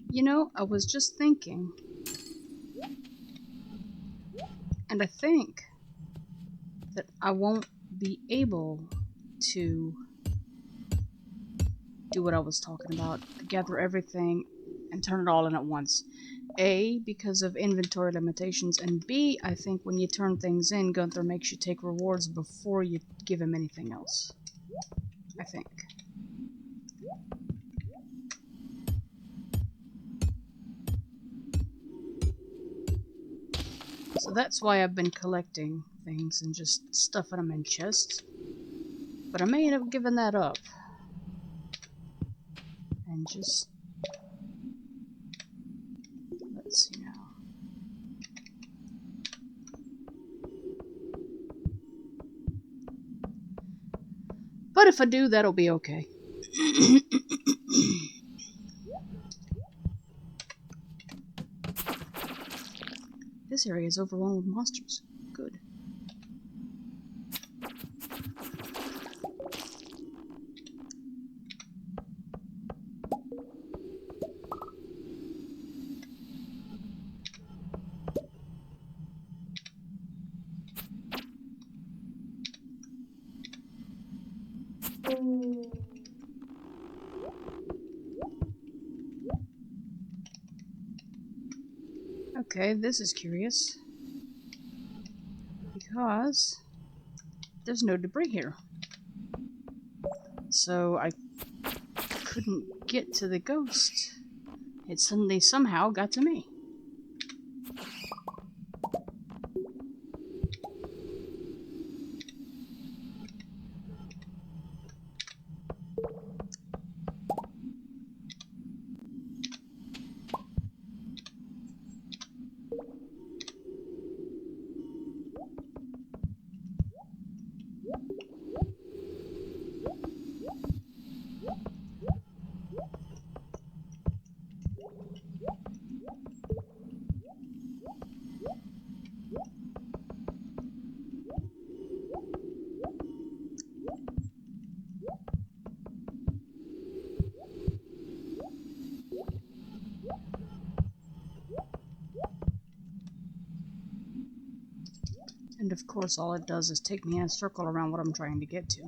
[SPEAKER 1] You know, I was just thinking, and I think that I won't be able to do what I was talking about, gather everything and turn it all in at once. A, because of inventory limitations, and B, I think when you turn things in, Gunther makes you take rewards before you give him anything else. I think. So that's why I've been collecting things and just stuffing them in chests. But I may end up giving that up. And just... let's see now. But if I do, that'll be okay. This area is overrun with monsters. Good. Okay, this is curious. Because there's no debris here. So I couldn't get to the ghost. It suddenly somehow got to me. And of course all it does is take me in a circle around what I'm trying to get to.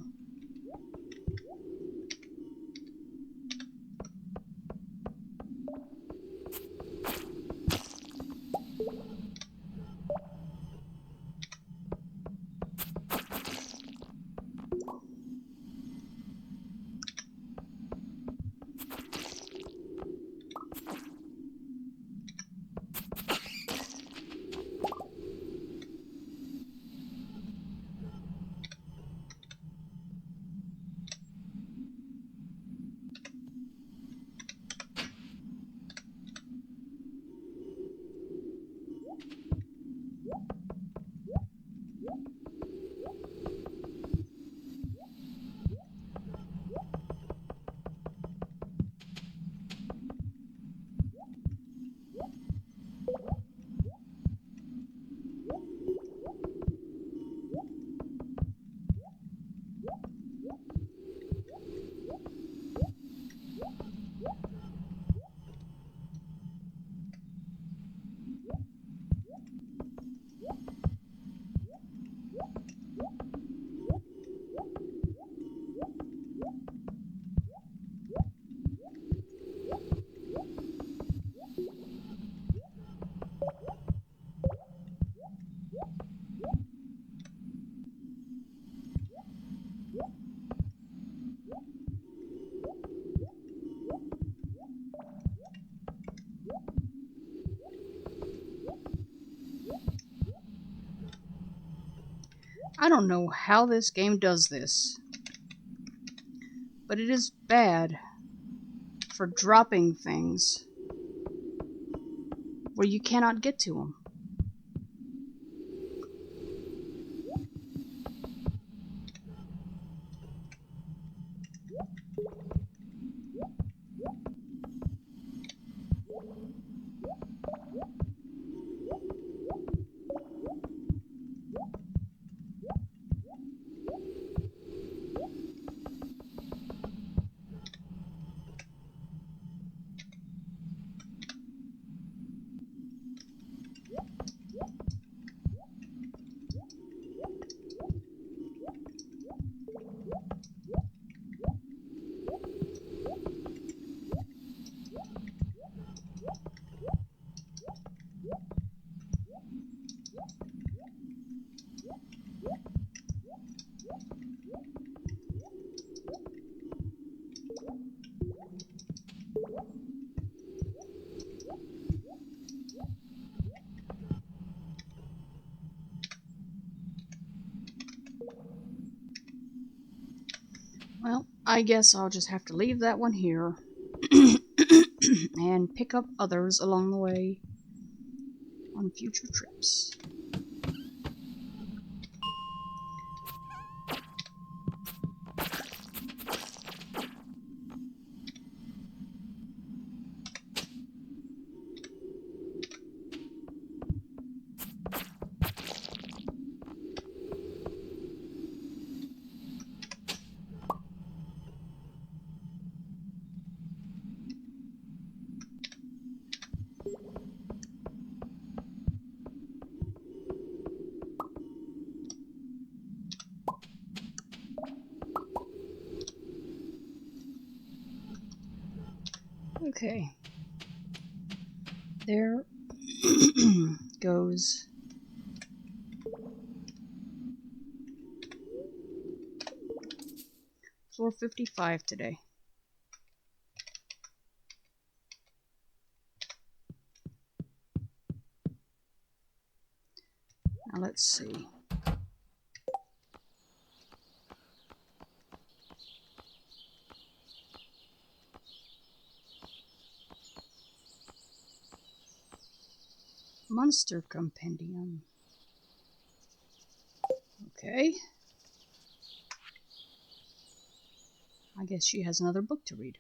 [SPEAKER 1] I don't know how this game does this, but it is bad for dropping things where you cannot get to them. Well, I guess I'll just have to leave that one here and pick up others along the way on future trips. Okay. There goes floor 55 today. Now let's see. Monster Compendium. Okay. I guess she has another book to read.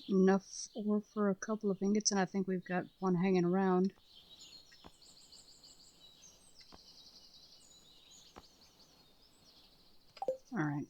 [SPEAKER 1] Enough ore for a couple of ingots, and I think we've got one hanging around. Alright.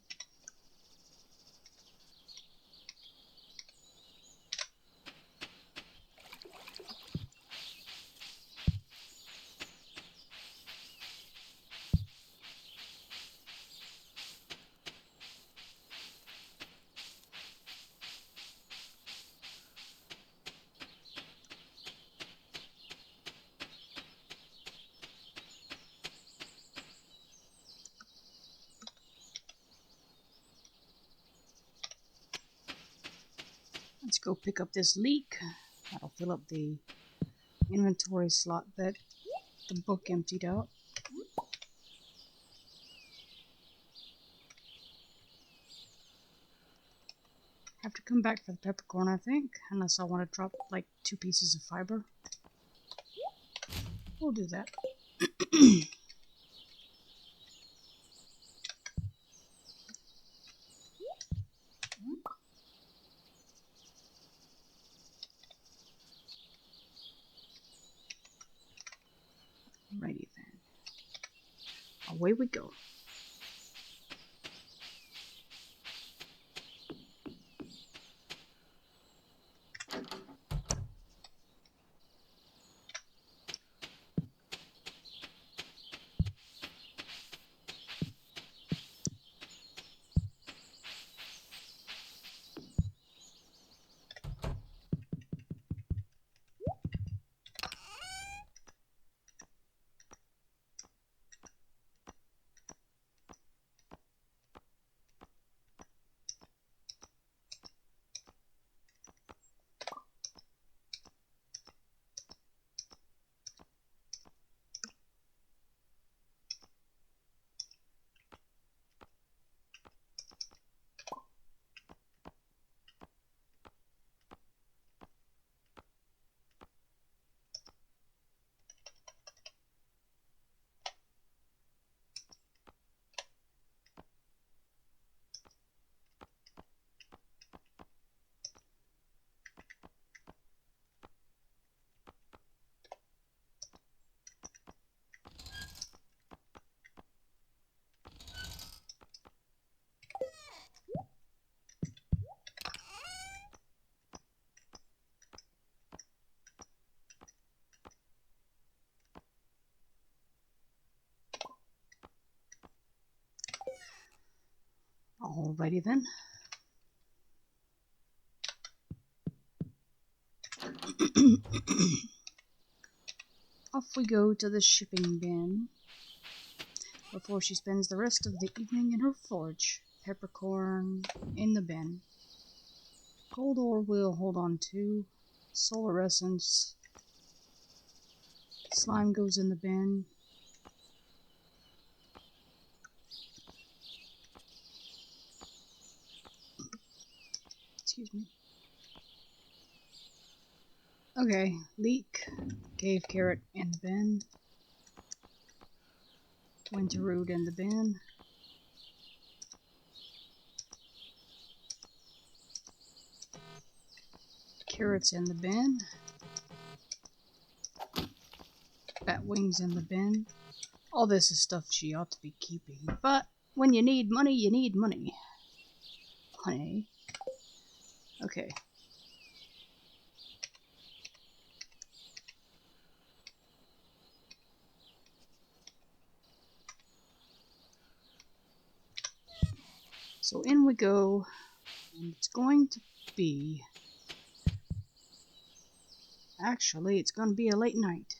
[SPEAKER 1] Let's go pick up this leek. That'll fill up the inventory slot that the book emptied out. Have to come back for the peppercorn, I think, unless I want to drop like 2 pieces of fiber. We'll do that. Righty then. Away we go. Alrighty then. Off we go to the shipping bin before she spends the rest of the evening in her forge. Peppercorn in the bin. Gold ore we'll hold on to. Solar essence. Slime goes in the bin. Excuse me. Okay, leek, cave carrot in the bin. Winter root in the bin. Carrots in the bin. Bat wings in the bin. All this is stuff she ought to be keeping. But when you need money, you need money. Honey. Okay. So in we go. And it's going to be... Actually, it's going to be a late night.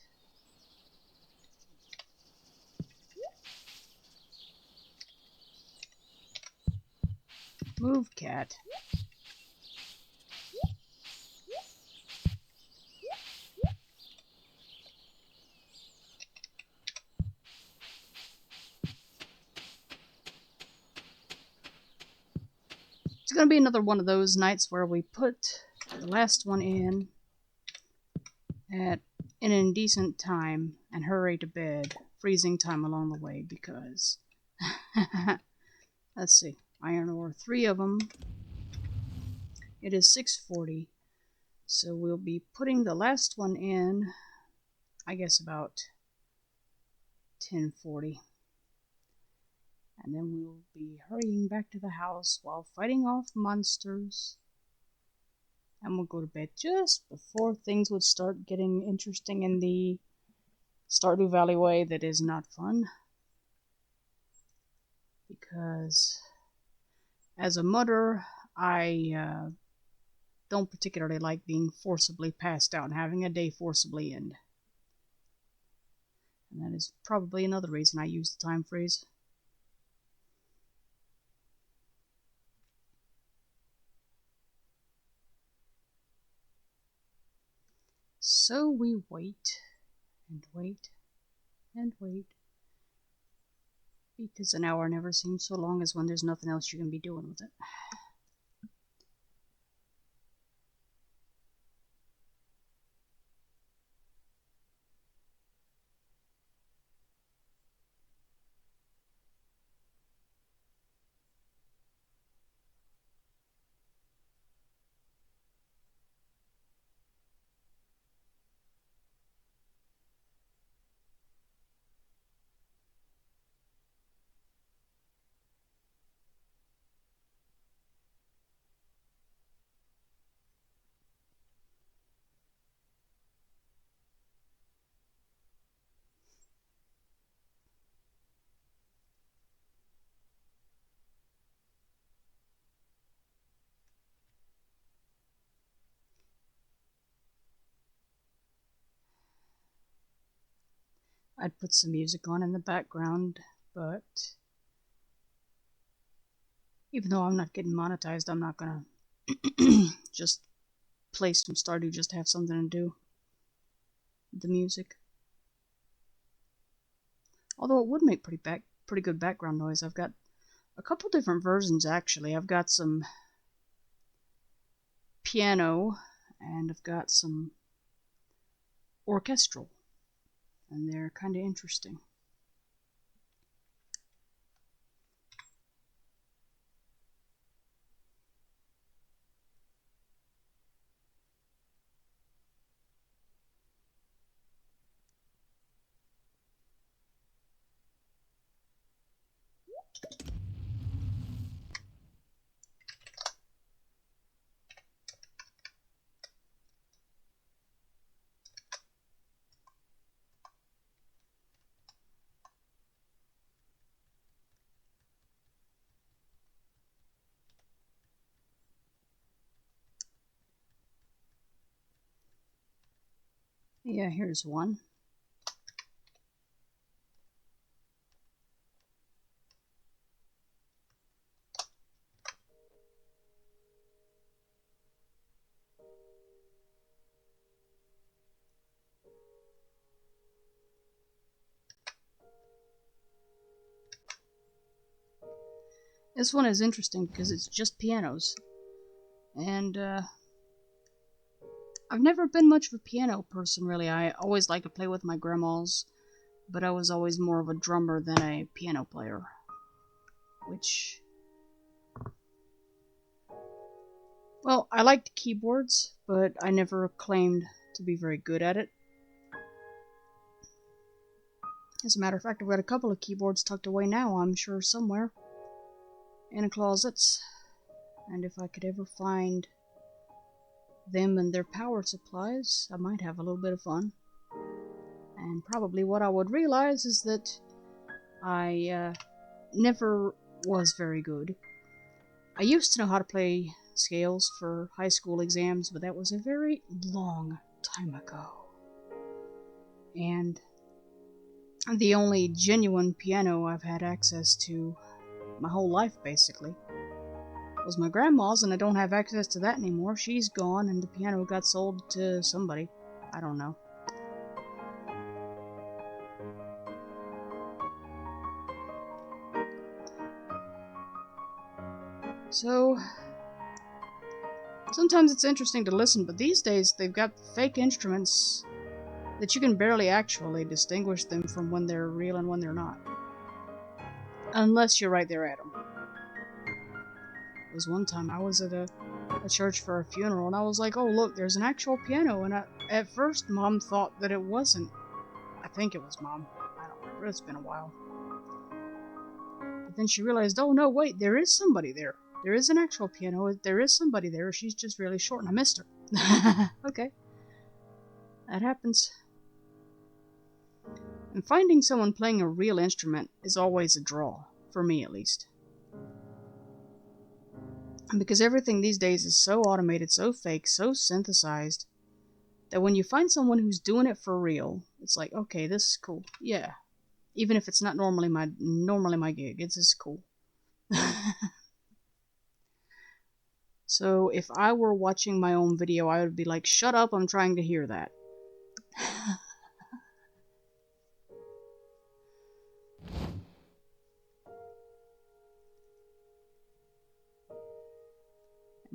[SPEAKER 1] Move, cat. It's going to be another one of those nights where we put the last one in at an indecent time and hurry to bed, freezing time along the way because... Let's see. Iron ore, 3 of them. It is 6:40, so we'll be putting the last one in, I guess about 10:40. And then we'll be hurrying back to the house while fighting off monsters. And we'll go to bed just before things would start getting interesting in the Stardew Valley way that is not fun. Because as a mudder, I don't particularly like being forcibly passed out and having a day forcibly end. And that is probably another reason I use the time freeze. So we wait, and wait, and wait. Because an hour never seems so long as when there's nothing else you can be doing with it. I'd put some music on in the background, but even though I'm not getting monetized, I'm not gonna just play some Stardew just to have something to do with the music. Although it would make pretty good background noise. I've got a couple different versions actually. I've got some piano and I've got some orchestral, and they're kind of interesting. Yeah, here's one. This one is interesting because it's just pianos. And, I've never been much of a piano person, really. I always liked to play with my grandmas, but I was always more of a drummer than a piano player. Which... well, I liked keyboards, but I never claimed to be very good at it. As a matter of fact, I've got a couple of keyboards tucked away now, I'm sure, somewhere. In closets. And if I could ever find them and their power supplies, I might have a little bit of fun. And probably what I would realize is that I never was very good. I used to know how to play scales for high school exams, but that was a very long time ago. And the only genuine piano I've had access to my whole life, basically, was my grandma's, and I don't have access to that anymore. She's gone, and the piano got sold to somebody. I don't know. So, sometimes it's interesting to listen, but these days they've got fake instruments that you can barely actually distinguish them from when they're real and when they're not. Unless you're right there at them. There was one time I was at a church for a funeral, and I was like, oh look, there's an actual piano, and at first Mom thought that it wasn't. I think it was Mom. I don't remember, it's been a while. But then she realized, oh no, wait, there is somebody there. There is an actual piano, there is somebody there, she's just really short, and I missed her. Okay. That happens. And finding someone playing a real instrument is always a draw, for me at least. Because everything these days is so automated, so fake, so synthesized, that when you find someone who's doing it for real, it's like, okay, this is cool. Yeah. Even if it's not normally my gig, it's just cool. So if I were watching my own video, I would be like, shut up, I'm trying to hear that.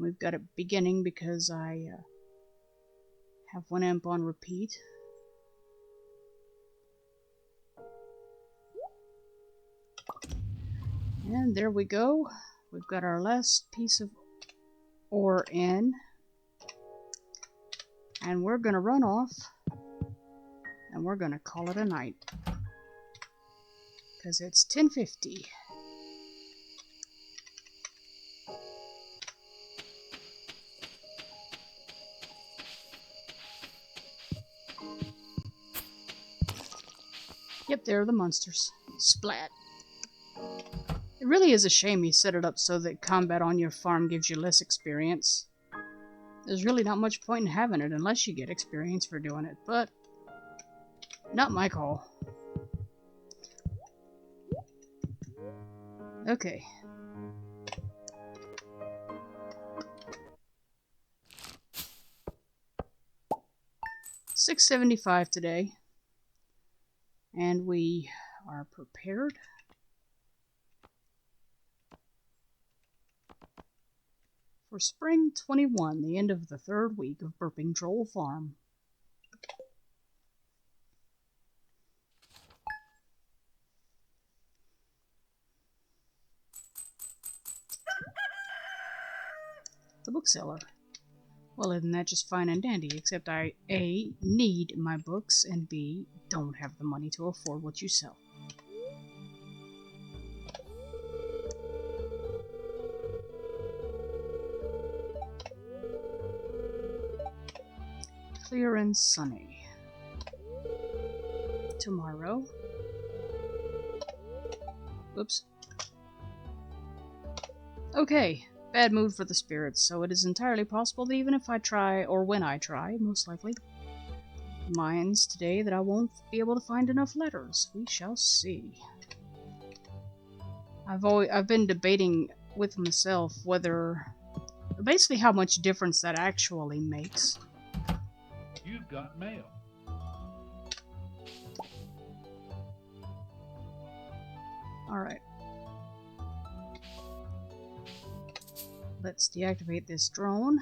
[SPEAKER 1] We've got it beginning because I have one amp on repeat. And there we go. We've got our last piece of ore in. And we're going to run off. And we're going to call it a night. Because it's 10:50. Yep, there are the monsters. Splat. It really is a shame he set it up so that combat on your farm gives you less experience. There's really not much point in having it unless you get experience for doing it, but not my call. Okay. $6.75 today. And we are prepared for spring 21, the end of the third week of Burping Troll Farm. The bookseller. Well, isn't that just fine and dandy, except I A, need my books, and B, don't have the money to afford what you sell. Clear and sunny. Tomorrow. Oops. Okay. Bad mood for the spirits, so it is entirely possible that even if I try, or when I try, most likely, mines today, that I won't be able to find enough letters. We shall see. I've been debating with myself whether, basically how much difference that actually makes.
[SPEAKER 2] You've got mail.
[SPEAKER 1] Alright. Let's deactivate this drone.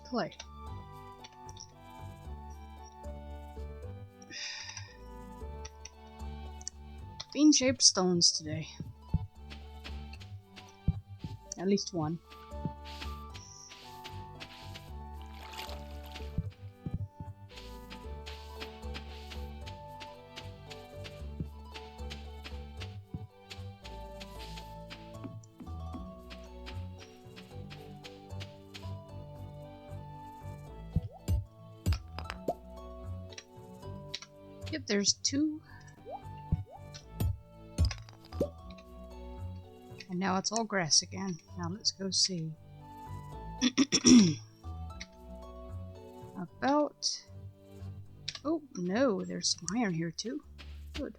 [SPEAKER 1] Play. Bean-shaped stones today. At least one. Yep, there's two. And now it's all grass again. Now let's go see. About... Oh, no, there's some iron here too. Good.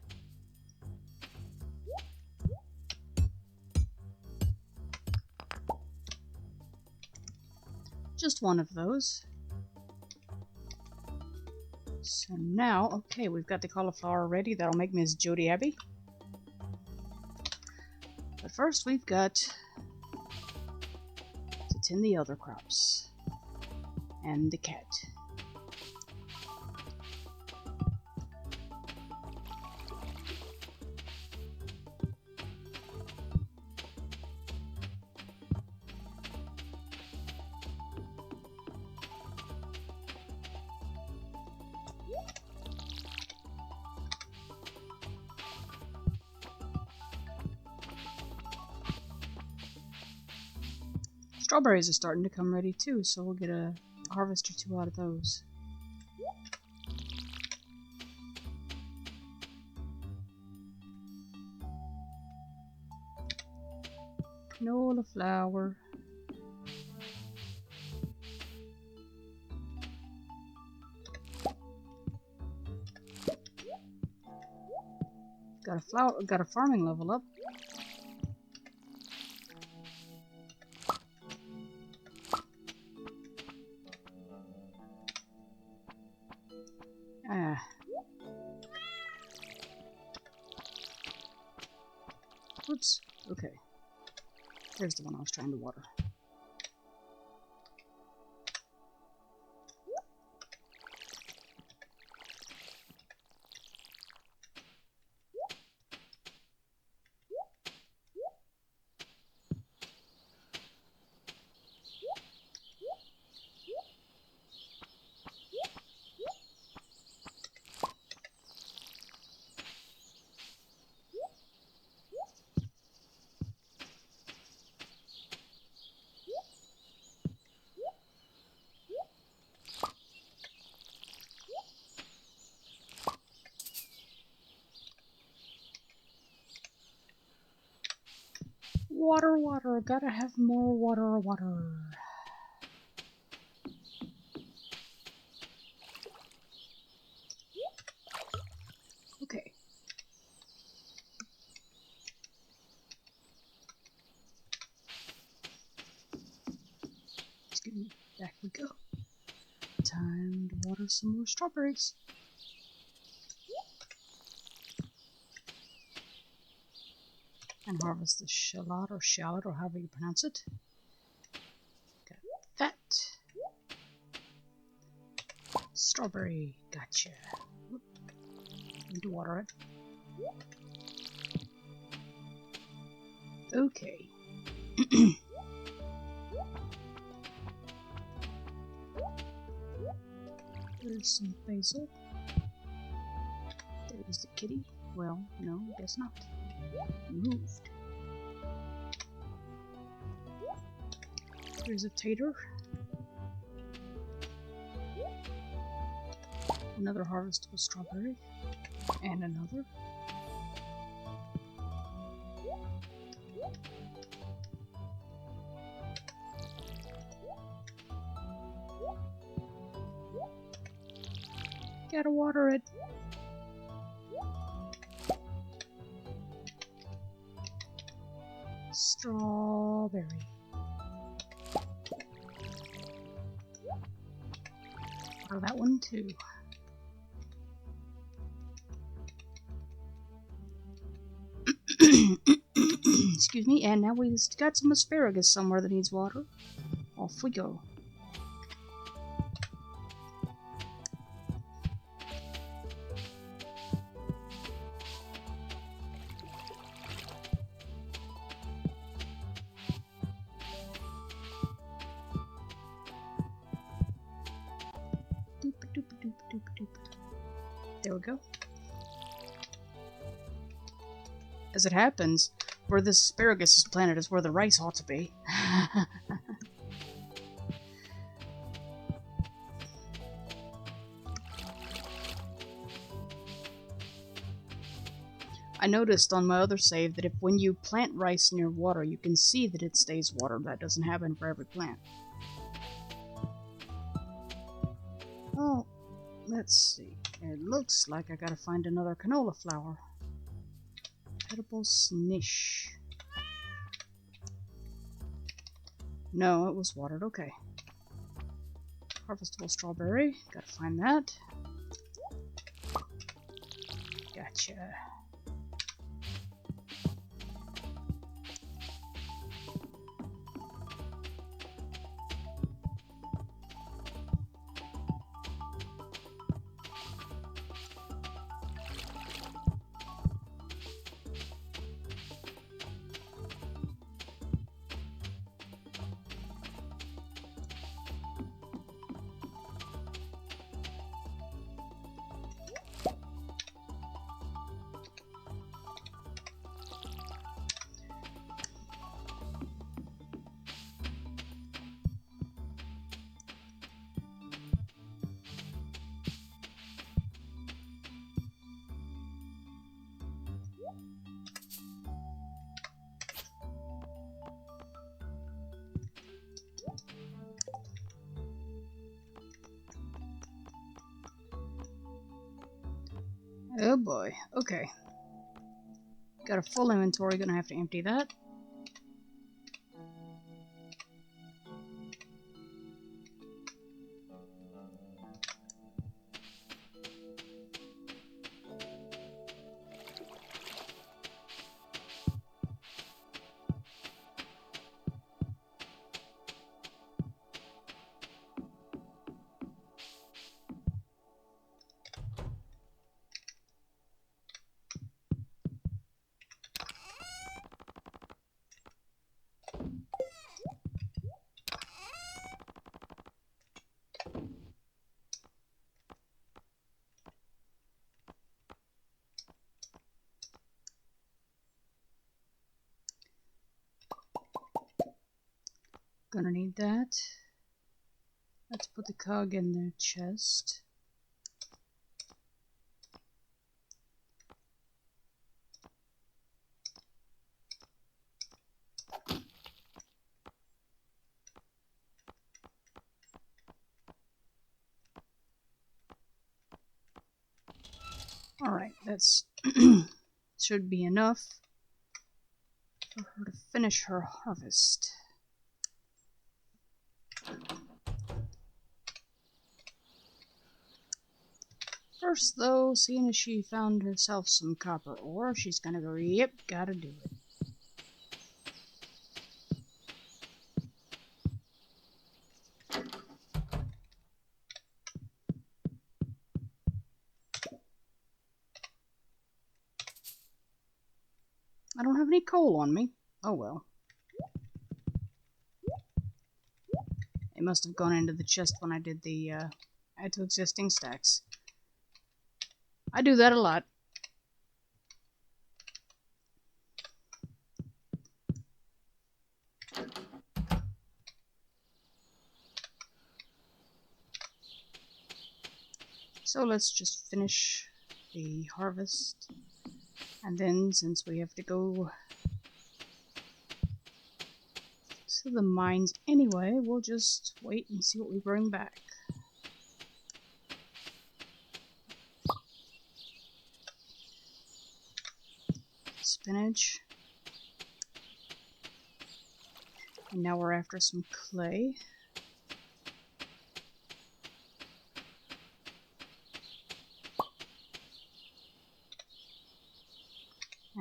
[SPEAKER 1] Just one of those. So now, okay, we've got the cauliflower ready. That'll make Miss Jody happy. But first we've got to tend the other crops. And the cat. Strawberries are starting to come ready too, so we'll get a harvest or two out of those. Canola flour. Got a farming level up. Oops. Okay. There's the one I was trying to water. Water, water, gotta have more water, water. Okay. Excuse me, back we go. Time to water some more strawberries. And harvest the shallot or however you pronounce it. Got that. Strawberry, gotcha. Whoop. Need to water it. Okay. There's some basil. There's the kitty. Well, no, guess not. Moved. Here's a tater. Another harvestable strawberry. And another. Gotta water it. Strawberry. Or that one too. Excuse me, and now we've got some asparagus somewhere that needs water. Off we go. There we go. As it happens, where this asparagus is planted is where the rice ought to be. I noticed on my other save that if when you plant rice near water, you can see that it stays watered. That doesn't happen for every plant. Oh, let's see. It looks like I gotta find another canola flower. Edible snish. No, it was watered. Okay. Harvestable strawberry. Gotta find that. Gotcha. Oh boy, okay. Got a full inventory, gonna have to empty that. Gonna need that. Let's put the cog in the chest. Alright, that's should be enough for her to finish her harvest. First, though, seeing as she found herself some copper ore, she's gonna go, yep, gotta do it. I don't have any coal on me. Oh well. It must have gone into the chest when I did the add to existing stacks. I do that a lot. So let's just finish the harvest. And then, since we have to go to the mines anyway, we'll just wait and see what we bring back. Spinach. And now we're after some clay.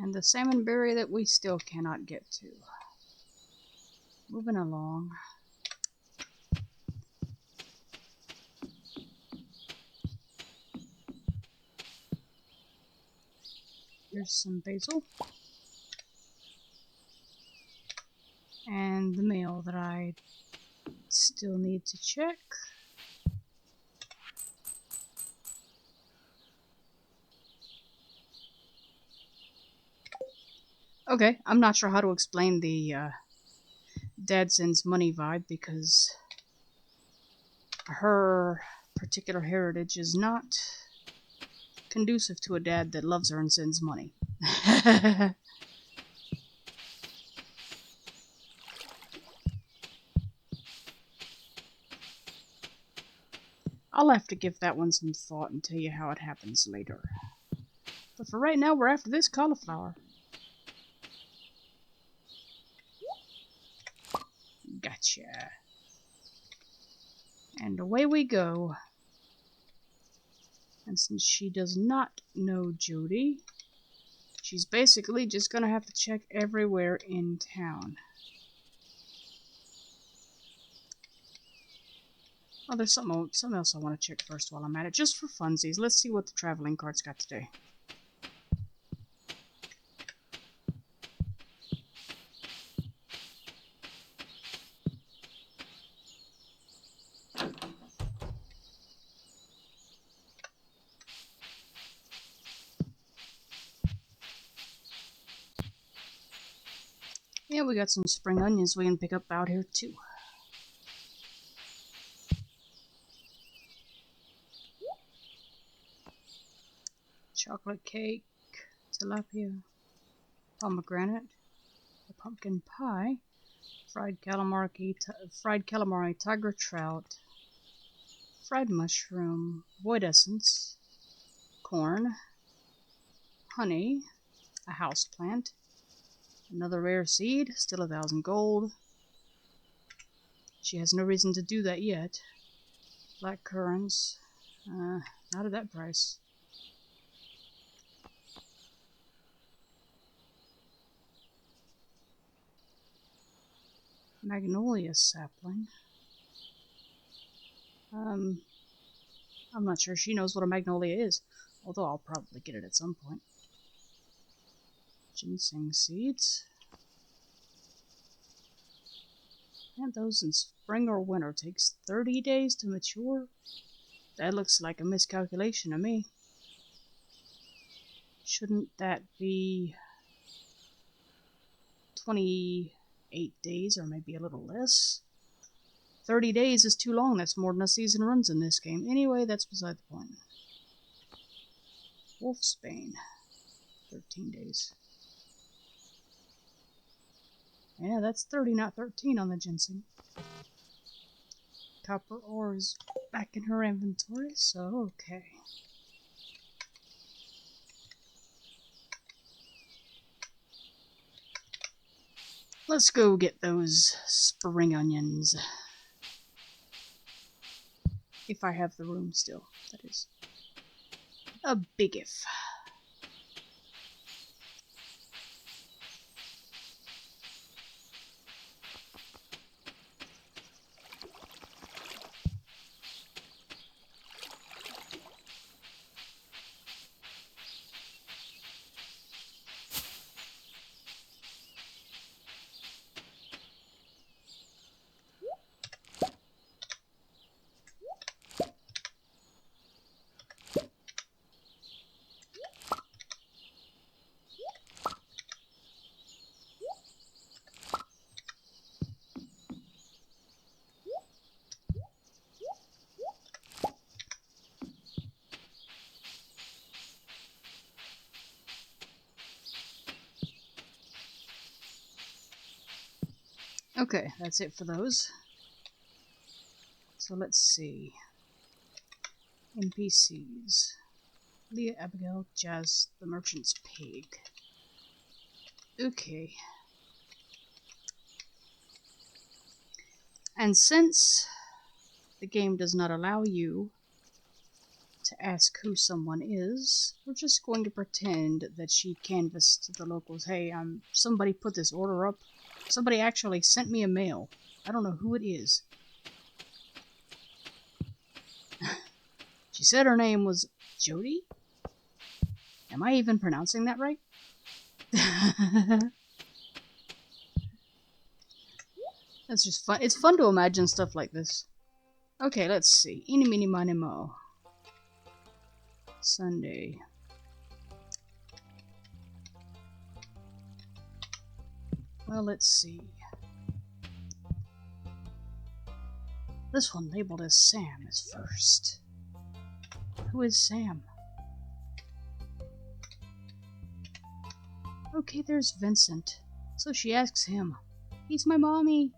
[SPEAKER 1] And the salmon berry that we still cannot get to. Moving along. Here's some basil. And the mail that I still need to check. Okay, I'm not sure how to explain the dad sends money vibe because her particular heritage is not conducive to a dad that loves her and sends money. I'll have to give that one some thought and tell you how it happens later. But for right now, we're after this cauliflower. Gotcha. And away we go. And since she does not know Jody, she's basically just gonna have to check everywhere in town. Oh, there's something else I want to check first while I'm at it, just for funsies. Let's see what the traveling cart's got today. Yeah, we got some spring onions we can pick up out here too. Chocolate cake, tilapia, pomegranate, a pumpkin pie, fried calamari, tiger trout, fried mushroom, void essence, corn, honey, a house plant, another rare seed, still 1,000 gold. She has no reason to do that yet. Black currants, not at that price. Magnolia sapling. I'm not sure she knows what a magnolia is, although I'll probably get it at some point. Ginseng seeds. And those in spring or winter takes 30 days to mature. That looks like a miscalculation to me. Shouldn't that be 28 days or maybe a little less? 30 days is too long. That's more than a season runs in this game. Anyway, that's beside the point. Wolfsbane. 13 days. Yeah, that's 30, not 13 on the ginseng. Copper ore is back in her inventory, so okay. Let's go get those spring onions. If I have the room still, that is. A big if. Okay, that's it for those. So let's see. NPCs. Leah, Abigail, Jazz, the merchant's pig. Okay. And since the game does not allow you to ask who someone is. We're just going to pretend that she canvassed the locals. Hey, somebody put this order up. Somebody actually sent me a mail. I don't know who it is. She said her name was Jody? Am I even pronouncing that right? That's just fun. It's fun to imagine stuff like this. Okay, let's see. Eeny, meeny, miny, mo. Sunday. Well, let's see. This one labeled as Sam is first. Who is Sam? Okay, there's Vincent. So she asks him. He's my mommy.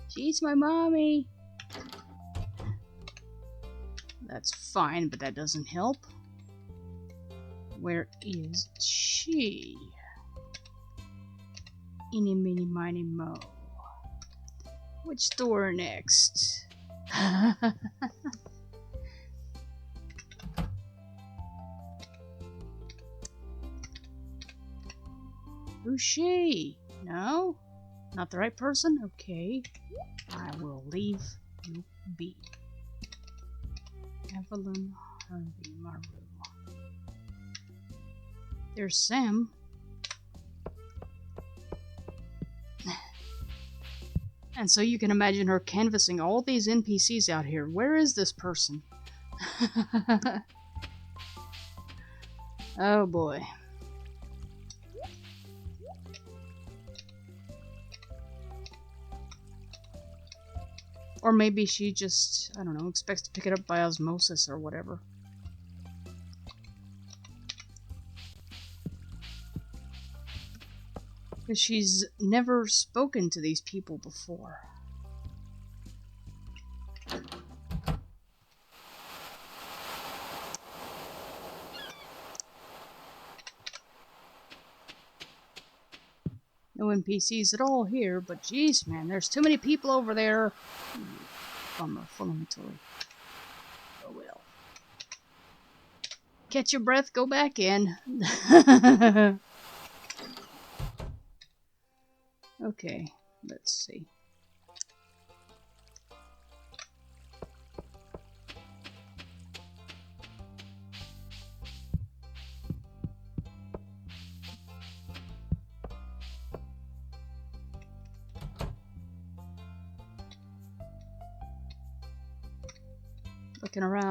[SPEAKER 1] She's my mommy. That's fine, but that doesn't help. Where is she? Eeny, meeny, miny, mo. Which door next? Who's she? No? Not the right person? Okay. I will leave you be. Evelyn Harvey Maru. There's Sam. And so you can imagine her canvassing all these NPCs out here. Where is this person? Oh boy. Or maybe she just, I don't know, expects to pick it up by osmosis or whatever. Because she's never spoken to these people before. No NPCs at all here, but jeez, man, there's too many people over there. Bummer, full inventory. Oh well. Catch your breath, go back in. Okay, let's see.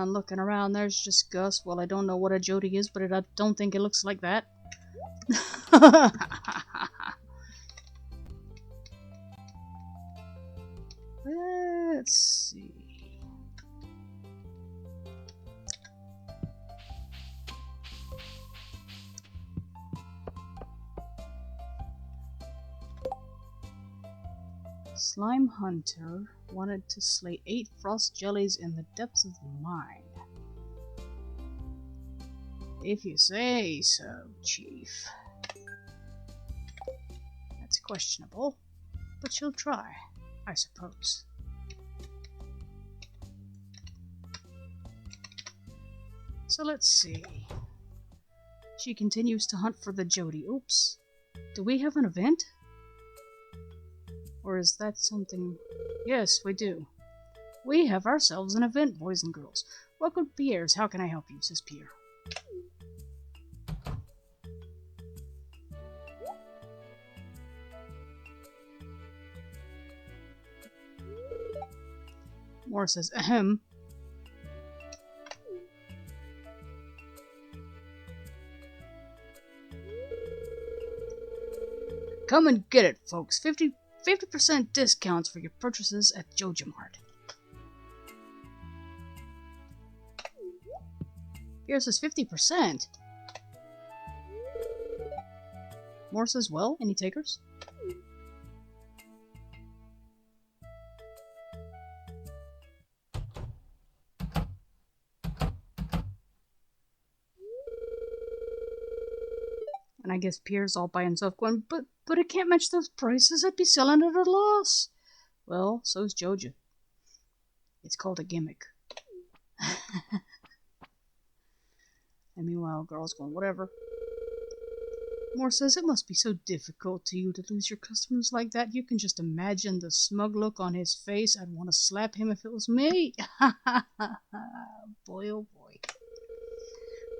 [SPEAKER 1] Looking around, there's just Gus. Well, I don't know what a Jody is, but I don't think it looks like that. Let's see. Slime Hunter wanted to slay 8 frost jellies in the depths of the mine. If you say so, Chief. That's questionable, but she'll try, I suppose. So let's see. She continues to hunt for the Jody. Oops. Do we have an event? Or is that something... Yes, we do. We have ourselves an event, boys and girls. Welcome to Pierre's. How can I help you, says Pierre. Moore says, ahem. Come and get it, folks. 50% discounts for your purchases at JojaMart. Here says 50%. Moore says, well, any takers? And I guess Pierre's all by himself going, but it can't match those prices. I'd be selling at a loss. Well, so's Joja. It's called a gimmick. And meanwhile, girl's going, whatever. Moore says, it must be so difficult to you to lose your customers like that. You can just imagine the smug look on his face. I'd want to slap him if it was me. Boy, oh boy.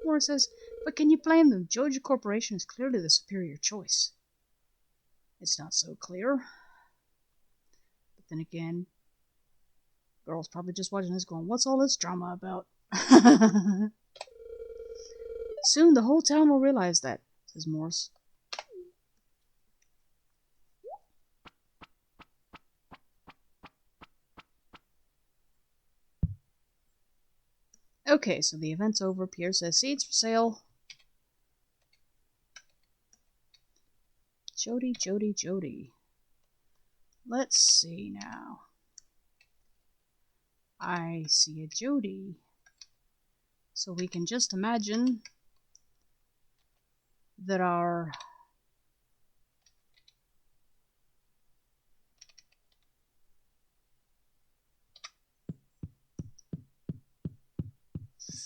[SPEAKER 1] Moore says, but can you blame them? Georgia Corporation is clearly the superior choice. It's not so clear. But then again, girl's probably just watching this going, what's all this drama about? Soon the whole town will realize that, says Morse. Okay, so the event's over. Pierre says, seeds for sale. Jody. Let's see now. I see a Jody. So we can just imagine that our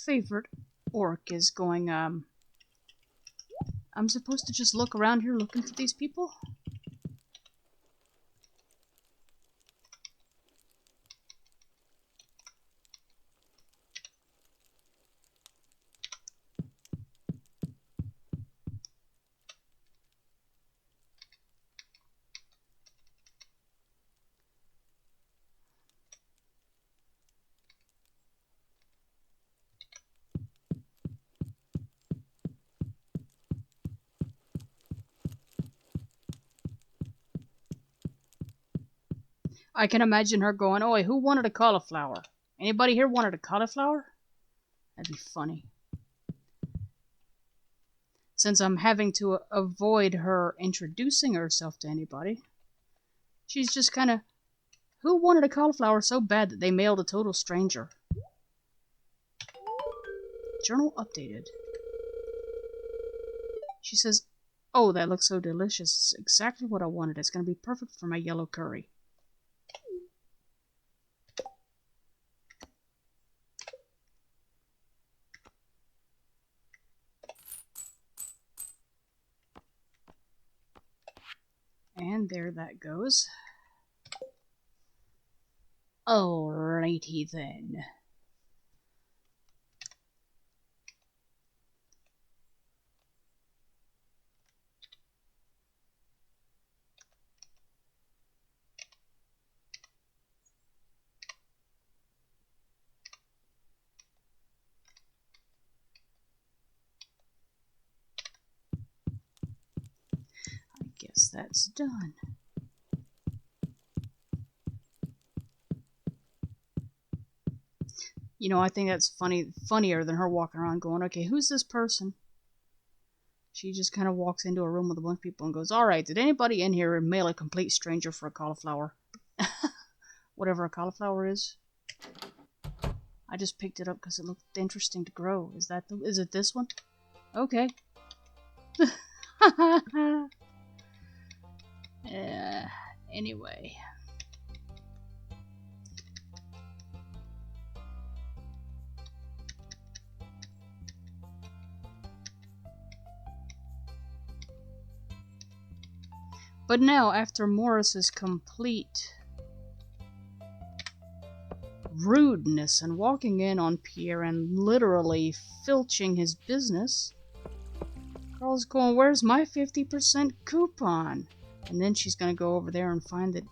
[SPEAKER 1] favorite orc is going, I'm supposed to just look around here looking for these people? I can imagine her going, oi, who wanted a cauliflower? Anybody here wanted a cauliflower? That'd be funny. Since I'm having to avoid her introducing herself to anybody, she's just kind of, who wanted a cauliflower so bad that they mailed a total stranger? Journal updated. She says, oh, that looks so delicious. It's exactly what I wanted. It's going to be perfect for my yellow curry. And there that goes. Alrighty then. I guess that's done. You know, I think that's funnier than her walking around going, okay, who's this person? She just kind of walks into a room with a bunch of people and goes, alright, did anybody in here mail a complete stranger for a cauliflower? Whatever a cauliflower is. I just picked it up because it looked interesting to grow. Is it this one? Okay. Anyway. But now, after Morris's complete rudeness and walking in on Pierre and literally filching his business, Carl's going, where's my 50% coupon? And then she's going to go over there and find that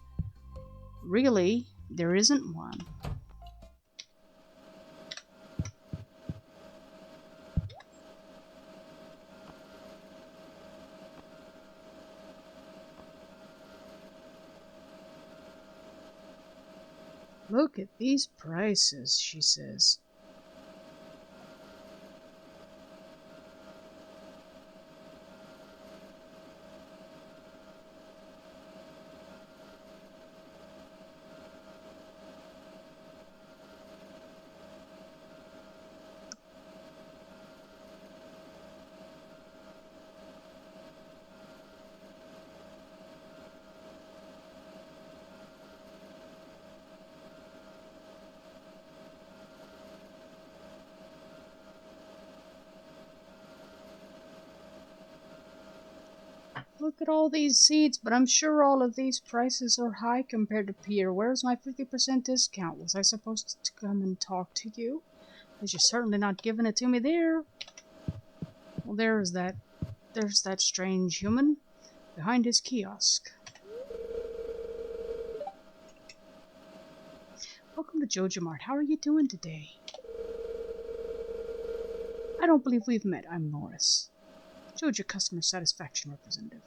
[SPEAKER 1] really there isn't one. Look at these prices, she says. look at all these seeds, but I'm sure all of these prices are high compared to Peter. Where's my 50% discount? Was I supposed to come and talk to you? Because you're certainly not giving it to me there. Well, there's that strange human behind his kiosk. Welcome to Joja Mart. How are you doing today? I don't believe we've met. I'm Norris, Joja Customer Satisfaction Representative.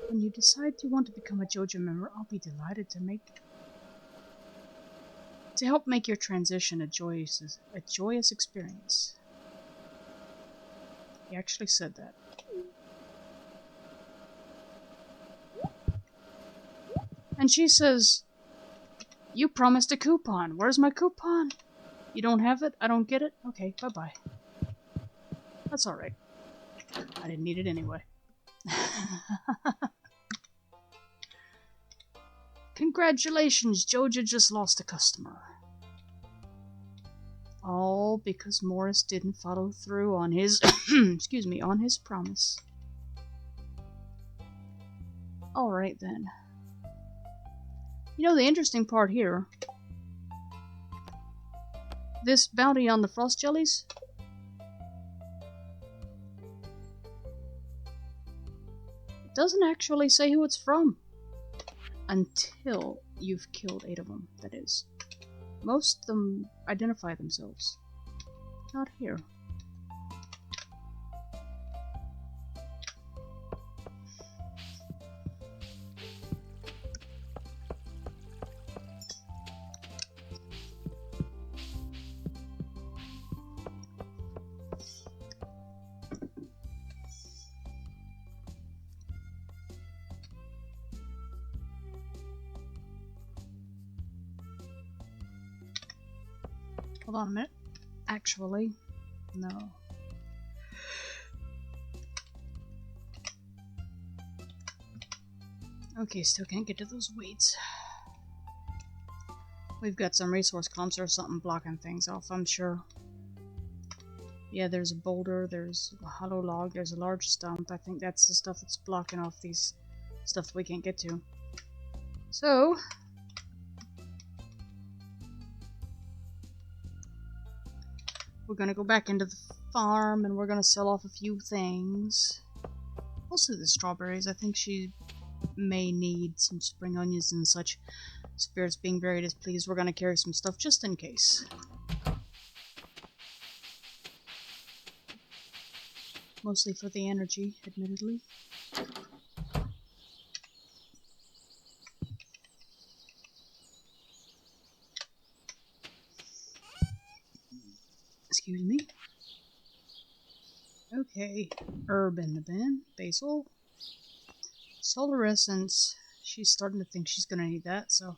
[SPEAKER 1] When you decide you want to become a Joja member, I'll be delighted to help make your transition a joyous experience. He actually said that. And she says, "You promised a coupon. Where's my coupon? You don't have it? I don't get it? Okay, bye-bye." That's alright. I didn't need it anyway. Congratulations, Joja just lost a customer. All because Morris didn't follow through on his excuse me, on his promise. Alright then. You know the interesting part here, this bounty on the frost jellies, it doesn't actually say who it's from. Until you've killed 8 of them, that is. Most of them identify themselves. Not here. Hold on a minute. Actually, no. Okay, still can't get to those weeds. We've got some resource clumps or something blocking things off, I'm sure. Yeah, there's a boulder, there's a hollow log, there's a large stump. I think that's the stuff that's blocking off these stuff that we can't get to. So, we're gonna go back into the farm and we're gonna sell off a few things. Mostly the strawberries. I think she may need some spring onions and such. Spirits being very displeased, we're gonna carry some stuff just in case. Mostly for the energy, admittedly. Excuse me. Okay, herb in the bin, basil, solar essence. She's starting to think she's gonna need that, so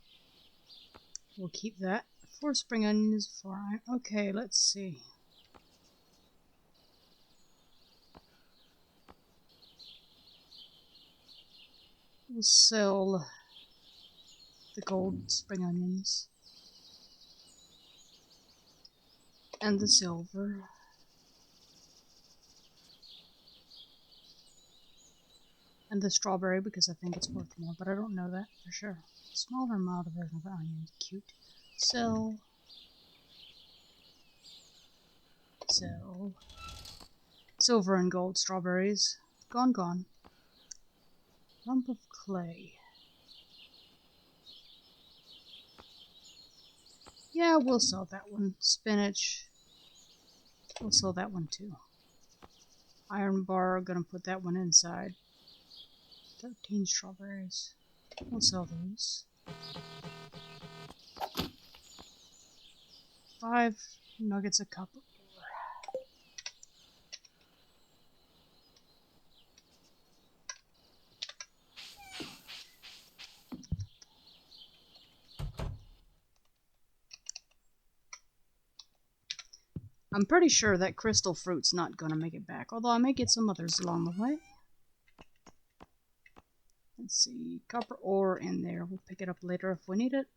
[SPEAKER 1] we'll keep that. 4 spring onions, 4 iron. Okay, let's see. We'll sell the gold spring onions and the silver. And the strawberry, because I think it's worth more, but I don't know that for sure. Smaller, milder version of the onion. Cute. Sell. Sell. Silver and gold strawberries. Gone, gone. Lump of clay. Yeah, we'll sell that one. Spinach. We'll sell that one too. Iron bar, gonna put that one inside. 13 strawberries. We'll sell those. 5 nuggets a cup. I'm pretty sure that crystal fruit's not gonna make it back, although I may get some others along the way. Let's see, copper ore in there. We'll pick it up later if we need it.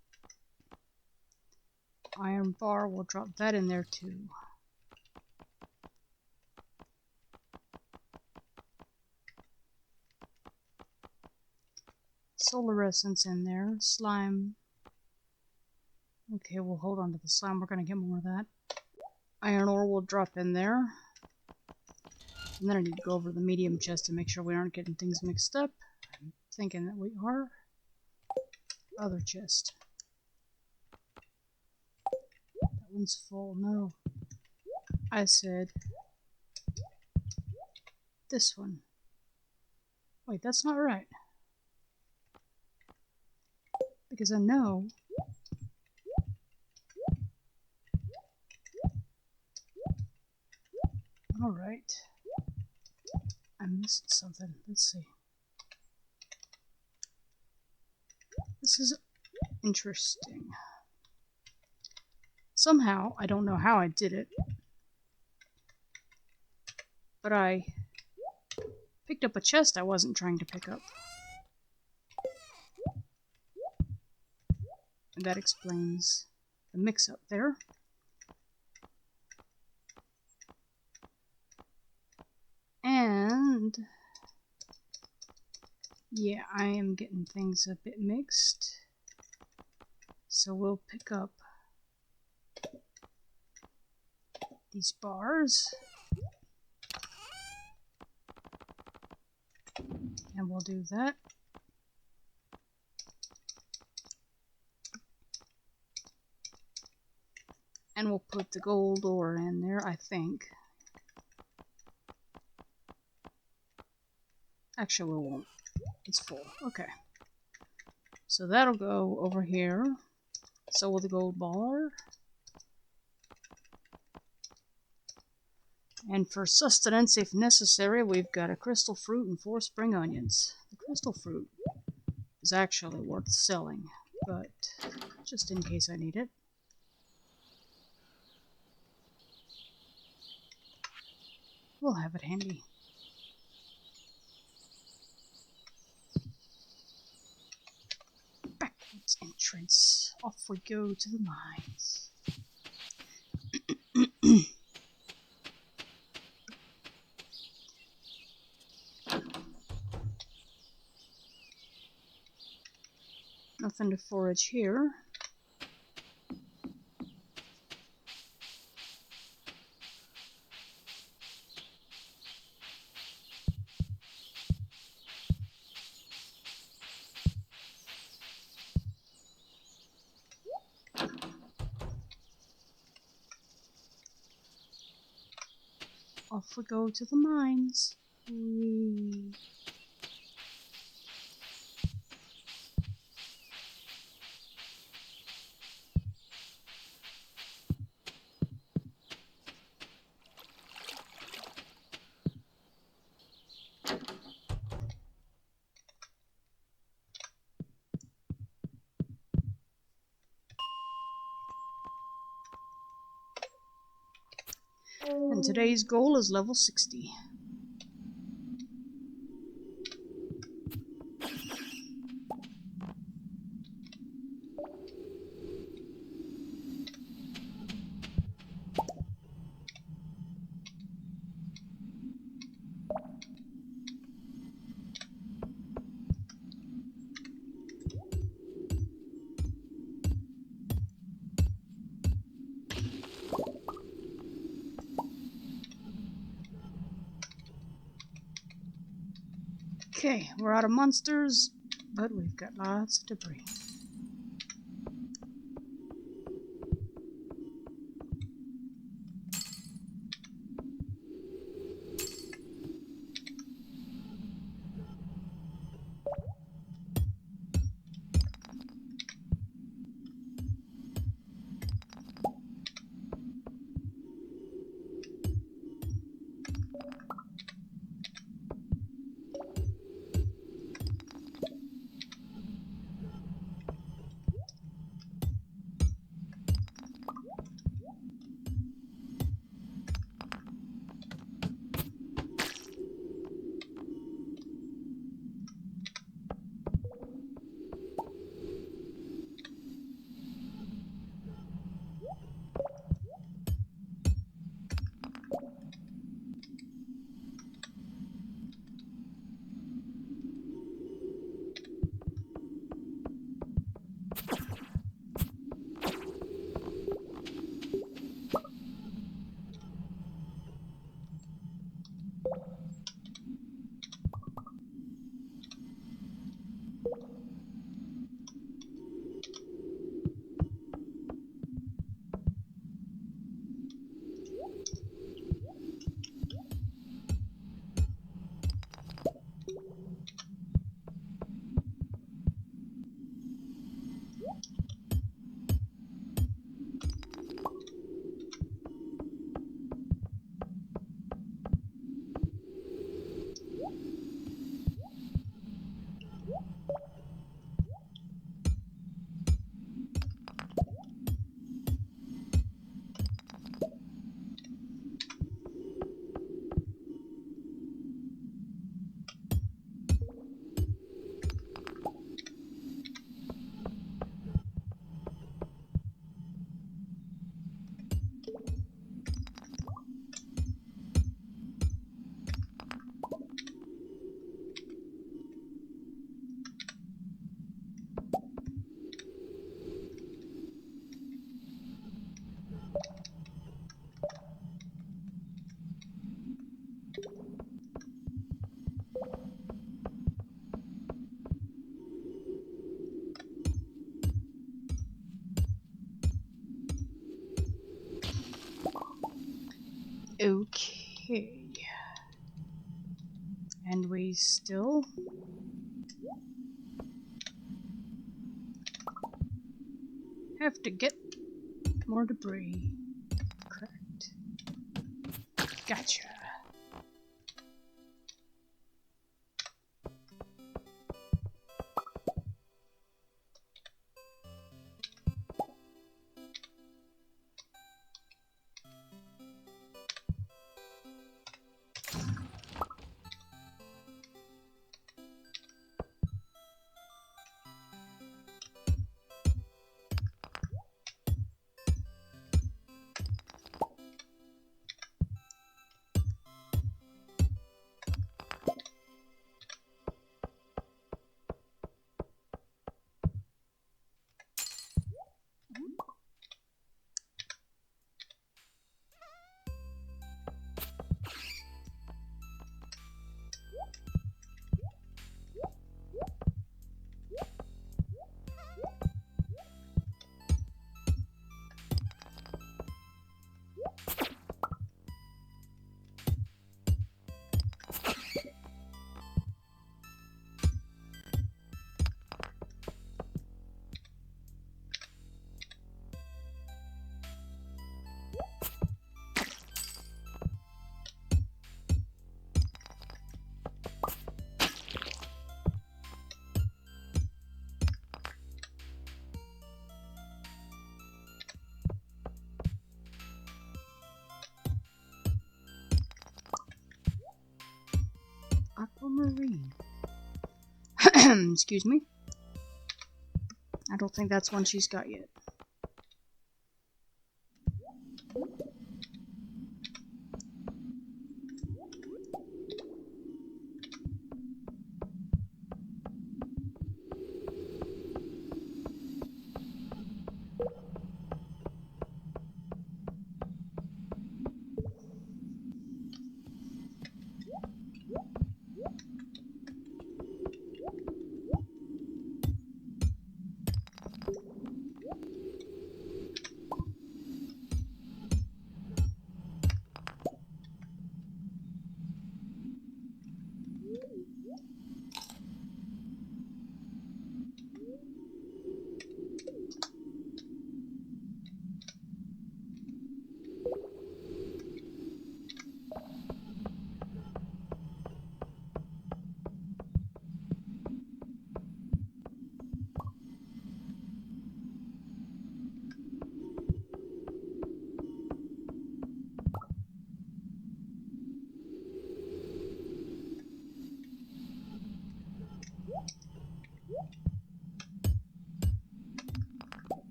[SPEAKER 1] Iron bar, we'll drop that in there too. solar essence in there. Slime. Okay, we'll hold on to the slime. We're going to get more of that. Iron ore will drop in there. And then I need to go over to the medium chest to make sure we aren't getting things mixed up. I'm thinking that we are. Other chest. That one's full. No. I said this one. Wait, that's not right. Because I know alright. I'm missing something. Let's see. This is interesting. Somehow, I don't know how I did it, but I picked up a chest I wasn't trying to pick up. And that explains the mix-up there. And yeah, I am getting things a bit mixed. So we'll pick up these bars. And we'll do that. And we'll put the gold ore in there, I think. Actually, we won't. It's full. Okay. So that'll go over here. So will the gold bar. And for sustenance, if necessary, we've got a crystal fruit and 4 spring onions. The crystal fruit is actually worth selling, but just in case I need it. We'll have it handy. Backwards entrance. Off we go to the mines. Nothing to forage here. Off we go to the mines. Whee. And today's goal is level 60. Okay, we're out of monsters, but we've got lots of debris. Okay. And we still have to get more debris. Correct. Gotcha. Aquamarine. Excuse me. I don't think that's one she's got yet.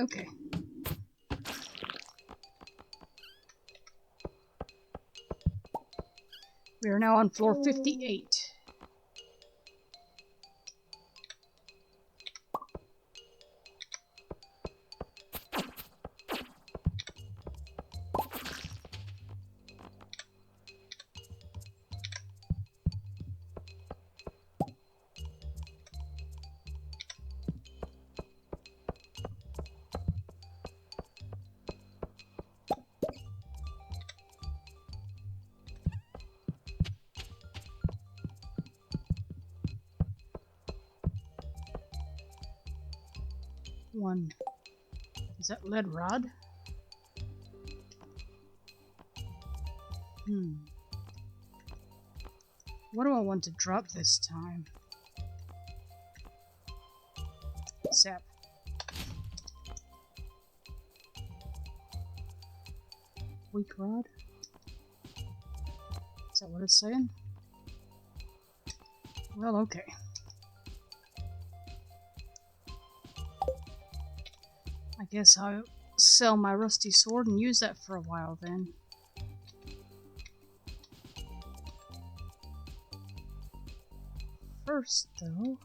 [SPEAKER 1] Okay. We are now on floor 58. One. Is that lead rod? What do I want to drop this time? Sap. Weak rod? Is that what it's saying? Well, okay. I guess I'll sell my rusty sword and use that for a while then. First, though,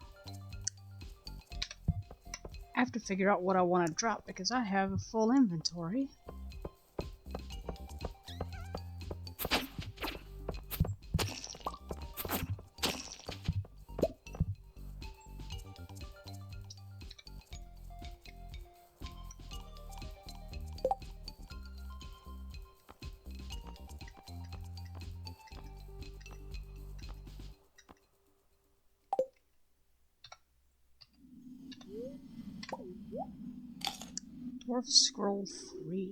[SPEAKER 1] I have to figure out what I want to drop because I have a full inventory. Dwarf Scroll 3.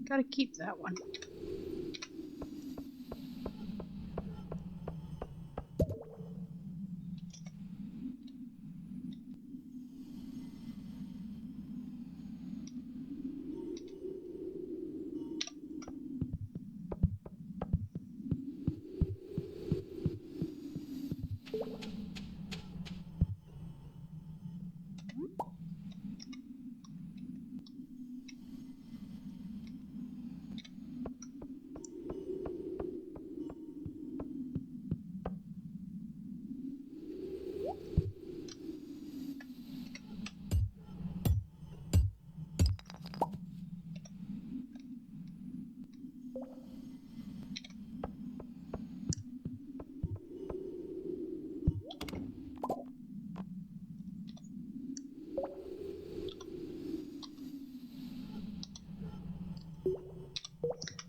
[SPEAKER 1] Gotta keep that one.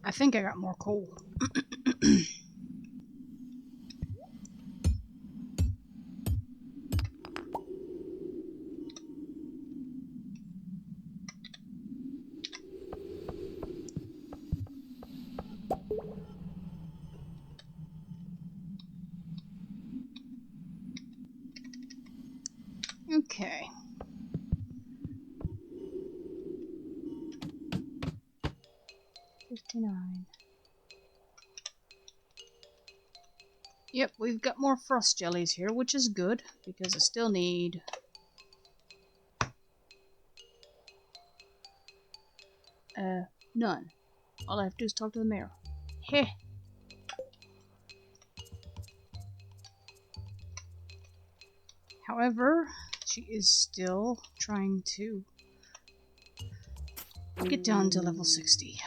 [SPEAKER 1] I think I got more coal. Okay. $59. Yep, we've got more frost jellies here, which is good, because I still need... none. All I have to do is talk to the mayor. Heh. However, she is still trying to get down to level 60.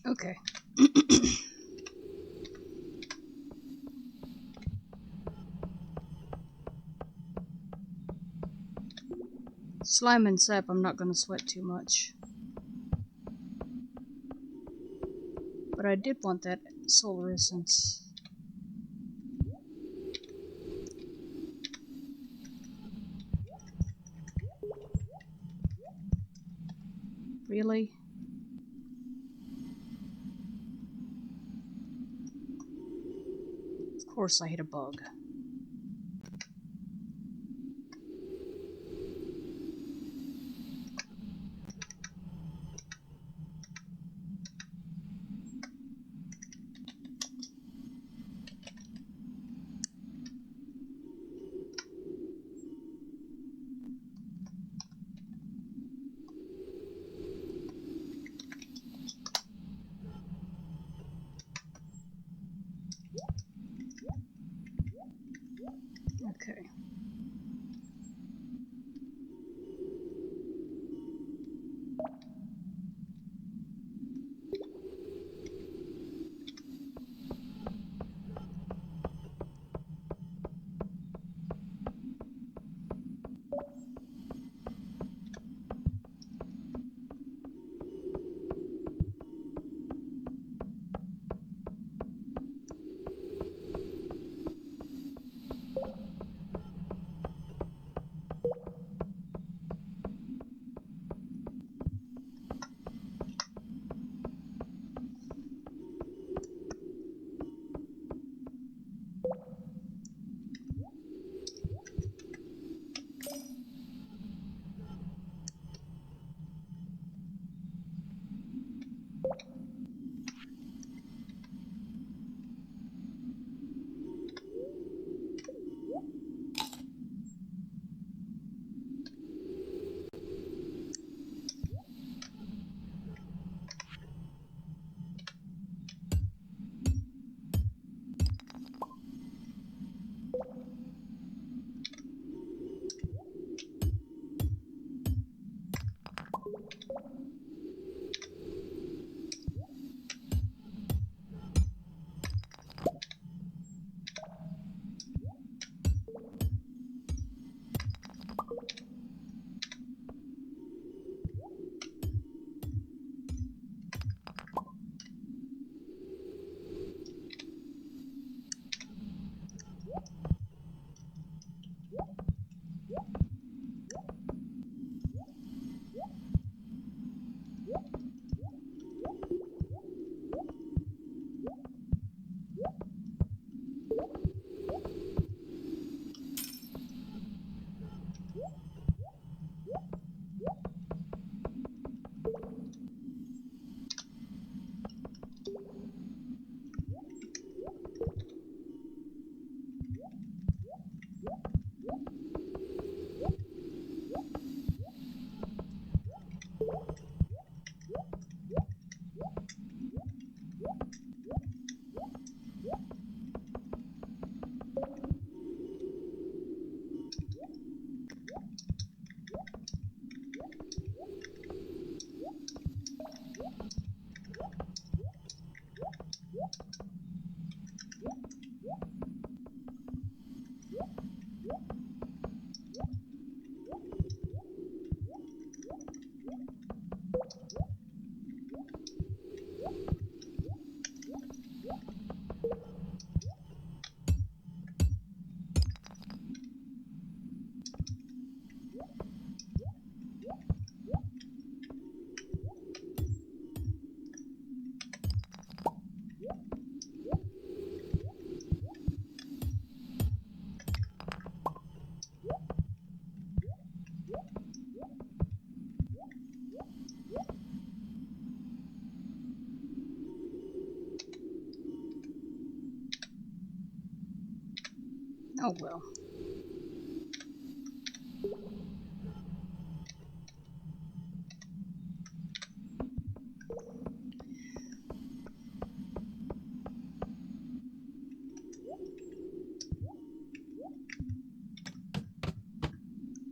[SPEAKER 1] Okay. Slime and sap I'm not going to sweat too much. But I did want that solar essence. Really? Of course I hit a bug. Okay. Oh well.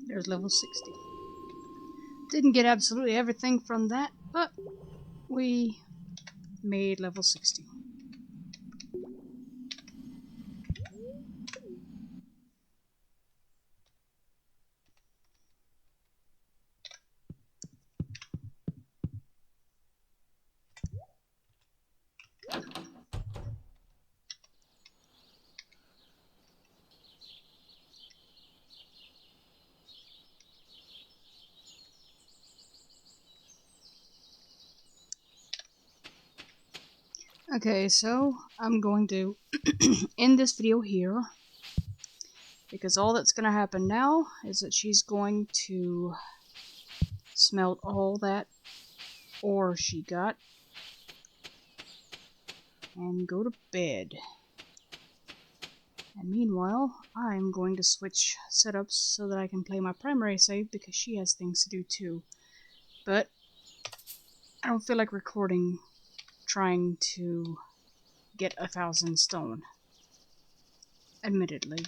[SPEAKER 1] There's level 60. Didn't get absolutely everything from that, but we made level 60. Okay, so I'm going to end this video here, because all that's going to happen now is that she's going to smelt all that ore she got and go to bed. And meanwhile, I'm going to switch setups so that I can play my primary save, because she has things to do too. But I don't feel like recording trying to get 1,000 stone. Admittedly.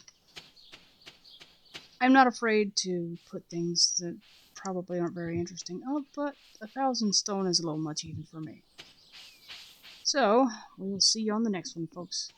[SPEAKER 1] I'm not afraid to put things that probably aren't very interesting up, but 1,000 stone is a little much even for me. So, we will see you on the next one, folks.